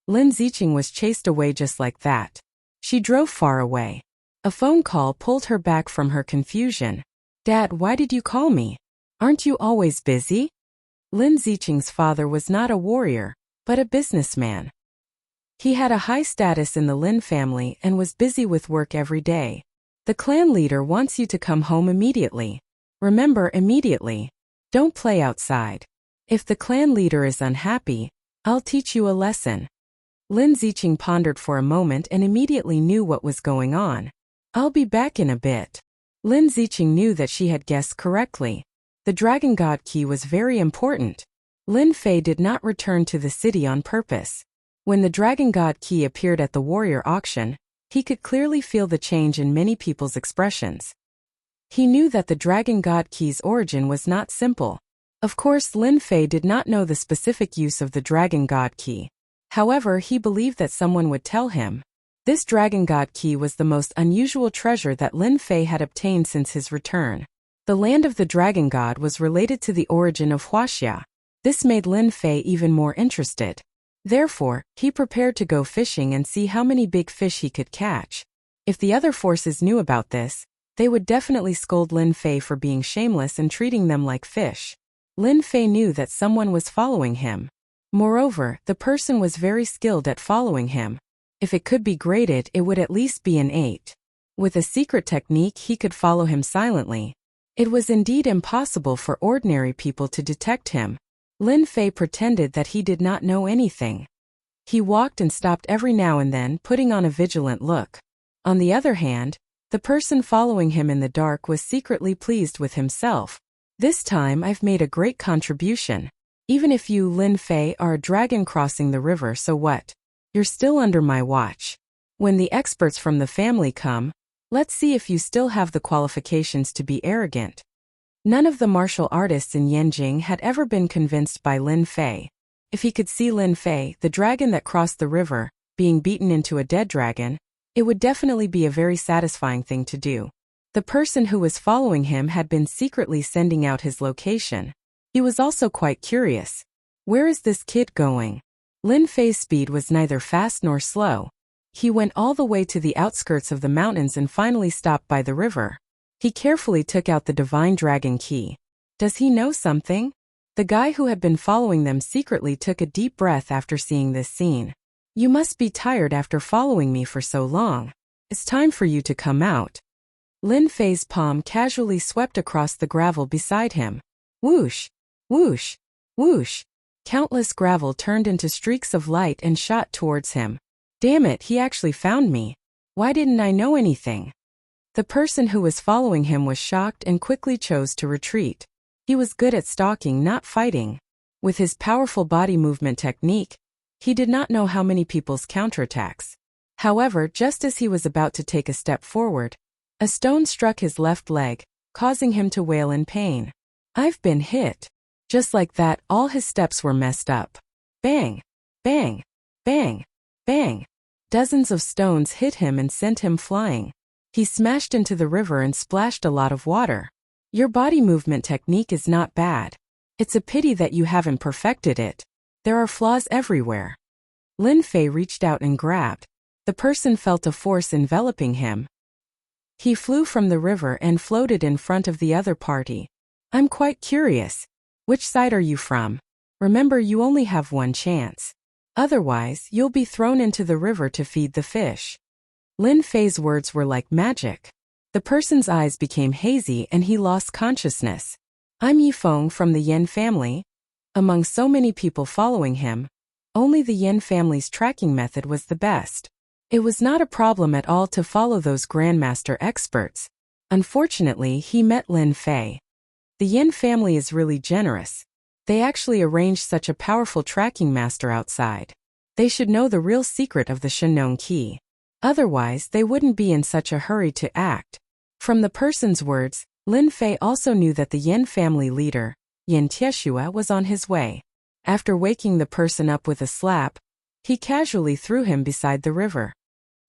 A: Lin Ziqing was chased away just like that. She drove far away. A phone call pulled her back from her confusion. Dad, why did you call me? Aren't you always busy? Lin Ziqing's father was not a warrior, but a businessman. He had a high status in the Lin family and was busy with work every day. The clan leader wants you to come home immediately. Remember, immediately. Don't play outside. If the clan leader is unhappy, I'll teach you a lesson. Lin Ziqing pondered for a moment and immediately knew what was going on. I'll be back in a bit. Lin Ziqing knew that she had guessed correctly. The Dragon God Key was very important. Lin Fei did not return to the city on purpose. When the Dragon God Key appeared at the warrior auction, he could clearly feel the change in many people's expressions. He knew that the Dragon God Key's origin was not simple. Of course, Lin Fei did not know the specific use of the Dragon God Key. However, he believed that someone would tell him. This Dragon God Key was the most unusual treasure that Lin Fei had obtained since his return. The land of the Dragon God was related to the origin of Huaxia. This made Lin Fei even more interested. Therefore, he prepared to go fishing and see how many big fish he could catch. If the other forces knew about this, they would definitely scold Lin Fei for being shameless and treating them like fish. Lin Fei knew that someone was following him. Moreover, the person was very skilled at following him. If it could be graded, it would at least be an 8. With a secret technique, he could follow him silently. It was indeed impossible for ordinary people to detect him. Lin Fei pretended that he did not know anything. He walked and stopped every now and then, putting on a vigilant look. On the other hand, the person following him in the dark was secretly pleased with himself. This time I've made a great contribution. Even if you, Lin Fei, are a dragon crossing the river, so what? You're still under my watch. When the experts from the family come, let's see if you still have the qualifications to be arrogant. None of the martial artists in Yanjing had ever been convinced by Lin Fei. If he could see Lin Fei, the dragon that crossed the river, being beaten into a dead dragon, it would definitely be a very satisfying thing to do. The person who was following him had been secretly sending out his location. He was also quite curious. Where is this kid going? Lin Fei's speed was neither fast nor slow. He went all the way to the outskirts of the mountains and finally stopped by the river. He carefully took out the Divine Dragon Key. Does he know something? The guy who had been following them secretly took a deep breath after seeing this scene. You must be tired after following me for so long. It's time for you to come out. Lin Fei's palm casually swept across the gravel beside him. Whoosh, whoosh, whoosh. Countless gravel turned into streaks of light and shot towards him. Damn it, he actually found me. Why didn't I know anything? The person who was following him was shocked and quickly chose to retreat. He was good at stalking, not fighting. With his powerful body movement technique, he did not know how many people's counterattacks. However, just as he was about to take a step forward, a stone struck his left leg, causing him to wail in pain. I've been hit. Just like that, all his steps were messed up. Bang! Bang! Bang! Bang! Dozens of stones hit him and sent him flying. He smashed into the river and splashed a lot of water. Your body movement technique is not bad. It's a pity that you haven't perfected it. There are flaws everywhere. Lin Fei reached out and grabbed. The person felt a force enveloping him. He flew from the river and floated in front of the other party. I'm quite curious. Which side are you from? Remember, you only have one chance. Otherwise, you'll be thrown into the river to feed the fish. Lin Fei's words were like magic. The person's eyes became hazy and he lost consciousness. I'm Yifeng from the Yen family. Among so many people following him, Only the Yin family's tracking method was the best. It was not a problem at all to follow those grandmaster experts. Unfortunately, he met Lin Fei. The Yin family is really generous. They actually arranged such a powerful tracking master outside. They should know the real secret of the Shenong key. Otherwise, they wouldn't be in such a hurry to act. From the person's words, Lin Fei also knew that the Yin family leader, Yin Tieshua, was on his way. After waking the person up with a slap, he casually threw him beside the river.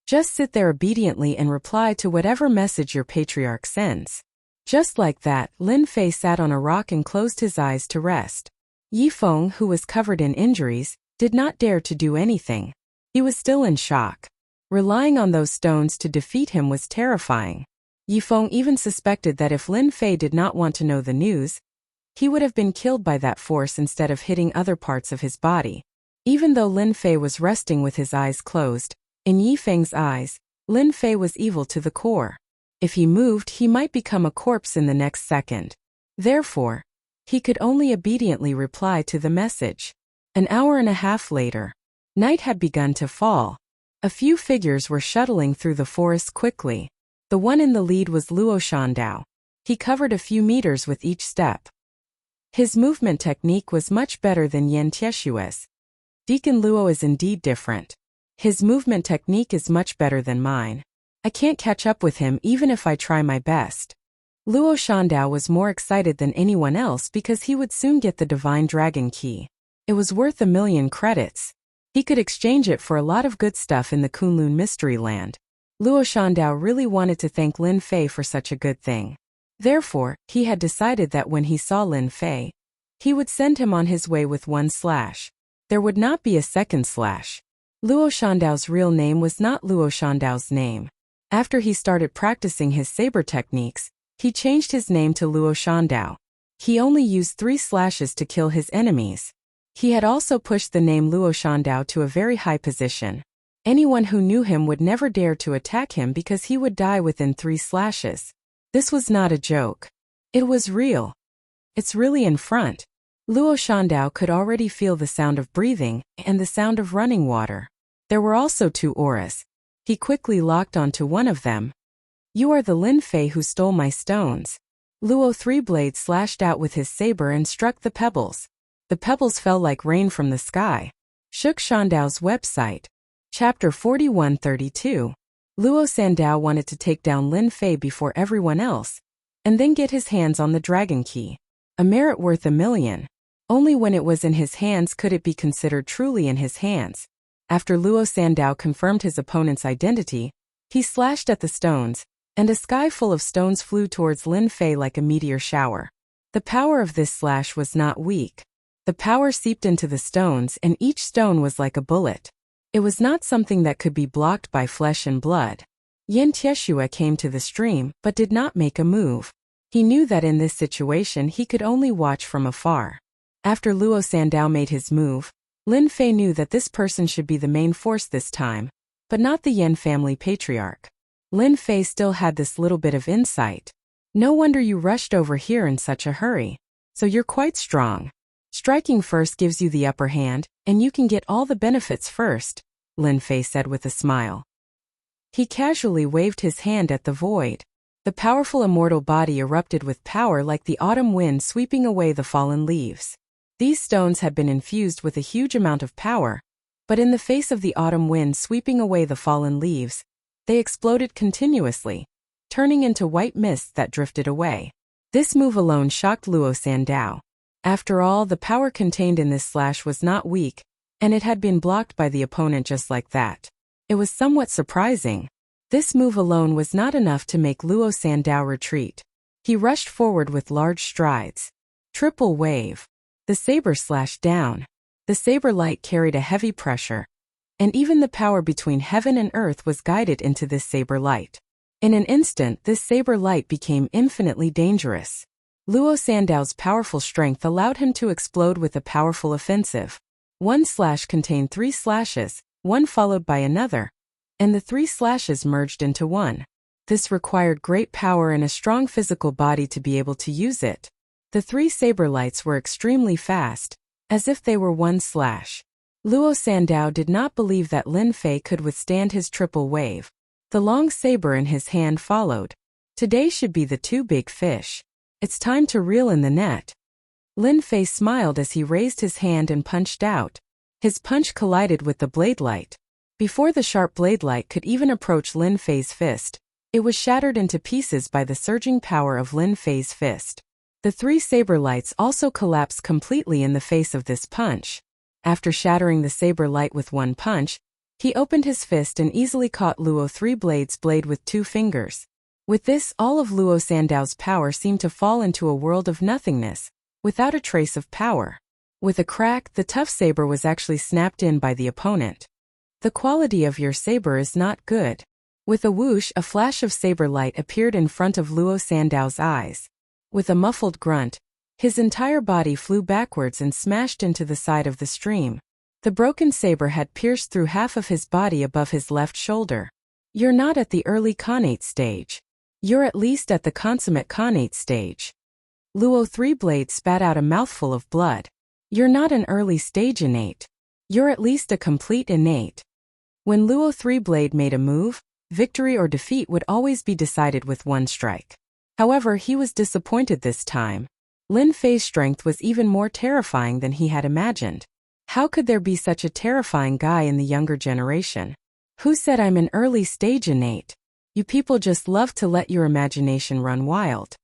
A: Just sit there obediently and reply to whatever message your patriarch sends. Just like that, Lin Fei sat on a rock and closed his eyes to rest. Yi Feng, who was covered in injuries, did not dare to do anything. He was still in shock. Relying on those stones to defeat him was terrifying. Yi Feng even suspected that if Lin Fei did not want to know the news, he would have been killed by that force instead of hitting other parts of his body. Even though Lin Fei was resting with his eyes closed, in Yi Feng's eyes, Lin Fei was evil to the core. If he moved, he might become a corpse in the next second. Therefore, he could only obediently reply to the message. An hour and a half later, night had begun to fall. A few figures were shuttling through the forest quickly. The one in the lead was Luo Shandao. He covered a few meters with each step. His movement technique was much better than Yin Tieshua's. Deacon Luo is indeed different. His movement technique is much better than mine. I can't catch up with him even if I try my best. Luo Shandao was more excited than anyone else because he would soon get the Divine Dragon Key. It was worth 1,000,000 credits. He could exchange it for a lot of good stuff in the Kunlun Mystery Land. Luo Shandao really wanted to thank Lin Fei for such a good thing. Therefore, he had decided that when he saw Lin Fei, he would send him on his way with one slash. There would not be a second slash. Luo Shandao's real name was not Luo Shandao's name. After he started practicing his saber techniques, he changed his name to Luo Shandao. He only used 3 slashes to kill his enemies. He had also pushed the name Luo Shandao to a very high position. Anyone who knew him would never dare to attack him because he would die within 3 slashes. This was not a joke. It was real. It's really in front. Luo Shandao could already feel the sound of breathing and the sound of running water. There were also 2 auras. He quickly locked onto one of them. You are the Lin Fei who stole my stones. Luo 3 blades slashed out with his saber and struck the pebbles. The pebbles fell like rain from the sky. Shook Shandao's website. Chapter 4132. Luo Sandao wanted to take down Lin Fei before everyone else, and then get his hands on the dragon key. A merit worth 1,000,000. Only when it was in his hands could it be considered truly in his hands. After Luo Sandao confirmed his opponent's identity, he slashed at the stones, and a sky full of stones flew towards Lin Fei like a meteor shower. The power of this slash was not weak. The power seeped into the stones and each stone was like a bullet. It was not something that could be blocked by flesh and blood. Yin Tieshua came to the stream but did not make a move. He knew that in this situation he could only watch from afar. After Luo Sandao made his move, Lin Fei knew that this person should be the main force this time, but not the Yin family patriarch. Lin Fei still had this little bit of insight. No wonder you rushed over here in such a hurry. So you're quite strong. Striking first gives you the upper hand, and you can get all the benefits first, Lin Fei said with a smile. He casually waved his hand at the void. The powerful immortal body erupted with power like the autumn wind sweeping away the fallen leaves. These stones had been infused with a huge amount of power, but in the face of the autumn wind sweeping away the fallen leaves, they exploded continuously, turning into white mists that drifted away. This move alone shocked Luo Sandao. After all, the power contained in this slash was not weak, and it had been blocked by the opponent just like that. It was somewhat surprising. This move alone was not enough to make Luo Sandao retreat. He rushed forward with large strides. Triple wave. The saber slashed down. The saber light carried a heavy pressure, and even the power between heaven and earth was guided into this saber light. In an instant, this saber light became infinitely dangerous. Luo Sandao's powerful strength allowed him to explode with a powerful offensive. One slash contained 3 slashes, one followed by another, and the 3 slashes merged into one. This required great power and a strong physical body to be able to use it. The 3 saber lights were extremely fast, as if they were one slash. Luo Sandao did not believe that Lin Fei could withstand his triple wave. The long saber in his hand followed. Today should be the two big fish. It's time to reel in the net. Lin Fei smiled as he raised his hand and punched out. His punch collided with the blade light. Before the sharp blade light could even approach Lin Fei's fist, it was shattered into pieces by the surging power of Lin Fei's fist. The three saber lights also collapsed completely in the face of this punch. After shattering the saber light with one punch, he opened his fist and easily caught Luo Three Blades' blade with 2 fingers. With this, all of Luo Sandao's power seemed to fall into a world of nothingness, without a trace of power. With a crack, the tough saber was actually snapped in by the opponent. The quality of your saber is not good. With a whoosh, a flash of saber light appeared in front of Luo Sandao's eyes. With a muffled grunt, his entire body flew backwards and smashed into the side of the stream. The broken saber had pierced through half of his body above his left shoulder. You're not at the early Khanate stage. You're at least at the consummate Khanate stage. Luo Three Blades spat out a mouthful of blood. You're not an early stage innate. You're at least a complete innate. When Luo Three Blade made a move, victory or defeat would always be decided with one strike. However, he was disappointed this time. Lin Fei's strength was even more terrifying than he had imagined. How could there be such a terrifying guy in the younger generation? Who said I'm an early stage innate? You people just love to let your imagination run wild.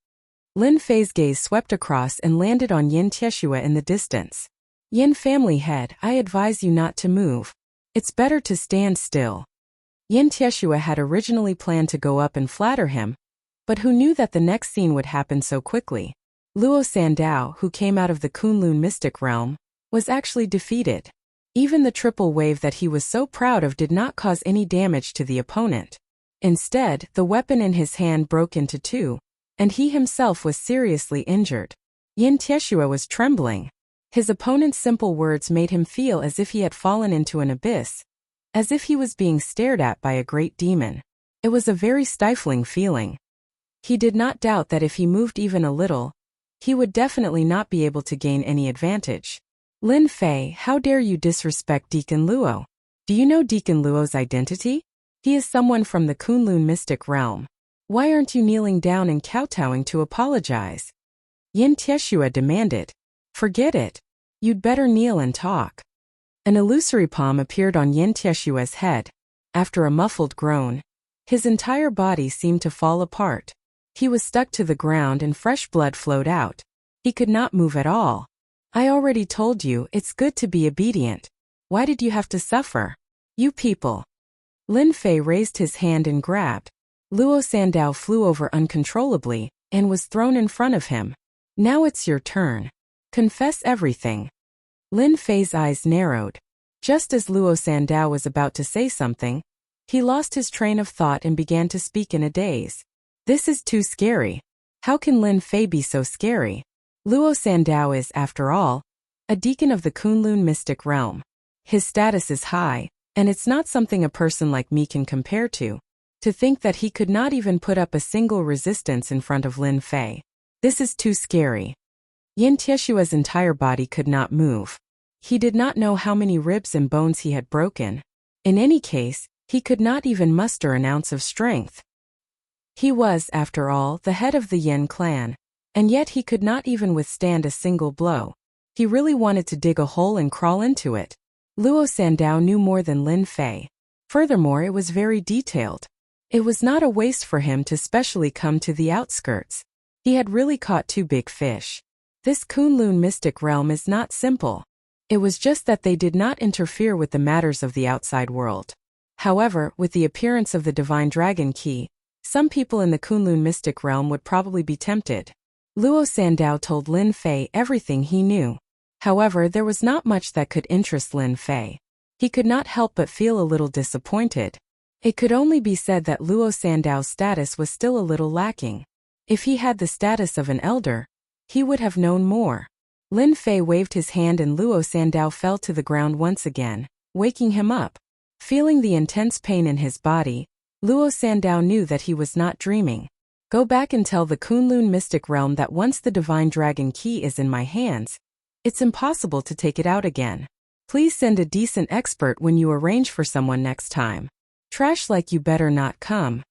A: Lin Fei's gaze swept across and landed on Yin Tieshua in the distance. Yin family head, I advise you not to move. It's better to stand still. Yin Tieshua had originally planned to go up and flatter him, but who knew that the next scene would happen so quickly? Luo Sandao, who came out of the Kunlun mystic realm, was actually defeated. Even the triple wave that he was so proud of did not cause any damage to the opponent. Instead, the weapon in his hand broke into 2, and he himself was seriously injured. Yin Tieshua was trembling. His opponent's simple words made him feel as if he had fallen into an abyss, as if he was being stared at by a great demon. It was a very stifling feeling. He did not doubt that if he moved even a little, he would definitely not be able to gain any advantage. Lin Fei, how dare you disrespect Deacon Luo? Do you know Deacon Luo's identity? He is someone from the Kunlun mystic realm. Why aren't you kneeling down and kowtowing to apologize? Yin Tieshua demanded. Forget it. You'd better kneel and talk. An illusory palm appeared on Yin Tieshua's head. After a muffled groan, his entire body seemed to fall apart. He was stuck to the ground and fresh blood flowed out. He could not move at all. I already told you, it's good to be obedient. Why did you have to suffer? You people. Lin Fei raised his hand and grabbed. Luo Sandao flew over uncontrollably and was thrown in front of him. Now it's your turn. Confess everything. Lin Fei's eyes narrowed. Just as Luo Sandao was about to say something, he lost his train of thought and began to speak in a daze. This is too scary. How can Lin Fei be so scary? Luo Sandao is, after all, a deacon of the Kunlun mystic realm. His status is high, and it's not something a person like me can compare to. To think that he could not even put up a single resistance in front of Lin Fei. This is too scary. Yin Tieshua's entire body could not move. He did not know how many ribs and bones he had broken. In any case, he could not even muster an ounce of strength. He was, after all, the head of the Yin clan, and yet he could not even withstand a single blow. He really wanted to dig a hole and crawl into it. Luo Sandao knew more than Lin Fei. Furthermore, it was very detailed. It was not a waste for him to specially come to the outskirts. He had really caught 2 big fish. This Kunlun mystic realm is not simple. It was just that they did not interfere with the matters of the outside world. However, with the appearance of the divine dragon key, some people in the Kunlun mystic realm would probably be tempted. Luo Sandao told Lin Fei everything he knew. However, there was not much that could interest Lin Fei. He could not help but feel a little disappointed. It could only be said that Luo Sandao's status was still a little lacking. If he had the status of an elder, he would have known more. Lin Fei waved his hand and Luo Sandao fell to the ground once again, waking him up. Feeling the intense pain in his body, Luo Sandao knew that he was not dreaming. Go back and tell the Kunlun mystic realm that once the divine dragon key is in my hands, it's impossible to take it out again. Please send a decent expert when you arrange for someone next time. Trash like you better not come.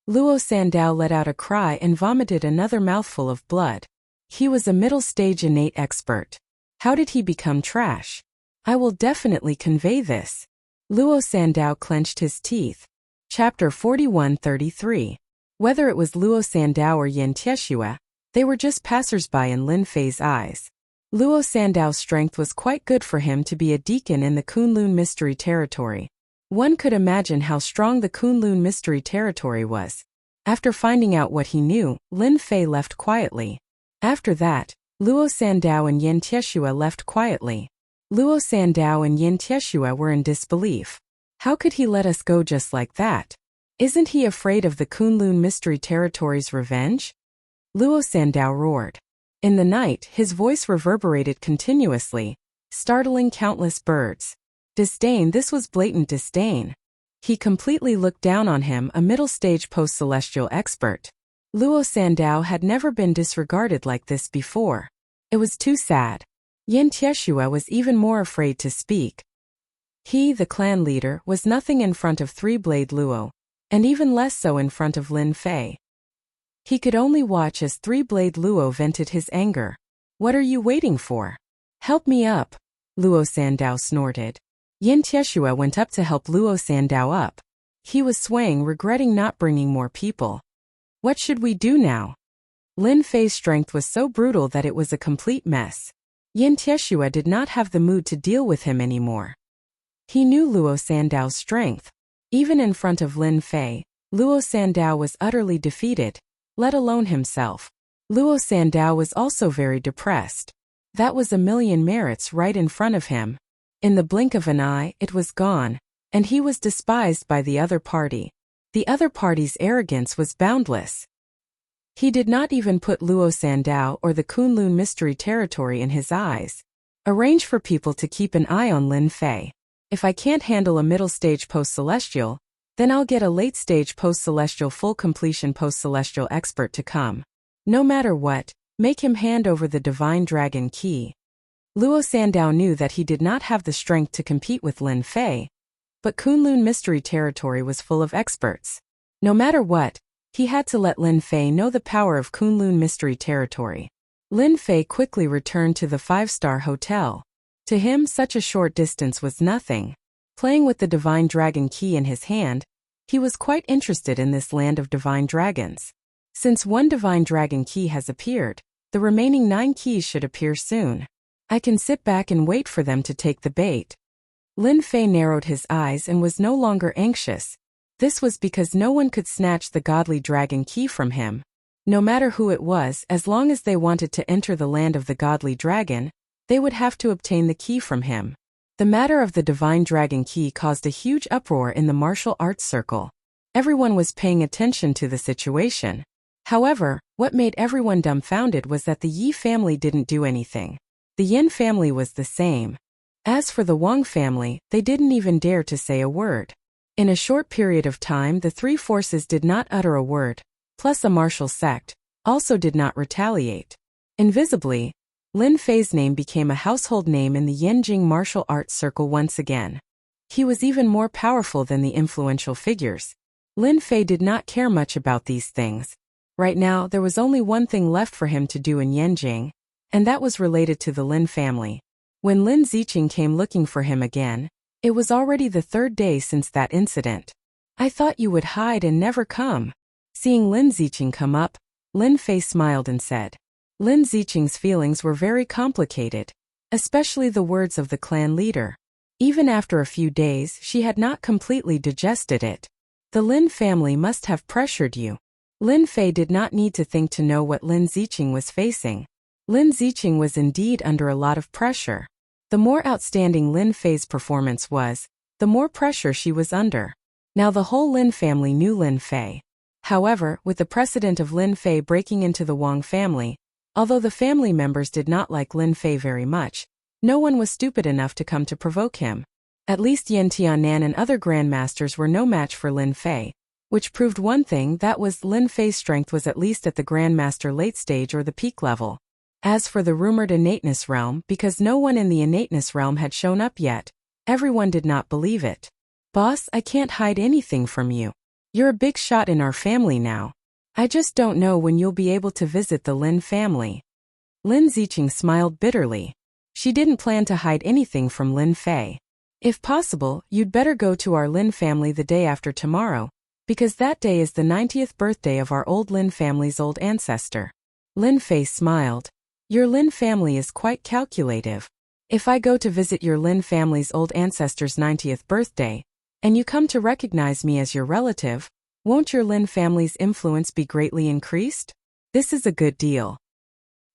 A: Luo Sandao let out a cry and vomited another mouthful of blood. He was a middle-stage innate expert. How did he become trash? I will definitely convey this. Luo Sandao clenched his teeth. Chapter 41-33. Whether it was Luo Sandao or Yin Tieshue, they were just passers-by in Lin Fei's eyes. Luo Sandao's strength was quite good for him to be a deacon in the Kunlun Mystery Territory. One could imagine how strong the Kunlun Mystery Territory was. After finding out what he knew, Lin Fei left quietly. After that, Luo Sandao and Yin Tieshue left quietly. Luo Sandao and Yin Tieshue were in disbelief. How could he let us go just like that? Isn't he afraid of the Kunlun Mystery Territory's revenge? Luo Sandao roared. In the night, his voice reverberated continuously, startling countless birds. Disdain, this was blatant disdain. He completely looked down on him, a middle-stage post-celestial expert. Luo Sandao had never been disregarded like this before. It was too sad. Yin Tieshue was even more afraid to speak. He, the clan leader, was nothing in front of Three-Blade Luo, and even less so in front of Lin Fei. He could only watch as Three-Blade Luo vented his anger. What are you waiting for? Help me up, Luo Sandao snorted. Yin Tieshue went up to help Luo Sandao up. He was swaying, regretting not bringing more people. What should we do now? Lin Fei's strength was so brutal that it was a complete mess. Yin Tieshue did not have the mood to deal with him anymore. He knew Luo Sandao's strength. Even in front of Lin Fei, Luo Sandao was utterly defeated, let alone himself. Luo Sandao was also very depressed. That was a million merits right in front of him. In the blink of an eye, it was gone, and he was despised by the other party. The other party's arrogance was boundless. He did not even put Luo Sandao or the Kunlun Mystery Territory in his eyes. Arrange for people to keep an eye on Lin Fei. If I can't handle a middle-stage post-celestial, then I'll get a late-stage post-celestial full completion post-celestial expert to come. No matter what, make him hand over the Divine Dragon Key. Luo Sandao knew that he did not have the strength to compete with Lin Fei, but Kunlun Mystery Territory was full of experts. No matter what, he had to let Lin Fei know the power of Kunlun Mystery Territory. Lin Fei quickly returned to the 5-star hotel. To him, such a short distance was nothing. Playing with the Divine Dragon Key in his hand, he was quite interested in this land of divine dragons. Since one Divine Dragon Key has appeared, the remaining 9 keys should appear soon. I can sit back and wait for them to take the bait. Lin Fei narrowed his eyes and was no longer anxious. This was because no one could snatch the Godly Dragon Key from him. No matter who it was, as long as they wanted to enter the land of the Godly Dragon, they would have to obtain the key from him. The matter of the Divine Dragon Key caused a huge uproar in the martial arts circle. Everyone was paying attention to the situation. However, what made everyone dumbfounded was that the Yi family didn't do anything. The Yin family was the same. As for the Wang family, they didn't even dare to say a word. In a short period of time, the 3 forces did not utter a word, plus a martial sect, also did not retaliate. Invisibly, Lin Fei's name became a household name in the Yanjing martial arts circle once again. He was even more powerful than the influential figures. Lin Fei did not care much about these things. Right now, there was only one thing left for him to do in Yanjing, and that was related to the Lin family. When Lin Ziqing came looking for him again, it was already the 3rd day since that incident. I thought you would hide and never come. Seeing Lin Ziqing come up, Lin Fei smiled and said. Lin Ziqing's feelings were very complicated, especially the words of the clan leader. Even after a few days, she had not completely digested it. The Lin family must have pressured you. Lin Fei did not need to think to know what Lin Ziqing was facing. Lin Ziqing was indeed under a lot of pressure. The more outstanding Lin Fei's performance was, the more pressure she was under. Now the whole Lin family knew Lin Fei. However, with the precedent of Lin Fei breaking into the Wang family, although the family members did not like Lin Fei very much, no one was stupid enough to come to provoke him. At least Yen Tianan and other grandmasters were no match for Lin Fei, which proved one thing, that was Lin Fei's strength was at least at the grandmaster late stage or the peak level. As for the rumored innateness realm, because no one in the innateness realm had shown up yet, everyone did not believe it. Boss, I can't hide anything from you. You're a big shot in our family now. I just don't know when you'll be able to visit the Lin family. Lin Ziqing smiled bitterly. She didn't plan to hide anything from Lin Fei. If possible, you'd better go to our Lin family the day after tomorrow, because that day is the 90th birthday of our old Lin family's old ancestor. Lin Fei smiled. Your Lin family is quite calculative. If I go to visit your Lin family's old ancestor's 90th birthday, and you come to recognize me as your relative, won't your Lin family's influence be greatly increased? This is a good deal.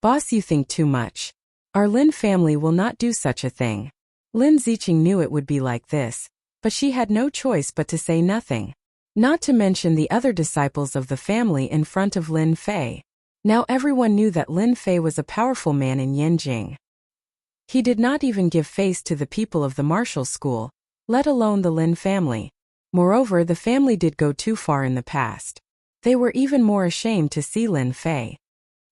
A: Boss, you think too much. Our Lin family will not do such a thing. Lin Ziqing knew it would be like this, but she had no choice but to say nothing. Not to mention the other disciples of the family in front of Lin Fei. Now everyone knew that Lin Fei was a powerful man in Yanjing. He did not even give face to the people of the martial school, let alone the Lin family. Moreover, the family did go too far in the past. They were even more ashamed to see Lin Fei.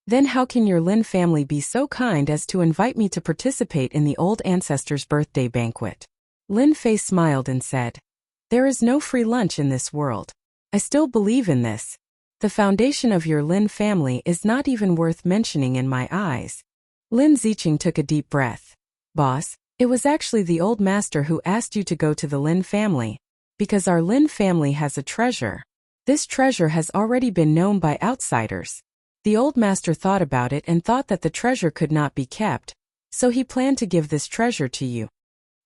A: Then how can your Lin family be so kind as to invite me to participate in the old ancestor's birthday banquet? Lin Fei smiled and said, there is no free lunch in this world. I still believe in this. The foundation of your Lin family is not even worth mentioning in my eyes. Lin Ziqing took a deep breath. Boss, it was actually the old master who asked you to go to the Lin family, because our Lin family has a treasure. This treasure has already been known by outsiders. The old master thought about it and thought that the treasure could not be kept, so he planned to give this treasure to you.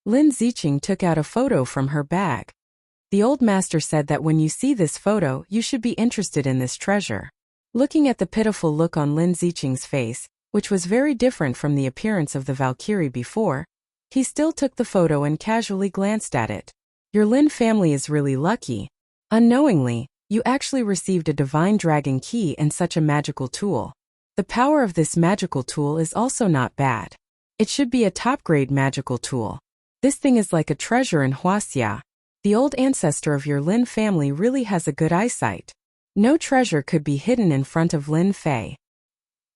A: Lin Ziqing took out a photo from her bag. The old master said that when you see this photo, you should be interested in this treasure. Looking at the pitiful look on Lin Ziqing's face, which was very different from the appearance of the Valkyrie before, he still took the photo and casually glanced at it. Your Lin family is really lucky. Unknowingly, you actually received a divine dragon key and such a magical tool. The power of this magical tool is also not bad. It should be a top-grade magical tool. This thing is like a treasure in Huaxia. The old ancestor of your Lin family really has a good eyesight. No treasure could be hidden in front of Lin Fei.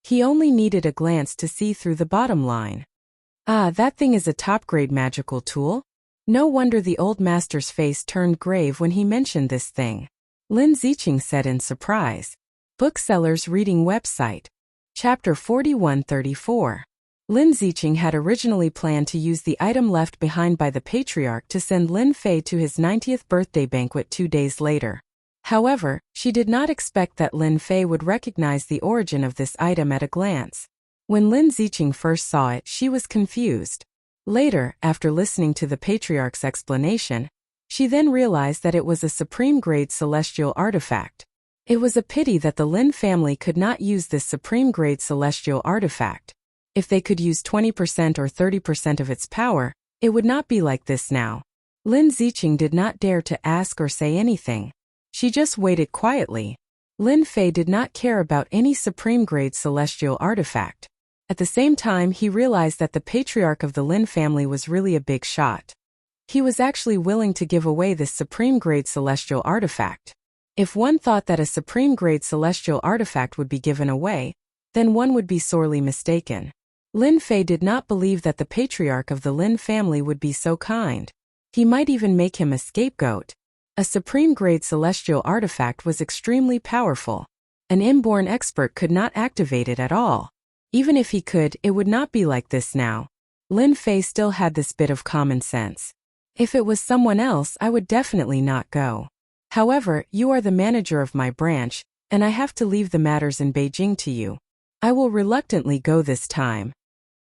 A: He only needed a glance to see through the bottom line. Ah, that thing is a top-grade magical tool? No wonder the old master's face turned grave when he mentioned this thing. Lin Ziqing said in surprise. Booksellers Reading Website. Chapter 4134. Lin Ziqing had originally planned to use the item left behind by the patriarch to send Lin Fei to his 90th birthday banquet 2 days later. However, she did not expect that Lin Fei would recognize the origin of this item at a glance. When Lin Ziqing first saw it, she was confused. Later, after listening to the patriarch's explanation, she then realized that it was a supreme-grade celestial artifact. It was a pity that the Lin family could not use this supreme-grade celestial artifact. If they could use 20% or 30% of its power, it would not be like this now. Lin Ziqing did not dare to ask or say anything. She just waited quietly. Lin Fei did not care about any supreme-grade celestial artifact. At the same time, he realized that the patriarch of the Lin family was really a big shot. He was actually willing to give away this supreme-grade celestial artifact. If one thought that a supreme-grade celestial artifact would be given away, then one would be sorely mistaken. Lin Fei did not believe that the patriarch of the Lin family would be so kind. He might even make him a scapegoat. A supreme-grade celestial artifact was extremely powerful. An inborn expert could not activate it at all. Even if he could, it would not be like this now. Lin Fei still had this bit of common sense. If it was someone else, I would definitely not go. However, you are the manager of my branch, and I have to leave the matters in Beijing to you. I will reluctantly go this time.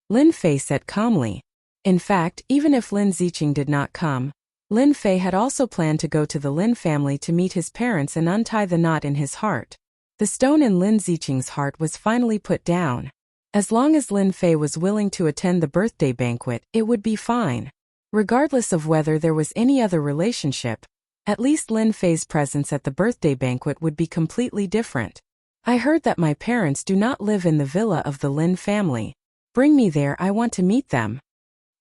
A: Lin Fei said calmly. In fact, even if Lin Ziqing did not come, Lin Fei had also planned to go to the Lin family to meet his parents and untie the knot in his heart. The stone in Lin Ziqing's heart was finally put down. As long as Lin Fei was willing to attend the birthday banquet, it would be fine. Regardless of whether there was any other relationship, at least Lin Fei's presence at the birthday banquet would be completely different. I heard that my parents do not live in the villa of the Lin family. Bring me there, I want to meet them.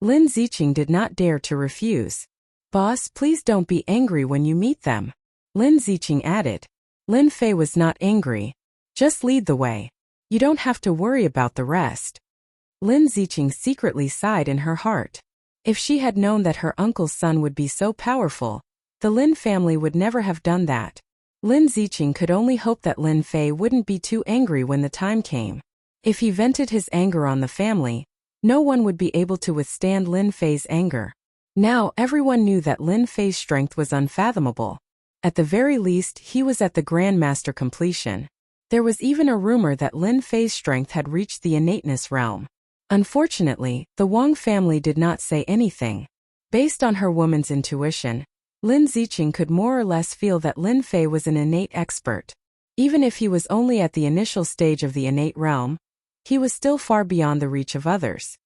A: Lin Ziqing did not dare to refuse. Boss, please don't be angry when you meet them. Lin Ziqing added. Lin Fei was not angry. Just lead the way. You don't have to worry about the rest. Lin Ziqing secretly sighed in her heart. If she had known that her uncle's son would be so powerful, the Lin family would never have done that. Lin Ziqing could only hope that Lin Fei wouldn't be too angry when the time came. If he vented his anger on the family, no one would be able to withstand Lin Fei's anger. Now everyone knew that Lin Fei's strength was unfathomable. At the very least, he was at the Grandmaster completion. There was even a rumor that Lin Fei's strength had reached the innateness realm. Unfortunately, the Wang family did not say anything. Based on her woman's intuition, Lin Ziqing could more or less feel that Lin Fei was an innate expert. Even if he was only at the initial stage of the innate realm, he was still far beyond the reach of others.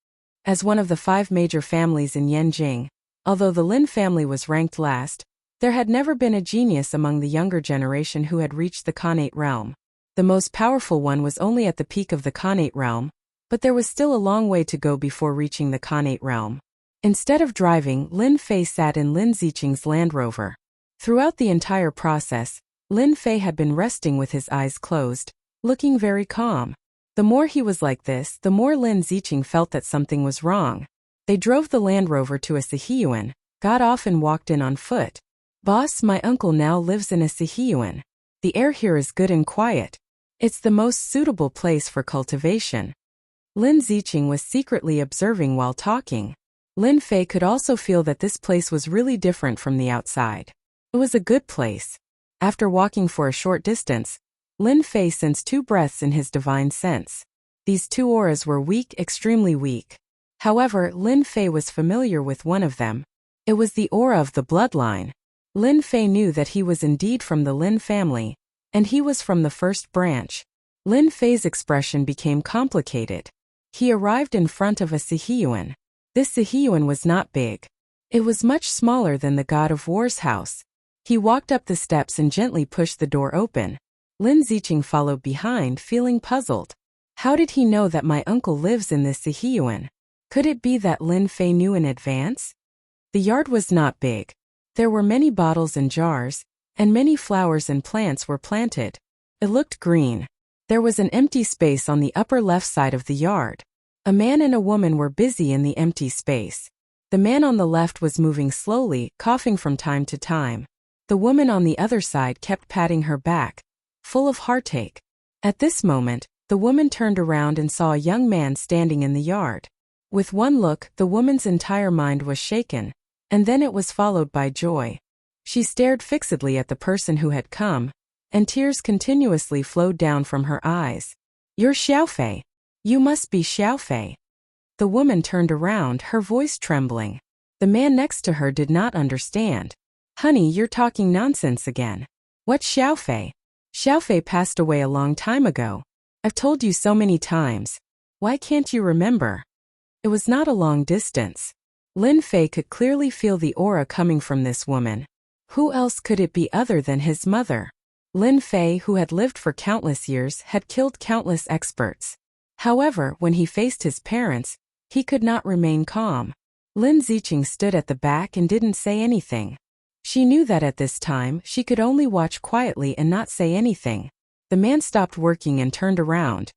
A: As one of the 5 major families in Yanjing, although the Lin family was ranked last, there had never been a genius among the younger generation who had reached the Khanate realm. The most powerful one was only at the peak of the Khanate realm, but there was still a long way to go before reaching the Khanate realm. Instead of driving, Lin Fei sat in Lin Ziqing's Land Rover. Throughout the entire process, Lin Fei had been resting with his eyes closed, looking very calm. The more he was like this, the more Lin Ziqing felt that something was wrong. They drove the Land Rover to a Sihiyuan, got off and walked in on foot. "Boss, my uncle now lives in a Sihiyuan. The air here is good and quiet. It's the most suitable place for cultivation." Lin Ziqing was secretly observing while talking. Lin Fei could also feel that this place was really different from the outside. It was a good place. After walking for a short distance, Lin Fei sensed 2 breaths in his divine sense. These 2 auras were weak, extremely weak. However, Lin Fei was familiar with one of them. It was the aura of the bloodline. Lin Fei knew that he was indeed from the Lin family, and he was from the first branch. Lin Fei's expression became complicated. He arrived in front of a Sihiyuan. This Sihiyuan was not big. It was much smaller than the God of War's house. He walked up the steps and gently pushed the door open. Lin Ziqing followed behind, feeling puzzled. How did he know that my uncle lives in this Sihiyuan? Could it be that Lin Fei knew in advance? The yard was not big. There were many bottles and jars, and many flowers and plants were planted. It looked green. There was an empty space on the upper left side of the yard. A man and a woman were busy in the empty space. The man on the left was moving slowly, coughing from time to time. The woman on the other side kept patting her back, full of heartache. At this moment, the woman turned around and saw a young man standing in the yard. With one look, the woman's entire mind was shaken, and then it was followed by joy. She stared fixedly at the person who had come, and tears continuously flowed down from her eyes. "You're Xiaofei. You must be Xiaofei." The woman turned around, her voice trembling. The man next to her did not understand. "Honey, you're talking nonsense again. What's Xiaofei? Xiaofei passed away a long time ago. I've told you so many times. Why can't you remember?" It was not a long distance. Lin Fei could clearly feel the aura coming from this woman. Who else could it be other than his mother? Lin Fei, who had lived for countless years, had killed countless experts. However, when he faced his parents, he could not remain calm. Lin Ziqing stood at the back and didn't say anything. She knew that at this time, she could only watch quietly and not say anything. The man stopped working and turned around.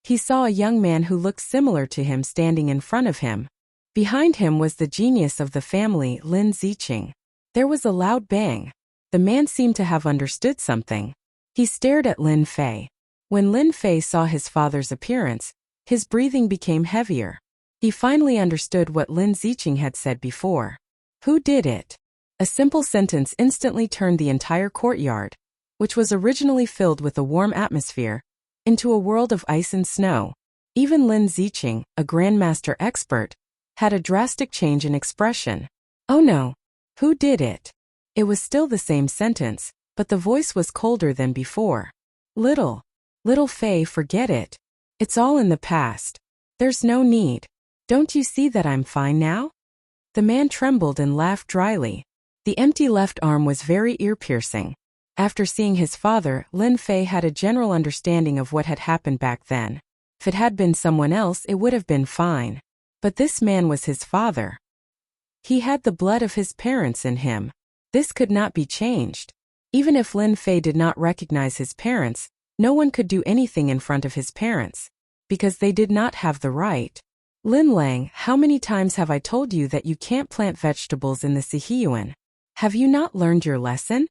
A: He saw a young man who looked similar to him standing in front of him. Behind him was the genius of the family, Lin Ziqing. There was a loud bang. The man seemed to have understood something. He stared at Lin Fei. When Lin Fei saw his father's appearance, his breathing became heavier. He finally understood what Lin Ziqing had said before. Who did it? A simple sentence instantly turned the entire courtyard, which was originally filled with a warm atmosphere, into a world of ice and snow. Even Lin Ziqing, a Grandmaster expert, had a drastic change in expression. "Oh no! Who did it?" It was still the same sentence, but the voice was colder than before. Little Fei, forget it. It's all in the past. There's no need. Don't you see that I'm fine now?" The man trembled and laughed dryly. The empty left arm was very ear-piercing. After seeing his father, Lin Fei had a general understanding of what had happened back then. If it had been someone else, it would have been fine. But this man was his father. He had the blood of his parents in him. This could not be changed. Even if Lin Fei did not recognize his parents, No one could do anything in front of his parents, because they did not have the right. Lin Lang, how many times have I told you that you can't plant vegetables in the Sihyuan? Have you not learned your lesson?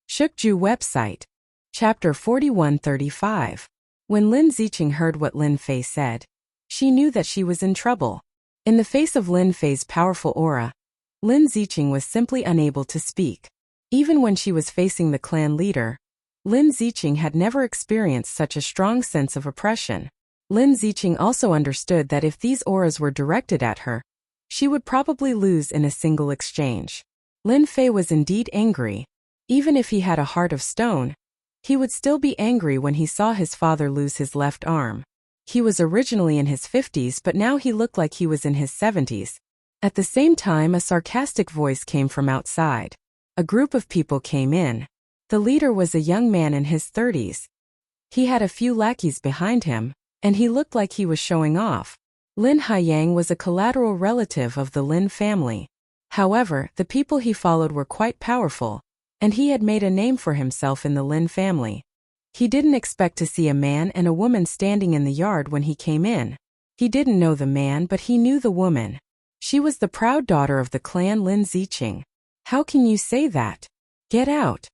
A: Shukju website. Chapter 4135. When Lin Ziqing heard what Lin Fei said, she knew that she was in trouble. In the face of Lin Fei's powerful aura, Lin Ziqing was simply unable to speak. Even when she was facing the clan leader, Lin Ziqing had never experienced such a strong sense of oppression. Lin Ziqing also understood that if these auras were directed at her, she would probably lose in a single exchange. Lin Fei was indeed angry. Even if he had a heart of stone, he would still be angry when he saw his father lose his left arm. He was originally in his 50s, but now he looked like he was in his 70s. At the same time, a sarcastic voice came from outside. A group of people came in. The leader was a young man in his 30s. He had a few lackeys behind him, and he looked like he was showing off. Lin Haiyang was a collateral relative of the Lin family. However, the people he followed were quite powerful, and he had made a name for himself in the Lin family. He didn't expect to see a man and a woman standing in the yard when he came in. He didn't know the man, but he knew the woman. She was the proud daughter of the clan Lin Ziqing. How can you say that? Get out.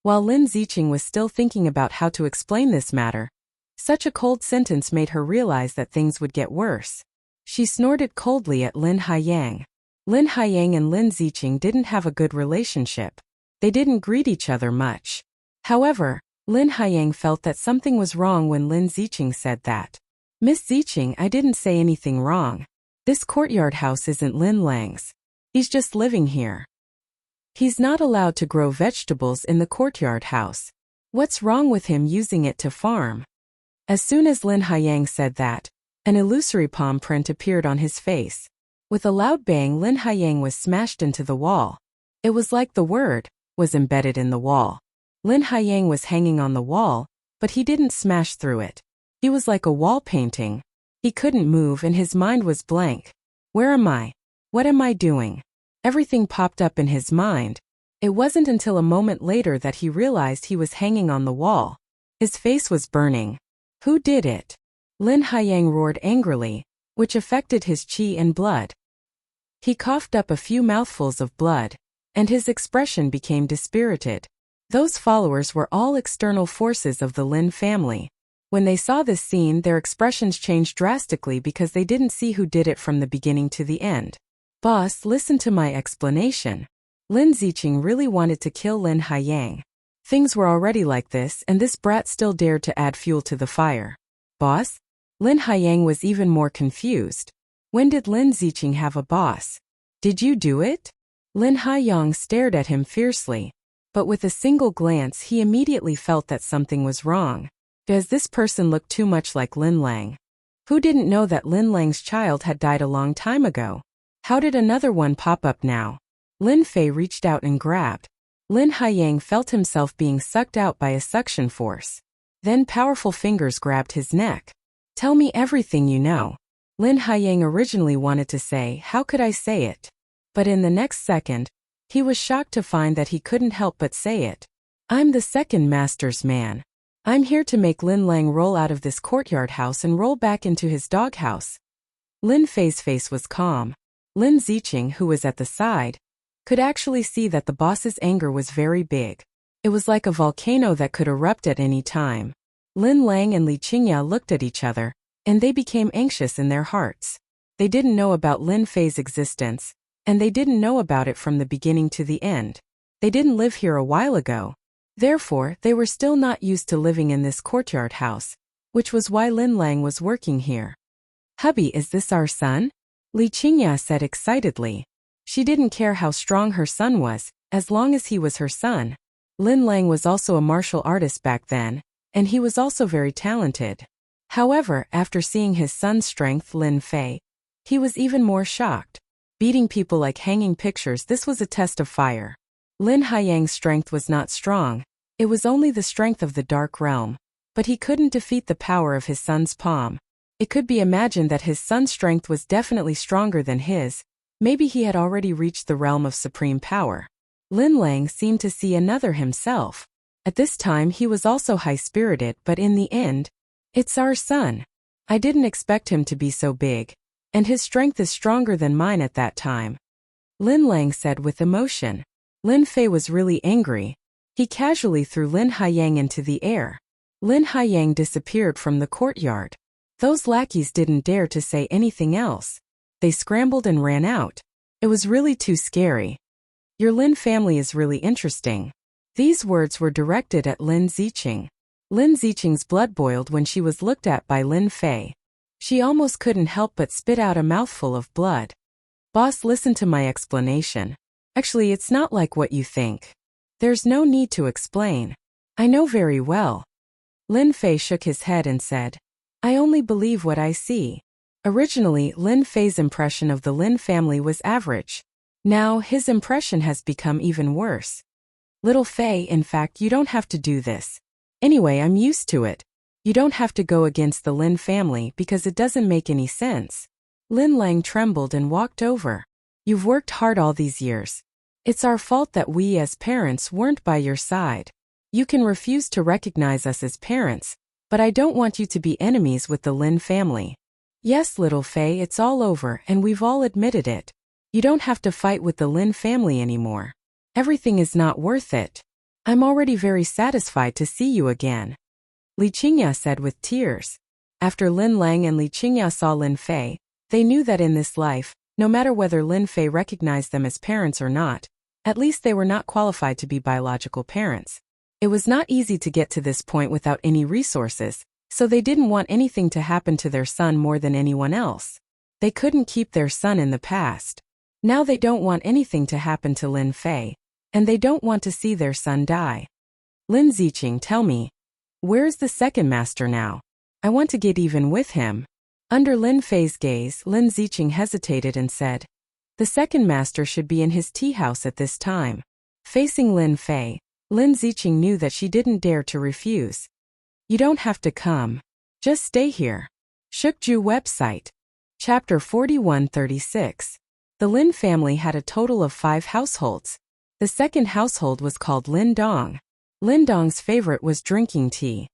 A: While Lin Ziqing was still thinking about how to explain this matter, such a cold sentence made her realize that things would get worse. She snorted coldly at Lin Haiyang. Lin Haiyang and Lin Ziqing didn't have a good relationship. They didn't greet each other much. However, Lin Haiyang felt that something was wrong when Lin Ziqing said that. Miss Ziqing, I didn't say anything wrong. This courtyard house isn't Lin Lang's. He's just living here. He's not allowed to grow vegetables in the courtyard house. What's wrong with him using it to farm? As soon as Lin Haiyang said that, an illusory palm print appeared on his face. With a loud bang, Lin Haiyang was smashed into the wall. It was like the word was embedded in the wall. Lin Haiyang was hanging on the wall, but he didn't smash through it. He was like a wall painting. He couldn't move and his mind was blank. Where am I? What am I doing? Everything popped up in his mind. It wasn't until a moment later that he realized he was hanging on the wall. His face was burning. Who did it? Lin Haiyang roared angrily, which affected his qi and blood. He coughed up a few mouthfuls of blood, and his expression became dispirited. Those followers were all external forces of the Lin family. When they saw this scene, their expressions changed drastically because they didn't see who did it from the beginning to the end. Boss, listen to my explanation. Lin Ziqing really wanted to kill Lin Haiyang. Things were already like this, and this brat still dared to add fuel to the fire. Boss? Lin Haiyang was even more confused. When did Lin Ziqing have a boss? Did you do it? Lin Haiyang stared at him fiercely. But with a single glance he immediately felt that something was wrong. Does this person look too much like Lin Lang? Who didn't know that Lin Lang's child had died a long time ago? How did another one pop up now? Lin Fei reached out and grabbed. Lin Haiyang felt himself being sucked out by a suction force. Then powerful fingers grabbed his neck. Tell me everything you know. Lin Haiyang originally wanted to say, how could I say it? But in the next second, he was shocked to find that he couldn't help but say it. I'm the second master's man. I'm here to make Lin Lang roll out of this courtyard house and roll back into his doghouse. Lin Fei's face was calm. Lin Ziqing, who was at the side, could actually see that the boss's anger was very big. It was like a volcano that could erupt at any time. Lin Lang and Li Qingya looked at each other, and they became anxious in their hearts. They didn't know about Lin Fei's existence, and they didn't know about it from the beginning to the end. They didn't live here a while ago. Therefore, they were still not used to living in this courtyard house, which was why Lin Lang was working here. Hubby, is this our son? Li Qingya said excitedly. She didn't care how strong her son was, as long as he was her son. Lin Lang was also a martial artist back then, and he was also very talented. However, after seeing his son's strength, Lin Fei, he was even more shocked. Beating people like hanging pictures, this was a test of fire. Lin Haiyang's strength was not strong. It was only the strength of the dark realm. But he couldn't defeat the power of his son's palm. It could be imagined that his son's strength was definitely stronger than his. Maybe he had already reached the realm of supreme power. Lin Lang seemed to see another himself. At this time he was also high-spirited, but in the end, it's our son. I didn't expect him to be so big, and his strength is stronger than mine at that time. Lin Lang said with emotion. Lin Fei was really angry. He casually threw Lin Haiyang into the air. Lin Haiyang disappeared from the courtyard. Those lackeys didn't dare to say anything else. They scrambled and ran out. It was really too scary. Your Lin family is really interesting. These words were directed at Lin Ziqing. Lin Ziqing's blood boiled when she was looked at by Lin Fei. She almost couldn't help but spit out a mouthful of blood. Boss, listen to my explanation. Actually, it's not like what you think. There's no need to explain. I know very well. Lin Fei shook his head and said, I only believe what I see. Originally, Lin Fei's impression of the Lin family was average. Now, his impression has become even worse. Little Fei, in fact, you don't have to do this. Anyway, I'm used to it. You don't have to go against the Lin family because it doesn't make any sense. Lin Lang trembled and walked over. You've worked hard all these years. It's our fault that we as parents weren't by your side. You can refuse to recognize us as parents, but I don't want you to be enemies with the Lin family. Yes, little Fei, it's all over and we've all admitted it. You don't have to fight with the Lin family anymore. Everything is not worth it. I'm already very satisfied to see you again. Li Qingya said with tears. After Lin Lang and Li Qingya saw Lin Fei, they knew that in this life, no matter whether Lin Fei recognized them as parents or not, at least they were not qualified to be biological parents. It was not easy to get to this point without any resources, so they didn't want anything to happen to their son more than anyone else. They couldn't keep their son in the past. Now they don't want anything to happen to Lin Fei, and they don't want to see their son die. Lin Ziqing, tell me, where's the second master now? I want to get even with him. Under Lin Fei's gaze, Lin Ziqing hesitated and said, the second master should be in his tea house at this time. Facing Lin Fei, Lin Ziqing knew that she didn't dare to refuse. You don't have to come. Just stay here. Shukju website. Chapter 4136. The Lin family had a total of 5 households. The second household was called Lin Dong. Lin Dong's favorite was drinking tea.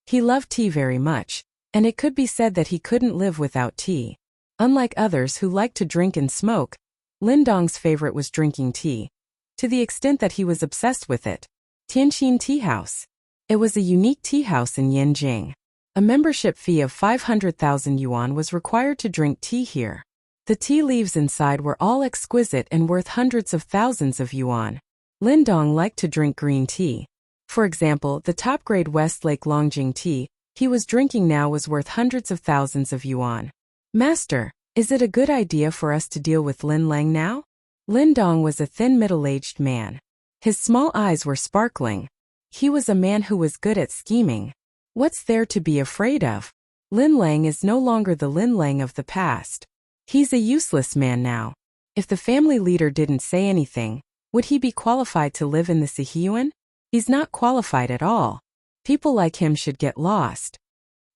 A: He loved tea very much, and it could be said that he couldn't live without tea. Unlike others who liked to drink and smoke, Lin Dong's favorite was drinking tea, to the extent that he was obsessed with it. Tianqin Tea House. It was a unique tea house in Yanjing. A membership fee of 500,000 yuan was required to drink tea here. The tea leaves inside were all exquisite and worth hundreds of thousands of yuan. Lin Dong liked to drink green tea. For example, the top-grade Westlake Longjing tea he was drinking now was worth hundreds of thousands of yuan. Master, is it a good idea for us to deal with Lin Lang now? Lin Dong was a thin middle-aged man. His small eyes were sparkling. He was a man who was good at scheming. What's there to be afraid of? Lin Lang is no longer the Lin Lang of the past. He's a useless man now. If the family leader didn't say anything, would he be qualified to live in the Sihiyuan? He's not qualified at all. People like him should get lost.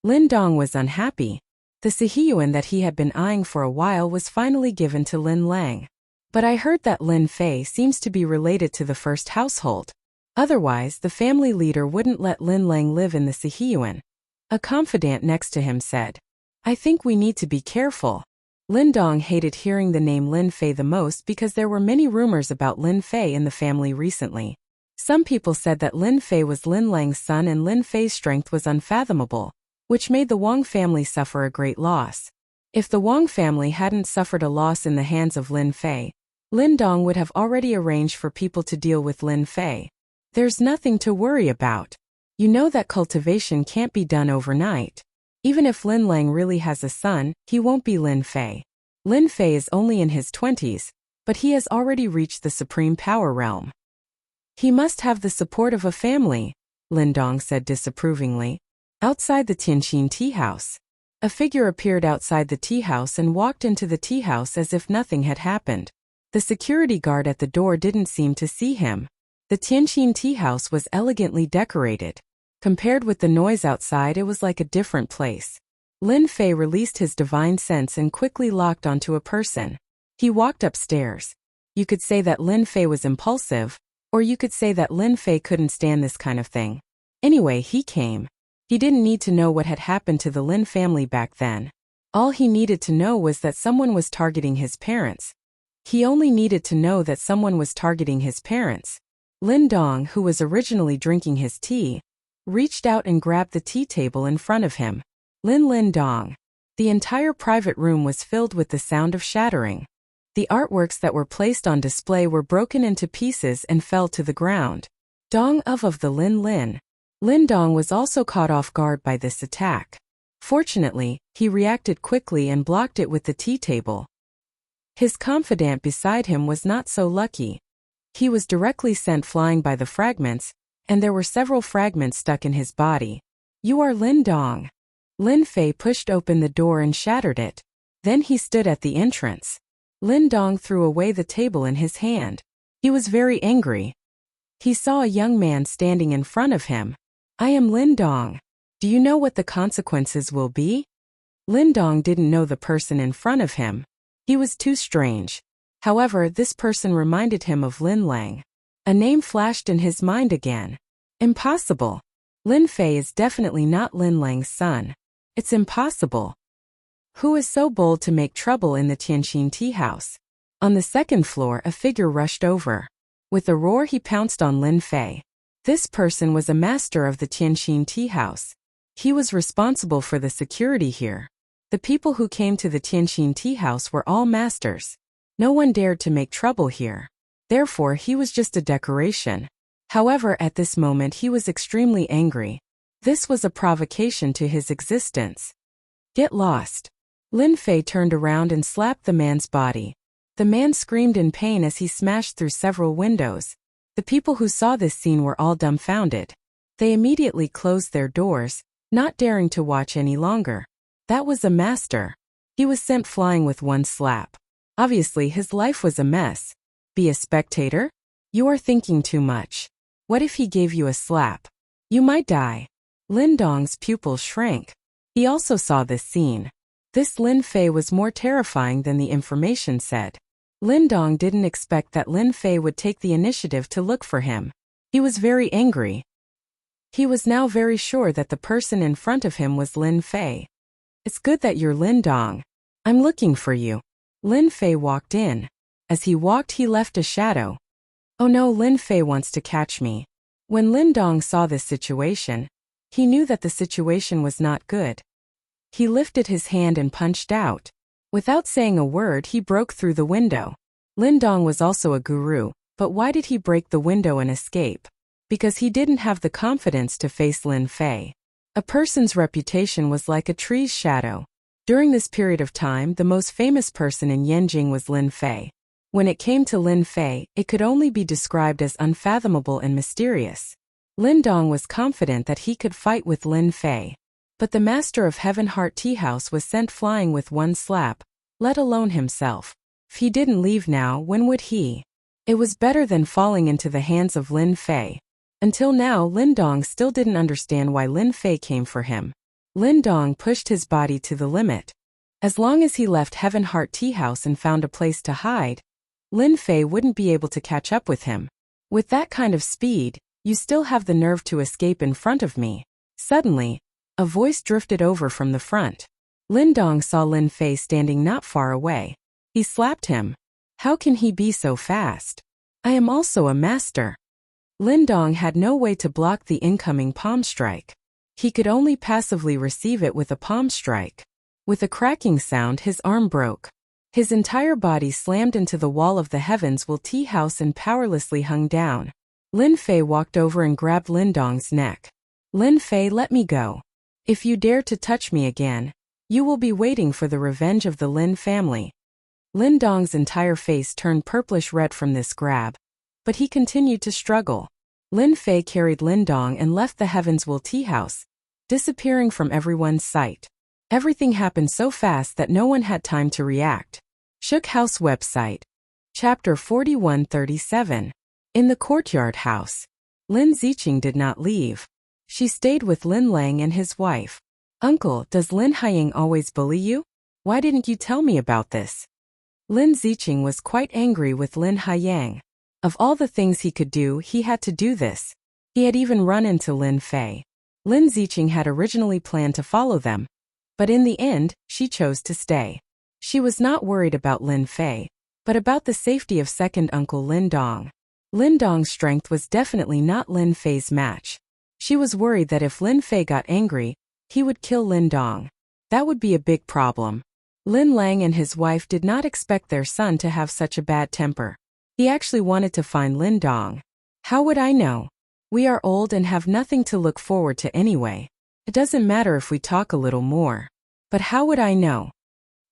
A: Lin Dong was unhappy. The Sihiyuan that he had been eyeing for a while was finally given to Lin Lang. But I heard that Lin Fei seems to be related to the first household. Otherwise, the family leader wouldn't let Lin Lang live in the Sihiyuan. A confidant next to him said, I think we need to be careful. Lin Dong hated hearing the name Lin Fei the most because there were many rumors about Lin Fei in the family recently. Some people said that Lin Fei was Lin Lang's son and Lin Fei's strength was unfathomable, which made the Wang family suffer a great loss. If the Wang family hadn't suffered a loss in the hands of Lin Fei, Lin Dong would have already arranged for people to deal with Lin Fei. There's nothing to worry about. You know that cultivation can't be done overnight. Even if Lin Lang really has a son, he won't be Lin Fei. Lin Fei is only in his 20s, but he has already reached the supreme power realm. He must have the support of a family, Lin Dong said disapprovingly. Outside the Tianqin tea house. A figure appeared outside the tea house and walked into the tea house as if nothing had happened. The security guard at the door didn't seem to see him. The Tianqin tea house was elegantly decorated. Compared with the noise outside, it was like a different place. Lin Fei released his divine sense and quickly locked onto a person. He walked upstairs. You could say that Lin Fei was impulsive, Or you could say that Lin Fei couldn't stand this kind of thing. Anyway, he came. He didn't need to know what had happened to the Lin family back then. All he needed to know was that someone was targeting his parents. He only needed to know that someone was targeting his parents. Lin Dong, who was originally drinking his tea, reached out and grabbed the tea table in front of him. Lin Dong. The entire private room was filled with the sound of shattering. The artworks that were placed on display were broken into pieces and fell to the ground. Dong of the Lin. Lin Dong was also caught off guard by this attack. Fortunately, he reacted quickly and blocked it with the tea table. His confidant beside him was not so lucky. He was directly sent flying by the fragments, and there were several fragments stuck in his body. You are Lin Dong. Lin Fei pushed open the door and shattered it. Then he stood at the entrance. Lin Dong threw away the table in his hand. He was very angry. He saw a young man standing in front of him. I am Lin Dong. Do you know what the consequences will be? Lin Dong didn't know the person in front of him. He was too strange. However, this person reminded him of Lin Lang. A name flashed in his mind again. Impossible. Lin Fei is definitely not Lin Lang's son. It's impossible. Who is so bold to make trouble in the Tianxin tea house? On the second floor, a figure rushed over. With a roar, he pounced on Lin Fei. This person was a master of the Tianxin tea house. He was responsible for the security here. The people who came to the Tianxin tea house were all masters. No one dared to make trouble here. Therefore, he was just a decoration. However, at this moment he was extremely angry. This was a provocation to his existence. Get lost. Lin Fei turned around and slapped the man's body. The man screamed in pain as he smashed through several windows. The people who saw this scene were all dumbfounded. They immediately closed their doors, not daring to watch any longer. That was a master. He was sent flying with one slap. Obviously, his life was a mess. Be a spectator? You are thinking too much. What if he gave you a slap? You might die. Lin Dong's pupils shrank. He also saw this scene. This Lin Fei was more terrifying than the information said. Lin Dong didn't expect that Lin Fei would take the initiative to look for him. He was very angry. He was now very sure that the person in front of him was Lin Fei. It's good that you're Lin Dong. I'm looking for you. Lin Fei walked in. As he walked, he left a shadow. Oh no, Lin Fei wants to catch me. When Lin Dong saw this situation, he knew that the situation was not good. He lifted his hand and punched out. Without saying a word, he broke through the window. Lin Dong was also a guru, but why did he break the window and escape? Because he didn't have the confidence to face Lin Fei. A person's reputation was like a tree's shadow. During this period of time, the most famous person in Yanjing was Lin Fei. When it came to Lin Fei, it could only be described as unfathomable and mysterious. Lin Dong was confident that he could fight with Lin Fei. But the master of Heaven Heart Tea House was sent flying with one slap, let alone himself. If he didn't leave now, when would he? It was better than falling into the hands of Lin Fei. Until now, Lin Dong still didn't understand why Lin Fei came for him. Lin Dong pushed his body to the limit. As long as he left Heaven Heart Tea House and found a place to hide, Lin Fei wouldn't be able to catch up with him. With that kind of speed, you still have the nerve to escape in front of me. Suddenly, a voice drifted over from the front. Lin Dong saw Lin Fei standing not far away. He slapped him. How can he be so fast? I am also a master. Lin Dong had no way to block the incoming palm strike. He could only passively receive it with a palm strike. With a cracking sound, his arm broke. His entire body slammed into the wall of the Heavens Will Tea House and powerlessly hung down. Lin Fei walked over and grabbed Lin Dong's neck. Lin Fei, let me go. If you dare to touch me again, you will be waiting for the revenge of the Lin family. Lin Dong's entire face turned purplish red from this grab, but he continued to struggle. Lin Fei carried Lin Dong and left the Heavens Will Tea House, disappearing from everyone's sight. Everything happened so fast that no one had time to react. Shook House website. Chapter 4137. In the courtyard house. Lin Ziqing did not leave. She stayed with Lin Lang and his wife. Uncle, does Lin Haiying always bully you? Why didn't you tell me about this? Lin Ziqing was quite angry with Lin Haiying. Of all the things he could do, he had to do this. He had even run into Lin Fei. Lin Ziqing had originally planned to follow them, but in the end, she chose to stay. She was not worried about Lin Fei, but about the safety of second uncle Lin Dong. Lin Dong's strength was definitely not Lin Fei's match. She was worried that if Lin Fei got angry, he would kill Lin Dong. That would be a big problem. Lin Lang and his wife did not expect their son to have such a bad temper. He actually wanted to find Lin Dong. How would I know? We are old and have nothing to look forward to anyway. It doesn't matter if we talk a little more. But how would I know?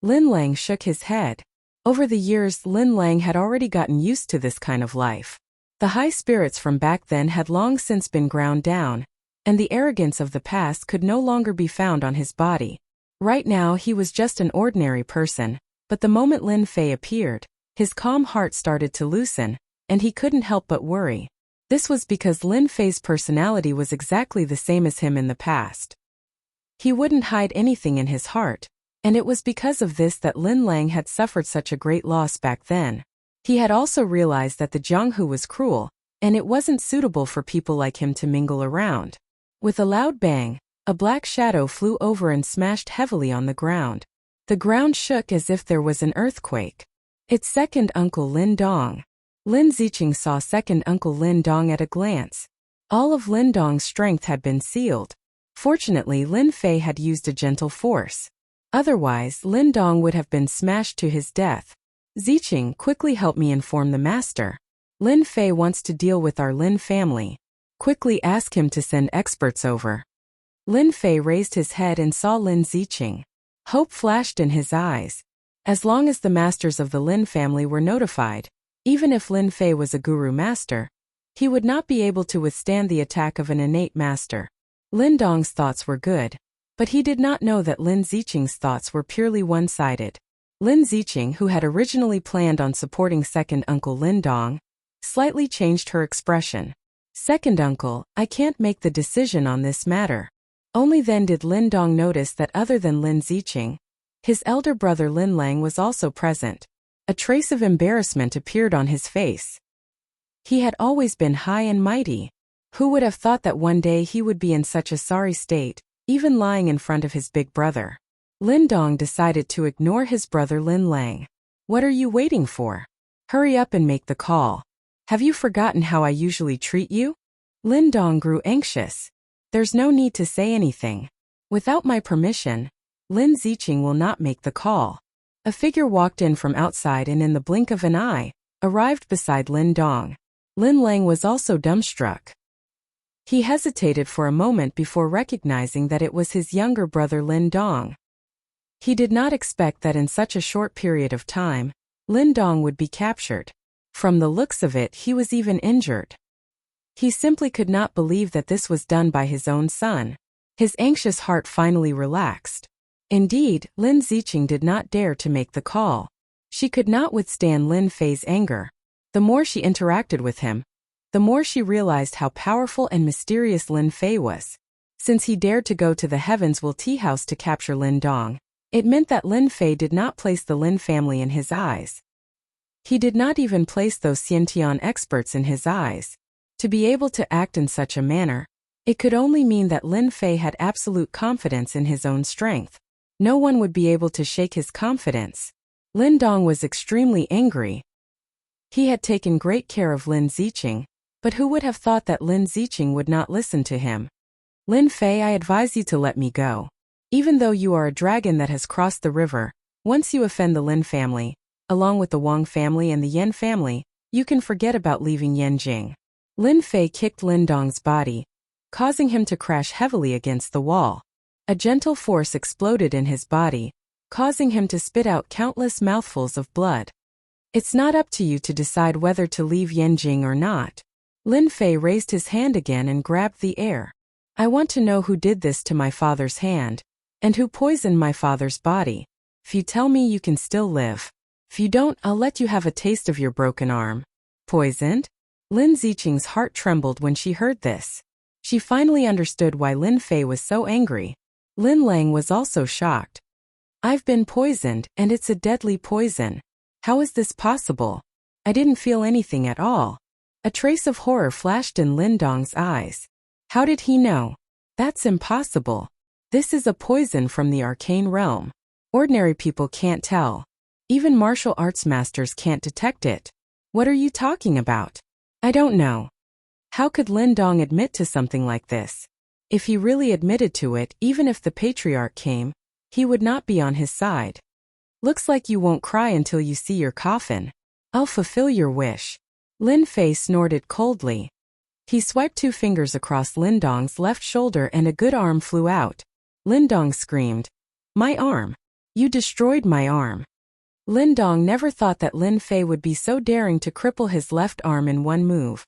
A: Lin Lang shook his head. Over the years, Lin Lang had already gotten used to this kind of life. The high spirits from back then had long since been ground down, and the arrogance of the past could no longer be found on his body. Right now he was just an ordinary person, but the moment Lin Fei appeared, his calm heart started to loosen, and he couldn't help but worry. This was because Lin Fei's personality was exactly the same as him in the past. He wouldn't hide anything in his heart, and it was because of this that Lin Lang had suffered such a great loss back then. He had also realized that the Jianghu was cruel, and it wasn't suitable for people like him to mingle around. With a loud bang, a black shadow flew over and smashed heavily on the ground. The ground shook as if there was an earthquake. It's second uncle Lin Dong. Lin Ziqing saw second uncle Lin Dong at a glance. All of Lin Dong's strength had been sealed. Fortunately, Lin Fei had used a gentle force. Otherwise, Lin Dong would have been smashed to his death. Ziqing, quickly help me inform the master. Lin Fei wants to deal with our Lin family. Quickly ask him to send experts over. Lin Fei raised his head and saw Lin Ziqing. Hope flashed in his eyes. As long as the masters of the Lin family were notified, even if Lin Fei was a guru master, he would not be able to withstand the attack of an innate master. Lin Dong's thoughts were good, but he did not know that Lin Ziqing's thoughts were purely one-sided. Lin Ziqing, who had originally planned on supporting second uncle Lin Dong, slightly changed her expression. Second uncle, I can't make the decision on this matter. Only then did Lin Dong notice that other than Lin Ziqing, his elder brother Lin Lang was also present. A trace of embarrassment appeared on his face. He had always been high and mighty. Who would have thought that one day he would be in such a sorry state, even lying in front of his big brother? Lin Dong decided to ignore his brother Lin Lang. What are you waiting for? Hurry up and make the call. Have you forgotten how I usually treat you? Lin Dong grew anxious. There's no need to say anything. Without my permission, Lin Ziqing will not make the call. A figure walked in from outside and in the blink of an eye, arrived beside Lin Dong. Lin Lang was also dumbstruck. He hesitated for a moment before recognizing that it was his younger brother Lin Dong. He did not expect that in such a short period of time, Lin Dong would be captured. From the looks of it, he was even injured. He simply could not believe that this was done by his own son. His anxious heart finally relaxed. Indeed, Lin Ziqing did not dare to make the call. She could not withstand Lin Fei's anger. The more she interacted with him, the more she realized how powerful and mysterious Lin Fei was. Since he dared to go to the Heavens Will Tea House to capture Lin Dong, it meant that Lin Fei did not place the Lin family in his eyes. He did not even place those Xiantian experts in his eyes. To be able to act in such a manner, it could only mean that Lin Fei had absolute confidence in his own strength. No one would be able to shake his confidence. Lin Dong was extremely angry. He had taken great care of Lin Ziqing, but who would have thought that Lin Ziqing would not listen to him? Lin Fei, I advise you to let me go. Even though you are a dragon that has crossed the river, once you offend the Lin family, along with the Wang family and the Yan family, you can forget about leaving Yanjing. Lin Fei kicked Lin Dong's body, causing him to crash heavily against the wall. A gentle force exploded in his body, causing him to spit out countless mouthfuls of blood. It's not up to you to decide whether to leave Yanjing or not. Lin Fei raised his hand again and grabbed the air. I want to know who did this to my father's hand, and who poisoned my father's body. If you tell me, you can still live. If you don't, I'll let you have a taste of your broken arm. Poisoned? Lin Ziqing's heart trembled when she heard this. She finally understood why Lin Fei was so angry. Lin Lang was also shocked. I've been poisoned, and it's a deadly poison. How is this possible? I didn't feel anything at all. A trace of horror flashed in Lin Dong's eyes. How did he know? That's impossible. This is a poison from the arcane realm. Ordinary people can't tell. Even martial arts masters can't detect it. What are you talking about? I don't know. How could Lin Dong admit to something like this? If he really admitted to it, even if the patriarch came, he would not be on his side. Looks like you won't cry until you see your coffin. I'll fulfill your wish. Lin Fei snorted coldly. He swiped 2 fingers across Lin Dong's left shoulder and a good arm flew out. Lin Dong screamed, "My arm! You destroyed my arm!" Lin Dong never thought that Lin Fei would be so daring to cripple his left arm in one move.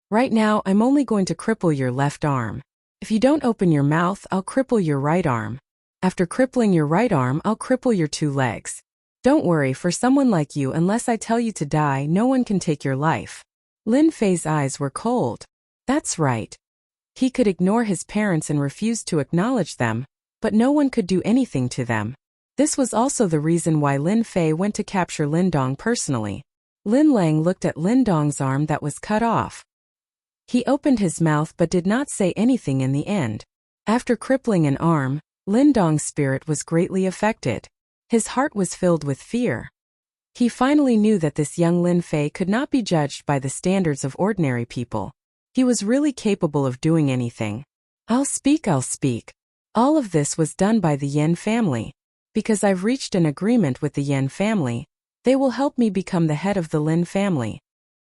A: Right now, I'm only going to cripple your left arm. If you don't open your mouth, I'll cripple your right arm. After crippling your right arm, I'll cripple your 2 legs. Don't worry, for someone like you, unless I tell you to die, no one can take your life. Lin Fei's eyes were cold. That's right. He could ignore his parents and refuse to acknowledge them, but no one could do anything to them. This was also the reason why Lin Fei went to capture Lin Dong personally. Lin Lang looked at Lin Dong's arm that was cut off. He opened his mouth but did not say anything in the end. After crippling an arm, Lin Dong's spirit was greatly affected. His heart was filled with fear. He finally knew that this young Lin Fei could not be judged by the standards of ordinary people. He was really capable of doing anything. I'll speak. All of this was done by the Yen family. Because I've reached an agreement with the Yen family, they will help me become the head of the Lin family.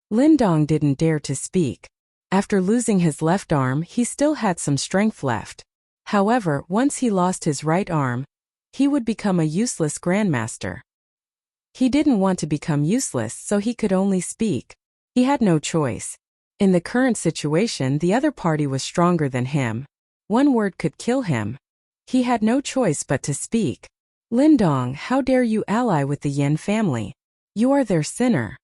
A: Lin Dong didn't dare to speak. After losing his left arm, he still had some strength left. However, once he lost his right arm, he would become a useless grandmaster. He didn't want to become useless, so he could only speak. He had no choice. In the current situation, the other party was stronger than him. One word could kill him. He had no choice but to speak. Lin Dong, how dare you ally with the Yen family? You are their sinner.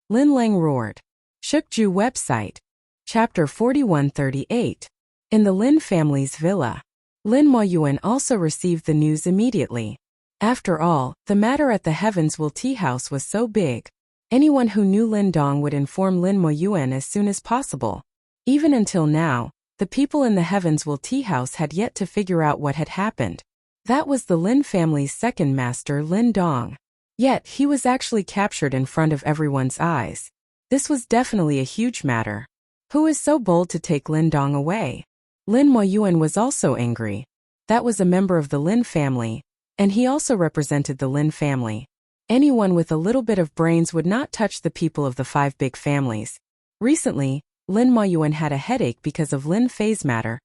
A: Lin Lang roared. Shukju website. Chapter 4138. In the Lin family's villa. Lin Moyuan also received the news immediately. After all, the matter at the Heavensville tea house was so big. Anyone who knew Lin Dong would inform Lin Moyuan as soon as possible. Even until now, the people in the Heavensville tea house had yet to figure out what had happened. That was the Lin family's second master, Lin Dong. Yet, he was actually captured in front of everyone's eyes. This was definitely a huge matter. Who is so bold to take Lin Dong away? Lin Moyuan was also angry. That was a member of the Lin family, and he also represented the Lin family. Anyone with a little bit of brains would not touch the people of the 5 big families. Recently, Lin Moyuan had a headache because of Lin Fei's matter,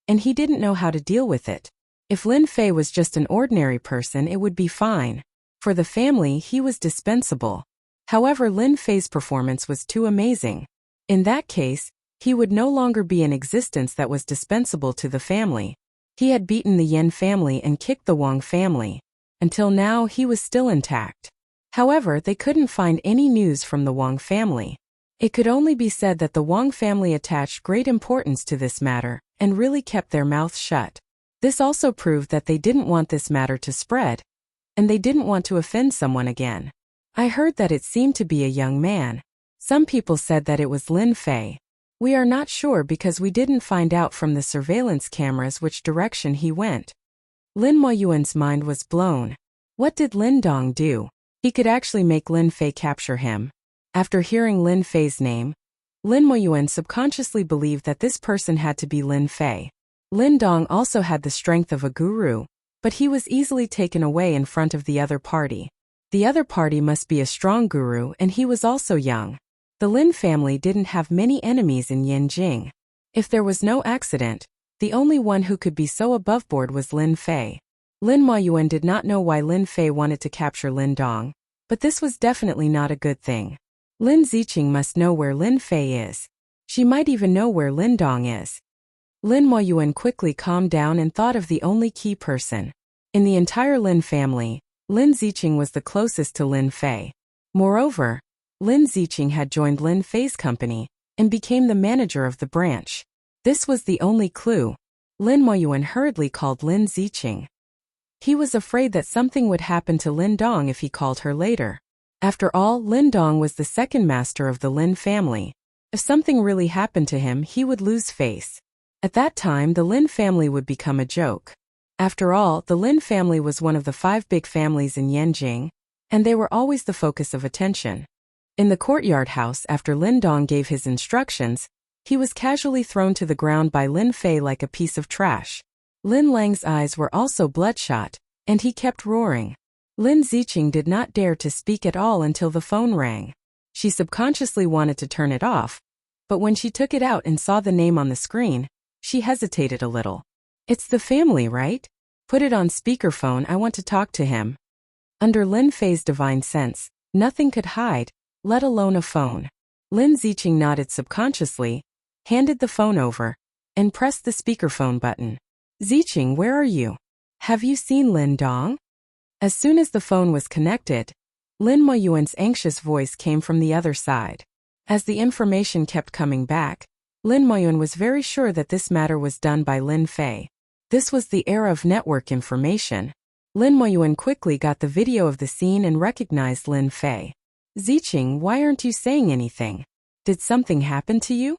A: and he didn't know how to deal with it. If Lin Fei was just an ordinary person, it would be fine. For the family, he was dispensable. However, Lin Fei's performance was too amazing. In that case, he would no longer be in existence that was dispensable to the family. He had beaten the Yen family and kicked the Wang family. Until now, he was still intact. However, they couldn't find any news from the Wang family. It could only be said that the Wang family attached great importance to this matter and really kept their mouths shut. This also proved that they didn't want this matter to spread, and they didn't want to offend someone again. I heard that it seemed to be a young man. Some people said that it was Lin Fei. We are not sure because we didn't find out from the surveillance cameras which direction he went. Lin Moyuan's mind was blown. What did Lin Dong do? He could actually make Lin Fei capture him. After hearing Lin Fei's name, Lin Moyuan subconsciously believed that this person had to be Lin Fei. Lin Dong also had the strength of a guru, but he was easily taken away in front of the other party. The other party must be a strong guru, and he was also young. The Lin family didn't have many enemies in Yanjing. If there was no accident, the only one who could be so aboveboard was Lin Fei. Lin Moyuan did not know why Lin Fei wanted to capture Lin Dong, but this was definitely not a good thing. Lin Ziqing must know where Lin Fei is. She might even know where Lin Dong is. Lin Moyuan quickly calmed down and thought of the only key person. In the entire Lin family, Lin Ziqing was the closest to Lin Fei. Moreover, Lin Ziqing had joined Lin Fei's company and became the manager of the branch. This was the only clue. Lin Moyuan hurriedly called Lin Ziqing. He was afraid that something would happen to Lin Dong if he called her later. After all, Lin Dong was the second master of the Lin family. If something really happened to him, he would lose face. At that time, the Lin family would become a joke. After all, the Lin family was one of the 5 big families in Yanjing, and they were always the focus of attention. In the courtyard house, after Lin Dong gave his instructions, he was casually thrown to the ground by Lin Fei like a piece of trash. Lin Lang's eyes were also bloodshot, and he kept roaring. Lin Ziqing did not dare to speak at all until the phone rang. She subconsciously wanted to turn it off, but when she took it out and saw the name on the screen, she hesitated a little. It's the family, right? Put it on speakerphone, I want to talk to him. Under Lin Fei's divine sense, nothing could hide, let alone a phone. Lin Ziqing nodded subconsciously, handed the phone over, and pressed the speakerphone button. Ziqing, where are you? Have you seen Lin Dong? As soon as the phone was connected, Lin Moyuan's anxious voice came from the other side. As the information kept coming back, Lin Moyuan was very sure that this matter was done by Lin Fei. This was the era of network information. Lin Moyuan quickly got the video of the scene and recognized Lin Fei. Ziqing, why aren't you saying anything? Did something happen to you?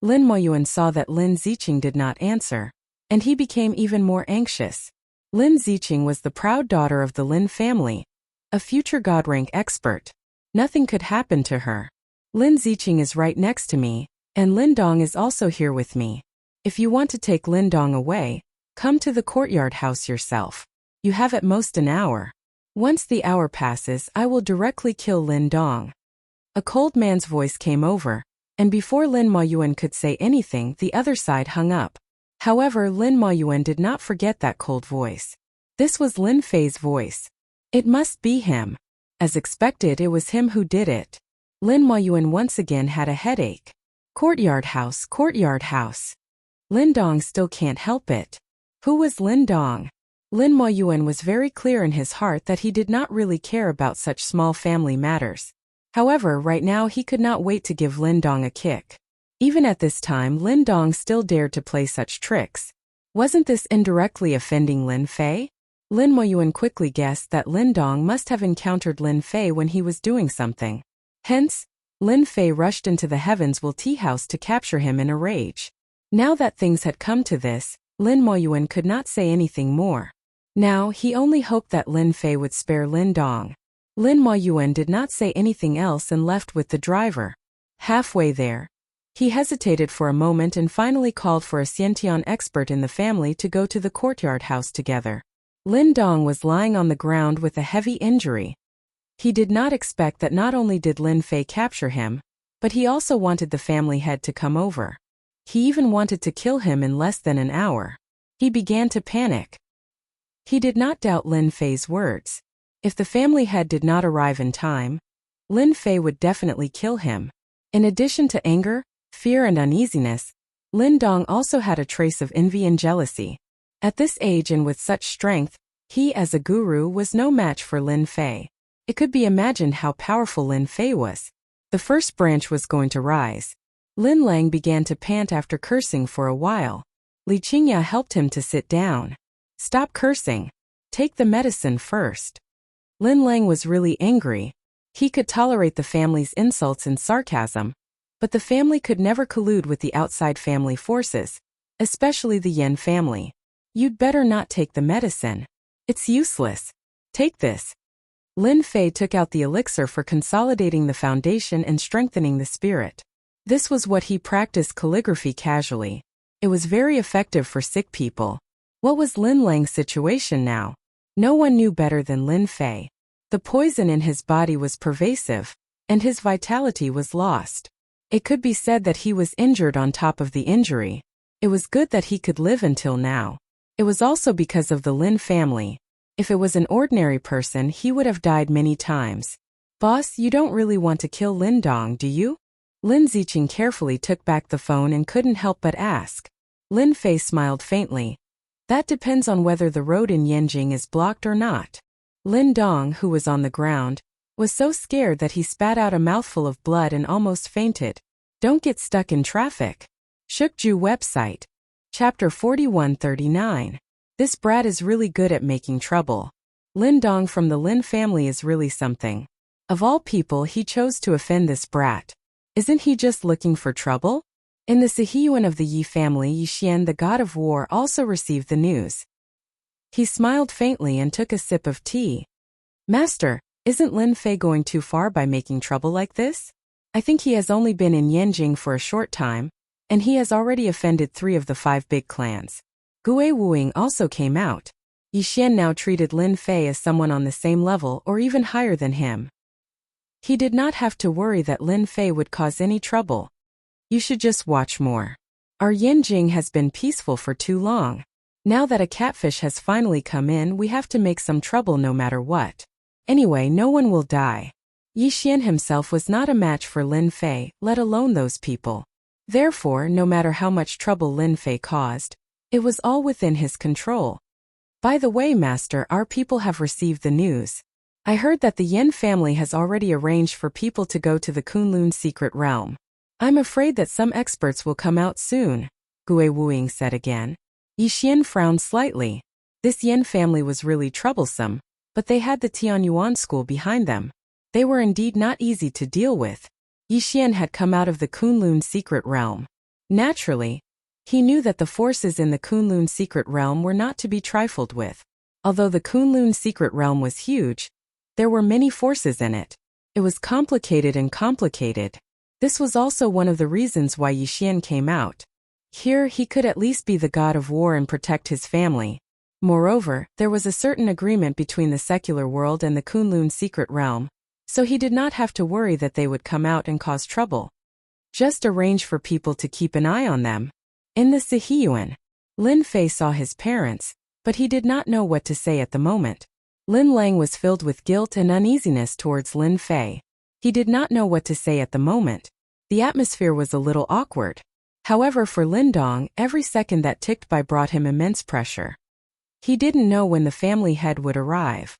A: Lin Moyuan saw that Lin Ziqing did not answer, and he became even more anxious. Lin Ziqing was the proud daughter of the Lin family, a future God rank expert. Nothing could happen to her. Lin Ziqing is right next to me, and Lin Dong is also here with me. If you want to take Lin Dong away, come to the courtyard house yourself. You have at most an hour. Once the hour passes, I will directly kill Lin Dong. A cold man's voice came over, and before Lin Moyuan could say anything, the other side hung up. However, Lin Moyuan did not forget that cold voice. This was Lin Fei's voice. It must be him. As expected, it was him who did it. Lin Moyuan once again had a headache. Courtyard house, courtyard house. Lin Dong still can't help it. Who was Lin Dong? Lin Moyuan was very clear in his heart that he did not really care about such small family matters. However, right now he could not wait to give Lin Dong a kick. Even at this time, Lin Dong still dared to play such tricks. Wasn't this indirectly offending Lin Fei? Lin Moyuan quickly guessed that Lin Dong must have encountered Lin Fei when he was doing something. Hence, Lin Fei rushed into the Heavens Will tea house to capture him in a rage. Now that things had come to this, Lin Moyuan could not say anything more. Now, he only hoped that Lin Fei would spare Lin Dong. Lin Moyuan did not say anything else and left with the driver. Halfway there, he hesitated for a moment and finally called for a Xiantian expert in the family to go to the courtyard house together. Lin Dong was lying on the ground with a heavy injury. He did not expect that not only did Lin Fei capture him, but he also wanted the family head to come over. He even wanted to kill him in less than an hour. He began to panic. He did not doubt Lin Fei's words. If the family head did not arrive in time, Lin Fei would definitely kill him. In addition to anger, fear and uneasiness, Lin Dong also had a trace of envy and jealousy. At this age and with such strength, he as a guru was no match for Lin Fei. It could be imagined how powerful Lin Fei was. The first branch was going to rise. Lin Lang began to pant after cursing for a while. Li Qingya helped him to sit down. Stop cursing. Take the medicine first. Lin Lang was really angry. He could tolerate the family's insults and sarcasm, but the family could never collude with the outside family forces, especially the Yen family. You'd better not take the medicine. It's useless. Take this. Lin Fei took out the elixir for consolidating the foundation and strengthening the spirit. This was what he practiced calligraphy casually. It was very effective for sick people. What was Lin Lang's situation now? No one knew better than Lin Fei. The poison in his body was pervasive, and his vitality was lost. It could be said that he was injured on top of the injury. It was good that he could live until now. It was also because of the Lin family. If it was an ordinary person, he would have died many times. Boss, you don't really want to kill Lin Dong, do you? Lin Ziqing carefully took back the phone and couldn't help but ask. Lin Fei smiled faintly. That depends on whether the road in Yanjing is blocked or not. Lin Dong, who was on the ground, was so scared that he spat out a mouthful of blood and almost fainted. Don't get stuck in traffic. Shukju website. Chapter 4139. This brat is really good at making trouble. Lin Dong from the Lin family is really something. Of all people, he chose to offend this brat. Isn't he just looking for trouble? In the Sihiyuan of the Yi family, Yixian, the god of war, also received the news. He smiled faintly and took a sip of tea. Master, isn't Lin Fei going too far by making trouble like this? I think he has only been in Yanjing for a short time, and he has already offended 3 of the 5 big clans. Gui Wuing also came out. Yixian now treated Lin Fei as someone on the same level or even higher than him. He did not have to worry that Lin Fei would cause any trouble. You should just watch more. Our Yanjing has been peaceful for too long. Now that a catfish has finally come in, we have to make some trouble no matter what. Anyway, no one will die. Yixian himself was not a match for Lin Fei, let alone those people. Therefore, no matter how much trouble Lin Fei caused, it was all within his control. By the way, Master, our people have received the news. I heard that the Yin family has already arranged for people to go to the Kunlun secret realm. I'm afraid that some experts will come out soon, Gui Wuing said again. Yixian frowned slightly. This Yin family was really troublesome, but they had the Tianyuan school behind them. They were indeed not easy to deal with. Yixian had come out of the Kunlun secret realm. Naturally, he knew that the forces in the Kunlun secret realm were not to be trifled with. Although the Kunlun secret realm was huge, there were many forces in it. It was complicated and complicated. This was also one of the reasons why Yixian came out. Here he could at least be the god of war and protect his family. Moreover, there was a certain agreement between the secular world and the Kunlun secret realm, so he did not have to worry that they would come out and cause trouble. Just arrange for people to keep an eye on them. In the Sihiyuan, Lin Fei saw his parents, but he did not know what to say at the moment. Lin Lang was filled with guilt and uneasiness towards Lin Fei. He did not know what to say at the moment. The atmosphere was a little awkward. However, for Lin Dong, every second that ticked by brought him immense pressure. He didn't know when the family head would arrive.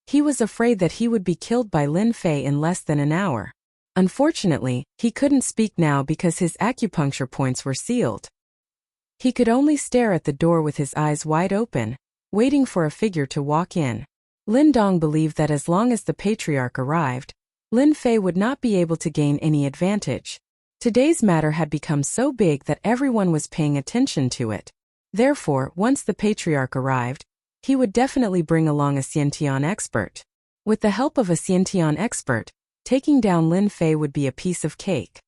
A: He was afraid that he would be killed by Lin Fei in less than an hour. Unfortunately, he couldn't speak now because his acupuncture points were sealed. He could only stare at the door with his eyes wide open, waiting for a figure to walk in. Lin Dong believed that as long as the patriarch arrived, Lin Fei would not be able to gain any advantage. Today's matter had become so big that everyone was paying attention to it. Therefore, once the patriarch arrived, he would definitely bring along a Xiantian expert. With the help of a Xiantian expert, taking down Lin Fei would be a piece of cake.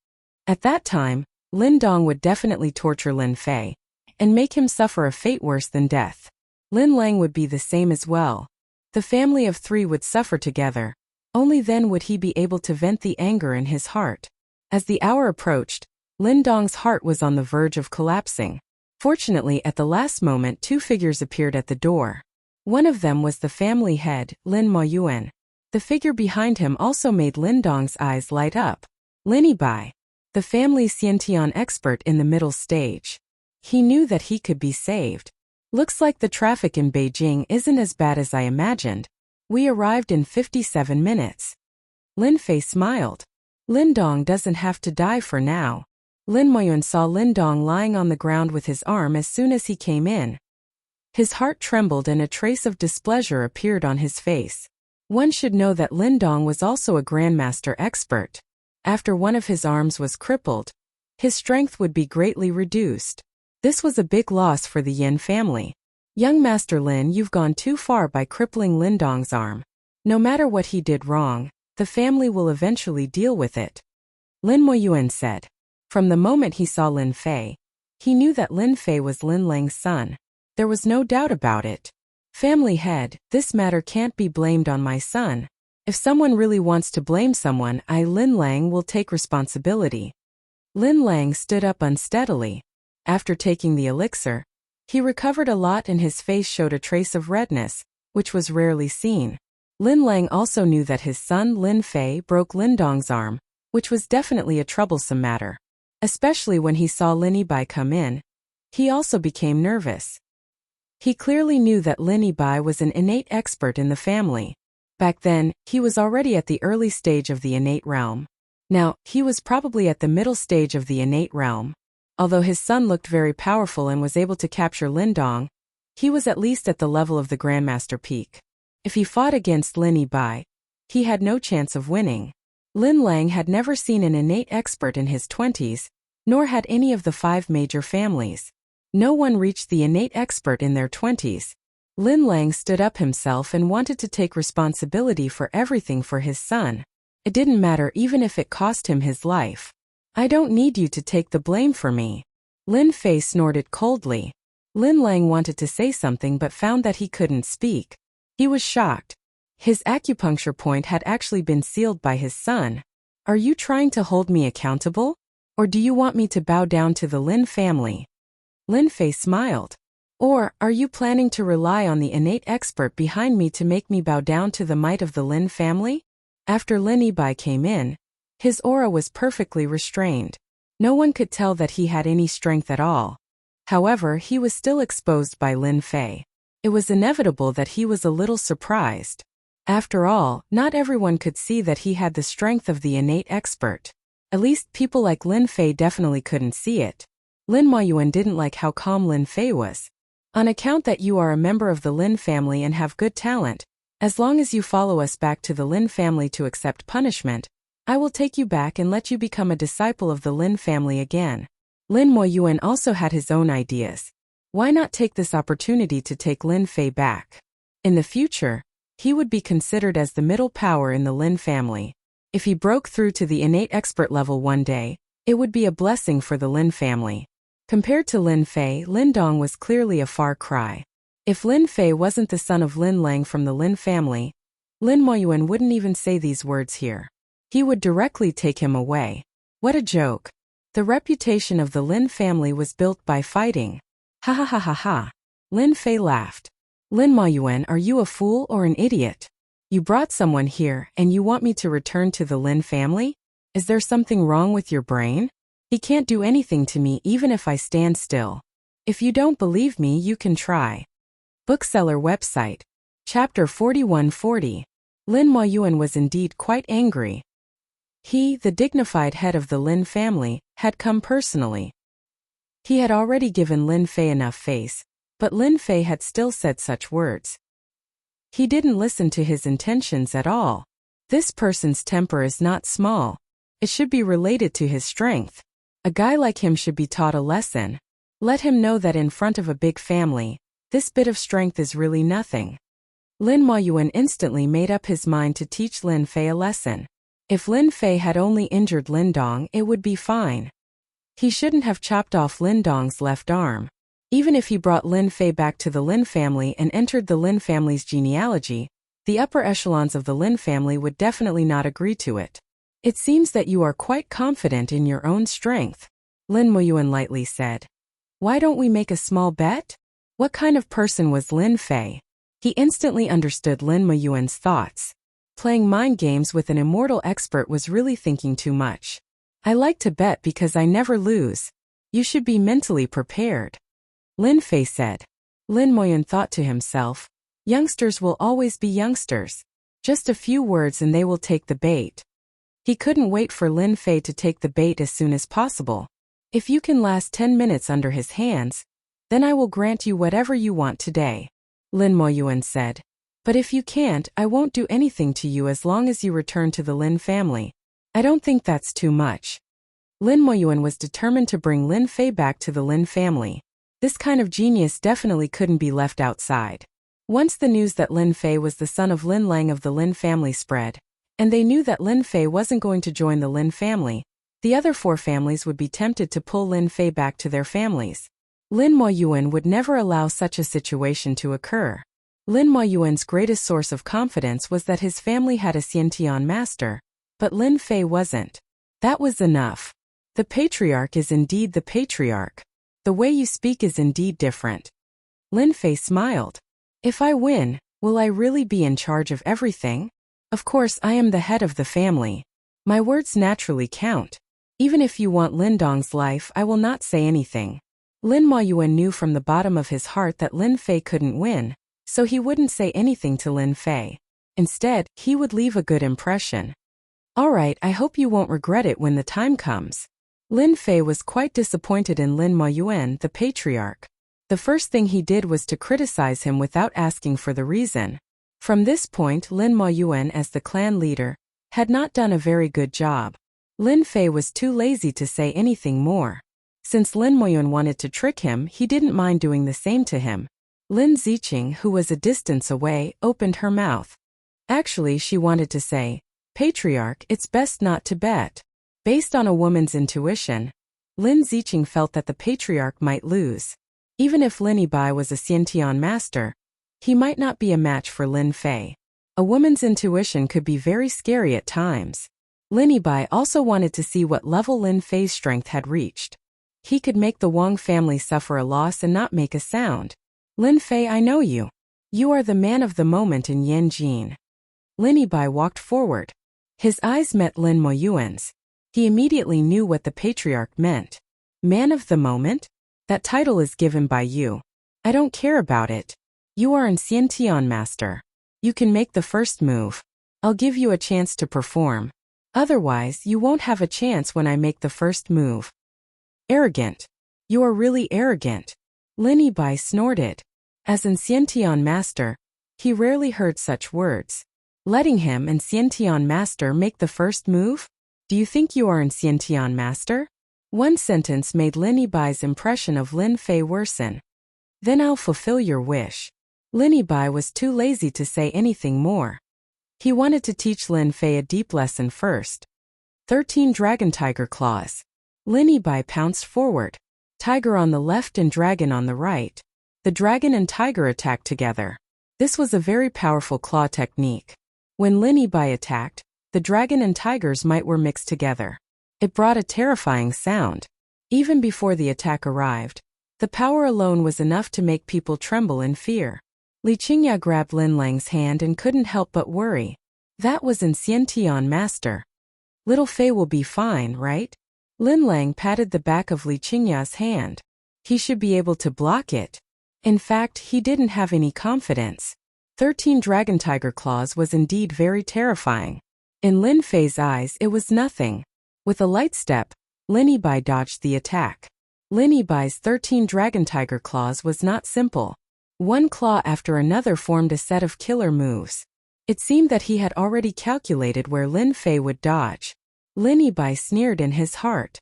A: At that time, Lin Dong would definitely torture Lin Fei and make him suffer a fate worse than death. Lin Lang would be the same as well. The family of 3 would suffer together. Only then would he be able to vent the anger in his heart. As the hour approached, Lin Dong's heart was on the verge of collapsing. Fortunately, at the last moment 2 figures appeared at the door. One of them was the family head, Lin Moyuan. The figure behind him also made Lin Dong's eyes light up. Lin Bai, the family's Xiantian expert in the middle stage. He knew that he could be saved. Looks like the traffic in Beijing isn't as bad as I imagined. We arrived in 57 minutes. Lin Fei smiled. Lin Dong doesn't have to die for now. Lin Moyuan saw Lin Dong lying on the ground with his arm as soon as he came in. His heart trembled and a trace of displeasure appeared on his face. One should know that Lin Dong was also a grandmaster expert. After one of his arms was crippled, his strength would be greatly reduced. This was a big loss for the Yin family. Young Master Lin, you've gone too far by crippling Lin Dong's arm. No matter what he did wrong, the family will eventually deal with it. Lin Moyuan said. From the moment he saw Lin Fei, he knew that Lin Fei was Lin Lang's son. There was no doubt about it. Family head, this matter can't be blamed on my son. If someone really wants to blame someone, I, Lin Lang, will take responsibility. Lin Lang stood up unsteadily. After taking the elixir, he recovered a lot and his face showed a trace of redness, which was rarely seen. Lin Lang also knew that his son Lin Fei broke Lin Dong's arm, which was definitely a troublesome matter. Especially when he saw Lin Bai come in, he also became nervous. He clearly knew that Lin Bai was an innate expert in the family. Back then, he was already at the early stage of the innate realm. Now, he was probably at the middle stage of the innate realm. Although his son looked very powerful and was able to capture Lin Dong, he was at least at the level of the Grandmaster peak. If he fought against Lin Bai, he had no chance of winning. Lin Lang had never seen an innate expert in his 20s, nor had any of the 5 major families. No one reached the innate expert in their 20s. Lin Lang stood up himself and wanted to take responsibility for everything for his son. It didn't matter even if it cost him his life. I don't need you to take the blame for me. Lin Fei snorted coldly. Lin Lang wanted to say something but found that he couldn't speak. He was shocked. His acupuncture point had actually been sealed by his son. Are you trying to hold me accountable? Or do you want me to bow down to the Lin family? Lin Fei smiled. Or, are you planning to rely on the innate expert behind me to make me bow down to the might of the Lin family? After Lin Yibai came in, his aura was perfectly restrained. No one could tell that he had any strength at all. However, he was still exposed by Lin Fei. It was inevitable that he was a little surprised. After all, not everyone could see that he had the strength of the innate expert. At least people like Lin Fei definitely couldn't see it. Lin Moyuan didn't like how calm Lin Fei was. On account that you are a member of the Lin family and have good talent, as long as you follow us back to the Lin family to accept punishment, I will take you back and let you become a disciple of the Lin family again. Lin Moyuan also had his own ideas. Why not take this opportunity to take Lin Fei back? In the future, he would be considered as the middle power in the Lin family. If he broke through to the innate expert level one day, it would be a blessing for the Lin family. Compared to Lin Fei, Lin Dong was clearly a far cry. If Lin Fei wasn't the son of Lin Lang from the Lin family, Lin Moyuan wouldn't even say these words here. He would directly take him away. What a joke. The reputation of the Lin family was built by fighting. Ha ha ha ha ha. Lin Fei laughed. Lin Moyuan, are you a fool or an idiot? You brought someone here and you want me to return to the Lin family? Is there something wrong with your brain? He can't do anything to me even if I stand still. If you don't believe me, you can try. Bookseller website. Chapter 4140. Lin Moyuan was indeed quite angry. He, the dignified head of the Lin family, had come personally. He had already given Lin Fei enough face, but Lin Fei had still said such words. He didn't listen to his intentions at all. This person's temper is not small. It should be related to his strength. A guy like him should be taught a lesson. Let him know that in front of a big family, this bit of strength is really nothing. Lin Moyuan instantly made up his mind to teach Lin Fei a lesson. If Lin Fei had only injured Lin Dong, it would be fine. He shouldn't have chopped off Lin Dong's left arm. Even if he brought Lin Fei back to the Lin family and entered the Lin family's genealogy, the upper echelons of the Lin family would definitely not agree to it. It seems that you are quite confident in your own strength, Lin Moyuan lightly said. Why don't we make a small bet? What kind of person was Lin Fei? He instantly understood Lin Moyuan's thoughts. Playing mind games with an immortal expert was really thinking too much. I like to bet because I never lose. You should be mentally prepared. Lin Fei said. Lin Moyuan thought to himself, youngsters will always be youngsters. Just a few words and they will take the bait. He couldn't wait for Lin Fei to take the bait as soon as possible. If you can last 10 minutes under his hands, then I will grant you whatever you want today, Lin Moyuan said. But if you can't, I won't do anything to you as long as you return to the Lin family. I don't think that's too much. Lin Moyuan was determined to bring Lin Fei back to the Lin family. This kind of genius definitely couldn't be left outside. Once the news that Lin Fei was the son of Lin Lang of the Lin family spread, and they knew that Lin Fei wasn't going to join the Lin family, the other 4 families would be tempted to pull Lin Fei back to their families. Lin Moyuan would never allow such a situation to occur. Lin Moyuan's greatest source of confidence was that his family had a Xiantian master, but Lin Fei wasn't. That was enough. The patriarch is indeed the patriarch. The way you speak is indeed different. Lin Fei smiled. If I win, will I really be in charge of everything? Of course, I am the head of the family. My words naturally count. Even if you want Lin Dong's life, I will not say anything. Lin Moyuan knew from the bottom of his heart that Lin Fei couldn't win, so he wouldn't say anything to Lin Fei. Instead, he would leave a good impression. Alright, I hope you won't regret it when the time comes. Lin Fei was quite disappointed in Lin Moyuan, the patriarch. The first thing he did was to criticize him without asking for the reason. From this point, Lin Moyuan, as the clan leader, had not done a very good job. Lin Fei was too lazy to say anything more. Since Lin Moyun wanted to trick him, he didn't mind doing the same to him. Lin Ziqing, who was a distance away, opened her mouth. Actually, she wanted to say, "Patriarch, it's best not to bet." Based on a woman's intuition, Lin Ziqing felt that the patriarch might lose. Even if Lin Yibai was a Xiantian master, he might not be a match for Lin Fei. A woman's intuition could be very scary at times. Lin Yibai also wanted to see what level Lin Fei's strength had reached. He could make the Wang family suffer a loss and not make a sound. "Lin Fei, I know you. You are the man of the moment in Yanjin." Lin Yibai walked forward. His eyes met Lin Moyuan's. He immediately knew what the patriarch meant. Man of the moment? That title is given by you. I don't care about it. You are an Xiantian master. You can make the first move. I'll give you a chance to perform. Otherwise, you won't have a chance when I make the first move. Arrogant. You are really arrogant. Lin Yibai snorted. As an Xiantian master, he rarely heard such words. Letting him and Xiantian master make the first move? Do you think you are an Xiantian master? One sentence made Lin Yibai's impression of Lin Fei worsen. Then I'll fulfill your wish. Lin Yibai was too lazy to say anything more. He wanted to teach Lin Fei a deep lesson first. 13 Dragon Tiger Claws. Lin Yibai pounced forward. Tiger on the left and dragon on the right. The dragon and tiger attacked together. This was a very powerful claw technique. When Lin Yibai attacked, the dragon and tiger's might were mixed together. It brought a terrifying sound. Even before the attack arrived, the power alone was enough to make people tremble in fear. Li Qingya grabbed Lin Lang's hand and couldn't help but worry. That was an Xiantian master. Little Fei will be fine, right? Lin Lang patted the back of Li Qingya's hand. He should be able to block it. In fact, he didn't have any confidence. 13 Dragon Tiger Claws was indeed very terrifying. In Lin Fei's eyes, it was nothing. With a light step, Lin Yibai dodged the attack. Lin Yibai's 13 Dragon Tiger Claws was not simple. One claw after another formed a set of killer moves. It seemed that he had already calculated where Lin Fei would dodge. Lin Yibai sneered in his heart.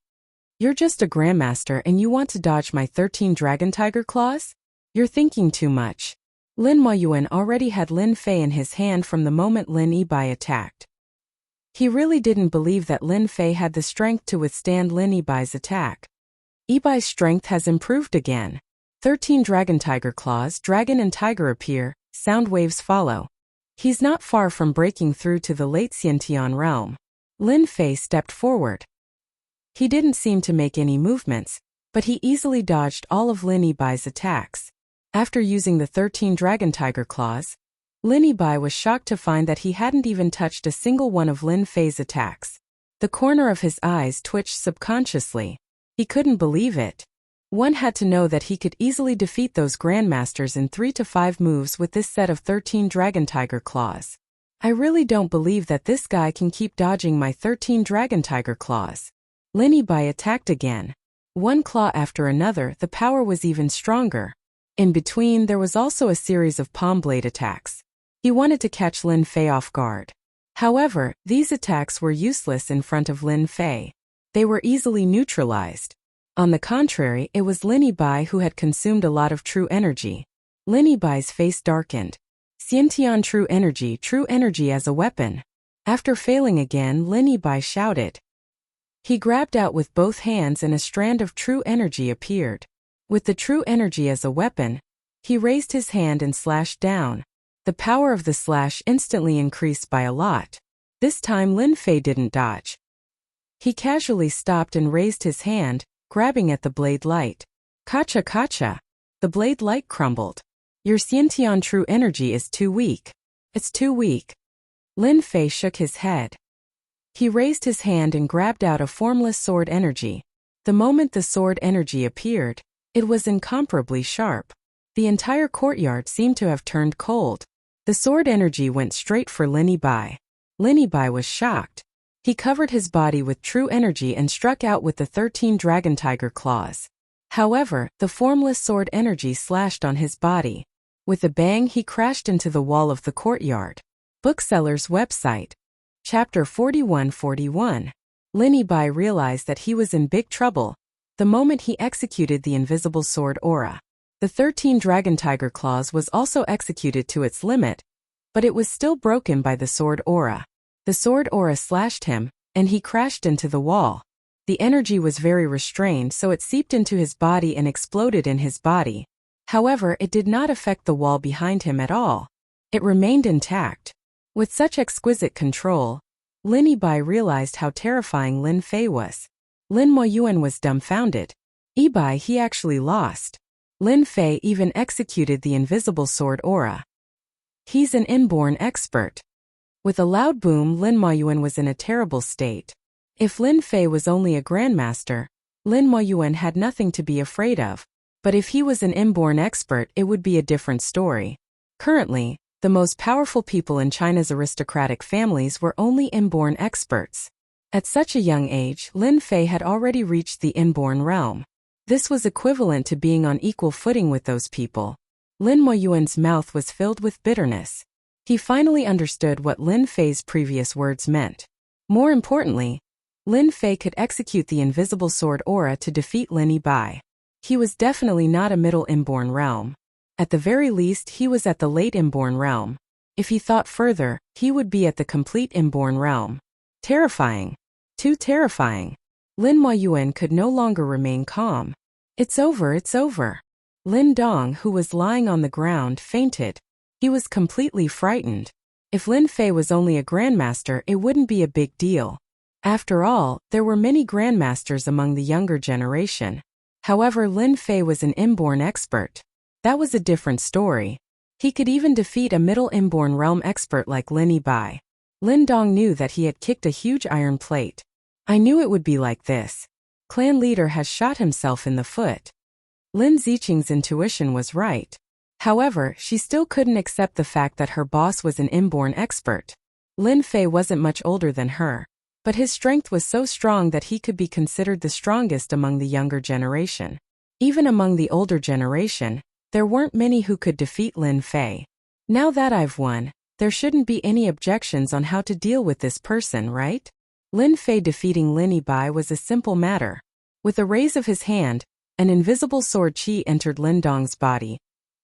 A: "You're just a grandmaster and you want to dodge my 13 Dragon Tiger Claws? You're thinking too much." Lin Moyuan already had Lin Fei in his hand from the moment Lin Yibai attacked. He really didn't believe that Lin Fei had the strength to withstand Lin Yibai's attack. Yibai's strength has improved again. 13 Dragon Tiger Claws, dragon and tiger appear, sound waves follow. He's not far from breaking through to the late Xiantian realm. Lin Fei stepped forward. He didn't seem to make any movements, but he easily dodged all of Lin Yibai's attacks. After using the 13 Dragon Tiger Claws, Lin Yibai was shocked to find that he hadn't even touched a single one of Lin Fei's attacks. The corner of his eyes twitched subconsciously. He couldn't believe it. One had to know that he could easily defeat those grandmasters in 3 to 5 moves with this set of 13 Dragon Tiger Claws. I really don't believe that this guy can keep dodging my 13 Dragon Tiger Claws. Lin Yibai attacked again. One claw after another, the power was even stronger. In between, there was also a series of palm blade attacks. He wanted to catch Lin Fei off guard. However, these attacks were useless in front of Lin Fei. They were easily neutralized. On the contrary, it was Lin Yibai who had consumed a lot of true energy. Lin Yibai's face darkened. Xiantian true energy as a weapon. After failing again, Lin Yibai shouted. He grabbed out with both hands and a strand of true energy appeared. With the true energy as a weapon, he raised his hand and slashed down. The power of the slash instantly increased by a lot. This time Lin Fei didn't dodge. He casually stopped and raised his hand, grabbing at the blade light. Kacha kacha! The blade light crumbled. Your Xiantian true energy is too weak. It's too weak. Lin Fei shook his head. He raised his hand and grabbed out a formless sword energy. The moment the sword energy appeared, it was incomparably sharp. The entire courtyard seemed to have turned cold. The sword energy went straight for Lin Yibai. Lin Yibai was shocked. He covered his body with true energy and struck out with the 13 Dragon Tiger Claws. However, the formless sword energy slashed on his body. With a bang, he crashed into the wall of the courtyard. Bookseller's website. Chapter 41-41. Lin Bai realized that he was in big trouble the moment he executed the invisible sword aura. The 13 Dragon Tiger Claws was also executed to its limit, but it was still broken by the sword aura. The sword aura slashed him, and he crashed into the wall. The energy was very restrained, so it seeped into his body and exploded in his body. However, it did not affect the wall behind him at all. It remained intact. With such exquisite control, Lin Bai realized how terrifying Lin Fei was. Lin Moyuan was dumbfounded. Bai, he actually lost. Lin Fei even executed the invisible sword aura. He's an inborn expert. With a loud boom, Lin Moyuan was in a terrible state. If Lin Fei was only a grandmaster, Lin Moyuan had nothing to be afraid of. But if he was an inborn expert, it would be a different story. Currently, the most powerful people in China's aristocratic families were only inborn experts. At such a young age, Lin Fei had already reached the inborn realm. This was equivalent to being on equal footing with those people. Lin Moyuan's mouth was filled with bitterness. He finally understood what Lin Fei's previous words meant. More importantly, Lin Fei could execute the invisible sword aura to defeat Lin Bai. He was definitely not a middle inborn realm. At the very least, he was at the late inborn realm. If he thought further, he would be at the complete inborn realm. Terrifying. Too terrifying. Lin Moyuan could no longer remain calm. It's over, it's over. Lin Dong, who was lying on the ground, fainted. He was completely frightened. If Lin Fei was only a grandmaster, it wouldn't be a big deal. After all, there were many grandmasters among the younger generation. However, Lin Fei was an inborn expert. That was a different story. He could even defeat a middle inborn realm expert like Lin Bai. Lin Dong knew that he had kicked a huge iron plate. I knew it would be like this. Clan leader has shot himself in the foot. Lin Ziqing's intuition was right. However, she still couldn't accept the fact that her boss was an inborn expert. Lin Fei wasn't much older than her, but his strength was so strong that he could be considered the strongest among the younger generation. Even among the older generation, there weren't many who could defeat Lin Fei. Now that I've won, there shouldn't be any objections on how to deal with this person, right? Lin Fei defeating Lin Bai was a simple matter. With a raise of his hand, an invisible sword qi entered Lin Dong's body,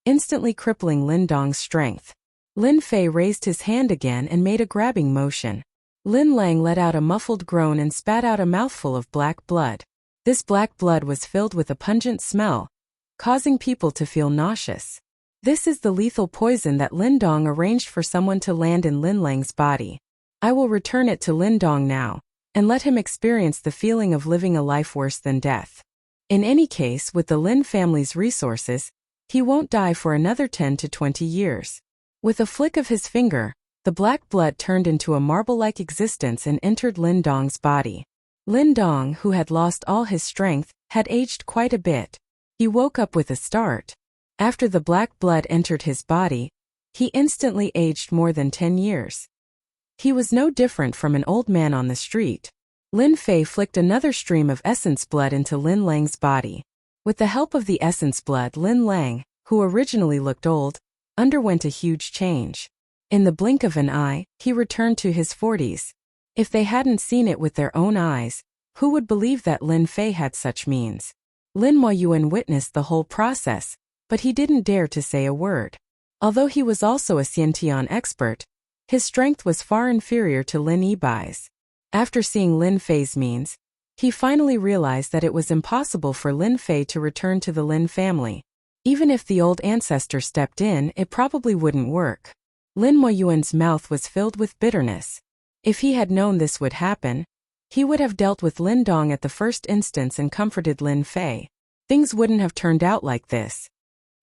A: instantly crippling Lin Dong's strength. Lin Fei raised his hand again and made a grabbing motion. Lin Lang let out a muffled groan and spat out a mouthful of black blood. This black blood was filled with a pungent smell, causing people to feel nauseous. This is the lethal poison that Lin Dong arranged for someone to land in Lin Lang's body. I will return it to Lin Dong now, and let him experience the feeling of living a life worse than death. In any case, with the Lin family's resources, he won't die for another 10 to 20 years. With a flick of his finger, the black blood turned into a marble-like existence and entered Lin Dong's body. Lin Dong, who had lost all his strength, had aged quite a bit. He woke up with a start. After the black blood entered his body, he instantly aged more than 10 years. He was no different from an old man on the street. Lin Fei flicked another stream of essence blood into Lin Lang's body. With the help of the essence blood, Lin Lang, who originally looked old, underwent a huge change. In the blink of an eye, he returned to his 40s. If they hadn't seen it with their own eyes, who would believe that Lin Fei had such means? Lin Moyuan witnessed the whole process, but he didn't dare to say a word. Although he was also a Xiantian expert, his strength was far inferior to Lin Bai's. After seeing Lin Fei's means, he finally realized that it was impossible for Lin Fei to return to the Lin family. Even if the old ancestor stepped in, it probably wouldn't work. Lin Moyuan's mouth was filled with bitterness. If he had known this would happen, he would have dealt with Lin Dong at the first instance and comforted Lin Fei. Things wouldn't have turned out like this.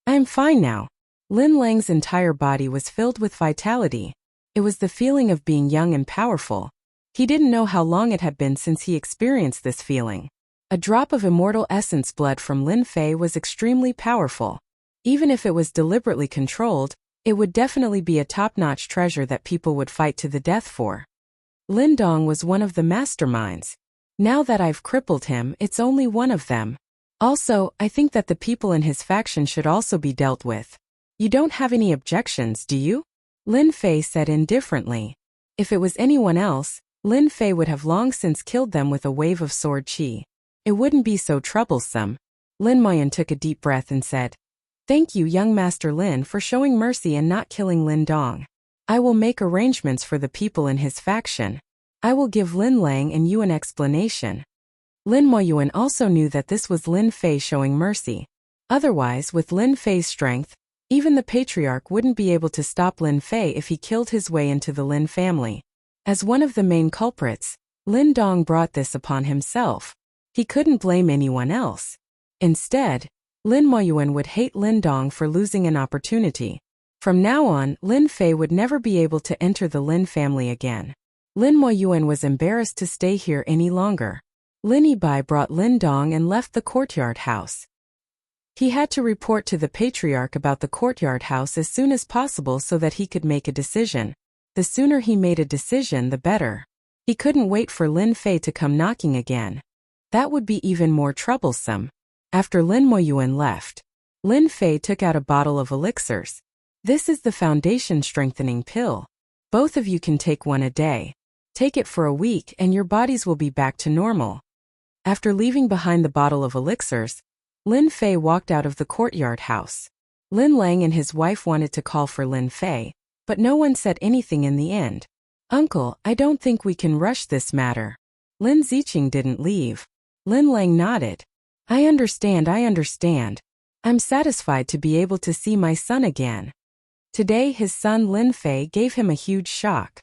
A: I am fine now. Lin Lang's entire body was filled with vitality. It was the feeling of being young and powerful. He didn't know how long it had been since he experienced this feeling. A drop of immortal essence blood from Lin Fei was extremely powerful. Even if it was deliberately controlled, it would definitely be a top-notch treasure that people would fight to the death for. Lin Dong was one of the masterminds. Now that I've crippled him, it's only one of them. Also, I think that the people in his faction should also be dealt with. You don't have any objections, do you? Lin Fei said indifferently. If it was anyone else, Lin Fei would have long since killed them with a wave of sword qi. It wouldn't be so troublesome. Lin Moyan took a deep breath and said, "Thank you, young Master Lin, for showing mercy and not killing Lin Dong. I will make arrangements for the people in his faction. I will give Lin Lang and you an explanation." Lin Moyuan also knew that this was Lin Fei showing mercy. Otherwise, with Lin Fei's strength, even the patriarch wouldn't be able to stop Lin Fei if he killed his way into the Lin family. As one of the main culprits, Lin Dong brought this upon himself. He couldn't blame anyone else. Instead, Lin Moyuan would hate Lin Dong for losing an opportunity. From now on, Lin Fei would never be able to enter the Lin family again. Lin Moyuan was embarrassed to stay here any longer. Lin Yibai brought Lin Dong and left the courtyard house. He had to report to the patriarch about the courtyard house as soon as possible so that he could make a decision. The sooner he made a decision, the better. He couldn't wait for Lin Fei to come knocking again. That would be even more troublesome. After Lin Moyuan left, Lin Fei took out a bottle of elixirs. "This is the foundation strengthening pill. Both of you can take one a day. Take it for a week and your bodies will be back to normal." After leaving behind the bottle of elixirs, Lin Fei walked out of the courtyard house. Lin Lang and his wife wanted to call for Lin Fei, but no one said anything in the end. "Uncle, I don't think we can rush this matter." Lin Ziqing didn't leave. Lin Lang nodded. I understand. I'm satisfied to be able to see my son again." Today his son Lin Fei gave him a huge shock.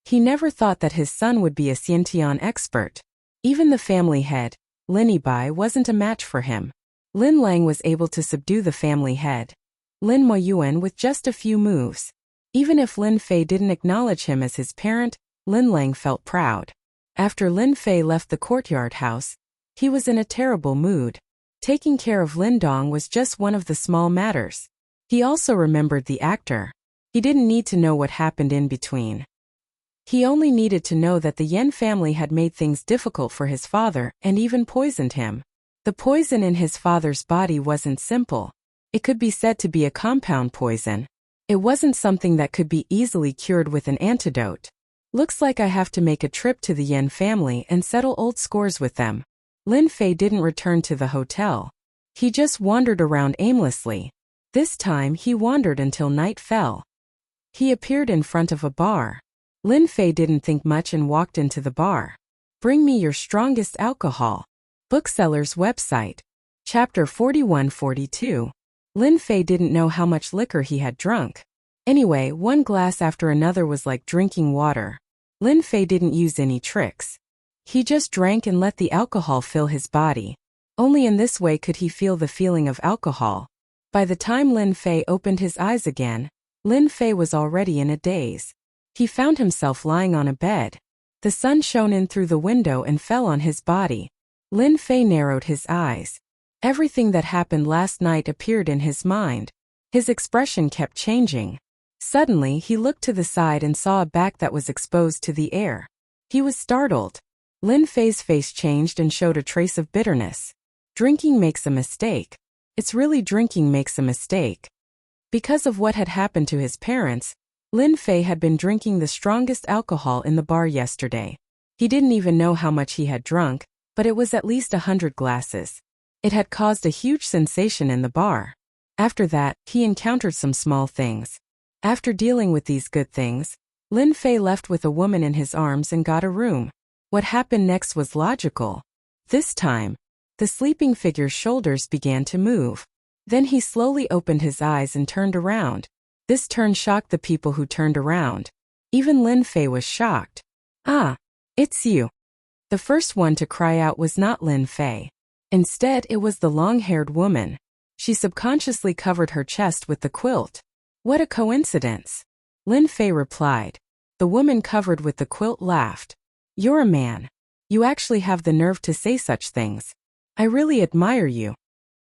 A: He never thought that his son would be a Xiantian expert. Even the family head, Lin Yibai, wasn't a match for him. Lin Lang was able to subdue the family head, Lin Moyuan, with just a few moves. Even if Lin Fei didn't acknowledge him as his parent, Lin Lang felt proud. After Lin Fei left the courtyard house, he was in a terrible mood. Taking care of Lin Dong was just one of the small matters. He also remembered the actor. He didn't need to know what happened in between. He only needed to know that the Yen family had made things difficult for his father and even poisoned him. The poison in his father's body wasn't simple. It could be said to be a compound poison. It wasn't something that could be easily cured with an antidote. Looks like I have to make a trip to the Yen family and settle old scores with them. Lin Fei didn't return to the hotel. He just wandered around aimlessly. This time he wandered until night fell. He appeared in front of a bar. Lin Fei didn't think much and walked into the bar. "Bring me your strongest alcohol." Bookseller's website. Chapter 41-42. Lin Fei didn't know how much liquor he had drunk. Anyway, one glass after another was like drinking water. Lin Fei didn't use any tricks. He just drank and let the alcohol fill his body. Only in this way could he feel the feeling of alcohol. By the time Lin Fei opened his eyes again, Lin Fei was already in a daze. He found himself lying on a bed. The sun shone in through the window and fell on his body. Lin Fei narrowed his eyes. Everything that happened last night appeared in his mind. His expression kept changing. Suddenly he looked to the side and saw a back that was exposed to the air. He was startled. Lin Fei's face changed and showed a trace of bitterness. Drinking makes a mistake. It's really drinking makes a mistake. Because of what had happened to his parents, Lin Fei had been drinking the strongest alcohol in the bar yesterday. He didn't even know how much he had drunk, but it was at least 100 glasses. It had caused a huge sensation in the bar. After that, he encountered some small things. After dealing with these good things, Lin Fei left with a woman in his arms and got a room. What happened next was logical. This time, the sleeping figure's shoulders began to move. Then he slowly opened his eyes and turned around. This turn shocked the people who turned around. Even Lin Fei was shocked. "Ah, it's you." The first one to cry out was not Lin Fei. Instead, it was the long-haired woman. She subconsciously covered her chest with the quilt. "What a coincidence." Lin Fei replied. The woman covered with the quilt laughed. "You're a man. You actually have the nerve to say such things. I really admire you."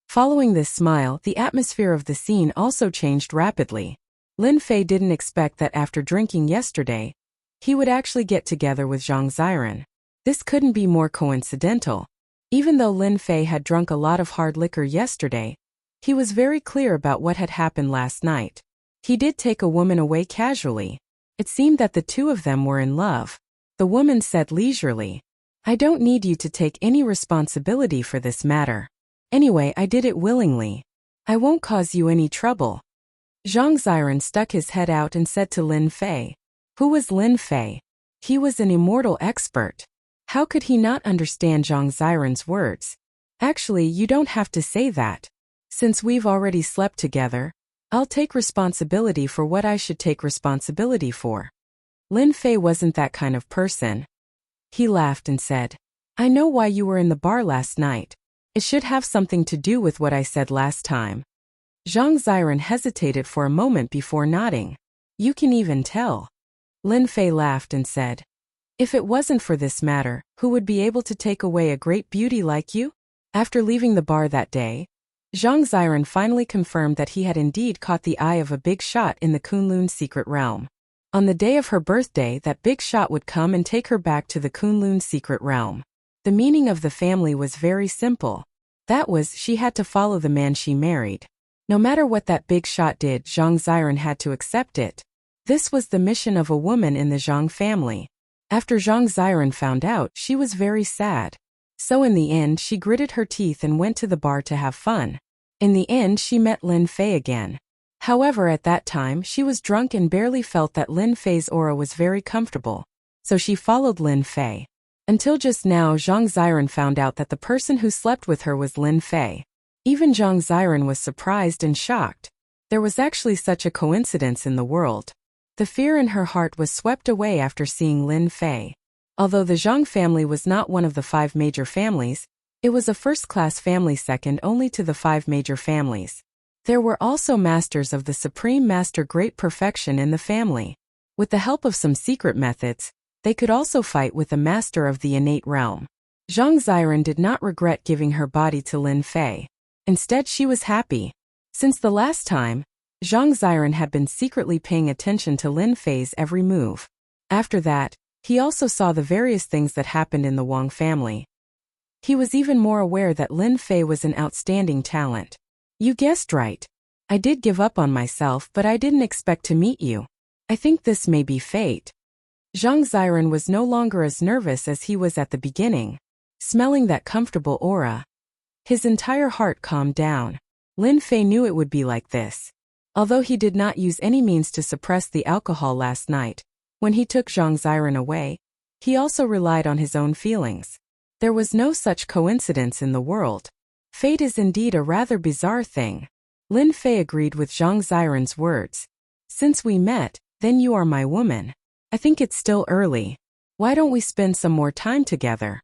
A: Following this smile, the atmosphere of the scene also changed rapidly. Lin Fei didn't expect that after drinking yesterday, he would actually get together with Zhang Ziren. This couldn't be more coincidental. Even though Lin Fei had drunk a lot of hard liquor yesterday, he was very clear about what had happened last night. He did take a woman away casually. It seemed that the two of them were in love. The woman said leisurely, "I don't need you to take any responsibility for this matter. Anyway, I did it willingly. I won't cause you any trouble." Zhang Ziran stuck his head out and said to Lin Fei. Who was Lin Fei? He was an immortal expert. How could he not understand Zhang Ziran's words? Actually, you don't have to say that. Since we've already slept together, I'll take responsibility for what I should take responsibility for. Lin Fei wasn't that kind of person. He laughed and said, "I know why you were in the bar last night. It should have something to do with what I said last time." Zhang Ziran hesitated for a moment before nodding. "You can even tell." Lin Fei laughed and said, "If it wasn't for this matter, who would be able to take away a great beauty like you?" After leaving the bar that day, Zhang Ziran finally confirmed that he had indeed caught the eye of a big shot in the Kunlun's secret realm. On the day of her birthday, that big shot would come and take her back to the Kunlun's secret realm. The meaning of the family was very simple. That was, she had to follow the man she married. No matter what that big shot did, Zhang Ziran had to accept it. This was the mission of a woman in the Zhang family. After Zhang Ziran found out, she was very sad. So in the end, she gritted her teeth and went to the bar to have fun. In the end, she met Lin Fei again. However, at that time, she was drunk and barely felt that Lin Fei's aura was very comfortable. So she followed Lin Fei. Until just now, Zhang Ziran found out that the person who slept with her was Lin Fei. Even Zhang Ziran was surprised and shocked. There was actually such a coincidence in the world. The fear in her heart was swept away after seeing Lin Fei. Although the Zhang family was not one of the 5 major families, it was a first-class family second only to the 5 major families. There were also masters of the Supreme Master Great Perfection in the family. With the help of some secret methods, they could also fight with the master of the innate realm. Zhang Ziran did not regret giving her body to Lin Fei. Instead, she was happy. Since the last time, Zhang Ziran had been secretly paying attention to Lin Fei's every move. After that, he also saw the various things that happened in the Wang family. He was even more aware that Lin Fei was an outstanding talent. You guessed right. I did give up on myself, but I didn't expect to meet you. I think this may be fate. Zhang Ziran was no longer as nervous as he was at the beginning. Smelling that comfortable aura, his entire heart calmed down. Lin Fei knew it would be like this. Although he did not use any means to suppress the alcohol last night, when he took Zhang Ziran away, he also relied on his own feelings. There was no such coincidence in the world. Fate is indeed a rather bizarre thing. Lin Fei agreed with Zhang Ziran's words. Since we met, then you are my woman. I think it's still early. Why don't we spend some more time together?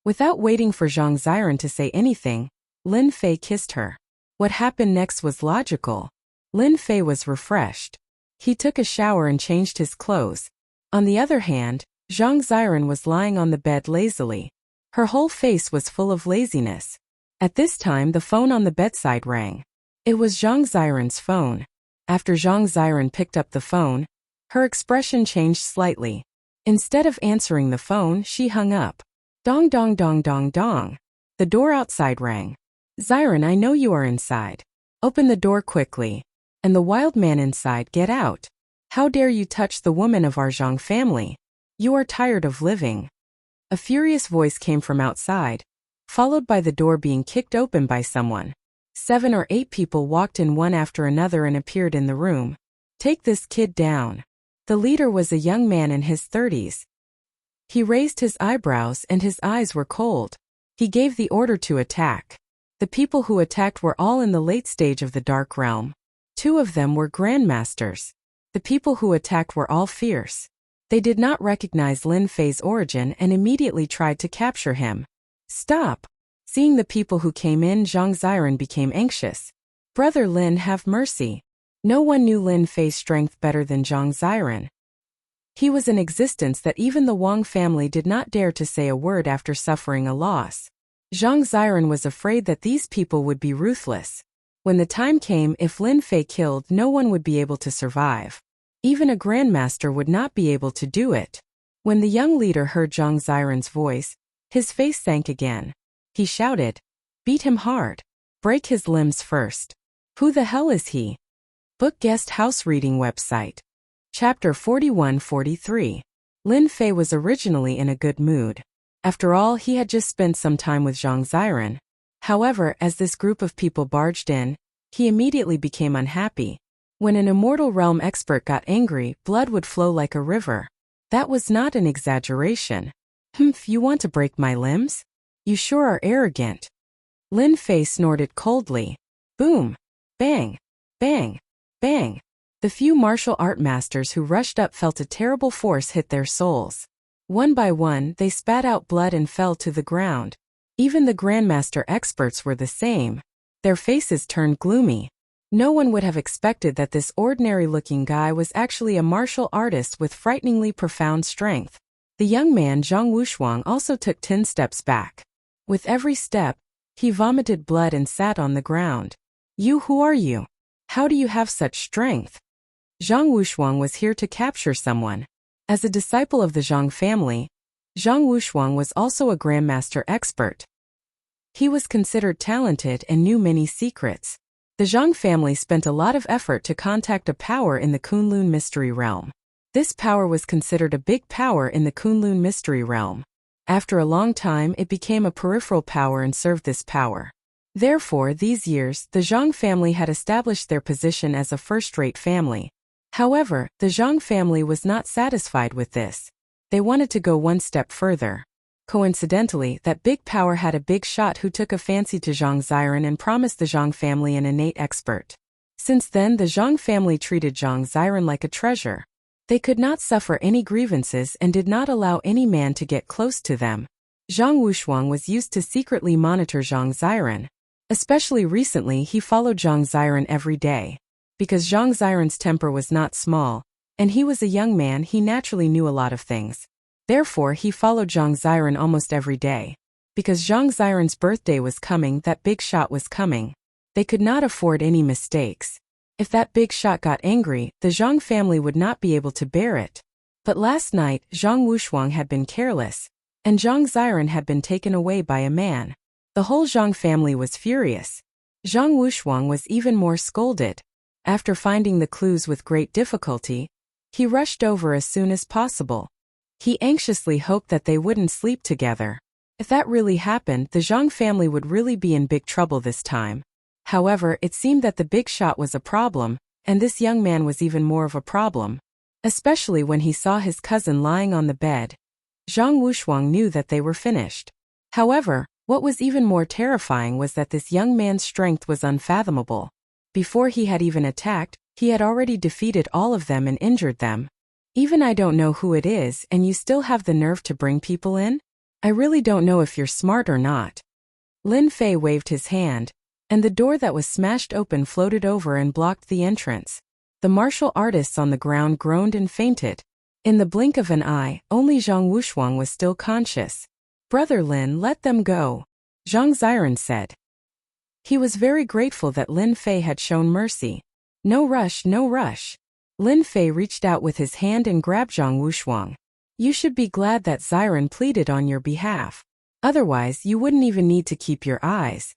A: Without waiting for Zhang Ziran to say anything, Lin Fei kissed her. What happened next was logical. Lin Fei was refreshed. He took a shower and changed his clothes. On the other hand, Zhang Ziran was lying on the bed lazily. Her whole face was full of laziness. At this time, the phone on the bedside rang. It was Zhang Ziran's phone. After Zhang Ziran picked up the phone, her expression changed slightly. Instead of answering the phone, she hung up. Dong dong dong dong dong. The door outside rang. Ziran, I know you are inside. Open the door quickly. And the wild man inside, get out. How dare you touch the woman of our Zhang family? You are tired of living. A furious voice came from outside, followed by the door being kicked open by someone. 7 or 8 people walked in one after another and appeared in the room. Take this kid down. The leader was a young man in his 30s. He raised his eyebrows and his eyes were cold. He gave the order to attack. The people who attacked were all in the late stage of the Dark Realm. 2 of them were grandmasters. The people who attacked were all fierce. They did not recognize Lin Fei's origin and immediately tried to capture him. Stop! Seeing the people who came in, Zhang Ziran became anxious. Brother Lin, have mercy. No one knew Lin Fei's strength better than Zhang Ziran. He was an existence that even the Wang family did not dare to say a word after suffering a loss. Zhang Ziran was afraid that these people would be ruthless. When the time came, if Lin Fei killed, no one would be able to survive. Even a grandmaster would not be able to do it. When the young leader heard Zhang Ziran's voice, his face sank again. He shouted, "Beat him hard. Break his limbs first." Who the hell is he? Book Guest House Reading Website. Chapter 41-43. Lin Fei was originally in a good mood. After all, he had just spent some time with Zhang Ziren. However, as this group of people barged in, he immediately became unhappy. When an immortal realm expert got angry, blood would flow like a river. That was not an exaggeration. Humph, you want to break my limbs? You sure are arrogant. Lin Fei snorted coldly. Boom! Bang! Bang! Bang! The few martial art masters who rushed up felt a terrible force hit their souls. One by one, they spat out blood and fell to the ground. Even the Grandmaster experts were the same. Their faces turned gloomy. No one would have expected that this ordinary-looking guy was actually a martial artist with frighteningly profound strength. The young man Zhang Wushuang also took 10 steps back. With every step, he vomited blood and sat on the ground. Who are you? How do you have such strength? Zhang Wushuang was here to capture someone. As a disciple of the Zhang family, Zhang Wushuang was also a Grandmaster expert. He was considered talented and knew many secrets. The Zhang family spent a lot of effort to contact a power in the Kunlun mystery realm. This power was considered a big power in the Kunlun mystery realm. After a long time, it became a peripheral power and served this power. Therefore, these years, the Zhang family had established their position as a first-rate family. However, the Zhang family was not satisfied with this. They wanted to go one step further. Coincidentally, that big power had a big shot who took a fancy to Zhang Ziren and promised the Zhang family an innate expert. Since then, the Zhang family treated Zhang Ziren like a treasure. They could not suffer any grievances and did not allow any man to get close to them. Zhang Wushuang was used to secretly monitor Zhang Ziren. Especially recently, he followed Zhang Ziren every day. Because Zhang Ziren's temper was not small, and he was a young man, he naturally knew a lot of things. Therefore, he followed Zhang Ziren almost every day. Because Zhang Ziren's birthday was coming, that big shot was coming. They could not afford any mistakes. If that big shot got angry, the Zhang family would not be able to bear it. But last night, Zhang Wushuang had been careless, and Zhang Ziren had been taken away by a man. The whole Zhang family was furious. Zhang Wushuang was even more scolded. After finding the clues with great difficulty, he rushed over as soon as possible. He anxiously hoped that they wouldn't sleep together. If that really happened, the Zhang family would really be in big trouble this time. However, it seemed that the big shot was a problem, and this young man was even more of a problem. Especially when he saw his cousin lying on the bed. Zhang Wushuang knew that they were finished. However, what was even more terrifying was that this young man's strength was unfathomable. Before he had even attacked, he had already defeated all of them and injured them. Even I don't know who it is, and you still have the nerve to bring people in? I really don't know if you're smart or not. Lin Fei waved his hand, and the door that was smashed open floated over and blocked the entrance. The martial artists on the ground groaned and fainted. In the blink of an eye, only Zhang Wushuang was still conscious. Brother Lin, let them go, Zhang Ziren said. He was very grateful that Lin Fei had shown mercy. No rush, no rush. Lin Fei reached out with his hand and grabbed Zhang Wushuang. You should be glad that Ziren pleaded on your behalf. Otherwise, you wouldn't even need to keep your eyes.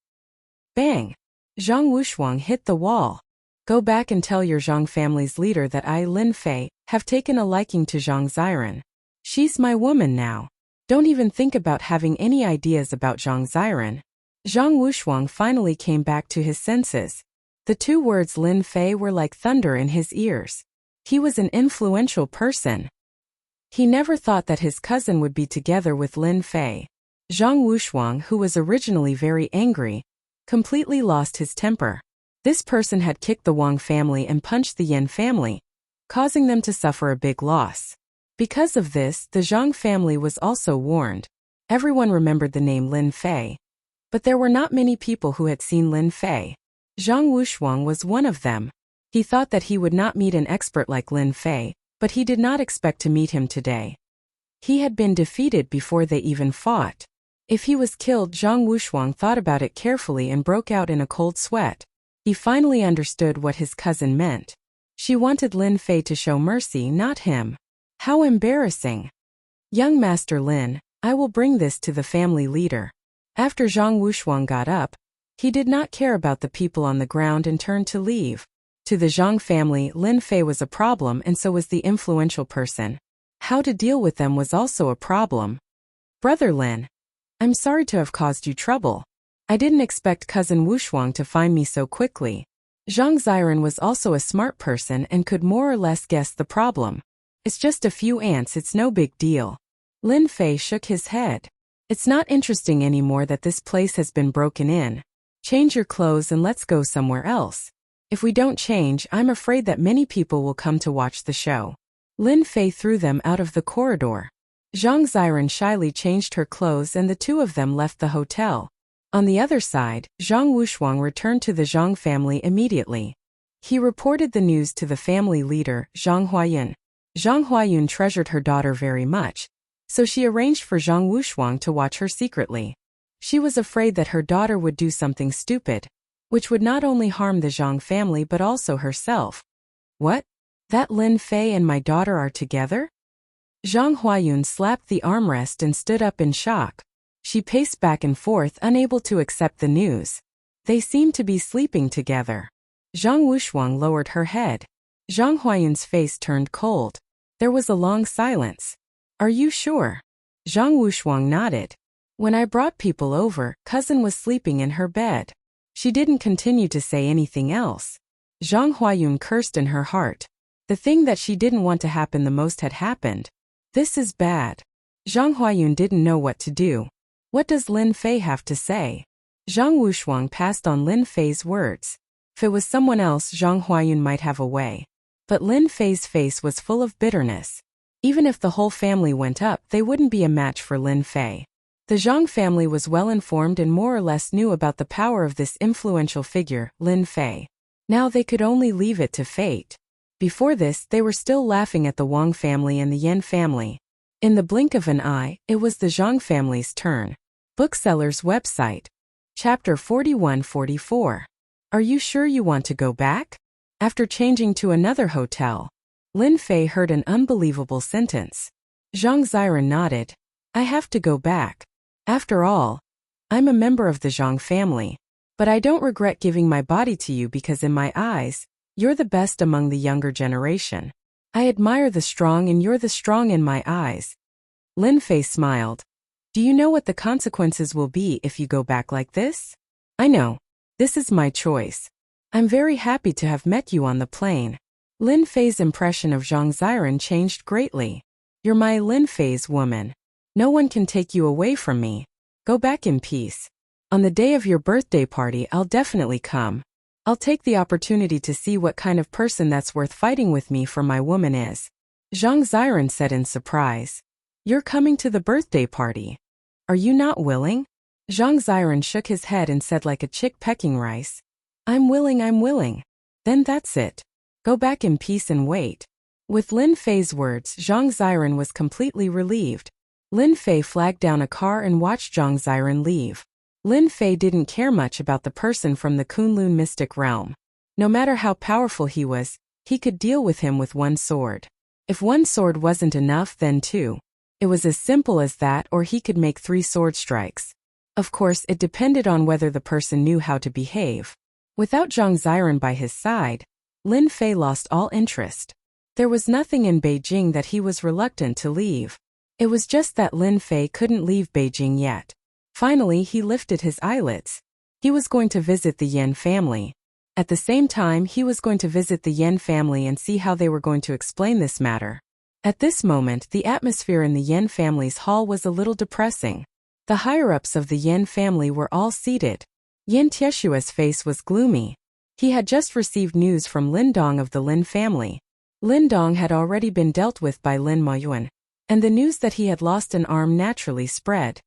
A: Bang! Zhang Wushuang hit the wall. Go back and tell your Zhang family's leader that I, Lin Fei, have taken a liking to Zhang Ziren. She's my woman now. Don't even think about having any ideas about Zhang Ziren. Zhang Wushuang finally came back to his senses. The two words Lin Fei were like thunder in his ears. He was an influential person. He never thought that his cousin would be together with Lin Fei. Zhang Wushuang, who was originally very angry, completely lost his temper. This person had kicked the Wang family and punched the Yin family, causing them to suffer a big loss. Because of this, the Zhang family was also warned. Everyone remembered the name Lin Fei. But there were not many people who had seen Lin Fei. Zhang Wushuang was one of them. He thought that he would not meet an expert like Lin Fei, but he did not expect to meet him today. He had been defeated before they even fought. If he was killed, Zhang Wushuang thought about it carefully and broke out in a cold sweat. He finally understood what his cousin meant. She wanted Lin Fei to show mercy, not him. How embarrassing. Young Master Lin, I will bring this to the family leader. After Zhang Wushuang got up, he did not care about the people on the ground and turned to leave. To the Zhang family, Lin Fei was a problem and so was the influential person. How to deal with them was also a problem. Brother Lin, I'm sorry to have caused you trouble. I didn't expect cousin Wu Shuang to find me so quickly. Zhang Ziren was also a smart person and could more or less guess the problem. It's just a few ants, it's no big deal. Lin Fei shook his head. It's not interesting anymore that this place has been broken in. Change your clothes and let's go somewhere else. If we don't change, I'm afraid that many people will come to watch the show. Lin Fei threw them out of the corridor. Zhang Ziren shyly changed her clothes and the two of them left the hotel. On the other side, Zhang Wushuang returned to the Zhang family immediately. He reported the news to the family leader, Zhang Huayun. Zhang Huayun treasured her daughter very much, so she arranged for Zhang Wushuang to watch her secretly. She was afraid that her daughter would do something stupid, which would not only harm the Zhang family but also herself. What? That Lin Fei and my daughter are together? Zhang Huayun slapped the armrest and stood up in shock. She paced back and forth, unable to accept the news. They seemed to be sleeping together. Zhang Wushuang lowered her head. Zhang Huayun's face turned cold. There was a long silence. Are you sure? Zhang Wushuang nodded. When I brought people over, cousin was sleeping in her bed. She didn't continue to say anything else. Zhang Huayun cursed in her heart. The thing that she didn't want to happen the most had happened. This is bad. Zhang Huayun didn't know what to do. What does Lin Fei have to say? Zhang Wushuang passed on Lin Fei's words. If it was someone else, Zhang Huayun might have a way. But Lin Fei's face was full of bitterness. Even if the whole family went up, they wouldn't be a match for Lin Fei. The Zhang family was well informed and more or less knew about the power of this influential figure, Lin Fei. Now they could only leave it to fate. Before this, they were still laughing at the Wang family and the Yan family. In the blink of an eye, it was the Zhang family's turn. Bookseller's website. Chapter 41-44. Are you sure you want to go back? After changing to another hotel, Lin Fei heard an unbelievable sentence. Zhang Ziren nodded. I have to go back. After all, I'm a member of the Zhang family. But I don't regret giving my body to you because in my eyes, you're the best among the younger generation. I admire the strong and you're the strong in my eyes. Lin Fei smiled. Do you know what the consequences will be if you go back like this? I know. This is my choice. I'm very happy to have met you on the plane. Lin Fei's impression of Zhang Ziren changed greatly. You're my Lin Fei's woman. No one can take you away from me. Go back in peace. On the day of your birthday party, I'll definitely come. I'll take the opportunity to see what kind of person that's worth fighting with me for my woman is. Zhang Ziren said in surprise. You're coming to the birthday party. Are you not willing? Zhang Ziren shook his head and said like a chick pecking rice. I'm willing. Then that's it. Go back in peace and wait. With Lin Fei's words, Zhang Ziren was completely relieved. Lin Fei flagged down a car and watched Zhang Ziren leave. Lin Fei didn't care much about the person from the Kunlun mystic realm. No matter how powerful he was, he could deal with him with one sword. If one sword wasn't enough, then two. It was as simple as that, or he could make 3 sword strikes. Of course, it depended on whether the person knew how to behave. Without Zhang Ziren by his side, Lin Fei lost all interest. There was nothing in Beijing that he was reluctant to leave. It was just that Lin Fei couldn't leave Beijing yet. Finally, he lifted his eyelids. He was going to visit the Yan family. At the same time, he was going to visit the Yan family and see how they were going to explain this matter. At this moment, the atmosphere in the Yan family's hall was a little depressing. The higher-ups of the Yan family were all seated. Yan Tieshua's face was gloomy. He had just received news from Lin Dong of the Lin family. Lin Dong had already been dealt with by Lin Moyuan, and the news that he had lost an arm naturally spread.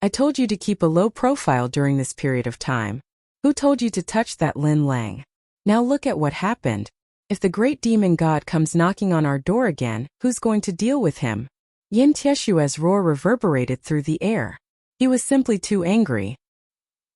A: I told you to keep a low profile during this period of time. Who told you to touch that Lin Lang? Now look at what happened. If the great demon god comes knocking on our door again, who's going to deal with him? Yin Tieshua's roar reverberated through the air. He was simply too angry.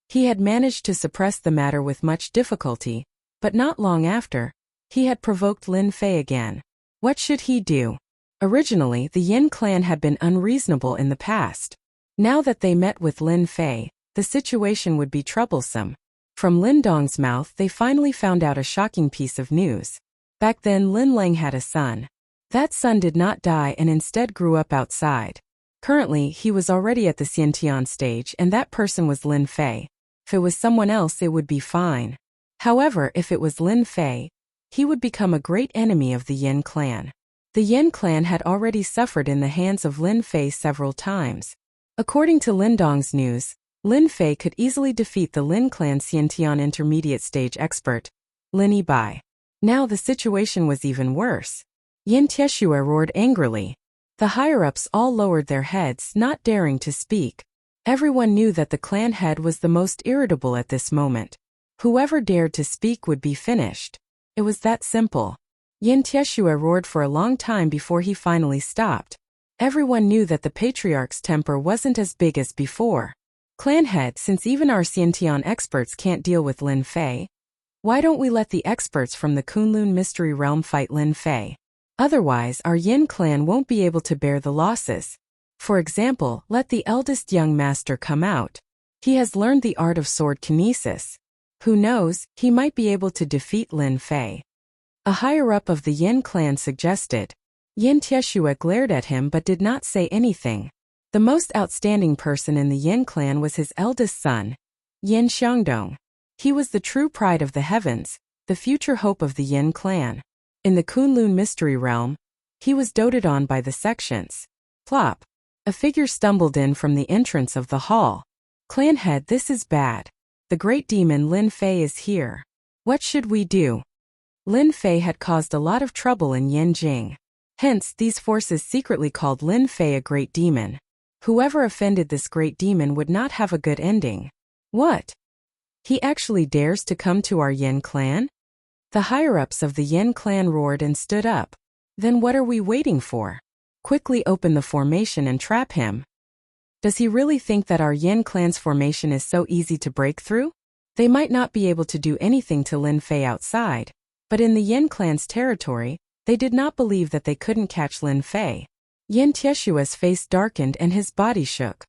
A: He had managed to suppress the matter with much difficulty, but not long after, he had provoked Lin Fei again. What should he do? Originally, the Yin clan had been unreasonable in the past. Now that they met with Lin Fei, the situation would be troublesome. From Lin Dong's mouth they finally found out a shocking piece of news. Back then Lin Lang had a son. That son did not die and instead grew up outside. Currently, he was already at the Xiantian stage and that person was Lin Fei. If it was someone else it would be fine. However, if it was Lin Fei, he would become a great enemy of the Yin clan. The Yin clan had already suffered in the hands of Lin Fei several times. According to Lin Dong's news, Lin Fei could easily defeat the Lin clan Xiantian intermediate stage expert, Lin Yibai. Now the situation was even worse. Yin Tieshue roared angrily. The higher-ups all lowered their heads, not daring to speak. Everyone knew that the clan head was the most irritable at this moment. Whoever dared to speak would be finished. It was that simple. Yin Tieshue roared for a long time before he finally stopped. Everyone knew that the patriarch's temper wasn't as big as before. Clan head, since even our Xiantian experts can't deal with Lin Fei, why don't we let the experts from the Kunlun Mystery Realm fight Lin Fei? Otherwise, our Yin clan won't be able to bear the losses. For example, let the eldest young master come out. He has learned the art of sword kinesis. Who knows, he might be able to defeat Lin Fei. A higher-up of the Yin clan suggested. Yin Tieshue glared at him but did not say anything. The most outstanding person in the Yin clan was his eldest son, Yin Xiangdong. He was the true pride of the heavens, the future hope of the Yin clan. In the Kunlun Mystery Realm, he was doted on by the sections. Plop. A figure stumbled in from the entrance of the hall. Clan head, this is bad. The great demon Lin Fei is here. What should we do? Lin Fei had caused a lot of trouble in Yanjing. Hence, these forces secretly called Lin Fei a great demon. Whoever offended this great demon would not have a good ending. What? He actually dares to come to our Yin clan? The higher-ups of the Yin clan roared and stood up. Then what are we waiting for? Quickly open the formation and trap him. Does he really think that our Yin clan's formation is so easy to break through? They might not be able to do anything to Lin Fei outside, but in the Yin clan's territory, they did not believe that they couldn't catch Lin Fei. Yin Tieshue's face darkened and his body shook.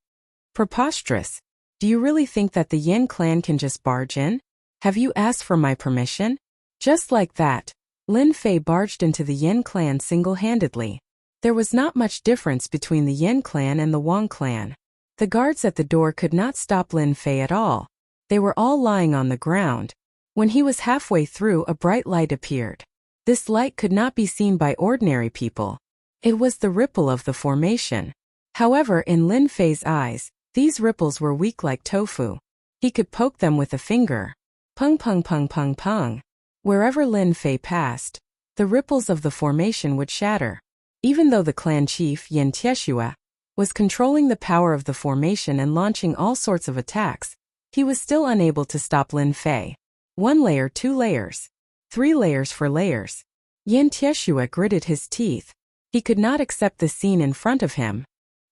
A: Preposterous. Do you really think that the Yin clan can just barge in? Have you asked for my permission? Just like that, Lin Fei barged into the Yin clan single-handedly. There was not much difference between the Yin clan and the Wang clan. The guards at the door could not stop Lin Fei at all. They were all lying on the ground. When he was halfway through, a bright light appeared. This light could not be seen by ordinary people. It was the ripple of the formation. However, in Lin Fei's eyes, these ripples were weak like tofu. He could poke them with a finger. Pung pung pung pung pung. Wherever Lin Fei passed, the ripples of the formation would shatter. Even though the clan chief, Yin Tieshue, was controlling the power of the formation and launching all sorts of attacks, he was still unable to stop Lin Fei. 1 layer, 2 layers. 3 layers for layers. Yin Tieshue gritted his teeth. He could not accept the scene in front of him.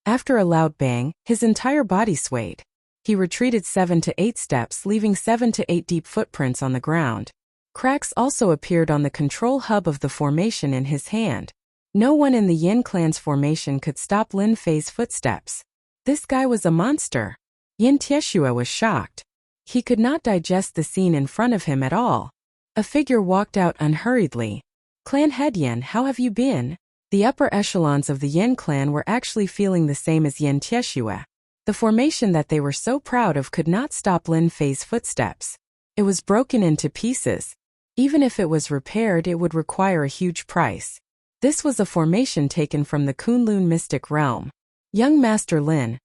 A: After a loud bang, his entire body swayed. He retreated 7 to 8 steps, leaving 7 to 8 deep footprints on the ground. Cracks also appeared on the control hub of the formation in his hand. No one in the Yin clan's formation could stop Lin Fei's footsteps. This guy was a monster. Yin Tieshue was shocked. He could not digest the scene in front of him at all. A figure walked out unhurriedly. Clan head Yin, how have you been? The upper echelons of the Yin clan were actually feeling the same as Yin Tieshue. The formation that they were so proud of could not stop Lin Fei's footsteps. It was broken into pieces. Even if it was repaired, it would require a huge price. This was a formation taken from the Kunlun mystic realm. Young Master Lin,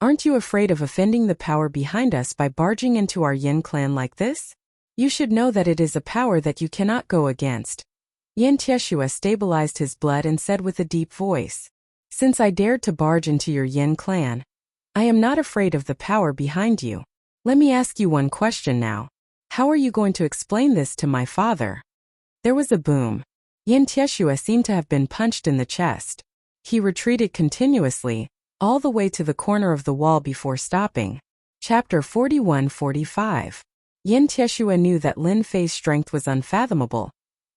A: aren't you afraid of offending the power behind us by barging into our Yin clan like this? You should know that it is a power that you cannot go against. Yin Tieshue stabilized his blood and said with a deep voice, since I dared to barge into your Yin clan, I am not afraid of the power behind you. Let me ask you one question now. How are you going to explain this to my father? There was a boom. Yin Tieshue seemed to have been punched in the chest. He retreated continuously, all the way to the corner of the wall before stopping. Chapter 41-45. Yin Tieshue knew that Lin Fei's strength was unfathomable,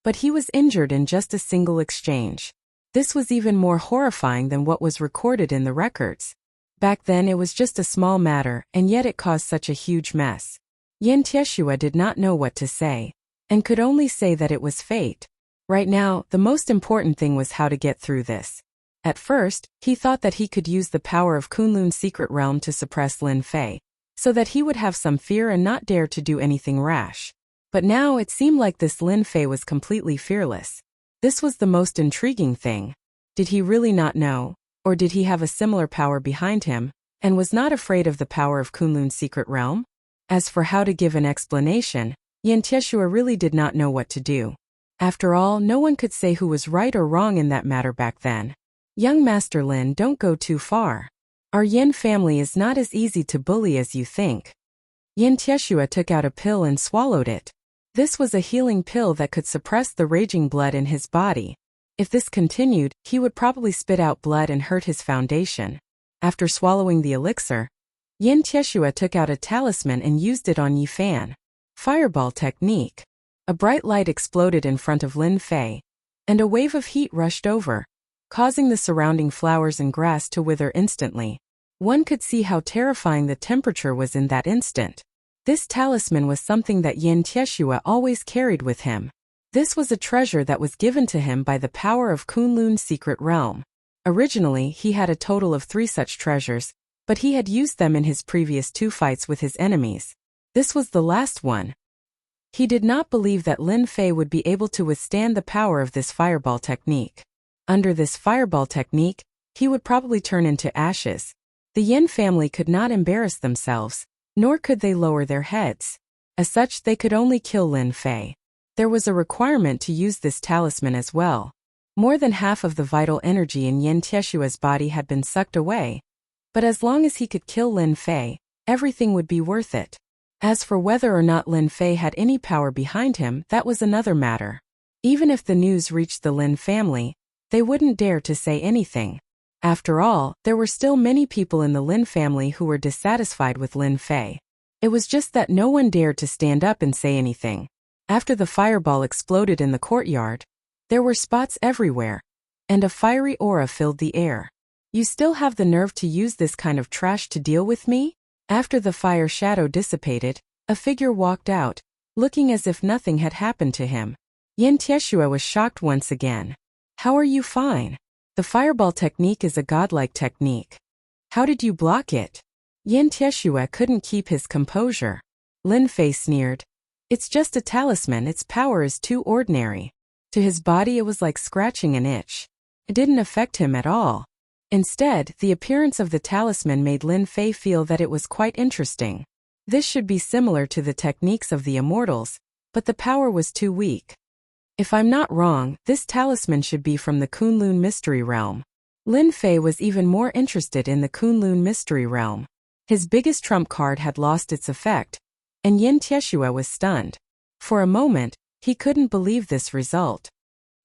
A: but he was injured in just a single exchange. This was even more horrifying than what was recorded in the records. Back then it was just a small matter, and yet it caused such a huge mess. Yin Tieshua did not know what to say, and could only say that it was fate. Right now, the most important thing was how to get through this. At first, he thought that he could use the power of Kunlun's secret realm to suppress Lin Fei, so that he would have some fear and not dare to do anything rash. But now it seemed like this Lin Fei was completely fearless. This was the most intriguing thing. Did he really not know, or did he have a similar power behind him, and was not afraid of the power of Kunlun's secret realm? As for how to give an explanation, Yin Tieshua really did not know what to do. After all, no one could say who was right or wrong in that matter back then. Young Master Lin, don't go too far. Our Yin family is not as easy to bully as you think. Yin Tieshua took out a pill and swallowed it. This was a healing pill that could suppress the raging blood in his body. If this continued, he would probably spit out blood and hurt his foundation. After swallowing the elixir, Yin Tieshua took out a talisman and used it on Yi Fan. Fireball technique. A bright light exploded in front of Lin Fei, and a wave of heat rushed over, causing the surrounding flowers and grass to wither instantly. One could see how terrifying the temperature was in that instant. This talisman was something that Yin Tieshua always carried with him. This was a treasure that was given to him by the power of Kunlun's secret realm. Originally, he had a total of 3 such treasures, but he had used them in his previous 2 fights with his enemies. This was the last one. He did not believe that Lin Fei would be able to withstand the power of this fireball technique. Under this fireball technique, he would probably turn into ashes. The Yin family could not embarrass themselves, nor could they lower their heads. As such, they could only kill Lin Fei. There was a requirement to use this talisman as well. More than half of the vital energy in Yin Tieshua's body had been sucked away. But as long as he could kill Lin Fei, everything would be worth it. As for whether or not Lin Fei had any power behind him, that was another matter. Even if the news reached the Lin family, they wouldn't dare to say anything. After all, there were still many people in the Lin family who were dissatisfied with Lin Fei. It was just that no one dared to stand up and say anything. After the fireball exploded in the courtyard, there were spots everywhere, and a fiery aura filled the air. You still have the nerve to use this kind of trash to deal with me? After the fire shadow dissipated, a figure walked out, looking as if nothing had happened to him. Yin Tieshua was shocked once again. How are you fine? The fireball technique is a godlike technique. How did you block it? Yin Tieshua couldn't keep his composure. Lin Fei sneered. It's just a talisman, its power is too ordinary. To his body it was like scratching an itch. It didn't affect him at all. Instead, the appearance of the talisman made Lin Fei feel that it was quite interesting. This should be similar to the techniques of the immortals, but the power was too weak. If I'm not wrong, this talisman should be from the Kunlun mystery realm. Lin Fei was even more interested in the Kunlun mystery realm. His biggest trump card had lost its effect, and Yin Tieshua was stunned. For a moment, he couldn't believe this result.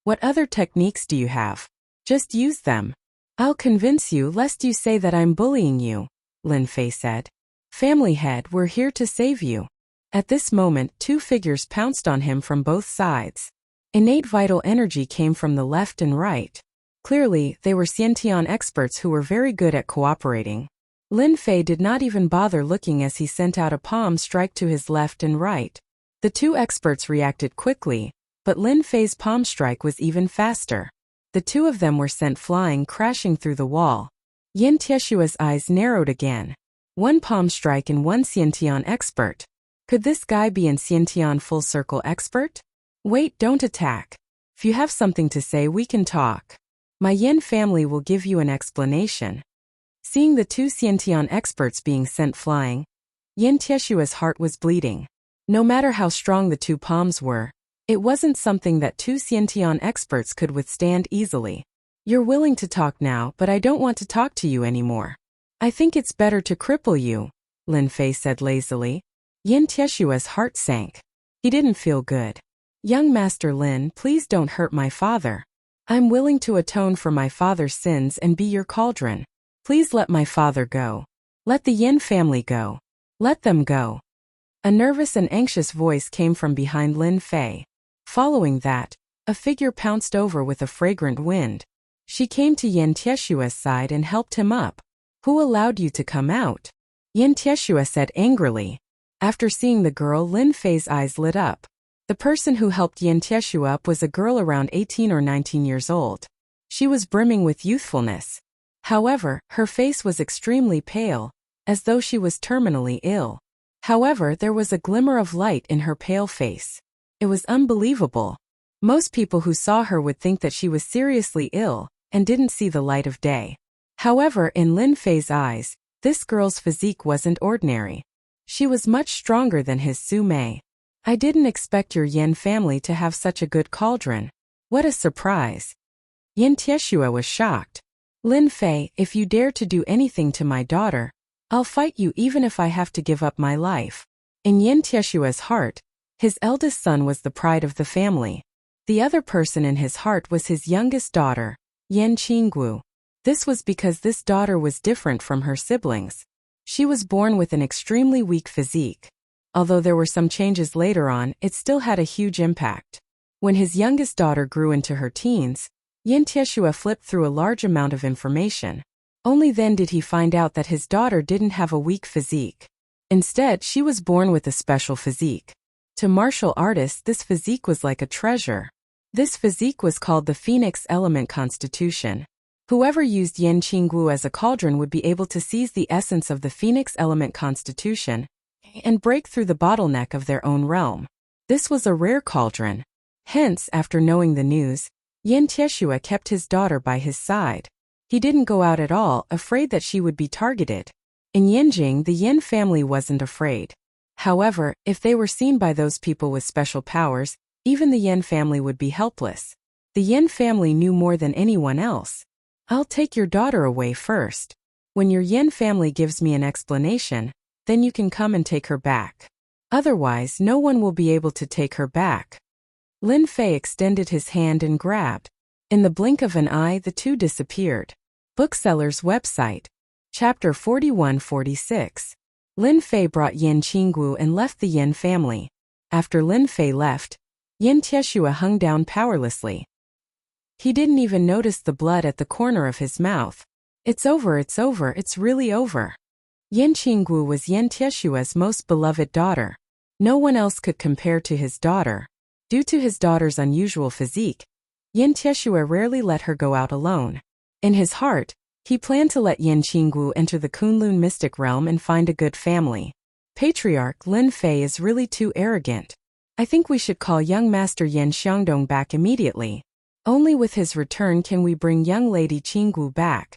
A: What other techniques do you have? Just use them. I'll convince you lest you say that I'm bullying you, Lin Fei said. Family head, we're here to save you. At this moment, 2 figures pounced on him from both sides. Innate vital energy came from the left and right. Clearly, they were Xiantian experts who were very good at cooperating. Lin Fei did not even bother looking as he sent out a palm strike to his left and right. The 2 experts reacted quickly, but Lin Fei's palm strike was even faster. The 2 of them were sent flying, crashing through the wall. Yin Tieshua's eyes narrowed again. 1 palm strike and 1 Xiantian expert. Could this guy be an Xiantian full circle expert? Wait, don't attack. If you have something to say, we can talk. My Yin family will give you an explanation. Seeing the 2 Xiantian experts being sent flying, Yin Tieshua's heart was bleeding. No matter how strong the 2 palms were, it wasn't something that 2 Xiantian experts could withstand easily. You're willing to talk now, but I don't want to talk to you anymore. I think it's better to cripple you, Lin Fei said lazily. Yin Tieshua's heart sank. He didn't feel good. Young Master Lin, please don't hurt my father. I'm willing to atone for my father's sins and be your cauldron. Please let my father go. Let the Yin family go. Let them go. A nervous and anxious voice came from behind Lin Fei. Following that, a figure pounced over with a fragrant wind. She came to Yin Tieshua's side and helped him up. Who allowed you to come out? Yin Tieshua said angrily. After seeing the girl, Lin Fei's eyes lit up. The person who helped Yin Tieshu up was a girl around 18 or 19 years old. She was brimming with youthfulness. However, her face was extremely pale, as though she was terminally ill. However, there was a glimmer of light in her pale face. It was unbelievable. Most people who saw her would think that she was seriously ill and didn't see the light of day. However, in Lin Fei's eyes, this girl's physique wasn't ordinary. She was much stronger than his Su Mei. I didn't expect your Yin family to have such a good cauldron. What a surprise. Yin Tieshua was shocked. Lin Fei, if you dare to do anything to my daughter, I'll fight you even if I have to give up my life. In Yin Tieshua's heart, his eldest son was the pride of the family. The other person in his heart was his youngest daughter, Yin Qinggu. This was because this daughter was different from her siblings. She was born with an extremely weak physique. Although there were some changes later on, it still had a huge impact. When his youngest daughter grew into her teens, Yin Tieshua flipped through a large amount of information. Only then did he find out that his daughter didn't have a weak physique. Instead, she was born with a special physique. To martial artists, this physique was like a treasure. This physique was called the Phoenix Element Constitution. Whoever used Yin Qinggu as a cauldron would be able to seize the essence of the Phoenix Element Constitution and break through the bottleneck of their own realm. This was a rare cauldron. Hence, after knowing the news, Yin Tieshua kept his daughter by his side. He didn't go out at all, afraid that she would be targeted. In Yinjing, the Yin family wasn't afraid. However, if they were seen by those people with special powers, even the Yin family would be helpless. The Yin family knew more than anyone else. I'll take your daughter away first. When your Yin family gives me an explanation, then you can come and take her back. Otherwise, no one will be able to take her back. Lin Fei extended his hand and grabbed. In the blink of an eye, the two disappeared. Bookseller's website. Chapter 41-46. Lin Fei brought Yin Qinggu and left the Yin family. After Lin Fei left, Yin Tieshua hung down powerlessly. He didn't even notice the blood at the corner of his mouth. It's over, it's really over. Yin Qinggu was Yin Tieshua's most beloved daughter. No one else could compare to his daughter. Due to his daughter's unusual physique, Yin Tieshua rarely let her go out alone. In his heart, he planned to let Yin Qinggu enter the Kunlun mystic realm and find a good family. Patriarch Lin Fei is really too arrogant. I think we should call young Master Yin Xiangdong back immediately. Only with his return can we bring young Lady Qinggu back.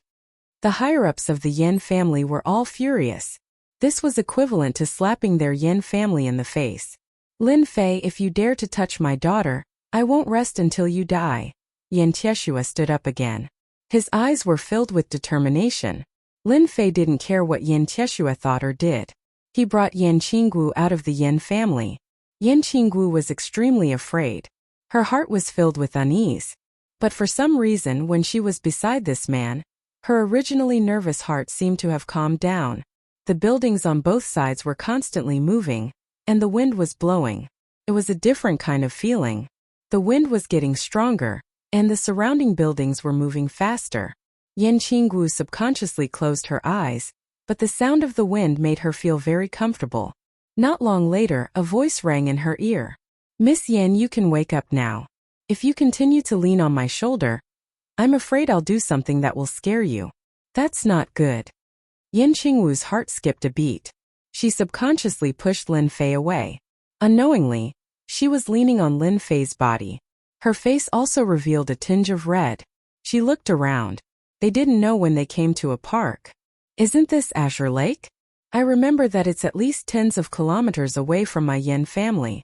A: The higher-ups of the Yin family were all furious. This was equivalent to slapping their Yin family in the face. Lin Fei, if you dare to touch my daughter, I won't rest until you die. Yin Tieshua stood up again. His eyes were filled with determination. Lin Fei didn't care what Yin Tieshua thought or did. He brought Yin Qinggu out of the Yin family. Yin Qinggu was extremely afraid. Her heart was filled with unease. But for some reason, when she was beside this man, her originally nervous heart seemed to have calmed down. The buildings on both sides were constantly moving, and the wind was blowing. It was a different kind of feeling. The wind was getting stronger, and the surrounding buildings were moving faster. Yin Qinggu subconsciously closed her eyes, but the sound of the wind made her feel very comfortable. Not long later, a voice rang in her ear. Miss Yin, you can wake up now. If you continue to lean on my shoulder, I'm afraid I'll do something that will scare you. That's not good. Yin Qingwu's heart skipped a beat. She subconsciously pushed Lin Fei away. Unknowingly, she was leaning on Lin Fei's body. Her face also revealed a tinge of red. She looked around. They didn't know when they came to a park. Isn't this Azure Lake? I remember that it's at least tens of kilometers away from my Yin family.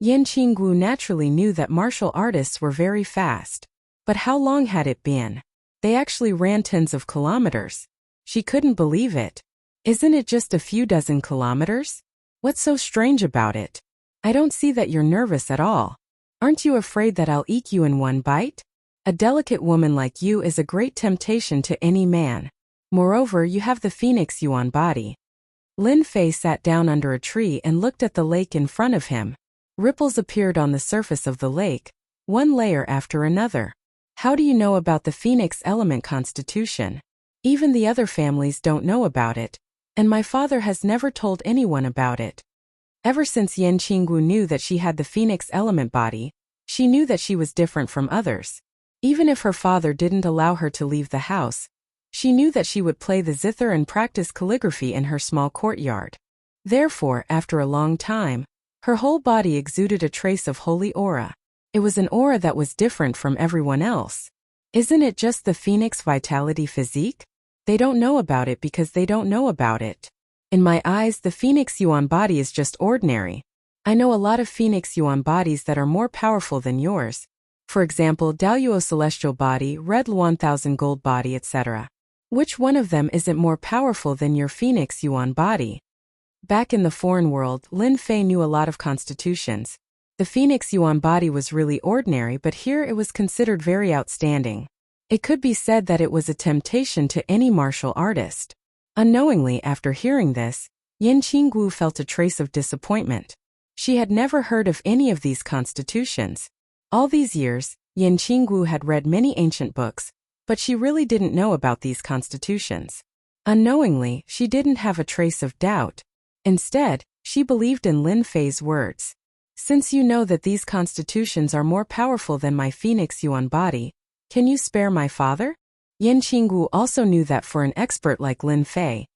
A: Yin Qinggu naturally knew that martial artists were very fast. But how long had it been? They actually ran tens of kilometers. She couldn't believe it. Isn't it just a few dozen kilometers? What's so strange about it? I don't see that you're nervous at all. Aren't you afraid that I'll eat you in one bite? A delicate woman like you is a great temptation to any man. Moreover, you have the Phoenix Yuan body. Lin Fei sat down under a tree and looked at the lake in front of him. Ripples appeared on the surface of the lake, one layer after another. How do you know about the Phoenix Element Constitution? Even the other families don't know about it, and my father has never told anyone about it. Ever since Yan Qinggu knew that she had the phoenix element body, she knew that she was different from others. Even if her father didn't allow her to leave the house, she knew that she would play the zither and practice calligraphy in her small courtyard. Therefore, after a long time, her whole body exuded a trace of holy aura. It was an aura that was different from everyone else. Isn't it just the phoenix vitality physique? They don't know about it because they don't know about it. In my eyes, the Phoenix Yuan body is just ordinary. I know a lot of Phoenix Yuan bodies that are more powerful than yours. For example, Daoyuo Celestial Body, Red Luan Thousand Gold Body, etc. Which one of them isn't more powerful than your Phoenix Yuan body? Back in the foreign world, Lin Fei knew a lot of constitutions. The Phoenix Yuan body was really ordinary, but here it was considered very outstanding. It could be said that it was a temptation to any martial artist. Unknowingly, after hearing this, Yan Qinggu felt a trace of disappointment. She had never heard of any of these constitutions. All these years, Yan Qinggu had read many ancient books, but she really didn't know about these constitutions. Unknowingly, she didn't have a trace of doubt. Instead, she believed in Lin Fei's words. Since you know that these constitutions are more powerful than my Phoenix Yuan body, can you spare my father? Yan Qinggu also knew that for an expert like Lin Fei,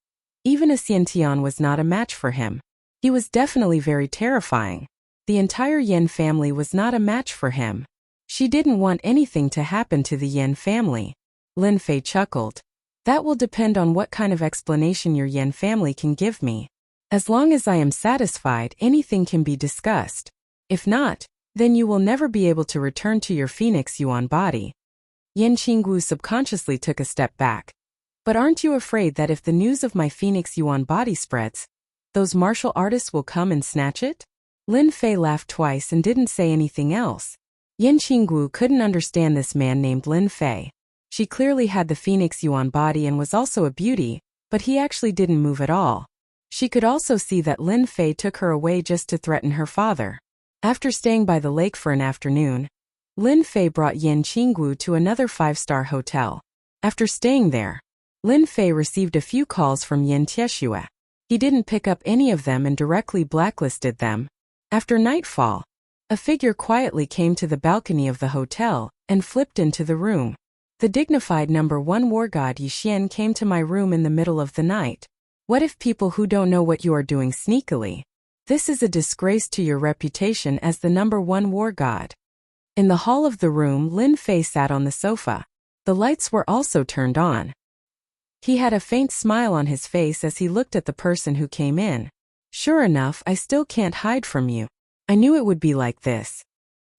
A: even a Xiantian was not a match for him. He was definitely very terrifying. The entire Yan family was not a match for him. She didn't want anything to happen to the Yan family. Lin Fei chuckled. That will depend on what kind of explanation your Yan family can give me. As long as I am satisfied, anything can be discussed. If not, then you will never be able to return to your Phoenix Yuan body. Yan Qinggu subconsciously took a step back. But aren't you afraid that if the news of my Phoenix Yuan body spreads, those martial artists will come and snatch it? Lin Fei laughed twice and didn't say anything else. Yan Qinggu couldn't understand this man named Lin Fei. She clearly had the Phoenix Yuan body and was also a beauty, but he actually didn't move at all. She could also see that Lin Fei took her away just to threaten her father. After staying by the lake for an afternoon, Lin Fei brought Yan Qinggu to another 5-star hotel. After staying there, Lin Fei received a few calls from Yan Tieshue. He didn't pick up any of them and directly blacklisted them. After nightfall, a figure quietly came to the balcony of the hotel and flipped into the room. The dignified number 1 war god Yixian came to my room in the middle of the night. What if people who don't know what you are doing sneakily? This is a disgrace to your reputation as the number 1 war god. In the hall of the room, Lin Fei sat on the sofa. The lights were also turned on. He had a faint smile on his face as he looked at the person who came in. Sure enough, I still can't hide from you. I knew it would be like this.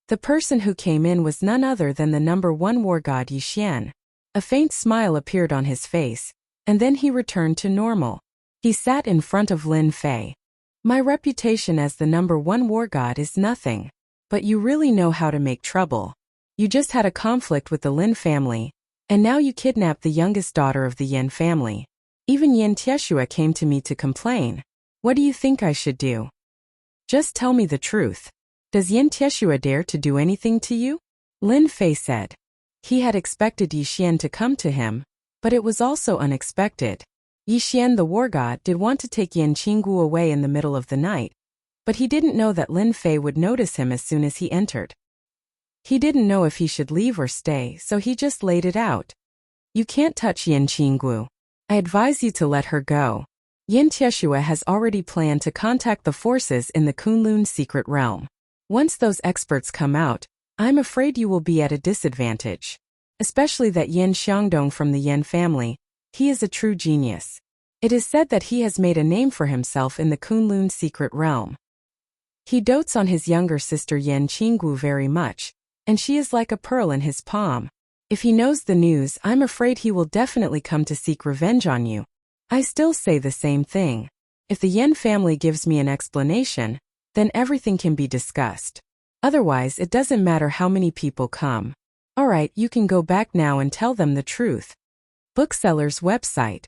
A: The person who came in was none other than the number 1 war god Yixian. A faint smile appeared on his face, and then he returned to normal. He sat in front of Lin Fei. My reputation as the number 1 war god is nothing. But you really know how to make trouble. You just had a conflict with the Lin family, and now you kidnapped the youngest daughter of the Yan family. Even Yan Tieshue came to me to complain. What do you think I should do? Just tell me the truth. Does Yan Tieshue dare to do anything to you? Lin Fei said. He had expected Yixian to come to him, but it was also unexpected. Yixian the war god did want to take Yan Qinggu away in the middle of the night, but he didn't know that Lin Fei would notice him as soon as he entered. He didn't know if he should leave or stay, so he just laid it out. You can't touch Yan Qinggu. I advise you to let her go. Yan Tieshue has already planned to contact the forces in the Kunlun secret realm. Once those experts come out, I'm afraid you will be at a disadvantage. Especially that Yan Xiangdong from the Yan family. He is a true genius. It is said that he has made a name for himself in the Kunlun secret realm. He dotes on his younger sister Yan Qinggu very much, and she is like a pearl in his palm. If he knows the news, I'm afraid he will definitely come to seek revenge on you. I still say the same thing. If the Yan family gives me an explanation, then everything can be discussed. Otherwise, it doesn't matter how many people come. Alright, you can go back now and tell them the truth. Bookseller's website.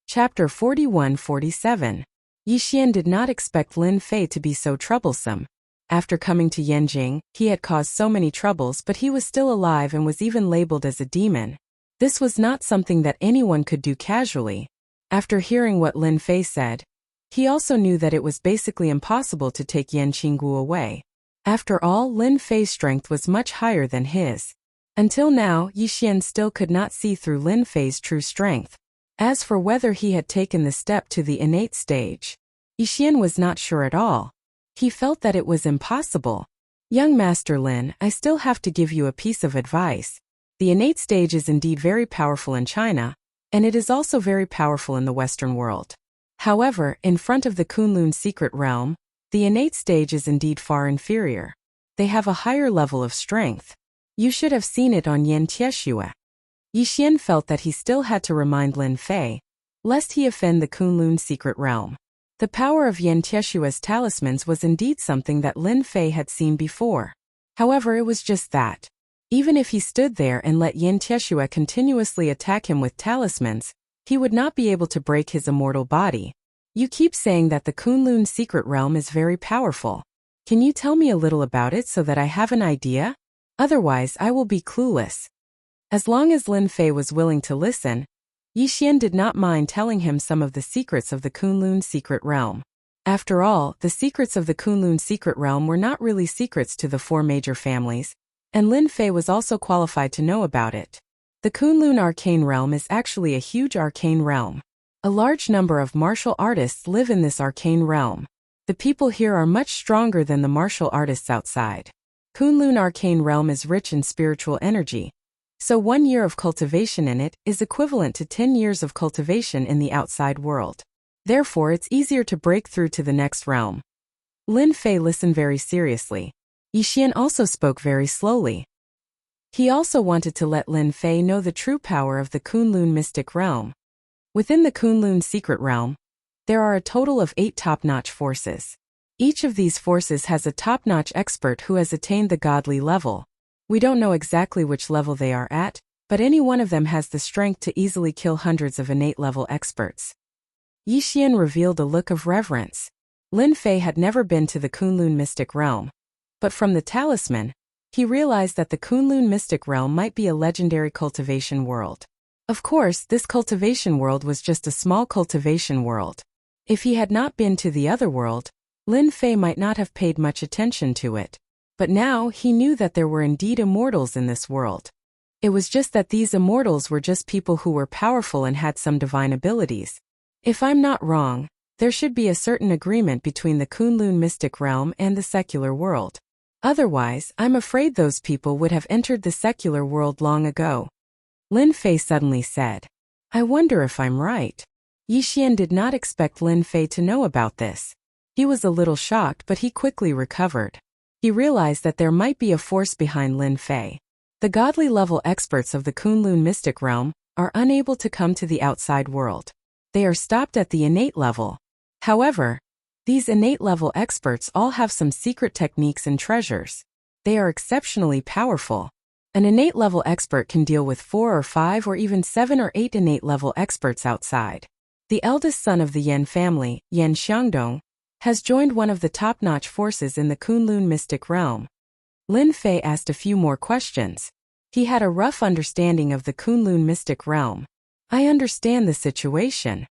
A: Chapter 41-47. Yixian did not expect Lin Fei to be so troublesome. After coming to Yanjing, he had caused so many troubles, but he was still alive and was even labeled as a demon. This was not something that anyone could do casually. After hearing what Lin Fei said, He also knew that it was basically impossible to take Yan Qinggu away. After all, Lin Fei's strength was much higher than his. Until now, Yixian still could not see through Lin Fei's true strength. As for whether he had taken the step to the innate stage, Yixian was not sure at all. He felt that it was impossible. Young Master Lin, I still have to give you a piece of advice. The innate stage is indeed very powerful in China, and it is also very powerful in the Western world. However, in front of the Kunlun secret realm, the innate stage is indeed far inferior. They have a higher level of strength. You should have seen it on Yan Tieshue. Yixian felt that he still had to remind Lin Fei, lest he offend the Kunlun secret realm. The power of Yan Tieshue's talismans was indeed something that Lin Fei had seen before. However, it was just that. Even if he stood there and let Yan Tieshue continuously attack him with talismans, he would not be able to break his immortal body. You keep saying that the Kunlun secret realm is very powerful. Can you tell me a little about it so that I have an idea? Otherwise, I will be clueless. As long as Lin Fei was willing to listen, Yixian did not mind telling him some of the secrets of the Kunlun secret realm. After all, the secrets of the Kunlun secret realm were not really secrets to the four major families, and Lin Fei was also qualified to know about it. The Kunlun arcane realm is actually a huge arcane realm. A large number of martial artists live in this arcane realm. The people here are much stronger than the martial artists outside. Kunlun arcane realm is rich in spiritual energy, so 1 year of cultivation in it is equivalent to 10 years of cultivation in the outside world. Therefore, it's easier to break through to the next realm. Lin Fei listened very seriously. Yixian also spoke very slowly. He also wanted to let Lin Fei know the true power of the Kunlun mystic realm. Within the Kunlun secret realm, there are a total of 8 top-notch forces. Each of these forces has a top-notch expert who has attained the godly level. We don't know exactly which level they are at, but any one of them has the strength to easily kill hundreds of innate level experts. Yixian revealed a look of reverence. Lin Fei had never been to the Kunlun mystic realm, but from the talisman, he realized that the Kunlun mystic realm might be a legendary cultivation world. Of course, this cultivation world was just a small cultivation world. If he had not been to the other world, Lin Fei might not have paid much attention to it. But now he knew that there were indeed immortals in this world. It was just that these immortals were just people who were powerful and had some divine abilities. If I'm not wrong, there should be a certain agreement between the Kunlun mystic realm and the secular world. Otherwise, I'm afraid those people would have entered the secular world long ago. Lin Fei suddenly said, I wonder if I'm right. Yixian did not expect Lin Fei to know about this. He was a little shocked, but he quickly recovered. He realized that there might be a force behind Lin Fei. The godly level experts of the Kunlun mystic realm are unable to come to the outside world. They are stopped at the innate level. However, these innate level experts all have some secret techniques and treasures. They are exceptionally powerful. An innate level expert can deal with 4 or 5 or even 7 or 8 innate level experts outside. The eldest son of the Yan family, Yan Xiangdong, has joined one of the top-notch forces in the Kunlun mystic realm. Lin Fei asked a few more questions. He had a rough understanding of the Kunlun mystic realm. I understand the situation.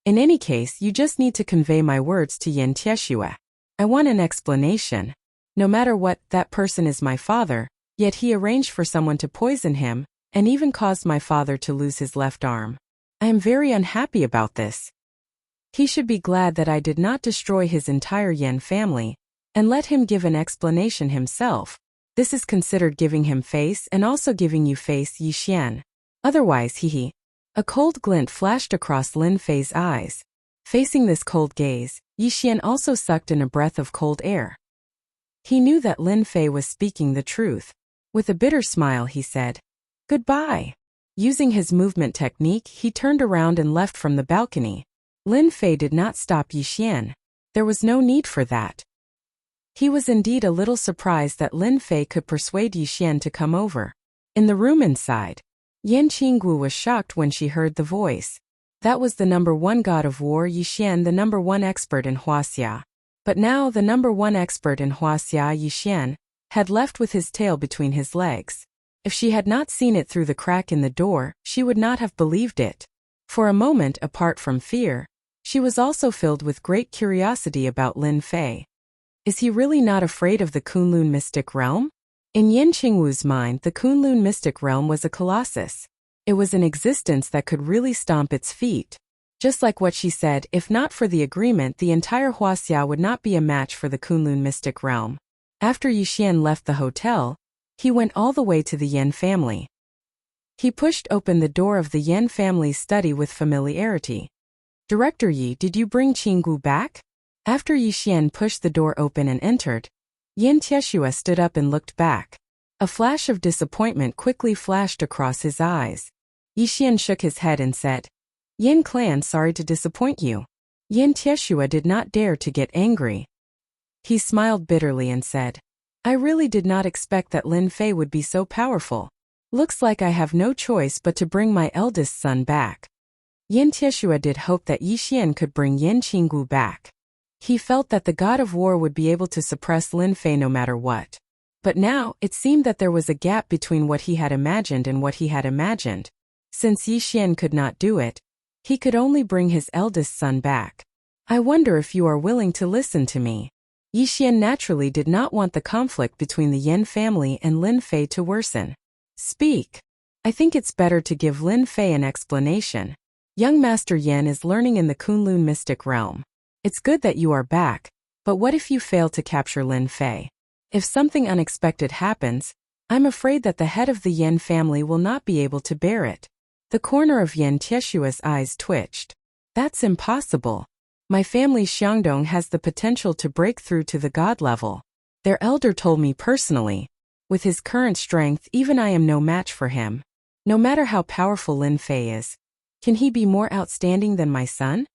A: In any case, you just need to convey my words to Yan Tieshue. I want an explanation. No matter what, that person is my father, yet he arranged for someone to poison him, and even caused my father to lose his left arm. I am very unhappy about this. He should be glad that I did not destroy his entire Yan family, and let him give an explanation himself. This is considered giving him face and also giving you face, Yixian. Otherwise, he. A cold glint flashed across Lin Fei's eyes. Facing this cold gaze, Yixian also sucked in a breath of cold air. He knew that Lin Fei was speaking the truth. With a bitter smile, he said, Goodbye. Using his movement technique, he turned around and left from the balcony. Lin Fei did not stop Yixian. There was no need for that. He was indeed a little surprised that Lin Fei could persuade Yixian to come over. In the room inside, Yan Qinggu was shocked when she heard the voice. That was the number 1 god of war, Yixian, the number 1 expert in Huaxia. But now the number 1 expert in Huaxia, Yixian, had left with his tail between his legs. If she had not seen it through the crack in the door, she would not have believed it. For a moment, apart from fear, she was also filled with great curiosity about Lin Fei. Is he really not afraid of the Kunlun mystic realm? In Yin Qingwu's mind, the Kunlun mystic realm was a colossus. It was an existence that could really stomp its feet. Just like what she said, if not for the agreement, the entire Huaxia would not be a match for the Kunlun mystic realm. After Yixian left the hotel, he went all the way to the Yin family. He pushed open the door of the Yin family's study with familiarity. Director Yi, did you bring Qinggu back? After Yixian pushed the door open and entered, Yin Tieshua stood up and looked back. A flash of disappointment quickly flashed across his eyes. Yixian shook his head and said, Yin clan, sorry to disappoint you. Yin Tieshua did not dare to get angry. He smiled bitterly and said, I really did not expect that Lin Fei would be so powerful. Looks like I have no choice but to bring my eldest son back. Yin Tieshua did hope that Yixian could bring Yin Qinggu back. He felt that the god of war would be able to suppress Lin Fei no matter what. But now, it seemed that there was a gap between what he had imagined and what he had imagined. Since Yixian could not do it, he could only bring his eldest son back. I wonder if you are willing to listen to me. Yixian naturally did not want the conflict between the Yin family and Lin Fei to worsen. Speak. I think it's better to give Lin Fei an explanation. Young Master Yin is learning in the Kunlun mystic realm. It's good that you are back, but what if you fail to capture Lin Fei? If something unexpected happens, I'm afraid that the head of the Yin family will not be able to bear it. The corner of Yin Tieshua's eyes twitched. That's impossible. My family Xiangdong has the potential to break through to the god level. Their elder told me personally. With his current strength, even I am no match for him. No matter how powerful Lin Fei is, can he be more outstanding than my son?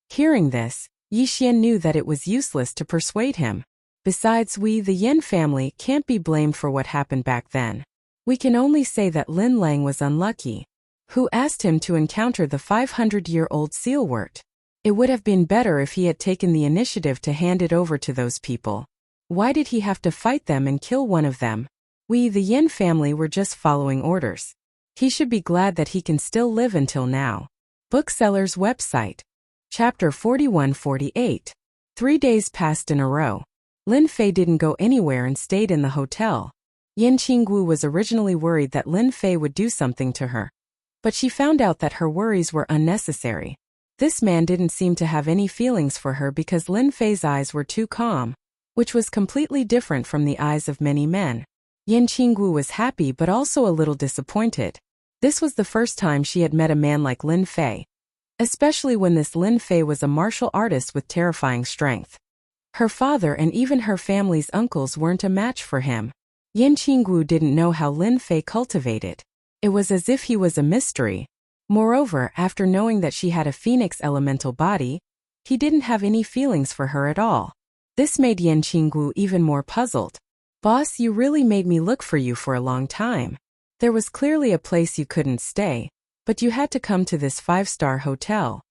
A: Hearing this, Yixian knew that it was useless to persuade him. Besides, we, the Yin family, can't be blamed for what happened back then. We can only say that Lin Lang was unlucky. Who asked him to encounter the 500-year-old sealwort? It would have been better if he had taken the initiative to hand it over to those people. Why did he have to fight them and kill one of them? We, the Yin family, were just following orders. He should be glad that he can still live until now. Bookseller's website. Chapter 41-48. 3 days passed in a row. Lin Fei didn't go anywhere and stayed in the hotel. Yin Qinggu was originally worried that Lin Fei would do something to her. But she found out that her worries were unnecessary. This man didn't seem to have any feelings for her because Lin Fei's eyes were too calm, which was completely different from the eyes of many men. Yin Qinggu was happy but also a little disappointed. This was the first time she had met a man like Lin Fei. Especially when this Lin Fei was a martial artist with terrifying strength. Her father and even her family's uncles weren't a match for him. Yin Qinggu didn't know how Lin Fei cultivated. It was as if he was a mystery. Moreover, after knowing that she had a phoenix elemental body, he didn't have any feelings for her at all. This made Yin Qinggu even more puzzled. Boss, you really made me look for you for a long time. There was clearly a place you couldn't stay, but you had to come to this 5-star hotel.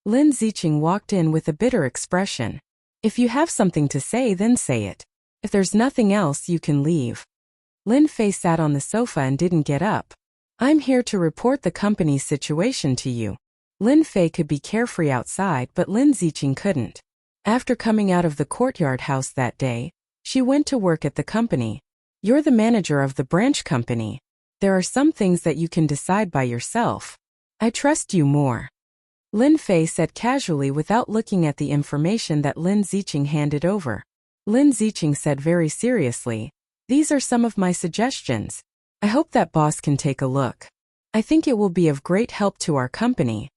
A: Lin Ziqing walked in with a bitter expression. If you have something to say, then say it. If there's nothing else, you can leave. Lin Fei sat on the sofa and didn't get up. I'm here to report the company's situation to you. Lin Fei could be carefree outside, but Lin Ziqing couldn't. After coming out of the courtyard house that day, she went to work at the company. You're the manager of the branch company. There are some things that you can decide by yourself. I trust you more. Lin Fei said casually without looking at the information that Lin Ziqing handed over. Lin Ziqing said very seriously, these are some of my suggestions. I hope that boss can take a look. I think it will be of great help to our company.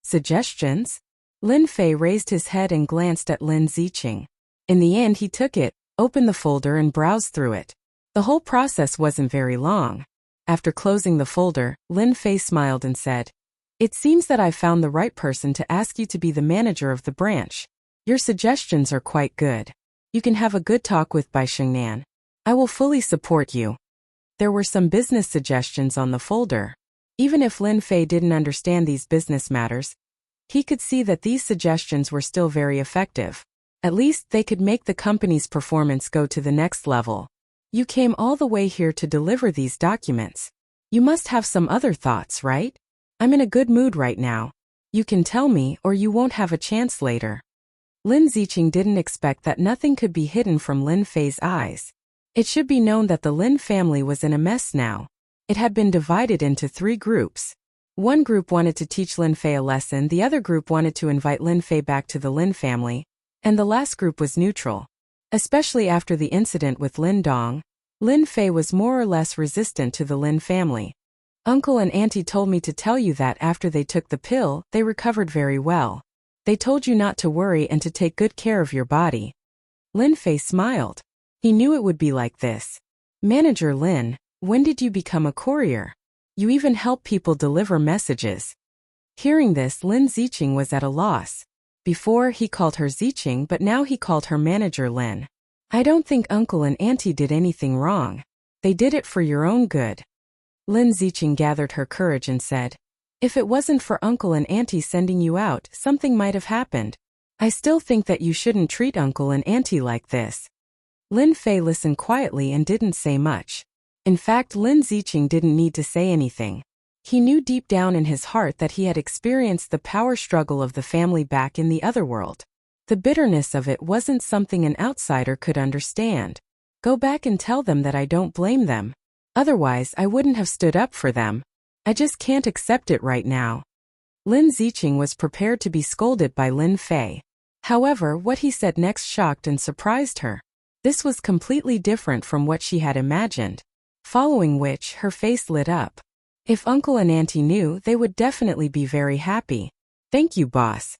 A: Suggestions? Lin Fei raised his head and glanced at Lin Ziqing. In the end, he took it, opened the folder and browsed through it. The whole process wasn't very long. After closing the folder, Lin Fei smiled and said, it seems that I found the right person to ask you to be the manager of the branch. Your suggestions are quite good. You can have a good talk with Bai Shengnan. I will fully support you. There were some business suggestions on the folder. Even if Lin Fei didn't understand these business matters, he could see that these suggestions were still very effective. At least they could make the company's performance go to the next level. You came all the way here to deliver these documents. You must have some other thoughts, right? I'm in a good mood right now. You can tell me or you won't have a chance later. Lin Ziqing didn't expect that nothing could be hidden from Lin Fei's eyes. It should be known that the Lin family was in a mess now. It had been divided into 3 groups. One group wanted to teach Lin Fei a lesson, the other group wanted to invite Lin Fei back to the Lin family, and the last group was neutral. Especially after the incident with Lin Dong, Lin Fei was more or less resistant to the Lin family. Uncle and Auntie told me to tell you that after they took the pill, they recovered very well. They told you not to worry and to take good care of your body. Lin Fei smiled. He knew it would be like this. Manager Lin, when did you become a courier? You even help people deliver messages. Hearing this, Lin Ziqing was at a loss. Before, he called her Ziqing, but now he called her Manager Lin. I don't think Uncle and Auntie did anything wrong. They did it for your own good. Lin Ziqing gathered her courage and said, if it wasn't for Uncle and Auntie sending you out, something might have happened. I still think that you shouldn't treat Uncle and Auntie like this. Lin Fei listened quietly and didn't say much. In fact, Lin Ziqing didn't need to say anything. He knew deep down in his heart that he had experienced the power struggle of the family back in the other world. The bitterness of it wasn't something an outsider could understand. Go back and tell them that I don't blame them. Otherwise, I wouldn't have stood up for them. I just can't accept it right now. Lin Ziqing was prepared to be scolded by Lin Fei. However, what he said next shocked and surprised her. This was completely different from what she had imagined. Following which, her face lit up. If Uncle and Auntie knew, they would definitely be very happy. Thank you, boss.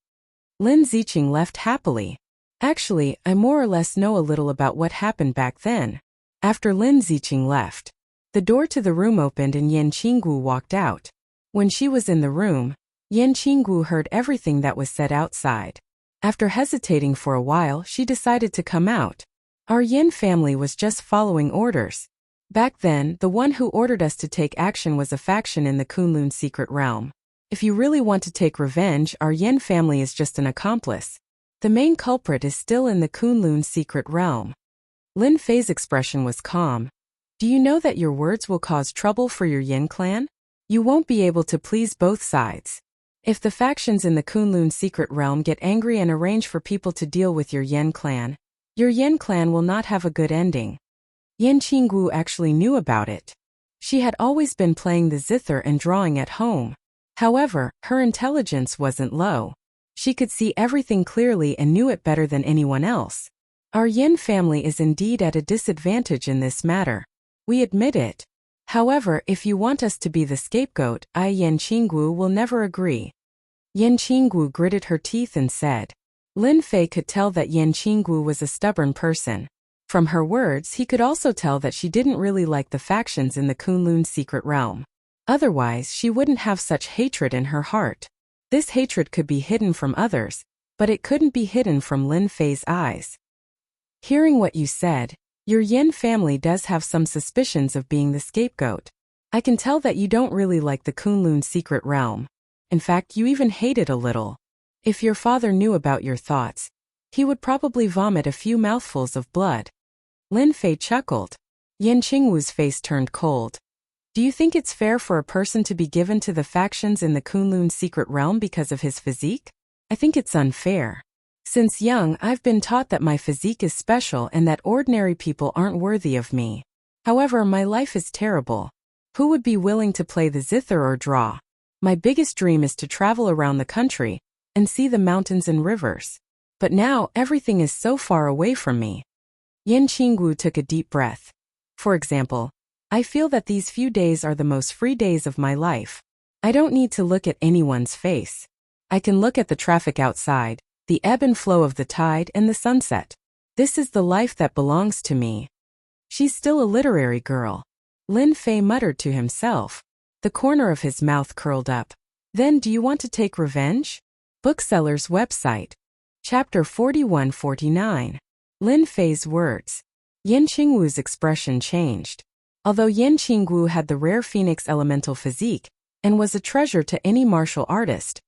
A: Lin Ziqing left happily. Actually, I more or less know a little about what happened back then. After Lin Ziqing left, the door to the room opened and Yan Qinggu walked out. When she was in the room, Yan Qinggu heard everything that was said outside. After hesitating for a while, she decided to come out. Our Yan family was just following orders. Back then, the one who ordered us to take action was a faction in the Kunlun secret realm. If you really want to take revenge, our Yan family is just an accomplice. The main culprit is still in the Kunlun secret realm. Lin Fei's expression was calm. Do you know that your words will cause trouble for your Yan clan? You won't be able to please both sides. If the factions in the Kunlun secret realm get angry and arrange for people to deal with your Yan clan will not have a good ending. Yan Qinggu actually knew about it. She had always been playing the zither and drawing at home. However, her intelligence wasn't low. She could see everything clearly and knew it better than anyone else. Our Yan family is indeed at a disadvantage in this matter. We admit it. However, if you want us to be the scapegoat, I, Yan Qinggu, will never agree. Yan Qinggu gritted her teeth and said. Lin Fei could tell that Yan Qinggu was a stubborn person. From her words, he could also tell that she didn't really like the factions in the Kunlun secret realm. Otherwise, she wouldn't have such hatred in her heart. This hatred could be hidden from others, but it couldn't be hidden from Lin Fei's eyes. Hearing what you said, your Yan family does have some suspicions of being the scapegoat. I can tell that you don't really like the Kunlun secret realm. In fact, you even hate it a little. If your father knew about your thoughts, he would probably vomit a few mouthfuls of blood. Lin Fei chuckled. Yan Qingwu's face turned cold. Do you think it's fair for a person to be given to the factions in the Kunlun secret realm because of his physique? I think it's unfair. Since young, I've been taught that my physique is special and that ordinary people aren't worthy of me. However, my life is terrible. Who would be willing to play the zither or draw? My biggest dream is to travel around the country and see the mountains and rivers. But now, everything is so far away from me. Yan Qinggu took a deep breath. For example, I feel that these few days are the most free days of my life. I don't need to look at anyone's face. I can look at the traffic outside, the ebb and flow of the tide and the sunset. This is the life that belongs to me. She's still a literary girl. Lin Fei muttered to himself. The corner of his mouth curled up. Then do you want to take revenge? Bookseller's website. Chapter 41-49. Lin Fei's words. Yan Qingwu's expression changed. Although Yan Qingwu had the rare phoenix elemental physique and was a treasure to any martial artist,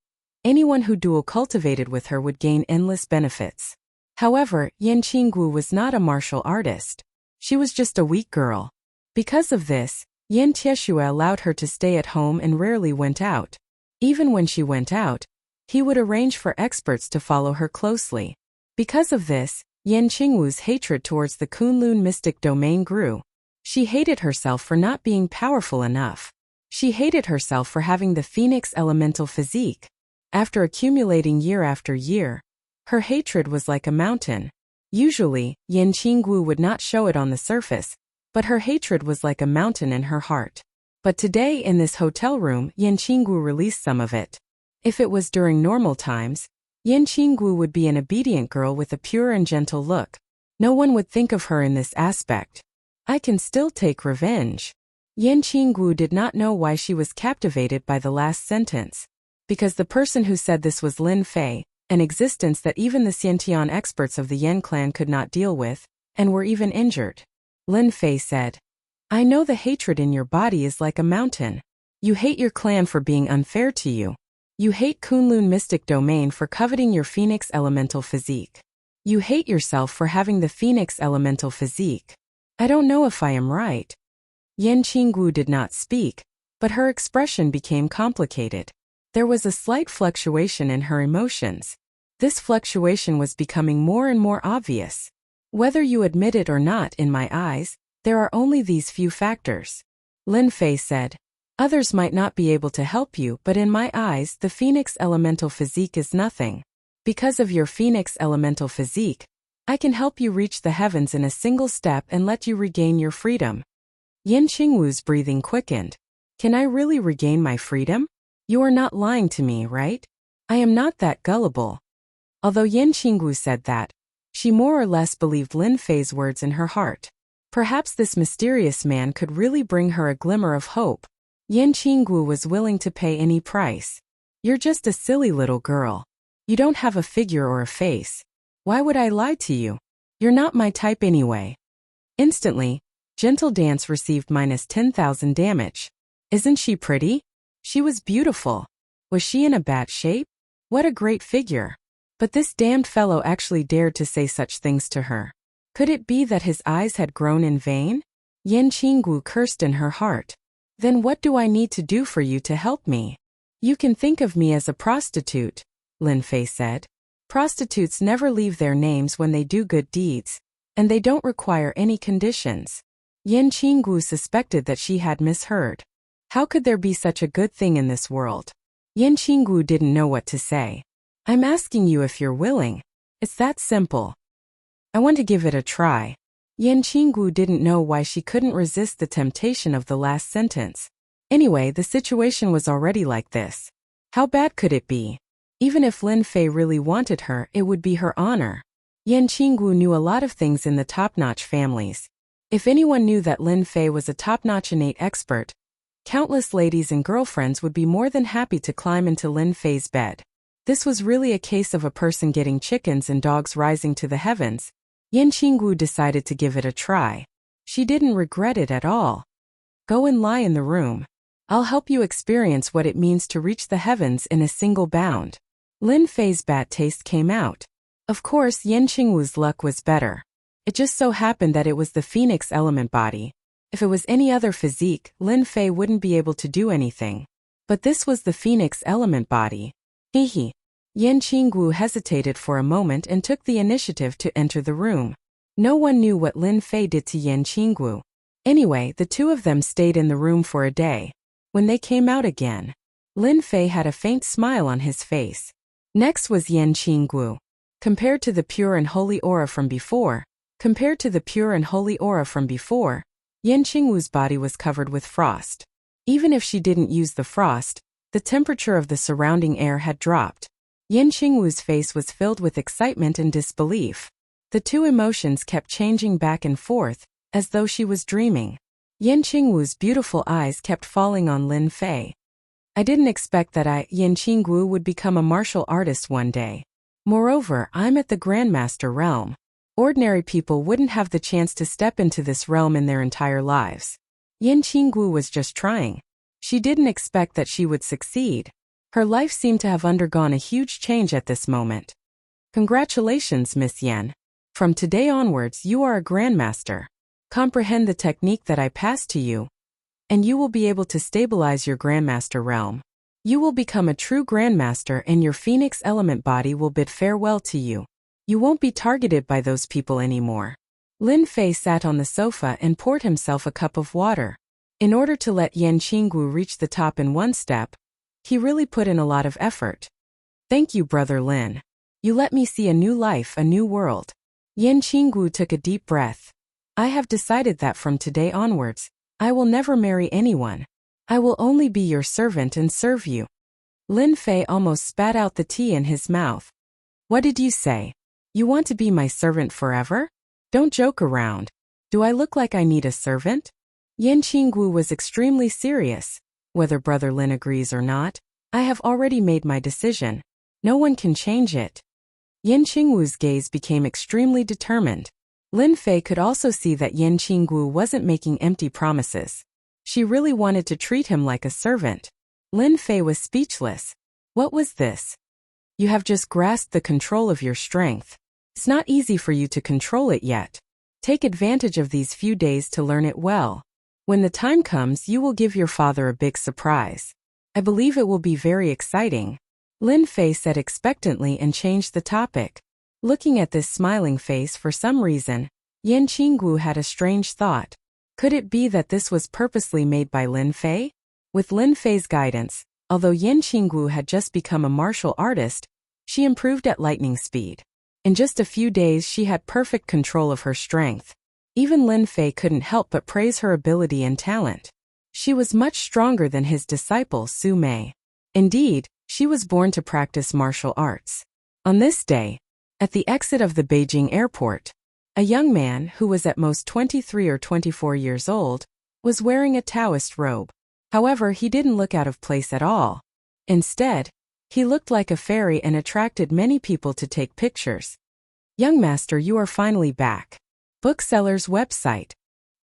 A: anyone who dual cultivated with her would gain endless benefits. However, Yan Qingwu was not a martial artist. She was just a weak girl. Because of this, Yan Tieshue allowed her to stay at home and rarely went out. Even when she went out, He would arrange for experts to follow her closely. Because of this, Yan Qingwu's hatred towards the Kunlun mystic domain grew. She hated herself for not being powerful enough. She hated herself for having the phoenix elemental physique. After accumulating year after year, her hatred was like a mountain. Usually, Yan Qingwu would not show it on the surface, but her hatred was like a mountain in her heart. But today in this hotel room, Yan Qingwu released some of it. If it was during normal times, Yan Qingwu would be an obedient girl with a pure and gentle look. No one would think of her in this aspect. I can still take revenge. Yan Qingwu did not know why she was captivated by the last sentence. Because the person who said this was Lin Fei, an existence that even the Xiantian experts of the Yan clan could not deal with, and were even injured. Lin Fei said, I know the hatred in your body is like a mountain. You hate your clan for being unfair to you. You hate Kunlun mystic domain for coveting your phoenix elemental physique. You hate yourself for having the phoenix elemental physique. I don't know if I am right. Yan Qingwu did not speak, but her expression became complicated. There was a slight fluctuation in her emotions. This fluctuation was becoming more and more obvious. Whether you admit it or not, in my eyes, there are only these few factors. Lin Fei said, others might not be able to help you, but in my eyes, the phoenix elemental physique is nothing. Because of your phoenix elemental physique, I can help you reach the heavens in a single step and let you regain your freedom. Yan Qingwu's breathing quickened. Can I really regain my freedom? You are not lying to me, right? I am not that gullible. Although Yan Qingwu said that, she more or less believed Lin Fei's words in her heart. Perhaps this mysterious man could really bring her a glimmer of hope. Yan Qingwu was willing to pay any price. You're just a silly little girl. You don't have a figure or a face. Why would I lie to you? You're not my type anyway. Instantly, Gentle Dance received minus 10,000 damage. Isn't she pretty? She was beautiful. Was she in a bad shape? What a great figure. But this damned fellow actually dared to say such things to her. Could it be that his eyes had grown in vain? Yan Qingwu cursed in her heart. Then what do I need to do for you to help me? You can think of me as a prostitute, Lin Fei said. Prostitutes never leave their names when they do good deeds, and they don't require any conditions. Yan Qingwu suspected that she had misheard. How could there be such a good thing in this world? Yan Qingwu didn't know what to say. I'm asking you if you're willing. It's that simple. I want to give it a try. Yan Qingwu didn't know why she couldn't resist the temptation of the last sentence. Anyway, the situation was already like this. How bad could it be? Even if Lin Fei really wanted her, it would be her honor. Yan Qingwu knew a lot of things in the top-notch families. If anyone knew that Lin Fei was a top-notch innate expert, countless ladies and girlfriends would be more than happy to climb into Lin Fei's bed. This was really a case of a person getting chickens and dogs rising to the heavens. Yan Qingwu decided to give it a try. She didn't regret it at all. Go and lie in the room. I'll help you experience what it means to reach the heavens in a single bound. Lin Fei's bad taste came out. Of course, Yan Qingwu's luck was better. It just so happened that it was the phoenix element body. If it was any other physique, Lin Fei wouldn't be able to do anything. But this was the phoenix element body. Hehe. Yan Qingwu hesitated for a moment and took the initiative to enter the room. No one knew what Lin Fei did to Yan Qingwu. Anyway, the two of them stayed in the room for a day. When they came out again, Lin Fei had a faint smile on his face. Next was Yan Qingwu. Compared to the pure and holy aura from before, Yan Qingwu's body was covered with frost. Even if she didn't use the frost, the temperature of the surrounding air had dropped. Yan Qingwu's face was filled with excitement and disbelief. The two emotions kept changing back and forth, as though she was dreaming. Yan Qingwu's beautiful eyes kept falling on Lin Fei. I didn't expect that Yan Qingwu, would become a martial artist one day. Moreover, I'm at the Grandmaster realm. Ordinary people wouldn't have the chance to step into this realm in their entire lives. Yan Qingwu was just trying. She didn't expect that she would succeed. Her life seemed to have undergone a huge change at this moment. Congratulations, Miss Yan. From today onwards, you are a Grandmaster. Comprehend the technique that I passed to you, and you will be able to stabilize your Grandmaster realm. You will become a true grandmaster and your phoenix element body will bid farewell to you. You won't be targeted by those people anymore. Lin Fei sat on the sofa and poured himself a cup of water. In order to let Yan Qinggu reach the top in one step, he really put in a lot of effort. Thank you, Brother Lin. You let me see a new life, a new world. Yan Qinggu took a deep breath. I have decided that from today onwards, I will never marry anyone. I will only be your servant and serve you. Lin Fei almost spat out the tea in his mouth. What did you say? You want to be my servant forever? Don't joke around. Do I look like I need a servant? Yan Qinggu was extremely serious. Whether Brother Lin agrees or not, I have already made my decision. No one can change it. Yan Qinggu's gaze became extremely determined. Lin Fei could also see that Yan Qinggu wasn't making empty promises. She really wanted to treat him like a servant. Lin Fei was speechless. What was this? You have just grasped the control of your strength. It's not easy for you to control it yet. Take advantage of these few days to learn it well. When the time comes, you will give your father a big surprise. I believe it will be very exciting. Lin Fei said expectantly and changed the topic. Looking at this smiling face for some reason, Yan Qinggu had a strange thought. Could it be that this was purposely made by Lin Fei? With Lin Fei's guidance, although Yan Qinggu had just become a martial artist, she improved at lightning speed. In just a few days she had perfect control of her strength. Even Lin Fei couldn't help but praise her ability and talent. She was much stronger than his disciple Su Mei. Indeed, she was born to practice martial arts. On this day, at the exit of the Beijing airport, a young man who was at most 23 or 24 years old was wearing a Taoist robe. However, he didn't look out of place at all. Instead, he looked like a fairy and attracted many people to take pictures. Young master, you are finally back. Bookseller's website.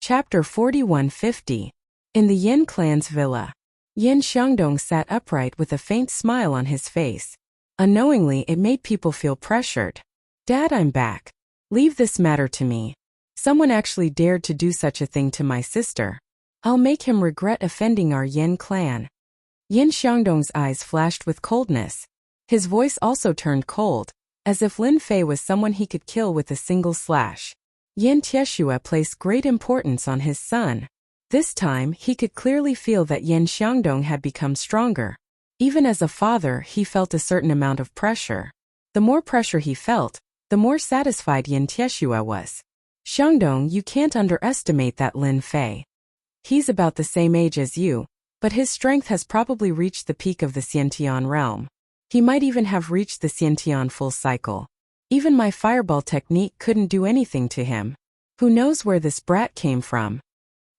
A: Chapter 4150. In the Yin clan's villa. Yin Xiangdong sat upright with a faint smile on his face. Unknowingly, it made people feel pressured. Dad, I'm back. Leave this matter to me. Someone actually dared to do such a thing to my sister. I'll make him regret offending our Yin clan. Yin Xiangdong's eyes flashed with coldness. His voice also turned cold, as if Lin Fei was someone he could kill with a single slash. Yin Tieshua placed great importance on his son. This time, he could clearly feel that Yin Xiangdong had become stronger. Even as a father, he felt a certain amount of pressure. The more pressure he felt, the more satisfied Yin Tieshua was. Xiangdong, you can't underestimate that Lin Fei. He's about the same age as you, but his strength has probably reached the peak of the Xiantian realm. He might even have reached the Xiantian full cycle. Even my fireball technique couldn't do anything to him. Who knows where this brat came from?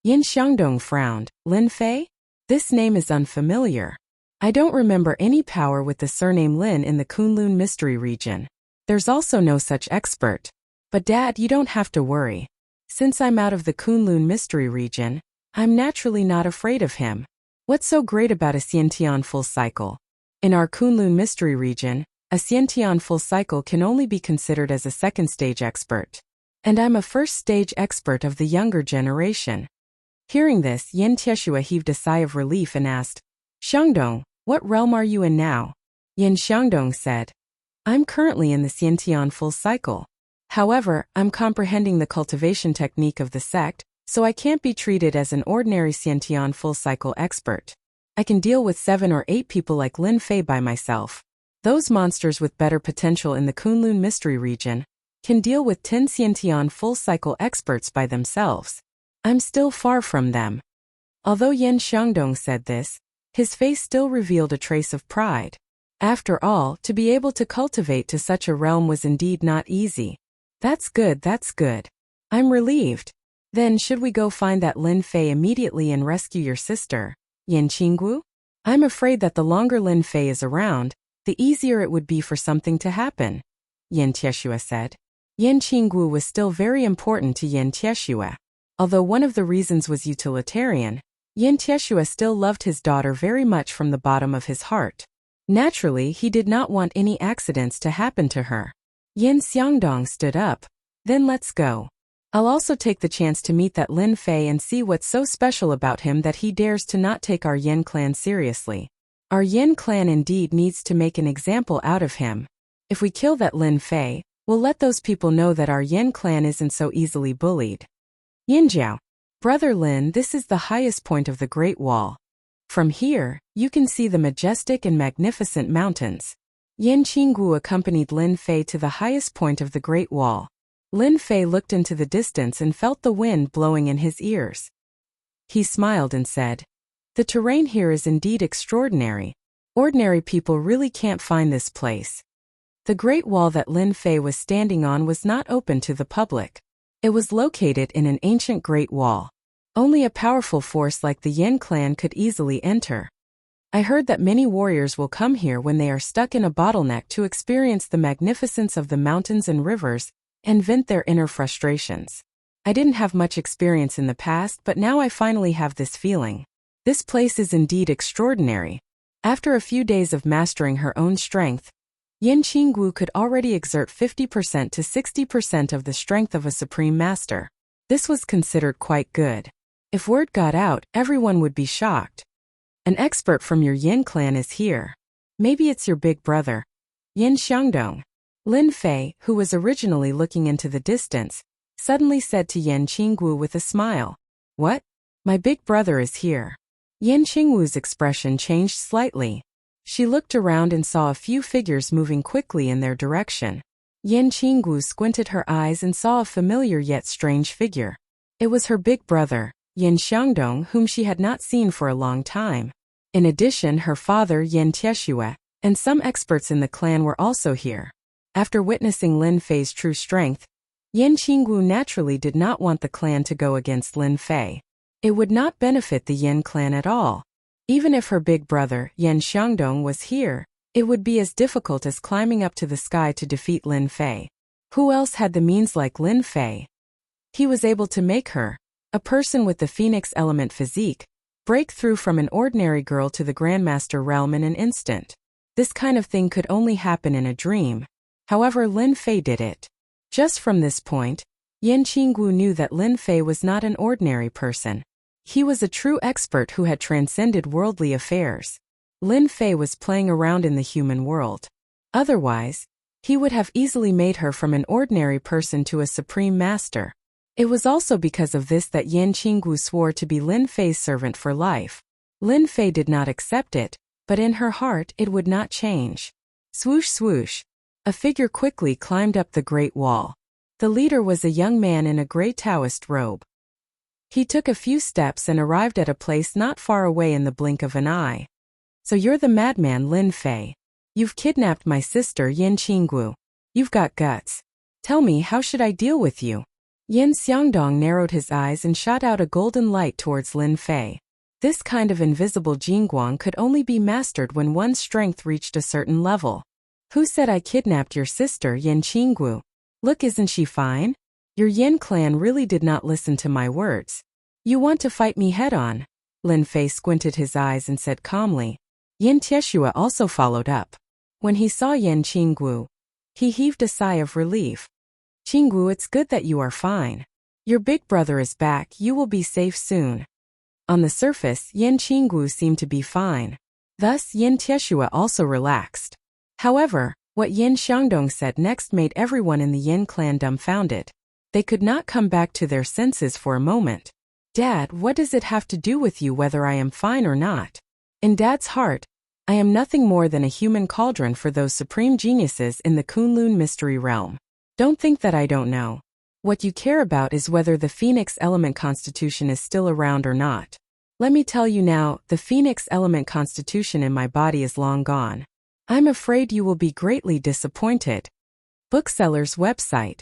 A: Yin Xiangdong frowned. Lin Fei? This name is unfamiliar. I don't remember any power with the surname Lin in the Kunlun mystery region. There's also no such expert. But Dad, you don't have to worry. Since I'm out of the Kunlun mystery region, I'm naturally not afraid of him. What's so great about a Xiantian full cycle? In our Kunlun mystery region, a Xiantian full cycle can only be considered as a second stage expert. And I'm a first stage expert of the younger generation. Hearing this, Yin Tieshua heaved a sigh of relief and asked, Xiangdong, what realm are you in now? Yin Xiangdong said, I'm currently in the Xiantian full cycle. However, I'm comprehending the cultivation technique of the sect, so I can't be treated as an ordinary Xiantian full cycle expert. I can deal with 7 or 8 people like Lin Fei by myself. Those monsters with better potential in the Kunlun mystery region can deal with 10 Xiantian full cycle experts by themselves. I'm still far from them. Although Yin Xiangdong said this, his face still revealed a trace of pride. After all, to be able to cultivate to such a realm was indeed not easy. That's good, that's good. I'm relieved. Then should we go find that Lin Fei immediately and rescue your sister, Yin Qinggu? I'm afraid that the longer Lin Fei is around, the easier it would be for something to happen, Yin Tieshua said. Yin Qinggu was still very important to Yin Tieshua. Although one of the reasons was utilitarian, Yin Tieshua still loved his daughter very much from the bottom of his heart. Naturally, he did not want any accidents to happen to her. Yin Xiangdong stood up. Then let's go. I'll also take the chance to meet that Lin Fei and see what's so special about him that he dares to not take our Yin clan seriously. Our Yin clan indeed needs to make an example out of him. If we kill that Lin Fei, we'll let those people know that our Yin clan isn't so easily bullied. Yinjiao. Brother Lin, this is the highest point of the Great Wall. From here, you can see the majestic and magnificent mountains. Yin Qinggu accompanied Lin Fei to the highest point of the Great Wall. Lin Fei looked into the distance and felt the wind blowing in his ears. He smiled and said, "The terrain here is indeed extraordinary. Ordinary people really can't find this place." The Great Wall that Lin Fei was standing on was not open to the public. It was located in an ancient Great Wall. Only a powerful force like the Yin clan could easily enter. I heard that many warriors will come here when they are stuck in a bottleneck to experience the magnificence of the mountains and rivers and vent their inner frustrations. I didn't have much experience in the past, but now I finally have this feeling. This place is indeed extraordinary. After a few days of mastering her own strength, Yin Qinggu could already exert 50% to 60% of the strength of a supreme master. This was considered quite good. If word got out, everyone would be shocked. An expert from your Yin clan is here. Maybe it's your big brother, Yin Xiangdong. Lin Fei, who was originally looking into the distance, suddenly said to Yin Qinggu with a smile, "What? My big brother is here." Yin Qingwu's expression changed slightly. She looked around and saw a few figures moving quickly in their direction. Yin Qinggu squinted her eyes and saw a familiar yet strange figure. It was her big brother, Yin Xiangdong, whom she had not seen for a long time. In addition, her father, Yin Tieshue, and some experts in the clan were also here. After witnessing Lin Fei's true strength, Yin Qinggu naturally did not want the clan to go against Lin Fei. It would not benefit the Yin clan at all. Even if her big brother, Yin Xiangdong, was here, it would be as difficult as climbing up to the sky to defeat Lin Fei. Who else had the means like Lin Fei? He was able to make her, a person with the Phoenix element physique, break through from an ordinary girl to the Grandmaster realm in an instant. This kind of thing could only happen in a dream. However, Lin Fei did it. Just from this point, Yin Qinggu knew that Lin Fei was not an ordinary person. He was a true expert who had transcended worldly affairs. Lin Fei was playing around in the human world. Otherwise, he would have easily made her from an ordinary person to a supreme master. It was also because of this that Yin Qinggu swore to be Lin Fei's servant for life. Lin Fei did not accept it, but in her heart it would not change. Swoosh swoosh. A figure quickly climbed up the Great Wall. The leader was a young man in a gray Taoist robe. He took a few steps and arrived at a place not far away in the blink of an eye. "So you're the madman Lin Fei. You've kidnapped my sister Yin Qinggu. You've got guts. Tell me, how should I deal with you?" Yin Xiangdong narrowed his eyes and shot out a golden light towards Lin Fei. This kind of invisible jingguang could only be mastered when one's strength reached a certain level. "Who said I kidnapped your sister Yin Qinggu? Look, isn't she fine? Your Yin clan really did not listen to my words. You want to fight me head-on?" Lin Fei squinted his eyes and said calmly. Yin Tieshue also followed up. When he saw Yin Qinggu, he heaved a sigh of relief. "Qinggu, it's good that you are fine. Your big brother is back, you will be safe soon." On the surface, Yin Qinggu seemed to be fine. Thus, Yin Tieshue also relaxed. However, what Yin Xiangdong said next made everyone in the Yin clan dumbfounded. They could not come back to their senses for a moment. "Dad, what does it have to do with you whether I am fine or not?" In Dad's heart, I am nothing more than a human cauldron for those supreme geniuses in the Kunlun mystery realm. Don't think that I don't know. What you care about is whether the Phoenix element constitution is still around or not. Let me tell you now, the Phoenix element constitution in my body is long gone. I'm afraid you will be greatly disappointed. Bookseller's website.